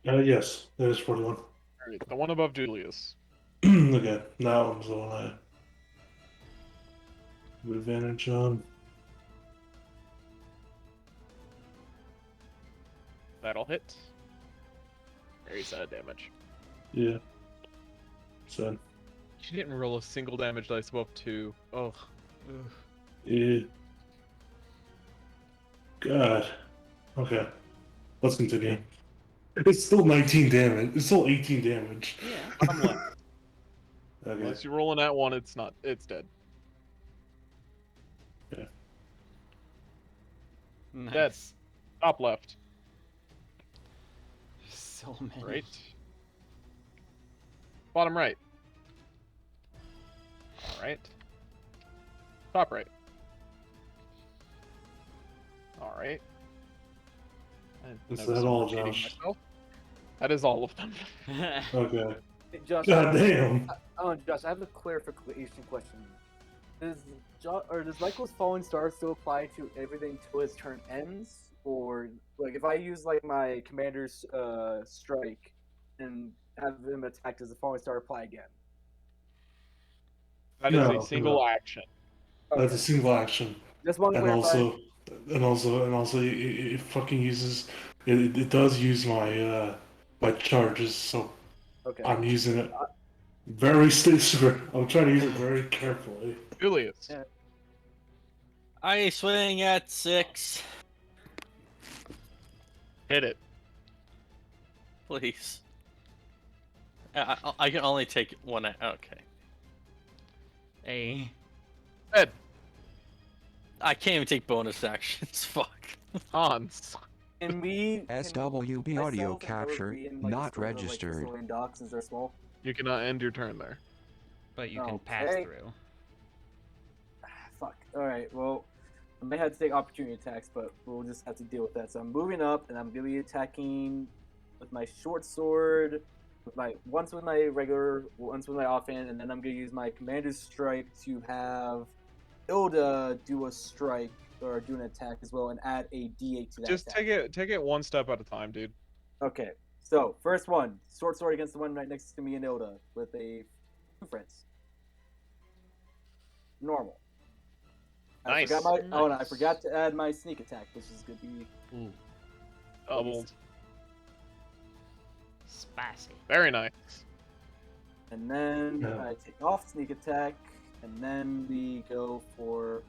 Yes, that is 41. Alright, the one above Julius. Okay, that one's the one I have advantage on. That'll hit. Very sad damage. Yeah. Sad. She didn't roll a single damage dice above 2. Ugh. Yeah. God. Okay. Let's continue. It's still 19 damage. It's still 18 damage. Yeah. Bottom left. Okay. Unless you're rolling that one, it's not. It's dead. Okay. Nice. Dead. Top left. So many. Right. Bottom right. Alright. Top right. Alright. Is that all, Josh? That is all of them. Okay. Hey, Josh, God damn. Josh, I have a clarification question. Does Michael's Falling Star still apply to everything till his turn ends? Or, like, if I use, like, my commander's strike and have him attack, does the Falling Star apply again? That is a single action. Okay. That's a single action. Just one And also, it fucking uses. It does use my my charges, so Okay. I'm using it very I'm trying to use it very carefully. Julius. Yeah. I swing at 6. Hit it. Please. I can only take one. Okay. Hey. Dead. I can't even take bonus actions. Fuck. Hans. Can we SWB audio capture not registered. Docks since they're small? You cannot end your turn there. But you can pass through. Fuck. Alright, well, I may have to take opportunity attacks, but we'll just have to deal with that. So I'm moving up, and I'm going to be attacking with my short sword, once with my regular, once with my offhand, and then I'm going to use my commander's strike to have Ilda do a strike, or do an attack as well, and add a d8 to that Just attack. take it one step at a time, dude. Okay, so first one, short sword against the one right next to me and Ilda, with a 2 friends. Normal. Nice. I forgot to add my sneak attack, which is going to be... Ooh. Doubled. Spicy. Very nice. And then I take off sneak attack, and then we go for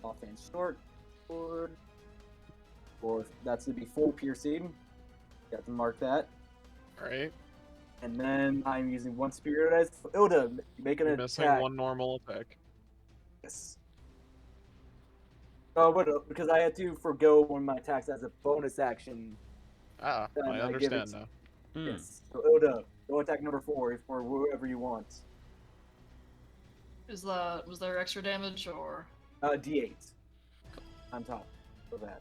offhand short sword. Or that's going to be full piercing. Got to mark that. Alright. And then I'm using 1 spirit as Ilda, making an Missing attack. 1 normal attack. Yes. Oh, but because I had to forgo one of my attacks as a bonus action. I understand now. Yes. So Ilda, go attack number 4 for whoever you want. Was there extra damage or? D8. On top of that.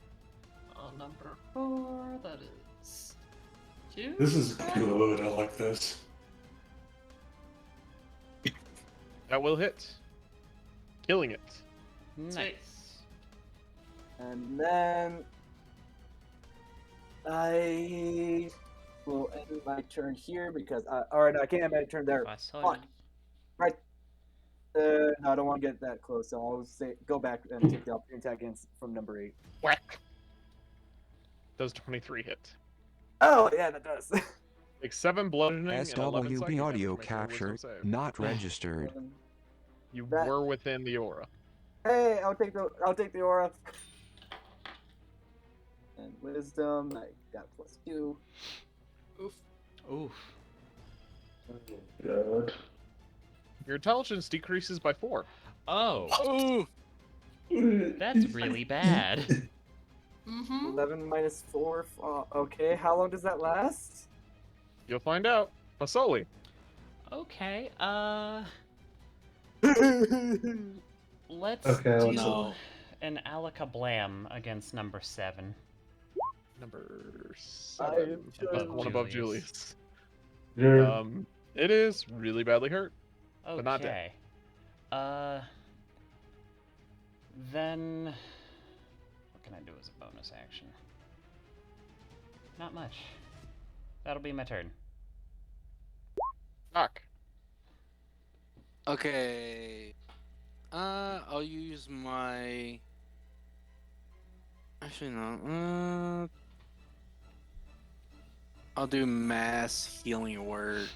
Number 4. That is 2. This is good. I like this. That will hit. Killing it. Nice. And then I will end my turn here because alright, I can't end my turn there. Fuck. Right. No, I don't want to get that close, so I'll say go back and take the opportunity attack against from number 8. Whack. Does 23 hit? Oh yeah, that does. Take 7 bludgeoning and 11 SWB audio capture not registered. You were within the aura. Hey, I'll take the aura. And wisdom, I got +2. Oof. Oof. God. Your intelligence decreases by 4. Oh. That's really bad. 11 minus 4. Okay, how long does that last? You'll find out. Masoli. Okay, let's Okay, do an Alakablam against number 7. Number 7. One above Julius. It is really badly hurt, but not dead. Then what can I do as a bonus action? Not much. That'll be my turn. Knock. Okay. I'll use my. Actually, no. I'll do mass healing word.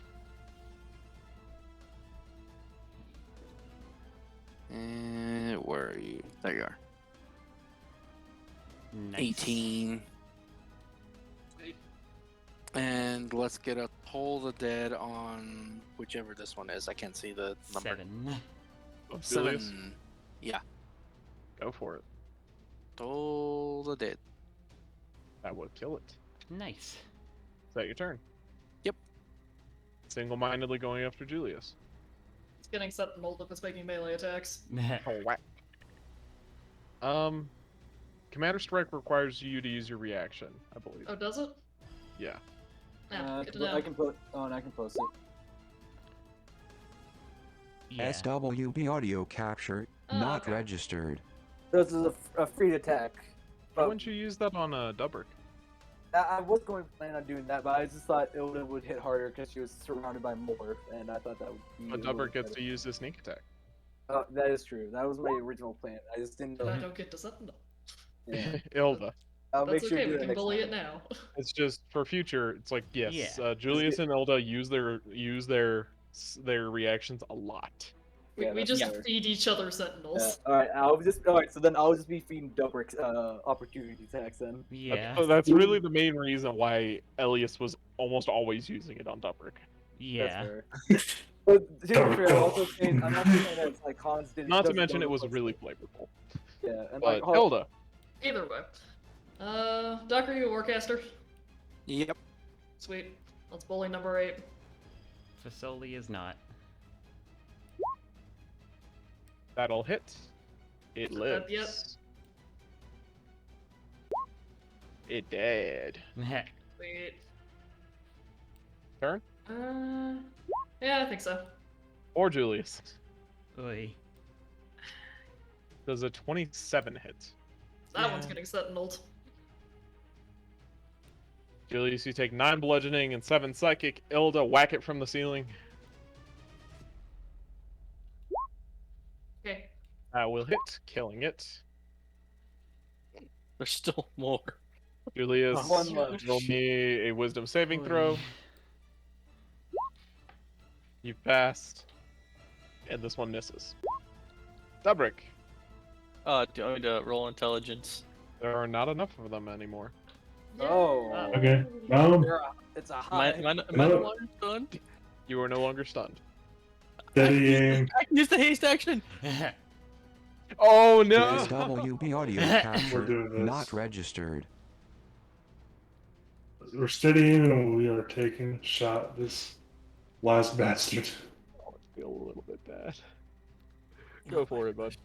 And where are you? There you are. Nice. 18. And let's get a Toll the Dead on whichever this one is. I can't see the number. 7. 7. Yeah. Go for it. Toll the Dead. That would kill it. Nice. Is that your turn? Yep. Single-mindedly going after Julius. It's getting sentinel if it's making melee attacks. Oh, whack. Commander Strike requires you to use your reaction, I believe. Oh, does it? Yeah. Good to know. I can post. Oh, and I can post it. Yeah. SWB audio capture, not okay. registered. This is a free attack. Why wouldn't you use that on Dubrick? I was going to plan on doing that, but I just thought Ilda would hit harder because she was surrounded by more, and I thought that would be. But Dubrick gets to use the sneak attack. That is true. That was my original plan. I just didn't know. But I don't get to sentinel. Yeah. Ilda. I'll That's make sure okay, to do we that can next bully time. it now. It's just for future. It's like yes, Yeah. Julius and Ilda use their reactions a lot. Yeah, we that's just fair. feed each other sentinels. Alright, so then I'll just be feeding Dubrick's opportunity attacks then. Yeah. So that's really the main reason why Elias was almost always using it on Dubrick. Yeah. That's fair. But to be fair, I'm also saying that it's like Hans did. Not to mention it was really flavorful. Yeah, and But like Hilda. Either way. Doc, are you a warcaster? Yep. Sweet. Let's bully number 8. Fasoli is not. That'll hit. It lives. Yep. It dead. Sweet. Turn? Yeah, I think so. Or Julius. Oy. Does a 27 hit? That one's getting sentineled. Julius, you take 9 bludgeoning and 7 psychic. Ilda, whack it from the ceiling. Okay. That will hit, killing it. There's still more. Julius, One left. roll me a wisdom saving throw. You passed. And this one misses. Dubrick. Do you want me to roll intelligence? There are not enough of them anymore. Oh. Okay. It's a Am high. I no longer stunned? You are no longer stunned. Steady aim. I can use the haste action! Oh no! SWB audio We're capture, doing this. not registered. We're steady aiming and we are taking a shot at this last bastard. I feel a little bit bad. Go for it, bud.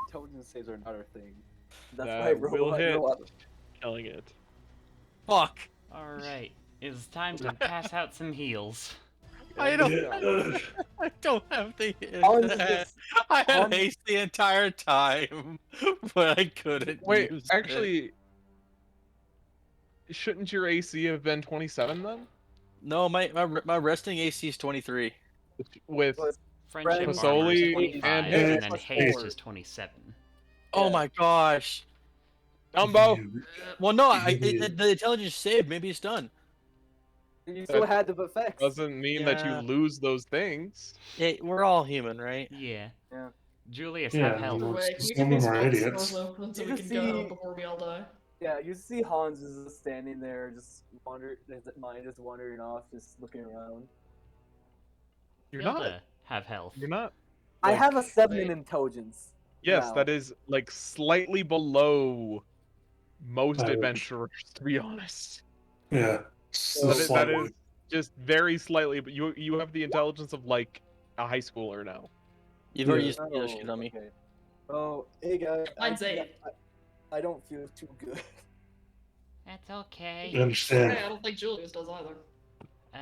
Intelligence saves are not our thing. That's That why I roll, will hit. roll up. Killing it. Fuck! Alright. It's time to pass out some heals. I don't Yeah. I don't have the Hans is just- I had Hans- haste the entire time, but I couldn't Wait, use it. actually, shouldn't your AC have been 27 then? No, my resting AC is 23. With Friendship Friends, armor is Fasoli, 25, and and haste then plus haste 4. is 27. Oh Yeah. my gosh. Dumbo! Well, no, the intelligence saved. Maybe it's done. You still had the effects. Doesn't mean that you Yeah. lose those things. Yeah, we're all human, right? Yeah. Yeah. Julius, Yeah, have help. well, Wait, can we some get of these them are both idiots. stores open so You we can can go see- before we all die? Yeah, you see Hans is just standing there, just his mind just wandering off, just looking around. You're Hilda not. have health. You're not. I have a 7 in Wait. intelligence. Yes, now. that is like slightly below most Average. adventurers, to be honest. Yeah. That is just very slightly, but you have the intelligence of like a high schooler now. You've already used Oh, Yoshi on me. okay. Oh, hey guys. Mine's 8. I don't feel too good. That's okay. I understand. Okay, I don't think Julius does either.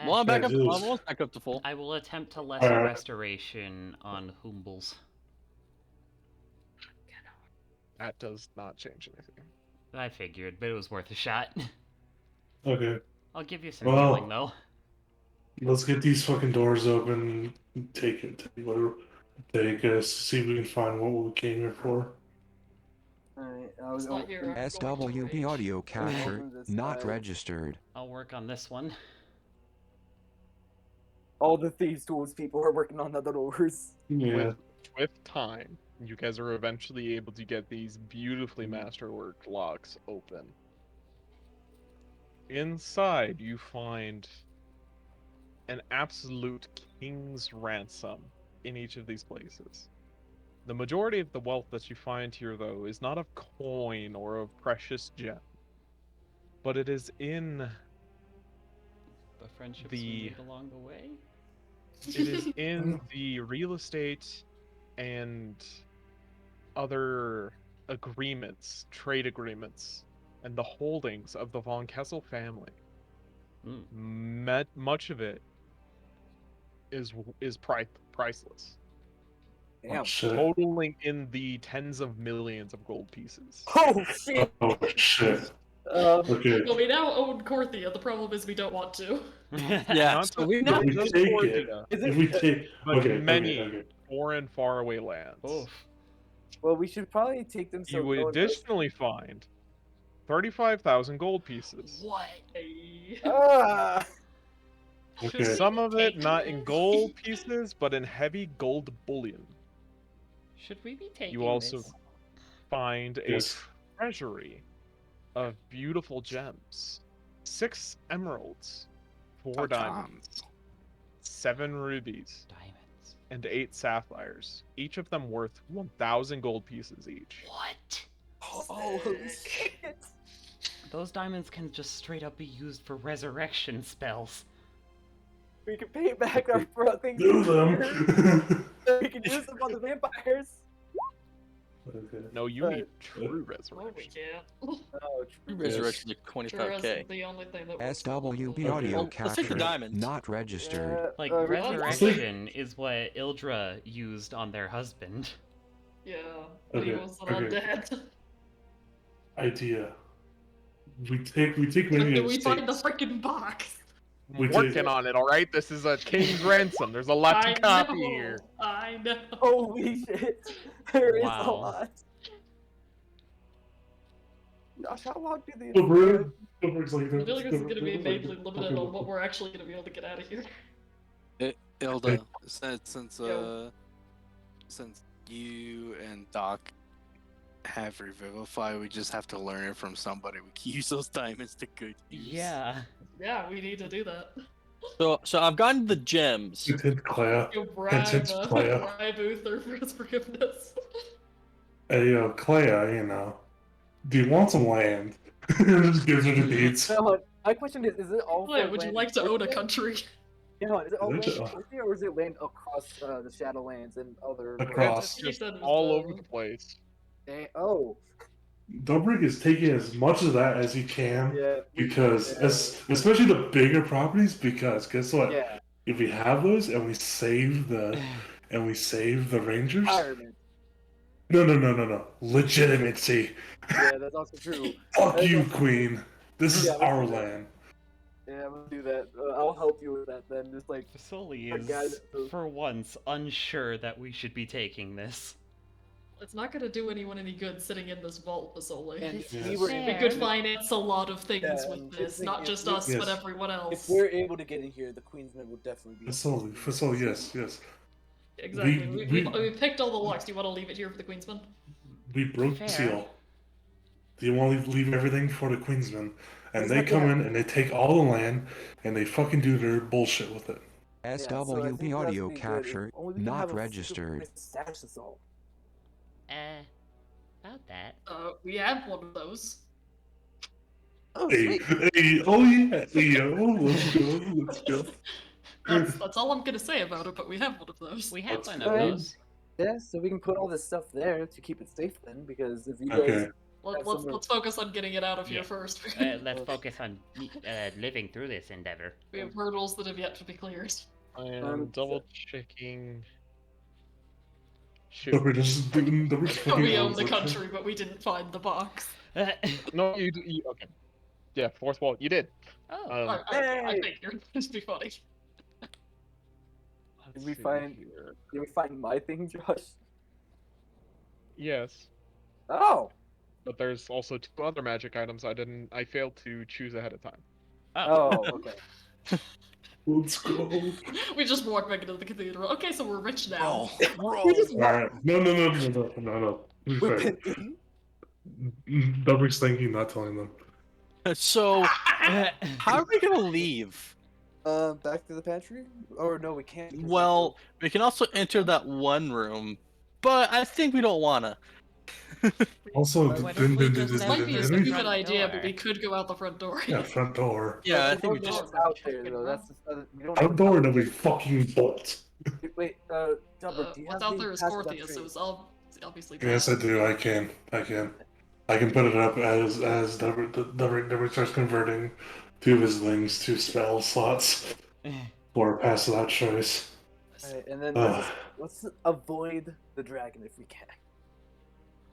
Well, I'm back up. Julius. I'm almost back up to full. I will attempt to lesser Alright. restoration on Humbles. That does not change anything. I figured, but it was worth a shot. Okay. I'll give you some Well- healing, though. Let's get these fucking doors open. Take it. Take us. See if we can find what we came here for. Alright, It's not here. I'm going to SWB rage. audio capture open this not side. registered. I'll work on this one. All the thieves' tools people are working on the doors. Yeah. With time, you guys are eventually able to get these beautifully masterworked locks open. Inside, you find an absolute king's ransom in each of these places. The majority of the wealth that you find here, though, is not of coin or of precious gem, but it is in The friendships The- we made along the way? it is in the real estate and other agreements, trade agreements, and the holdings of the Von Kessel family. Much of it is priceless, Damn. Shit. totaling in the tens of millions of gold pieces. Oh shit. Oh shit. Um, Okay. Well, we now own Corthia. The problem is we don't want to. Yeah, Not so just- we not If we just take Cordia, it, Is if it- we take, but okay, many okay. foreign, faraway lands. Oof. well, we should probably take them. So You would no one knows- additionally find 35,000 gold pieces. What? Ah. Okay. Some of it not in gold pieces, but in heavy gold bullion. Should we be taking You also this? find a Yes. treasury of beautiful gems. 6 emeralds, 4 diamonds, 7 rubies, Diamonds. and 8 sapphires, each of them worth 1,000 gold pieces each. What? Holy shit. Those diamonds can just straight up be used for resurrection spells. We can pay back our things. Do them. We can use them on the vampires. Okay. No, you Right. need true Oh, resurrection. yeah. Oh, true. Resurrection like Sure is 25k. the only thing that works. SWB Okay. audio Well, let's take the capture diamonds. not registered. Like, really? resurrection is what Ildra used on their husband. Yeah, but he Okay, was an okay. undead. Idea. We take But many did we find the estates. freaking box? We I'm take- working on it, alright? This is a king's ransom. There's a lot to copy here. I know. Holy shit. There is a Wow. lot. Josh, how long do the Silverberg's like, I feel like this is gonna be Silverberg's majorly like- limited on what we're actually gonna be able to get out of here. Ilda, since you and Doc have Revivify, we just have to learn it from somebody. We can use those diamonds to good use. Yeah. Yeah, we need to do that. So I've gotten the gems. Lieutenant Clea. You bribe, Intense player. bribe Uther for his forgiveness. Hey, Clea, you know, do you want some land? Just gives her the deeds. My question is it all Wait, for would you land like to own a Corthia? country? Yeah, is it all land Is it- Corthia, or is it land across the Shadowlands and other Across. He Just said it was all the- over the place. Oh, Dobrik is taking as much of that as he can yeah. because, yeah. especially the bigger properties, because guess what? Yeah, If we have those and we save the Rangers, retirement. no, legitimacy. Yeah, that's also true. Fuck That's you, also- Queen. This is Yeah, let's our do that. land. Yeah, we'll do that. I'll help you with that then. Just like Vasily Our guy is, that- for once, unsure that we should be taking this. It's not gonna do anyone any good sitting in this vault, Vasily. and Yes. we were We able could to- finance a lot of things Yeah, with and this, just not think just if- us, Yes. but everyone If else. we're able to get in here, the Queensmen will definitely be. Vasily, yes. Exactly. we- We picked all the locks. Do you want to leave it here for the Queensman? We broke Fair. the seal. Do you want to leave everything for the Queensmen? And It's they not come that. in and they take all the land and they fucking do their bullshit with it. SWB audio capture not registered. Stash assault. About that. We have one of those. Oh, Hey, sweet. hey, oh yeah, hey, oh, let's go, let's go. That's all I'm gonna say about it, but we have one of those. We have That's one fine. of those. Yeah, so we can put all this stuff there to keep it safe then, because if you guys Okay. Let's focus on getting it out of here first. Let's focus on living through this endeavor. We have hurdles that have yet to be cleared. I am double checking. Shoot. Double just We own the country, but we didn't find the box. No, you okay. Yeah, fourth wall. You did. Oh. I figured. It'd be funny. Did we find my thing, Josh? Yes. Oh. But there's also 2 other magic items I failed to choose ahead of time. Oh, okay. Let's go. We just walk back into the cathedral. Okay, so we're rich now. Alright. No. Double thinking, not telling them. So, how are we gonna leave? Back to the pantry? Or no, we can't. Well, we can also enter that one room, but I think we don't wanna. Also, It might be a stupid idea, but we could go out the front door. Yeah, front door. Yeah, I think we just just. out there though. That's we don't. Front door, no, we fucking bolt. Wait, Dubber, do you What's have out the there is password Scorpius, so upgrade? it's obviously Yes, I do. I can put it up as Double starts converting 2 of his things to spell slots for pass without choice. Alright, and then let's avoid the dragon if we can.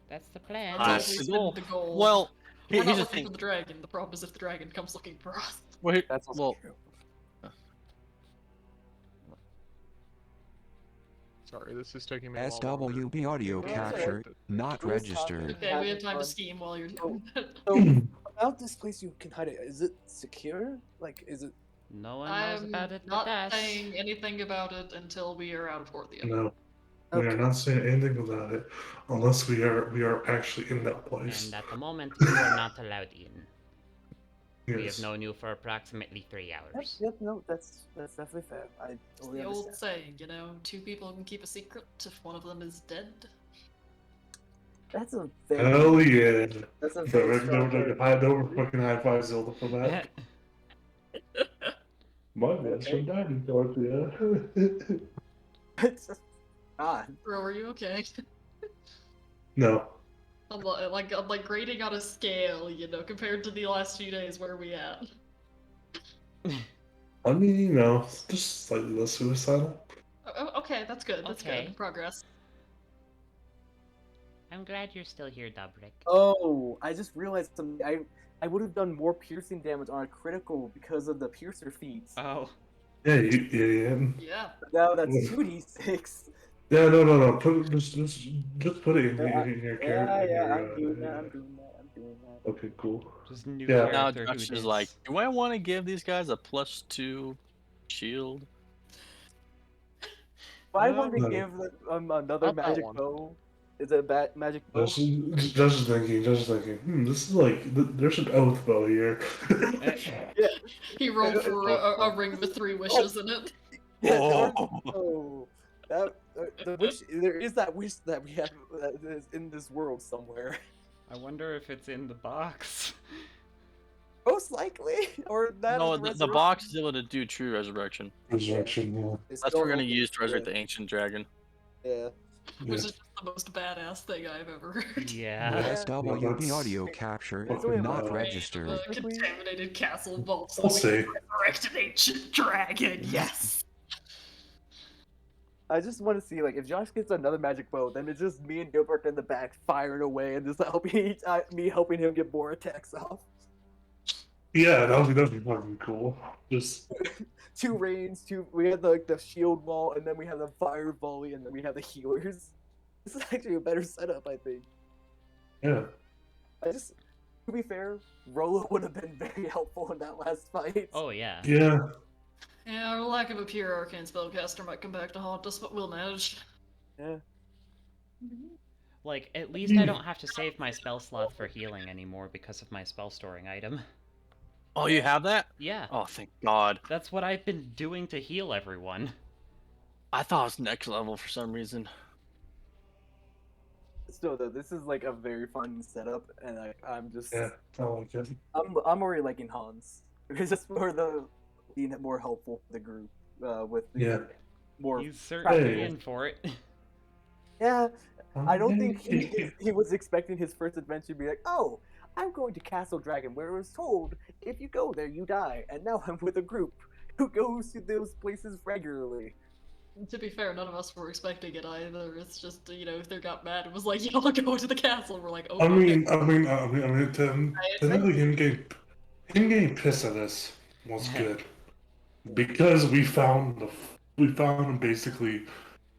That's the plan. That's always been the goal. Well, we're not here's the looking thing. for the dragon. The problem is if the dragon comes looking for us. Well, That's also true. Sorry, this is taking me a while longer. SWB audio capture not registered. Okay, we have time to scheme while you're doing that. So, about this place you can hide it, is it secure? Like, is it? No one knows I'm about it but not us. saying anything about it until we are out of Porthia. No, we are not saying anything about it unless we are actually in that place. And at the moment, you are not allowed in. We have Yes. known you for approximately 3 hours. Yep, no, that's definitely fair. I It's totally the old understand. saying, you know, 2 people can keep a secret if one of them is dead. That's a very. Hell yeah! That's a very strong word. Don't fucking high five Zelda for that. My best friend died in Dorothea. It's just not. Bro, are you okay? No. I'm like grading on a scale, you know, compared to the last few days. Where are we at? I mean, you know, just slightly less suicidal. Okay, that's good. That's Okay. good. Progress. I'm glad you're still here, Dobrik. Oh, I just realized something. I would have done more piercing damage on a critical because of the piercer feats. Oh. Yeah, you idiot. Yeah. Now that's 2d6. Yeah, no. Just put it in your character. Yeah, I'm doing that. Okay, cool. Just new Yeah. Now character who Josh is did- like, do I want to give these guys a +2 shield? If I No, want to no. give them another Not that magic one. bow, is it a magic bow? Just thinking. This is like there's an oath bow here. Yeah. He rolled for a ring with 3 wishes in it. Yeah, that the wish. There is that wish that we have that is in this world somewhere. I wonder if it's in the box. Most likely, or that. No, is the resurrection. box is able to do true resurrection. Resurrection, yeah. It's That's what we're still- gonna use to resurrect the ancient dragon. Yeah. Which is just the most badass thing I've ever heard. Yeah. SWB audio capture Fucking not hell. registered. The contaminated castle vaults. We'll see. Resurrected ancient dragon. Yes. I just want to see, like, if Josh gets another magic bow, then it's just me and Gilbert in the back firing away and just me helping him get more attacks off. Yeah, that'd be fucking cool. Just 2 range, we had the shield wall, and then we have the fire volley, and then we have the healers. This is actually a better setup, I think. yeah. To be fair, Rolo would have been very helpful in that last fight. Oh, yeah. Yeah. Yeah, our lack of a pure arcane spellcaster might come back to haunt us, but we'll manage. Yeah. Like, at least I don't have to save my spell slot for healing anymore because of my spell storing item. Oh, you have that? Yeah. Oh, thank God. That's what I've been doing to heal everyone. I thought it was next level for some reason. Still though, this is like a very fun setup, and I'm just I like it. I'm already liking Hans. It's just for the being more helpful for the group with the more. He's certainly Hey. in for it. Yeah, I don't think he was expecting his first adventure to be like, oh, I'm going to Castle Dragon, where it was told if you go there you die, and now I'm with a group who goes to those places regularly. To be fair, none of us were expecting it either. It's just, you know, they got mad and was like, y'all go to the castle. We're like, oh, I mean, I technically him getting pissed at us was good because we found basically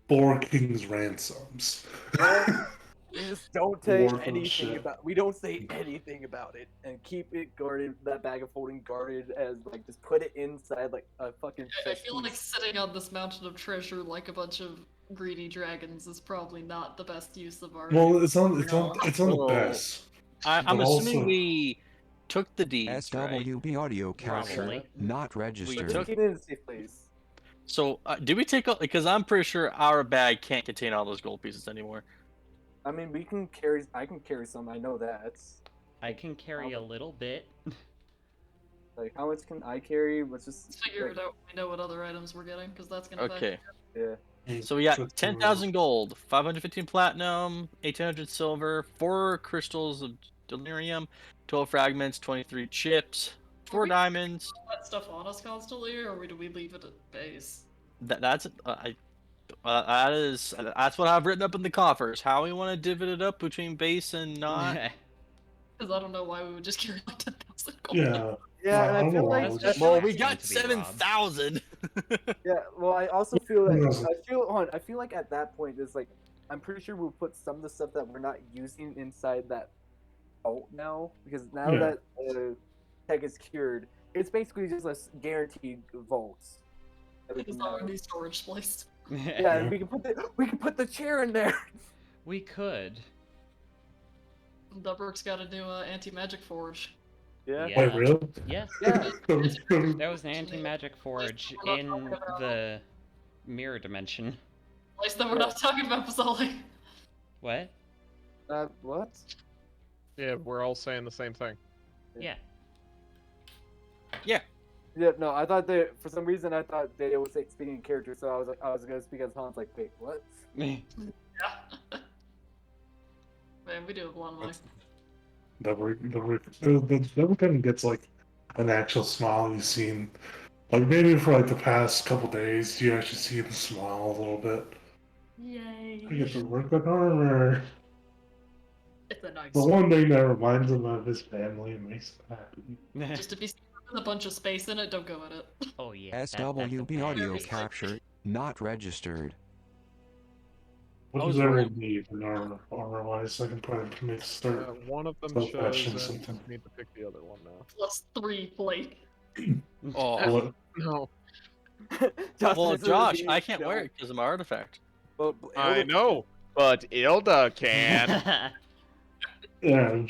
4 kings ransoms. Yeah, we just don't say Worth of anything shit. about. We don't say anything about it, and keep it guarded. That bag of holding guarded as like just put it inside like a fucking. I feel like sitting on this mountain of treasure like a bunch of greedy dragons is probably not the best use of our. Well, it's on the best. I'm but assuming also- we took the deeds, right? SWB audio capture Probably. not registered. took- Keep it in a safe place. So, did we take all? Because I'm pretty sure our bag can't contain all those gold pieces anymore. I mean, we can carry. I can carry some. I know that. I can carry a little bit. Like, how much can I carry? Let's just Let's figure it out. We know what other items we're getting because that's gonna. Okay. Yeah. So we got 10,000 gold, 515 platinum, 1,800 silver, 4 crystals of delirium, 12 fragments, 23 chips, 4 diamonds. That stuff on us constantly, or do we leave it at base? That's what I've written up in the coffers. How we want to divvy it up between base and not. Because I don't know why we would just carry like 10,000 gold. Yeah. Yeah, and I feel like Well, we got 7,000. Yeah, well, I also feel that Yes. I feel like at that point it's like I'm pretty sure we'll put some of the stuff that we're not using inside that vault now because now Yeah. that tech is cured, it's basically just a guaranteed vaults. It's already storage place. Yeah, and we can put the chair in there. We could. Dubrick's got a new anti-magic forge. Yeah. Wait, really? Yes. Yeah. There was an anti-magic forge in the mirror dimension. Place that we're not talking about, Basali. What? What? Yeah, we're all saying the same thing. Yeah. Yeah, no, I thought for some reason I thought they was like, speaking in character, so I was gonna speak as Hans. Like, wait, what? Yeah. Man, we do have a lot of money. That kind of gets like an actual smile you've seen. Like maybe for like the past couple days, you actually see him smile a little bit. Yay. I get to work on armor. It's a nice. The one thing that reminds him of his family and makes him happy. Just if you see a bunch of space in it, don't go in it. Oh yeah. SWB audio capture not registered. What does everyone need in armor-wise? I can probably start. One of them fashion shows. something. Need to pick the other one now. Plus 3 plate. Oh no! Well, Josh, I can't wear it because of my artifact. Well, I know, but Ilda can. Yeah,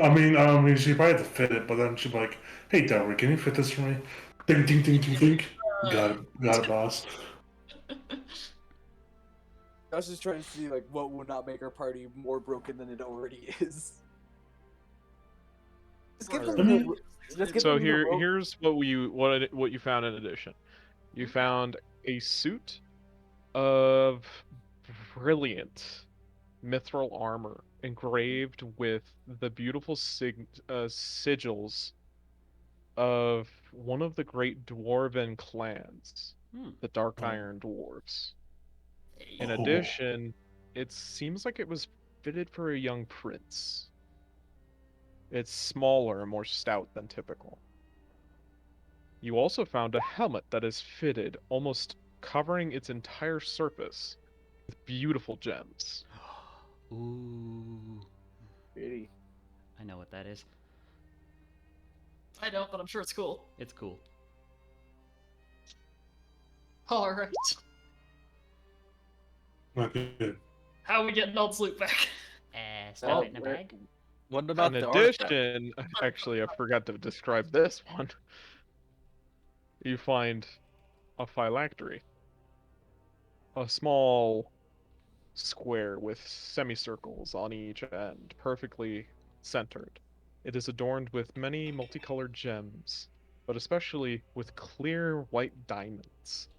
I mean, she probably had to fit it, but then she'd be like, "Hey, Delroy, can you fit this for me?" Ding, ding, ding, ding, ding. Got it, boss. I was just trying to see like what would not make our party more broken than it already is. Just give them So here's what you found in addition. You found a suit of brilliant mithril armor engraved with the beautiful sigils of one of the great dwarven clans, the Dark Iron Dwarves. In addition, it seems like it was fitted for a young prince. It's smaller and more stout than typical. You also found a helmet that is fitted, almost covering its entire surface, with beautiful gems. Ooh. Pretty. I know what that is. I don't, but I'm sure it's cool. It's cool. Alright. Not good. How are we getting Old Sloop back? Stuff it in a bag? What about In the artifact? addition, actually, I forgot to describe this one. You find a phylactery. A small square with semicircles on each end, perfectly centered. It is adorned with many multicolored gems, but especially with clear white diamonds,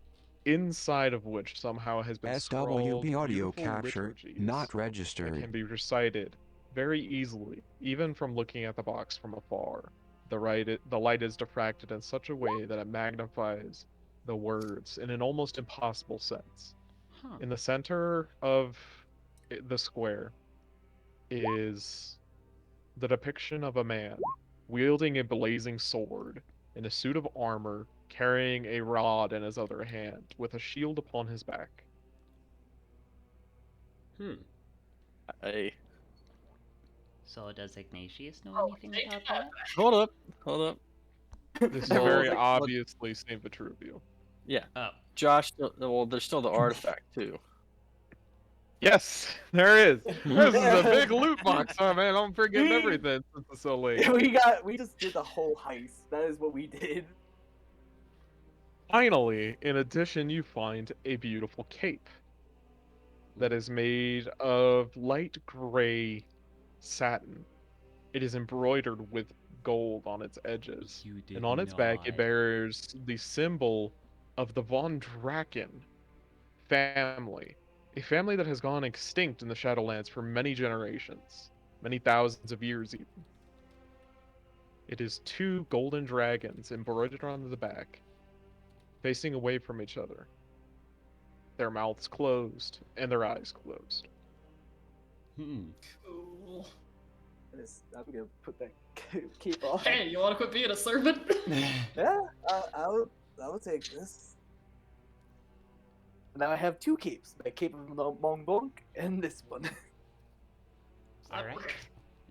inside of which somehow has been scrawled SWB audio beautiful capture liturgies not that registered. can be recited very easily, even from looking at the box from afar. The light is diffracted in such a way that it magnifies the words in an almost impossible sense. Huh. In the center of the square is the depiction of a man wielding a blazing sword in a suit of armor, carrying a rod in his other hand, with a shield upon his back. Hey, So does Ignatius know anything about that? hold up. This is Well, very like, obviously Saint Vitruvio. Yeah. Oh. Josh, well, there's still the artifact too. Yes, there is. This is a big loot box. Oh man, I'm forgetting everything since it's so late. We just did the whole heist. That is what we did. Finally, in addition, you find a beautiful cape that is made of light gray satin. It is embroidered with gold on its edges, You did and on its back it not. bears the symbol of the von Drakken family, a family that has gone extinct in the Shadowlands for many generations, many thousands of years even. It is two golden dragons embroidered on the back, facing away from each other, their mouths closed and their eyes closed. Cool. I'm gonna put that cape off. Hey, you want to quit being a servant? Yeah, I will take this. Now I have two capes: the cape of Mongbong and this one. Alright.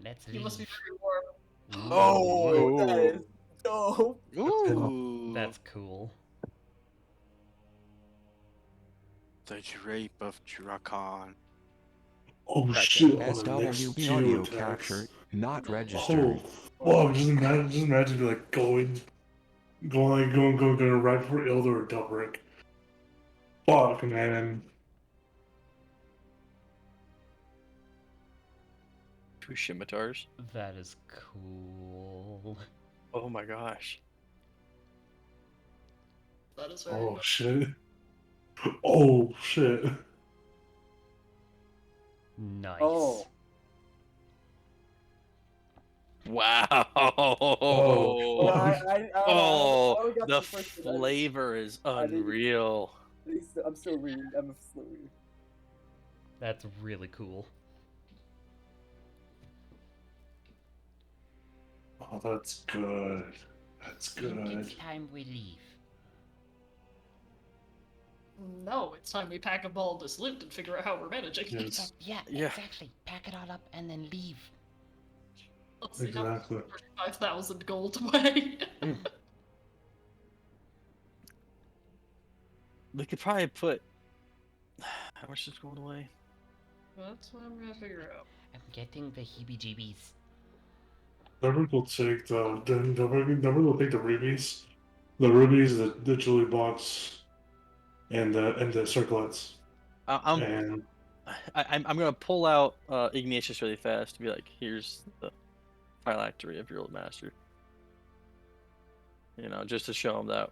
Let's leave. You must be very warm. Oh, that is dope. Ooh. That's cool. The drape of Drakken. Oh shit! On the SWB next audio geotags. capture not registered. Oh, just imagine like going right for Ilder or Delbrick. Fuck, man. Two scimitars. That is cool. Oh my gosh. That is very Oh cool. shit. Oh shit. Nice. Oh. Wow. Oh. The flavor is unreal. I'm still reading. I'm still reading. That's really cool. Oh, that's good. That's Think good. it's time we leave. No, it's time we pack up all this loot and figure out how we're managing it. Yes. Yeah, Yeah. exactly. Pack it all up and then leave. Let's see how Exactly. 35,000 gold away. We could probably put. How much is gold away? That's what I'm gonna figure out. I'm getting the heebie-jeebies. Delbrick will take Delbrick will take the rubies, the jewelry box, and the circlets. I'm gonna pull out Ignatius really fast to be like, here's the phylactery of your old master. You know, just to show him that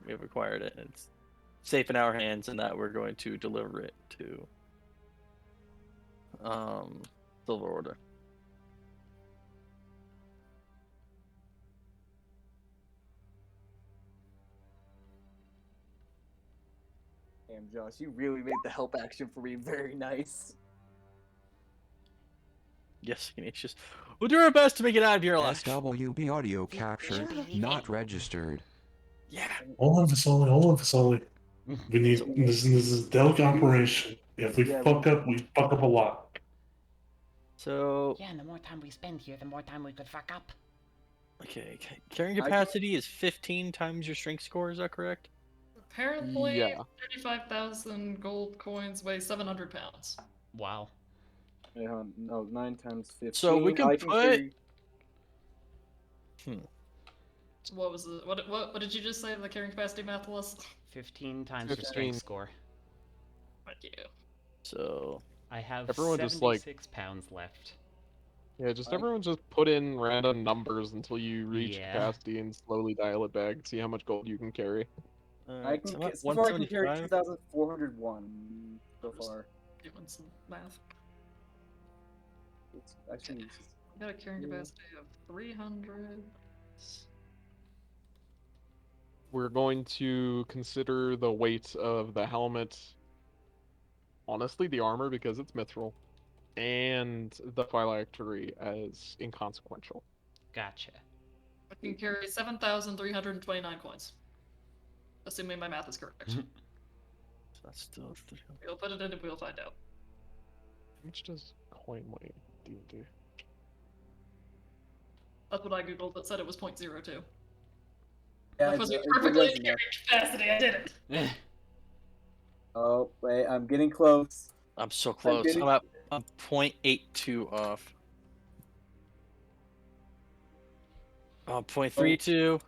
we've acquired it. It's safe in our hands, and that we're going to deliver it to Silver Order. Damn, Josh, you really made the help action for me very nice. Yes, Ignatius. We'll do our best to make it out of here alive. SWB audio capture not registered. Yeah. Hold on, Vasoli. We need this is a delicate operation. If we fuck up, we fuck up a lot. So. Yeah, and the more time we spend here, the more time we could fuck up. Okay, carrying capacity is 15 times your strength score. Is that correct? Apparently, Yeah. 35,000 gold coins weigh 700 pounds. Wow. No, 9 times 15. So we can put. Carry... So what was the what did you just say the carrying capacity math was? 15 times 15. your strength score. Thank you. So I have everyone 76 pounds left. Yeah, just everyone just put in random numbers until you reach capacity and slowly dial it back. See how much gold you can carry. I can so far I can carry 2,401 so far. Doing some math. It's actually I got a carrying capacity of 300. We're going to consider the weight of the helmet. Honestly, the armor because it's mithril, and the phylactery as inconsequential. Gotcha. I can carry 7,329 coins. Assuming my math is correct. That's still. We'll put it in and we'll find out. How much does coin weigh? D&D? That's what I googled. That said it was 0.02. Yeah, that was perfectly in carrying capacity. I did it. Oh wait, I'm getting close. I'm so close. I'm 0.82 off. 0.32.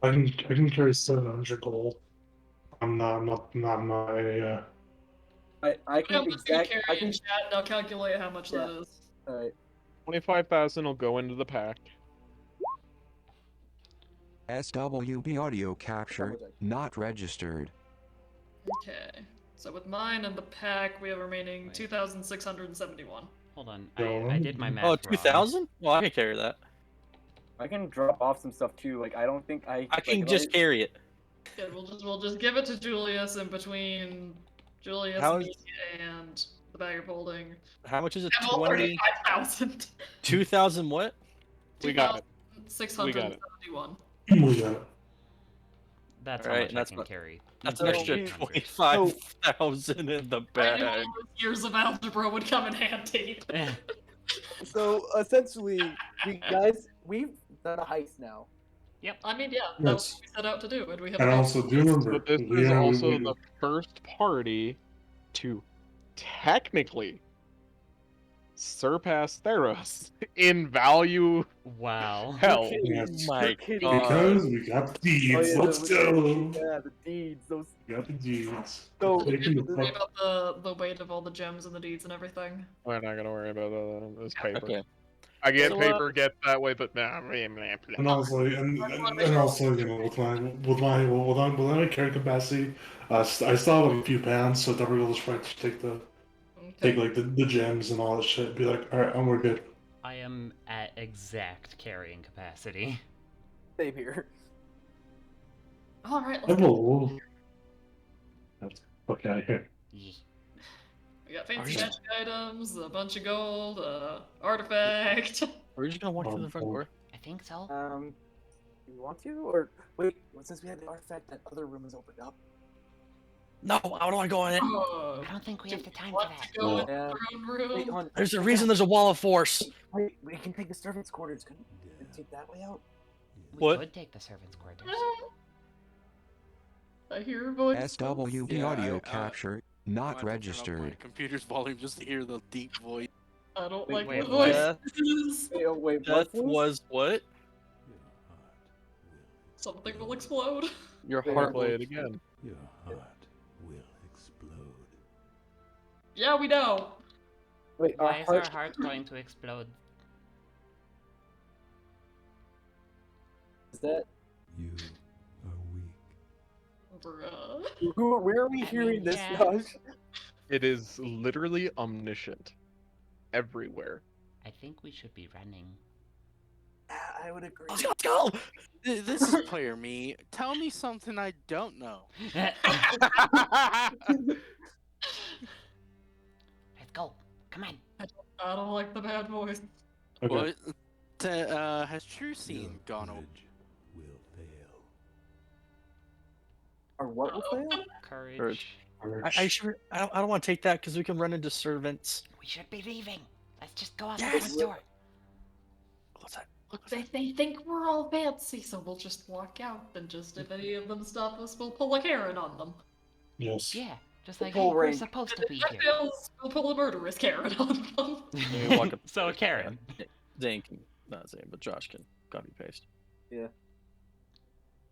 I can carry 700 gold. I'm not my. I can exact. I can. Chat. Now calculate how much that is. All right. 25,000 will go into the pack. SWB audio capture not registered. Okay. So with mine and the pack, we have remaining 2,671. Hold on, I did my math. Oh, 2,000? Well, I can carry that. I can drop off some stuff too. Like I don't think I can just carry it. Yeah, we'll just give it to Julius in between Julius, me, and the bag of holding. How much is it? 35,000. 2,000 what? We got it. 671. We got it. That's how much I can carry. That's an extra 25,000 in the bag. I knew years of algebra would come in handy. So essentially, we've done a heist now. Yep. I mean, yeah, that's what we set out to do, and we have. And also, do remember, but this is also the first party to technically surpass Theros in value. Wow. Hell. Yes. My God. Because we got the deeds. Oh, yeah, Let's go. Yeah, the deeds. Those. We got the deeds. So, worry about the weight of all the gems and the deeds and everything. We're not gonna worry about this paper. Okay. I get paper, get that way, but nah. And also, you know, with my carry capacity, I still have like a few pounds, so Double will just try to take like the gems and all that shit. Be like, all right, we're good. I am at exact carrying capacity. Same here. All right. Let's fuck out of here. We got fancy magic items, a bunch of gold, artifact. We're just gonna walk through the front door. I think so. Do you want to, or wait? Since we had the artifact, that other room is opened up. No, I don't want to go in it. I don't think we have the time for that. Yeah. Wait, There's a reason there's a wall of force. Wait, we can take the servants' quarters. Can we take that way out? We could take the servants' quarters. I hear a voice. SWB audio capture not registered. My computer's volume just to hear the deep voice. I don't Wait, like the what? voices. Wait, Death was what? Something will explode. Your heart Play it again. Your heart will explode. Yeah, we know. Wait, Why is our heart going to explode? Is that? You are weak. Bruh. Where are we hearing this, Josh? It is literally omniscient. Everywhere. I think we should be running. I would agree. Let's go! This is player me. Tell me something I don't know. Let's go. Come on. I don't like the bad voice. Okay. What? Has True Scene gone over? Will fail. Or what will fail? Courage. I don't want to take that because we can run into servants. We should be leaving. Let's just go out the front door. What's that? Look, they think we're all fancy, so we'll just walk out, and just if any of them stop us, we'll pull a Karen on them. Yes. Yeah. Just like, Full hey, we're rank. supposed to be Jack here. Dale's will pull a murderous Karen on them. So Karen. Zane can, not Zane, but Josh can copy paste. Yeah.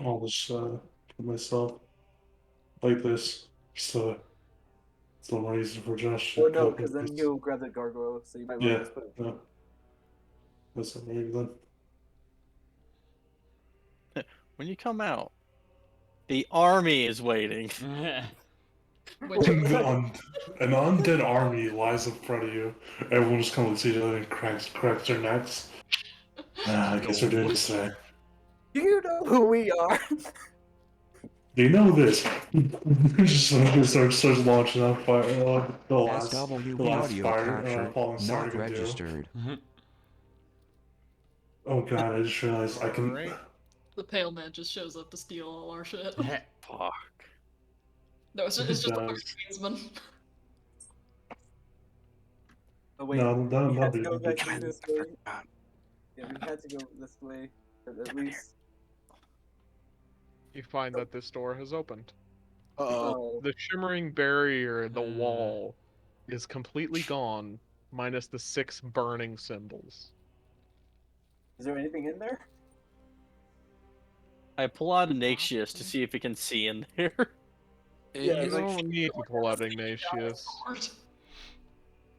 I'll just put myself like this. So it's no more easy for Josh to Or no, copy because then paste. he'll grab the gargoyle, so you might want Yeah, to just put it. yeah. That's not maybe then. When you come out, the army is waiting. Which An undead army lies in front of you. Everyone just kind of looks at each other and cracks their necks. I guess we're doing this today. Do you know who we are? Do you know this? Just starts launching out fire. The last audio fire capture falling star not can do. registered. Oh god, I just realized I can. Alright. the pale man just shows up to steal all our shit. Fuck. No, it's just a does. Queensman. Oh wait, No, we had to be go back God, this I way. forgot. Yeah, we had to go this way. At least. You find that this door has opened. Oh. The shimmering barrier in the wall is completely gone, minus the 6 burning symbols. Is there anything in there? I pull out Ignatius to see if he can see in there. Yeah, You like- don't need to pull out Ignatius.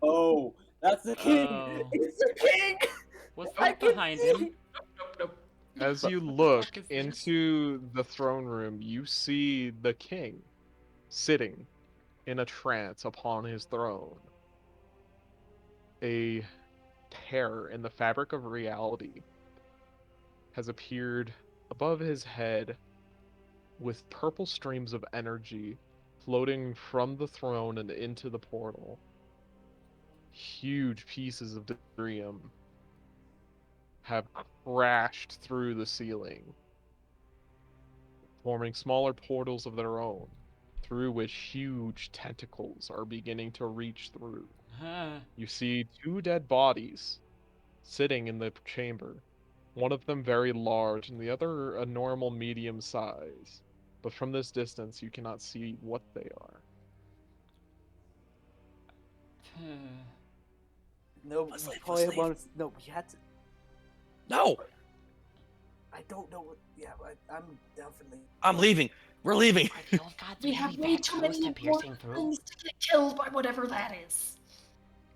Oh, that's the king! Oh. It's the king! What's I that can behind see- him? Nope. As you What the look fuck is this? into the throne room, you see the king sitting in a trance upon his throne. A tear in the fabric of reality has appeared above his head with purple streams of energy floating from the throne and into the portal. Huge pieces of debris have crashed through the ceiling, forming smaller portals of their own, through which huge tentacles are beginning to reach through. You see 2 dead bodies sitting in the chamber, one of them very large and the other a normal medium size, but from this distance you cannot see what they are. No, Let's we leave, probably let's want to. No, we had to. No! I don't know what. Yeah, I'm definitely. I'm leaving. We're leaving. Are the old gods We have really way that too close many to piercing through? things to get killed by whatever that is.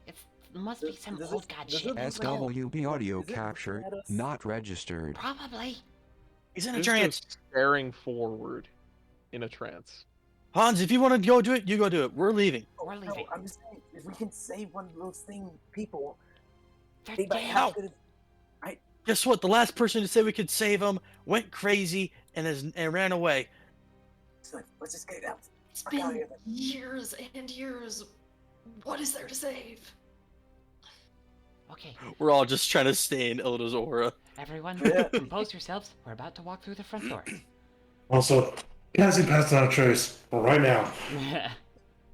It must be some Does old this- god does shit. this- SWB audio Is it capture at us? not registered. Probably. He's in a He's trance. just staring forward in a trance. Hans, if you want to go do it, you go do it. We're leaving. We're No, leaving. I'm just saying, if we can save one of those people, They're they might dead. have to. Guess what? The last person to say we could save him went crazy and ran away. So, let's just get out. It's Fuck outta been here. years and years. What is there to save? Okay, We're all just trying to stay in Ilda's aura. everyone, Yeah. compose yourselves. We're about to walk through the front door. Also, Cassie passed out a trace right now.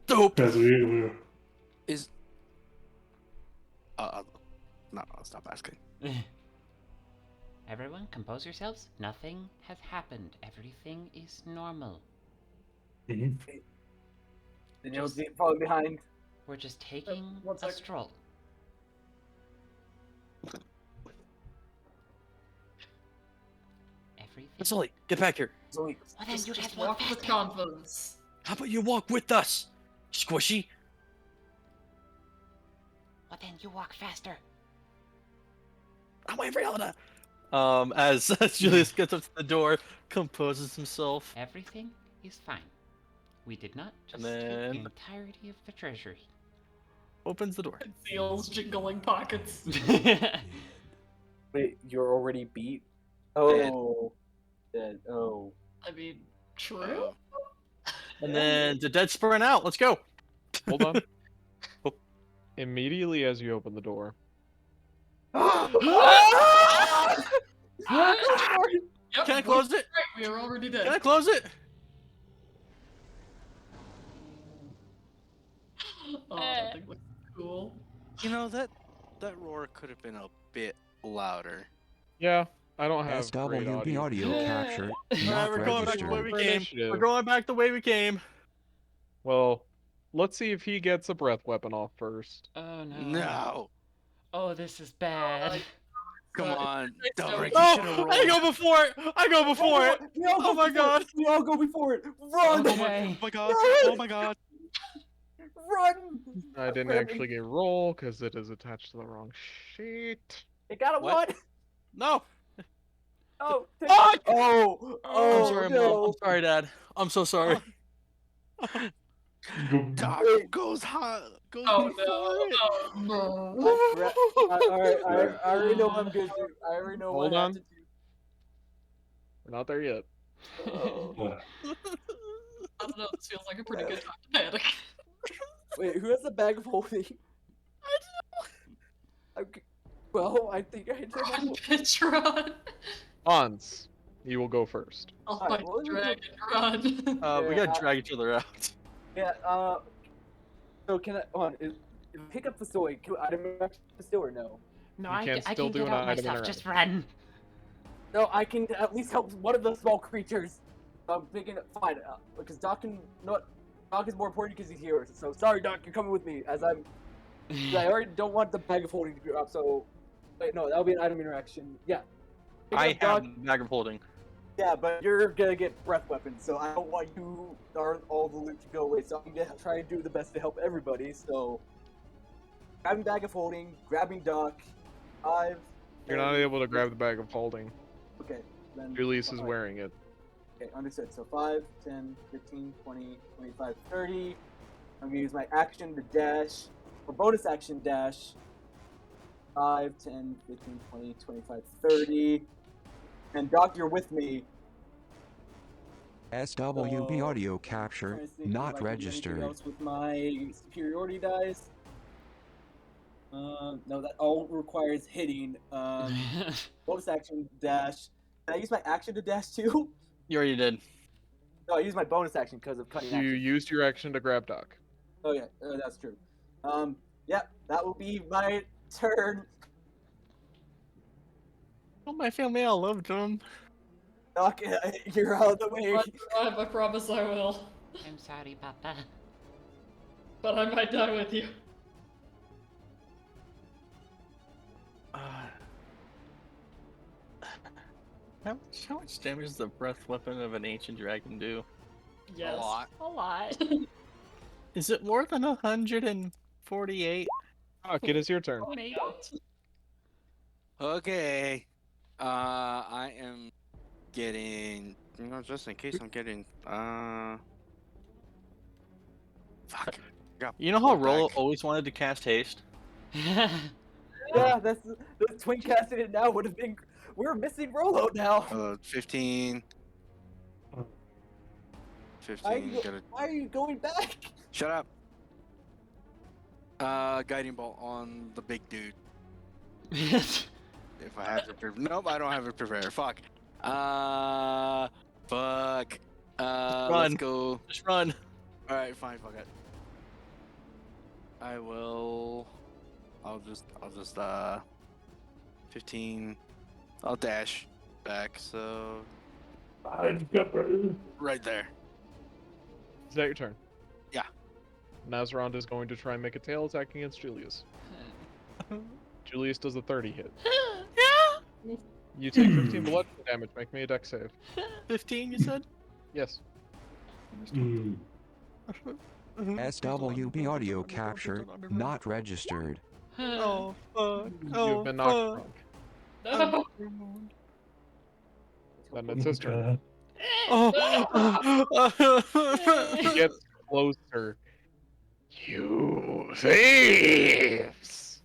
Dope. Because we Is no, stop asking. Everyone, compose yourselves. Nothing has happened. Everything is normal. Mhm. Daniel's falling behind. We're just taking one a sec. stroll. Everything. Sully, get back here. Zoe, Well, then you Just guys walk walk with faster. confidence. How about you walk with us? Squishy. Well, then you walk faster. I'm waiting for Ilda. As Julius gets up to the door, composes himself. Everything is fine. We did not just And then- take the entirety of the treasure. Opens the door. Seals jingling pockets. wait, you're already beat? Oh. Dead. Oh. I mean, true. And then the dead sprint out. Let's go. Hold on. Immediately as you open the door, Yep, Can I close it? Right, we are already dead. Can I close it? Oh, that thing looks cool. You know that roar could have been a bit louder. yeah, I don't have great SWB audio capture Alright, not we're going back the way registered. we came. Initiative. We're going back the way we came. Well, let's see if he gets a breath weapon off first. Oh no. No. Oh, this is bad. Come on, Delric, you Oh, should have rolled. I go before it. I go before it. Oh my god. We all go before it. Run! Okay. Oh my god! Oh my god! Run! I didn't actually get roll because it is attached to the wrong sheet. It got a What? one. No. Oh, Fuck! oh, I'm sorry, Mom. no. I'm sorry, Dad. I'm so sorry. Doc goes hot. Goes Oh before no! it. Oh no! Alright, I already know what I'm gonna do. I already know Hold what I on. have to do. We're not there yet. Oh. I don't know. This feels like a pretty good time to panic. Wait, who has the bag of holding? I don't Okay. Well, I think I know. Run, know. bitch, run! Hans, you will go first. I'll Alright, fight well, the let me dragon. Run. We gotta drag each other out. Yeah, so can I, hold on, pick up the story, can I interact still or no? No, You I can can still do get an out item myself. Just run. No, I can at least help one of the small creatures. I'm thinking, fine, because Doc is more important because he's here. So sorry, Doc, you're coming with me. As I already don't want the bag of holding to be up. So wait, no, that'll be an item interaction. Yeah. Pick I up, Doc. have the bag of holding. Yeah, but you're gonna get breath weapons, so I don't want you or all the loot to go away. So I'm gonna try and do the best to help everybody. So grabbing bag of holding, grabbing Doc. 5. You're not able to grab the bag of holding. Okay. Then Julius is alright. wearing it. Okay, understood. So 5, 10, 15, 20, 25, 30. I'm gonna use my action to dash, or bonus action dash. 5, 10, 15, 20, 25, 30. And Doc, you're with me. SWB audio capture Trying to think if I not can do anything registered. else with my superiority dice. No, that all requires hitting. Bonus action dash. Can I use my action to dash too? You already did. No, I used my bonus action because of cutting You action. used your action to grab Doc. Oh yeah, that's true. Yeah, that will be my turn. Oh, my family all loved him. Doc, you're out of the way. I promise I will. I'm sorry, Papa. But I might die with you. How much damage does the breath weapon of an ancient dragon do? Yes. A lot. Is it more than 148? Doc, it is your turn. Maybe. Okay. I am getting. You know, just in case I'm getting. Fuck. You know how pulled Rollo back. always wanted to cast haste? Yeah, that's twin casting it now would have been. We're missing Rollo now. 15. 15. Why are you going back? Shut up. Guiding bolt on the big dude. If I have it prepared. Nope, I don't have it prepared. Fuck. Fuck. Run. Let's go. Just run. Alright, fine, fuck it. I will. I'll just, 15. I'll dash back, so. Right there. Is that your turn? Yeah. Nazrond is going to try and make a tail attack against Julius. Julius does a 30 hit. You take 15 bludgeoning damage. Make me a dex save. 15, you said? Yes. SWB audio capture not registered. Oh, fuck. You've been knocked drunk. No. Then it's his turn. Oh. He gets closer. You thieves!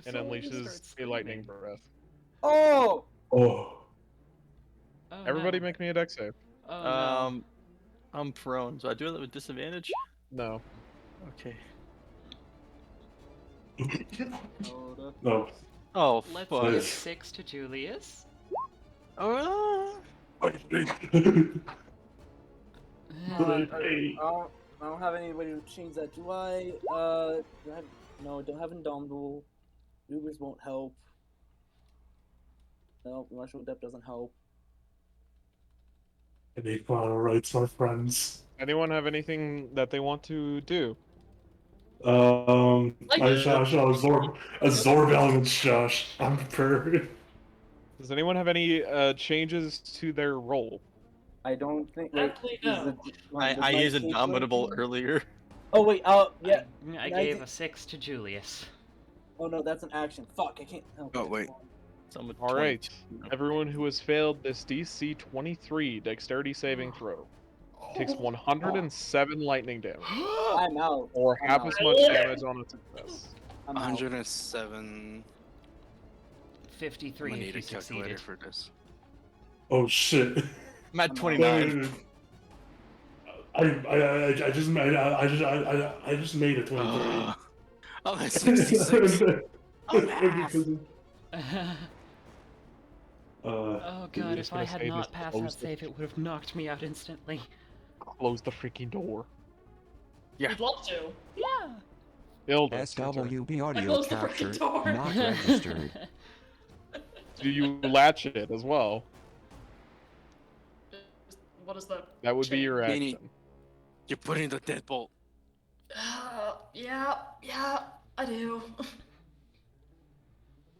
And unleashes a lightning breath. Oh! Oh. Everybody make me a dex save. Oh, no. I'm prone, so I do it with disadvantage? No. Okay. No. Oh, Let's fuck. give 6 to Julius. Oh. I don't have anybody to change that. Do I? No, I don't have Indomitable. Ubers won't help. No, Martial Depth doesn't help. Any final rights, my friends? Anyone have anything that they want to do? I shall absorb elements, Josh. I'm prepared. Does anyone have any changes to their role? I don't think. Wait, Actually, is no. I used Indomitable earlier. Oh wait, yeah. I gave a 6 to Julius. Oh no, that's an action. Fuck, I can't. Oh wait. All right, everyone who has failed this DC 23 Dexterity saving throw takes 107 lightning damage, I'm out. or I'm half out. as much damage on a success. I'm out. 107. 53 I if need you a calculator succeeded. for this. Oh shit. I'm at 29. I just made a 23. I'm at 66. I'm half. Oh god, if I had not passed that save, it would have knocked me out instantly. Close the freaking door. Yeah. We'd love to. Yeah. SWB audio closed the capture freaking door. not registered. Do you latch it as well? What is that? That would be your Beanie, action. you're putting the deadbolt. Yeah, I do.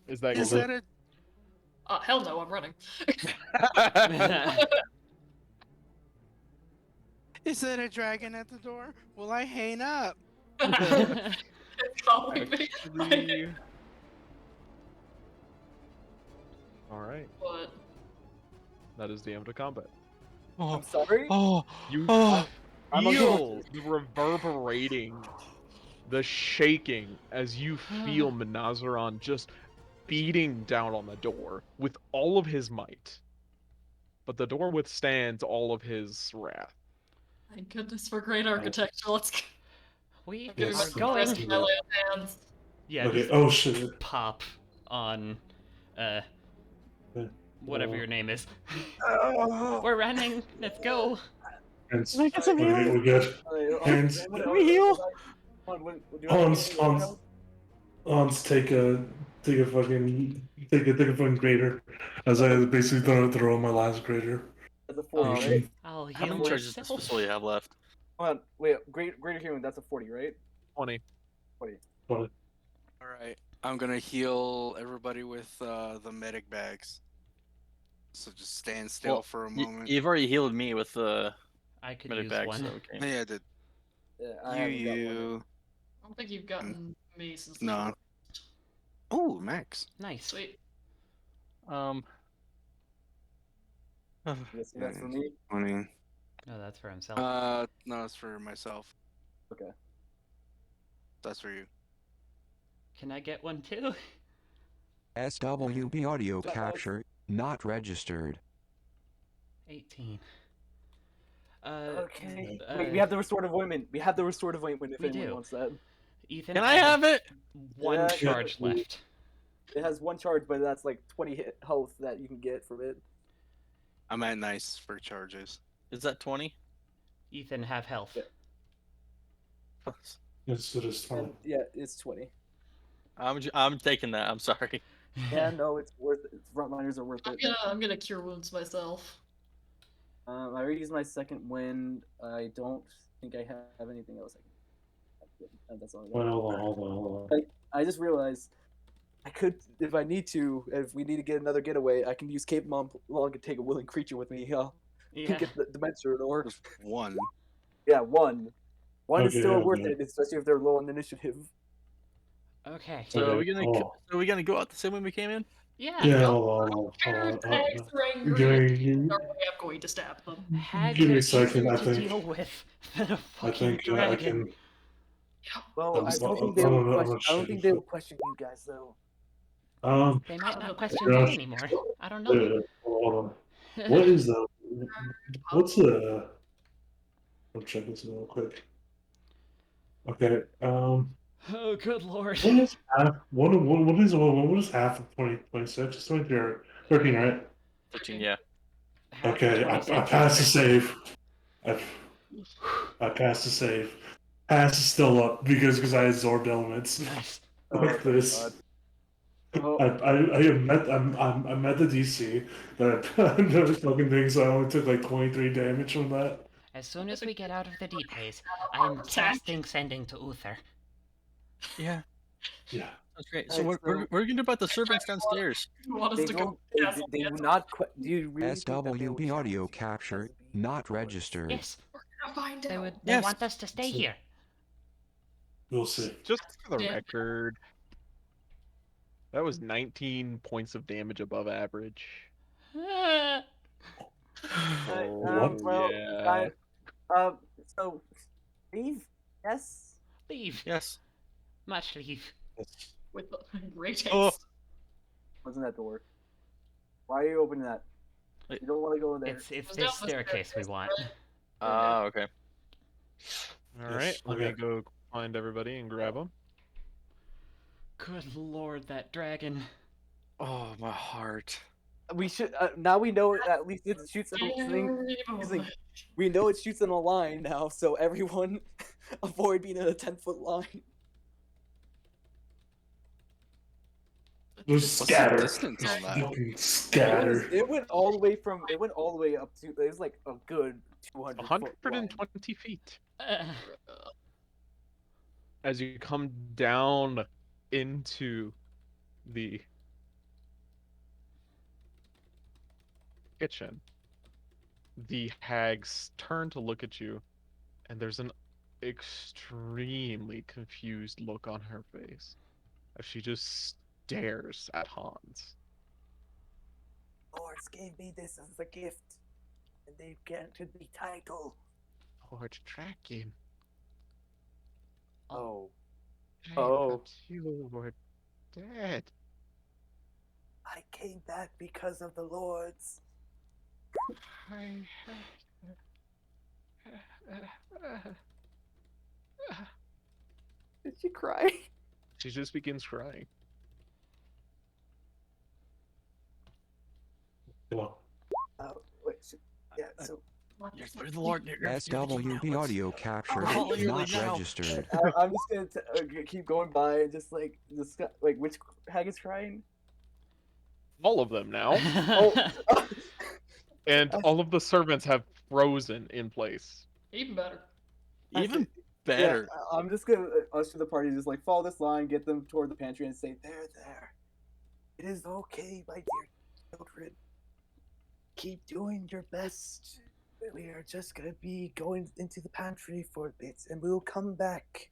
Is that Is good? that it? Hell no, I'm running. Is that a dragon at the door? Will I hang up? It's calling me. Actually... All right. What? That is the end of combat. I'm sorry. You I'm feel the reverberating, the shaking as you feel Menazaron just beating down on the door with all of his might. But the door withstands all of his wrath. Thank goodness for great architecture. Let's go. We I'm giving are myself going. rest in my lay of hands. Yeah, Okay. just Oh shit. pop on whatever your name is. We're running. Let's go. Hands. Make us some healing. We good. Hands. We heal. Hans, take a fucking grater. As I basically throw my last grater. That's a 40, right? I'll How heal many charges does myself. this facility have left? Hold on, wait, greater healing, that's a 40, right? 20. 40. All right, I'm gonna heal everybody with the medic bags. So just stand still for a moment. You've already healed me with the I could medic use bags. one. So okay. Yeah, I did. Yeah, I haven't got one. You. I don't think you've gotten me since the No. Oh, Max. Nice. Sweet. Yes, that's for me. 20. No, that's for himself. No, it's for myself. Okay. That's for you. Can I get one too? SWB audio capture not registered. 18. Okay. Wait, we have the restorative ointment. We have the restorative ointment if We anyone do. wants that. Ethan, Can I have it? one Yeah, charge left. It has one charge, but that's like 20 hit health that you can get from it. I'm at nice for charges. Is that 20? Ethan, have health. Yeah. Yes, it is 20. Yeah, it's 20. I'm taking that. I'm sorry. Yeah, no, it's worth it. Frontliners are worth it. I'm gonna cure wounds myself. I already used my second wind. I don't think I have anything else. That's all I got. Well, hold on. I just realized I could, if I need to, if we need to get another getaway, I can use Cape Mom Long and take a willing creature with me. Yeah. Get the dimension or Just one. yeah, one. One is Okay, still yeah, worth yeah. it, especially if they're low on initiative. Okay. So are we Okay, gonna are we gonna go out the same way we came in? Yeah. Yeah, Nope. hold Bags on. are angry. Give Our way I'm going to stab them. Hags Give me are a second, easier I to think. deal with than a I fucking think I dragon. can. Well, I don't think I they don't will know, I'm question. not I don't sure. think they will question you guys though. They might not question Josh. me anymore. I don't know. Hold on. What is the? What's the? I'll check this real quick. Okay. Oh, good lord. What is half? What is half of 2026? It's 23 or 13, right? 13, yeah. Half Okay, I 26. passed the save. I passed the save. Pass is still up because I absorbed elements Nice. like this. God. I'm at the DC that I never fucking thing, so I only took like 23 damage from that. As soon as we get out of the deep haze, I am casting sending to Uther. Yeah. Yeah. That's great. So what are you gonna do about the servants downstairs? You want us They to don't. go They do not. Do you really think that they would SWB audio challenge you capture because of being not forced? registered. Yes, We're gonna find out. they Yes. want us to stay here. We'll see. Just for the Yeah. record, that was 19 points of damage above average. Well, Yeah. so leave. Yes. Leave. Yes. Much leave. With great haste. Oh. What's in that door? Why are you opening that? You don't want to go in there. It's this staircase we want. Okay. All right, we're okay. gonna go find everybody and grab them. Good lord, that dragon. Oh, my heart. We should now we know at least it shoots we know it shoots in a line now, so everyone avoid being in a 10-foot line. Just What's the scatter. distance on that? Fucking scatter. It went all the way up to it was like a good 200 120 feet. As you come down into the kitchen, the hags turn to look at you, and there's an extremely confused look on her face as she just stares at Hans. Lords gave me this as a gift, and they granted me title. Lord Drakken. Oh. I thought you were dead. I came back because of the lords. Did she cry? She just begins crying. Come on. Wait, yeah, so You're the Lord. SWB audio capture not registered. I'm just gonna keep going by and just like discuss, like which hag is crying. All of them now. Oh, And all of the servants have frozen in place. Even better. Even better. Yeah, I'm just gonna usher the party, just like follow this line, get them toward the pantry, and say, there. It is okay, my dear children. Keep doing your best. We are just gonna be going into the pantry for a bit, and we'll come back.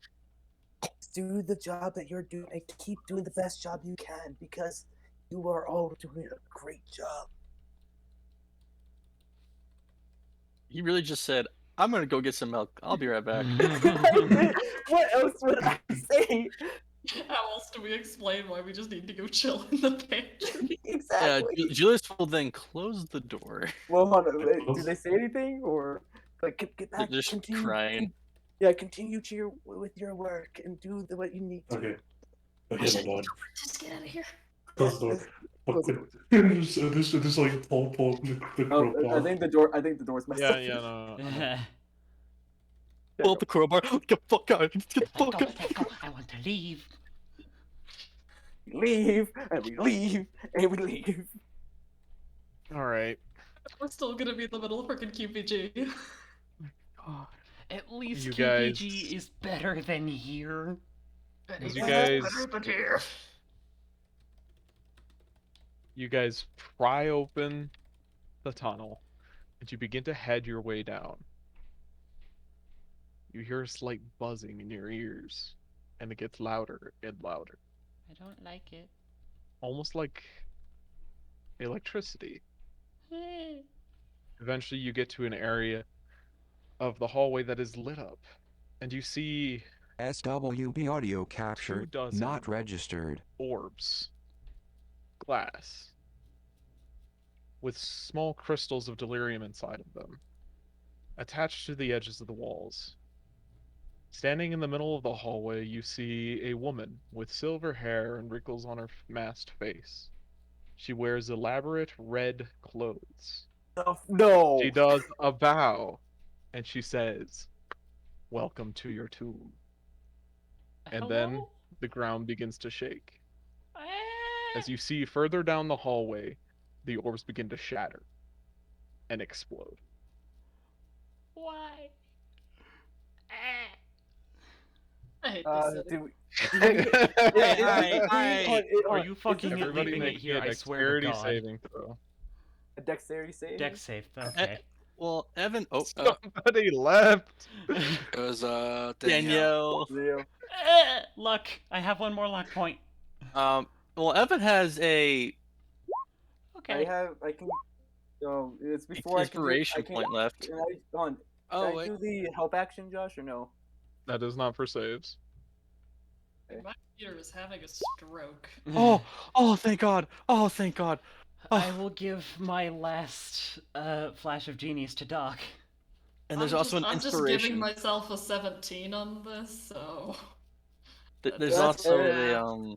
Do the job that you're doing, and keep doing the best job you can, because you are all doing a great job. He really just said, I'm gonna go get some milk. I'll be right back. What else would I say? How else do we explain why we just need to go chill in the pantry? Exactly. Julius will then close the door. Well, hold on, wait, did they say anything, or like get back? They're just crying. Yeah, continue to with your work and do what you need to. Okay. Okay, hold on. Just get out of here. Close the door. Just like pull the crowbar. I think the door's messed up. Yeah, no. Pull up the crowbar. Get the fuck out. Get the fuck out. I want to leave. Leave, and we leave, and we leave. Alright. We're still gonna be in the middle of freaking QPG. At least You QPG guys- is better than here. As you guys pry open the tunnel, and you begin to head your way down. You hear a slight buzzing in your ears, and it gets louder and louder. I don't like it. Almost like electricity. Eventually you get to an area of the hallway that is lit up, and you see SWB audio capture 24 not registered. orbs. Glass. With small crystals of delirium inside of them. Attached to the edges of the walls. Standing in the middle of the hallway, you see a woman with silver hair and wrinkles on her masked face. She wears elaborate red clothes. No. She does a bow, and she says, "Welcome to your tomb." And then the ground begins to shake. As you see further down the hallway, the orbs begin to shatter and explode. Why? I hate this city. Are you fucking Everybody leaving it make me here? a I swear to dexterity God. saving throw. A dexterity save? Dex save. Okay. Well, Evan. Oh, Somebody left. It was Danielle. Luck. I have one more luck point. Well, Evan has a Okay. I can. So it's before inspiration point left. Can I, go on. Oh, Can I do the help action, Josh, or no? That is not for saves. My computer is having a stroke. Oh, thank God. Oh, thank God. I will give my last flash of genius to Doc. And there's also an I'm inspiration. just giving myself a 17 on this, so. There's also the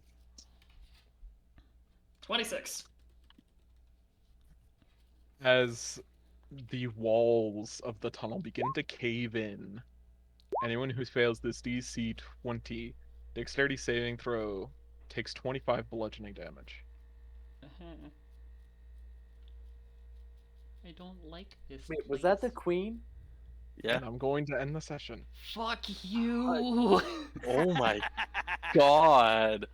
26. As the walls of the tunnel begin to cave in, anyone who fails this DC 20 dexterity saving throw takes 25 bludgeoning damage. I don't like this. Wait, was that the queen? Yeah. And I'm going to end the session. Fuck you. Oh my God.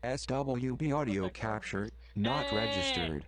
SWB audio capture not registered.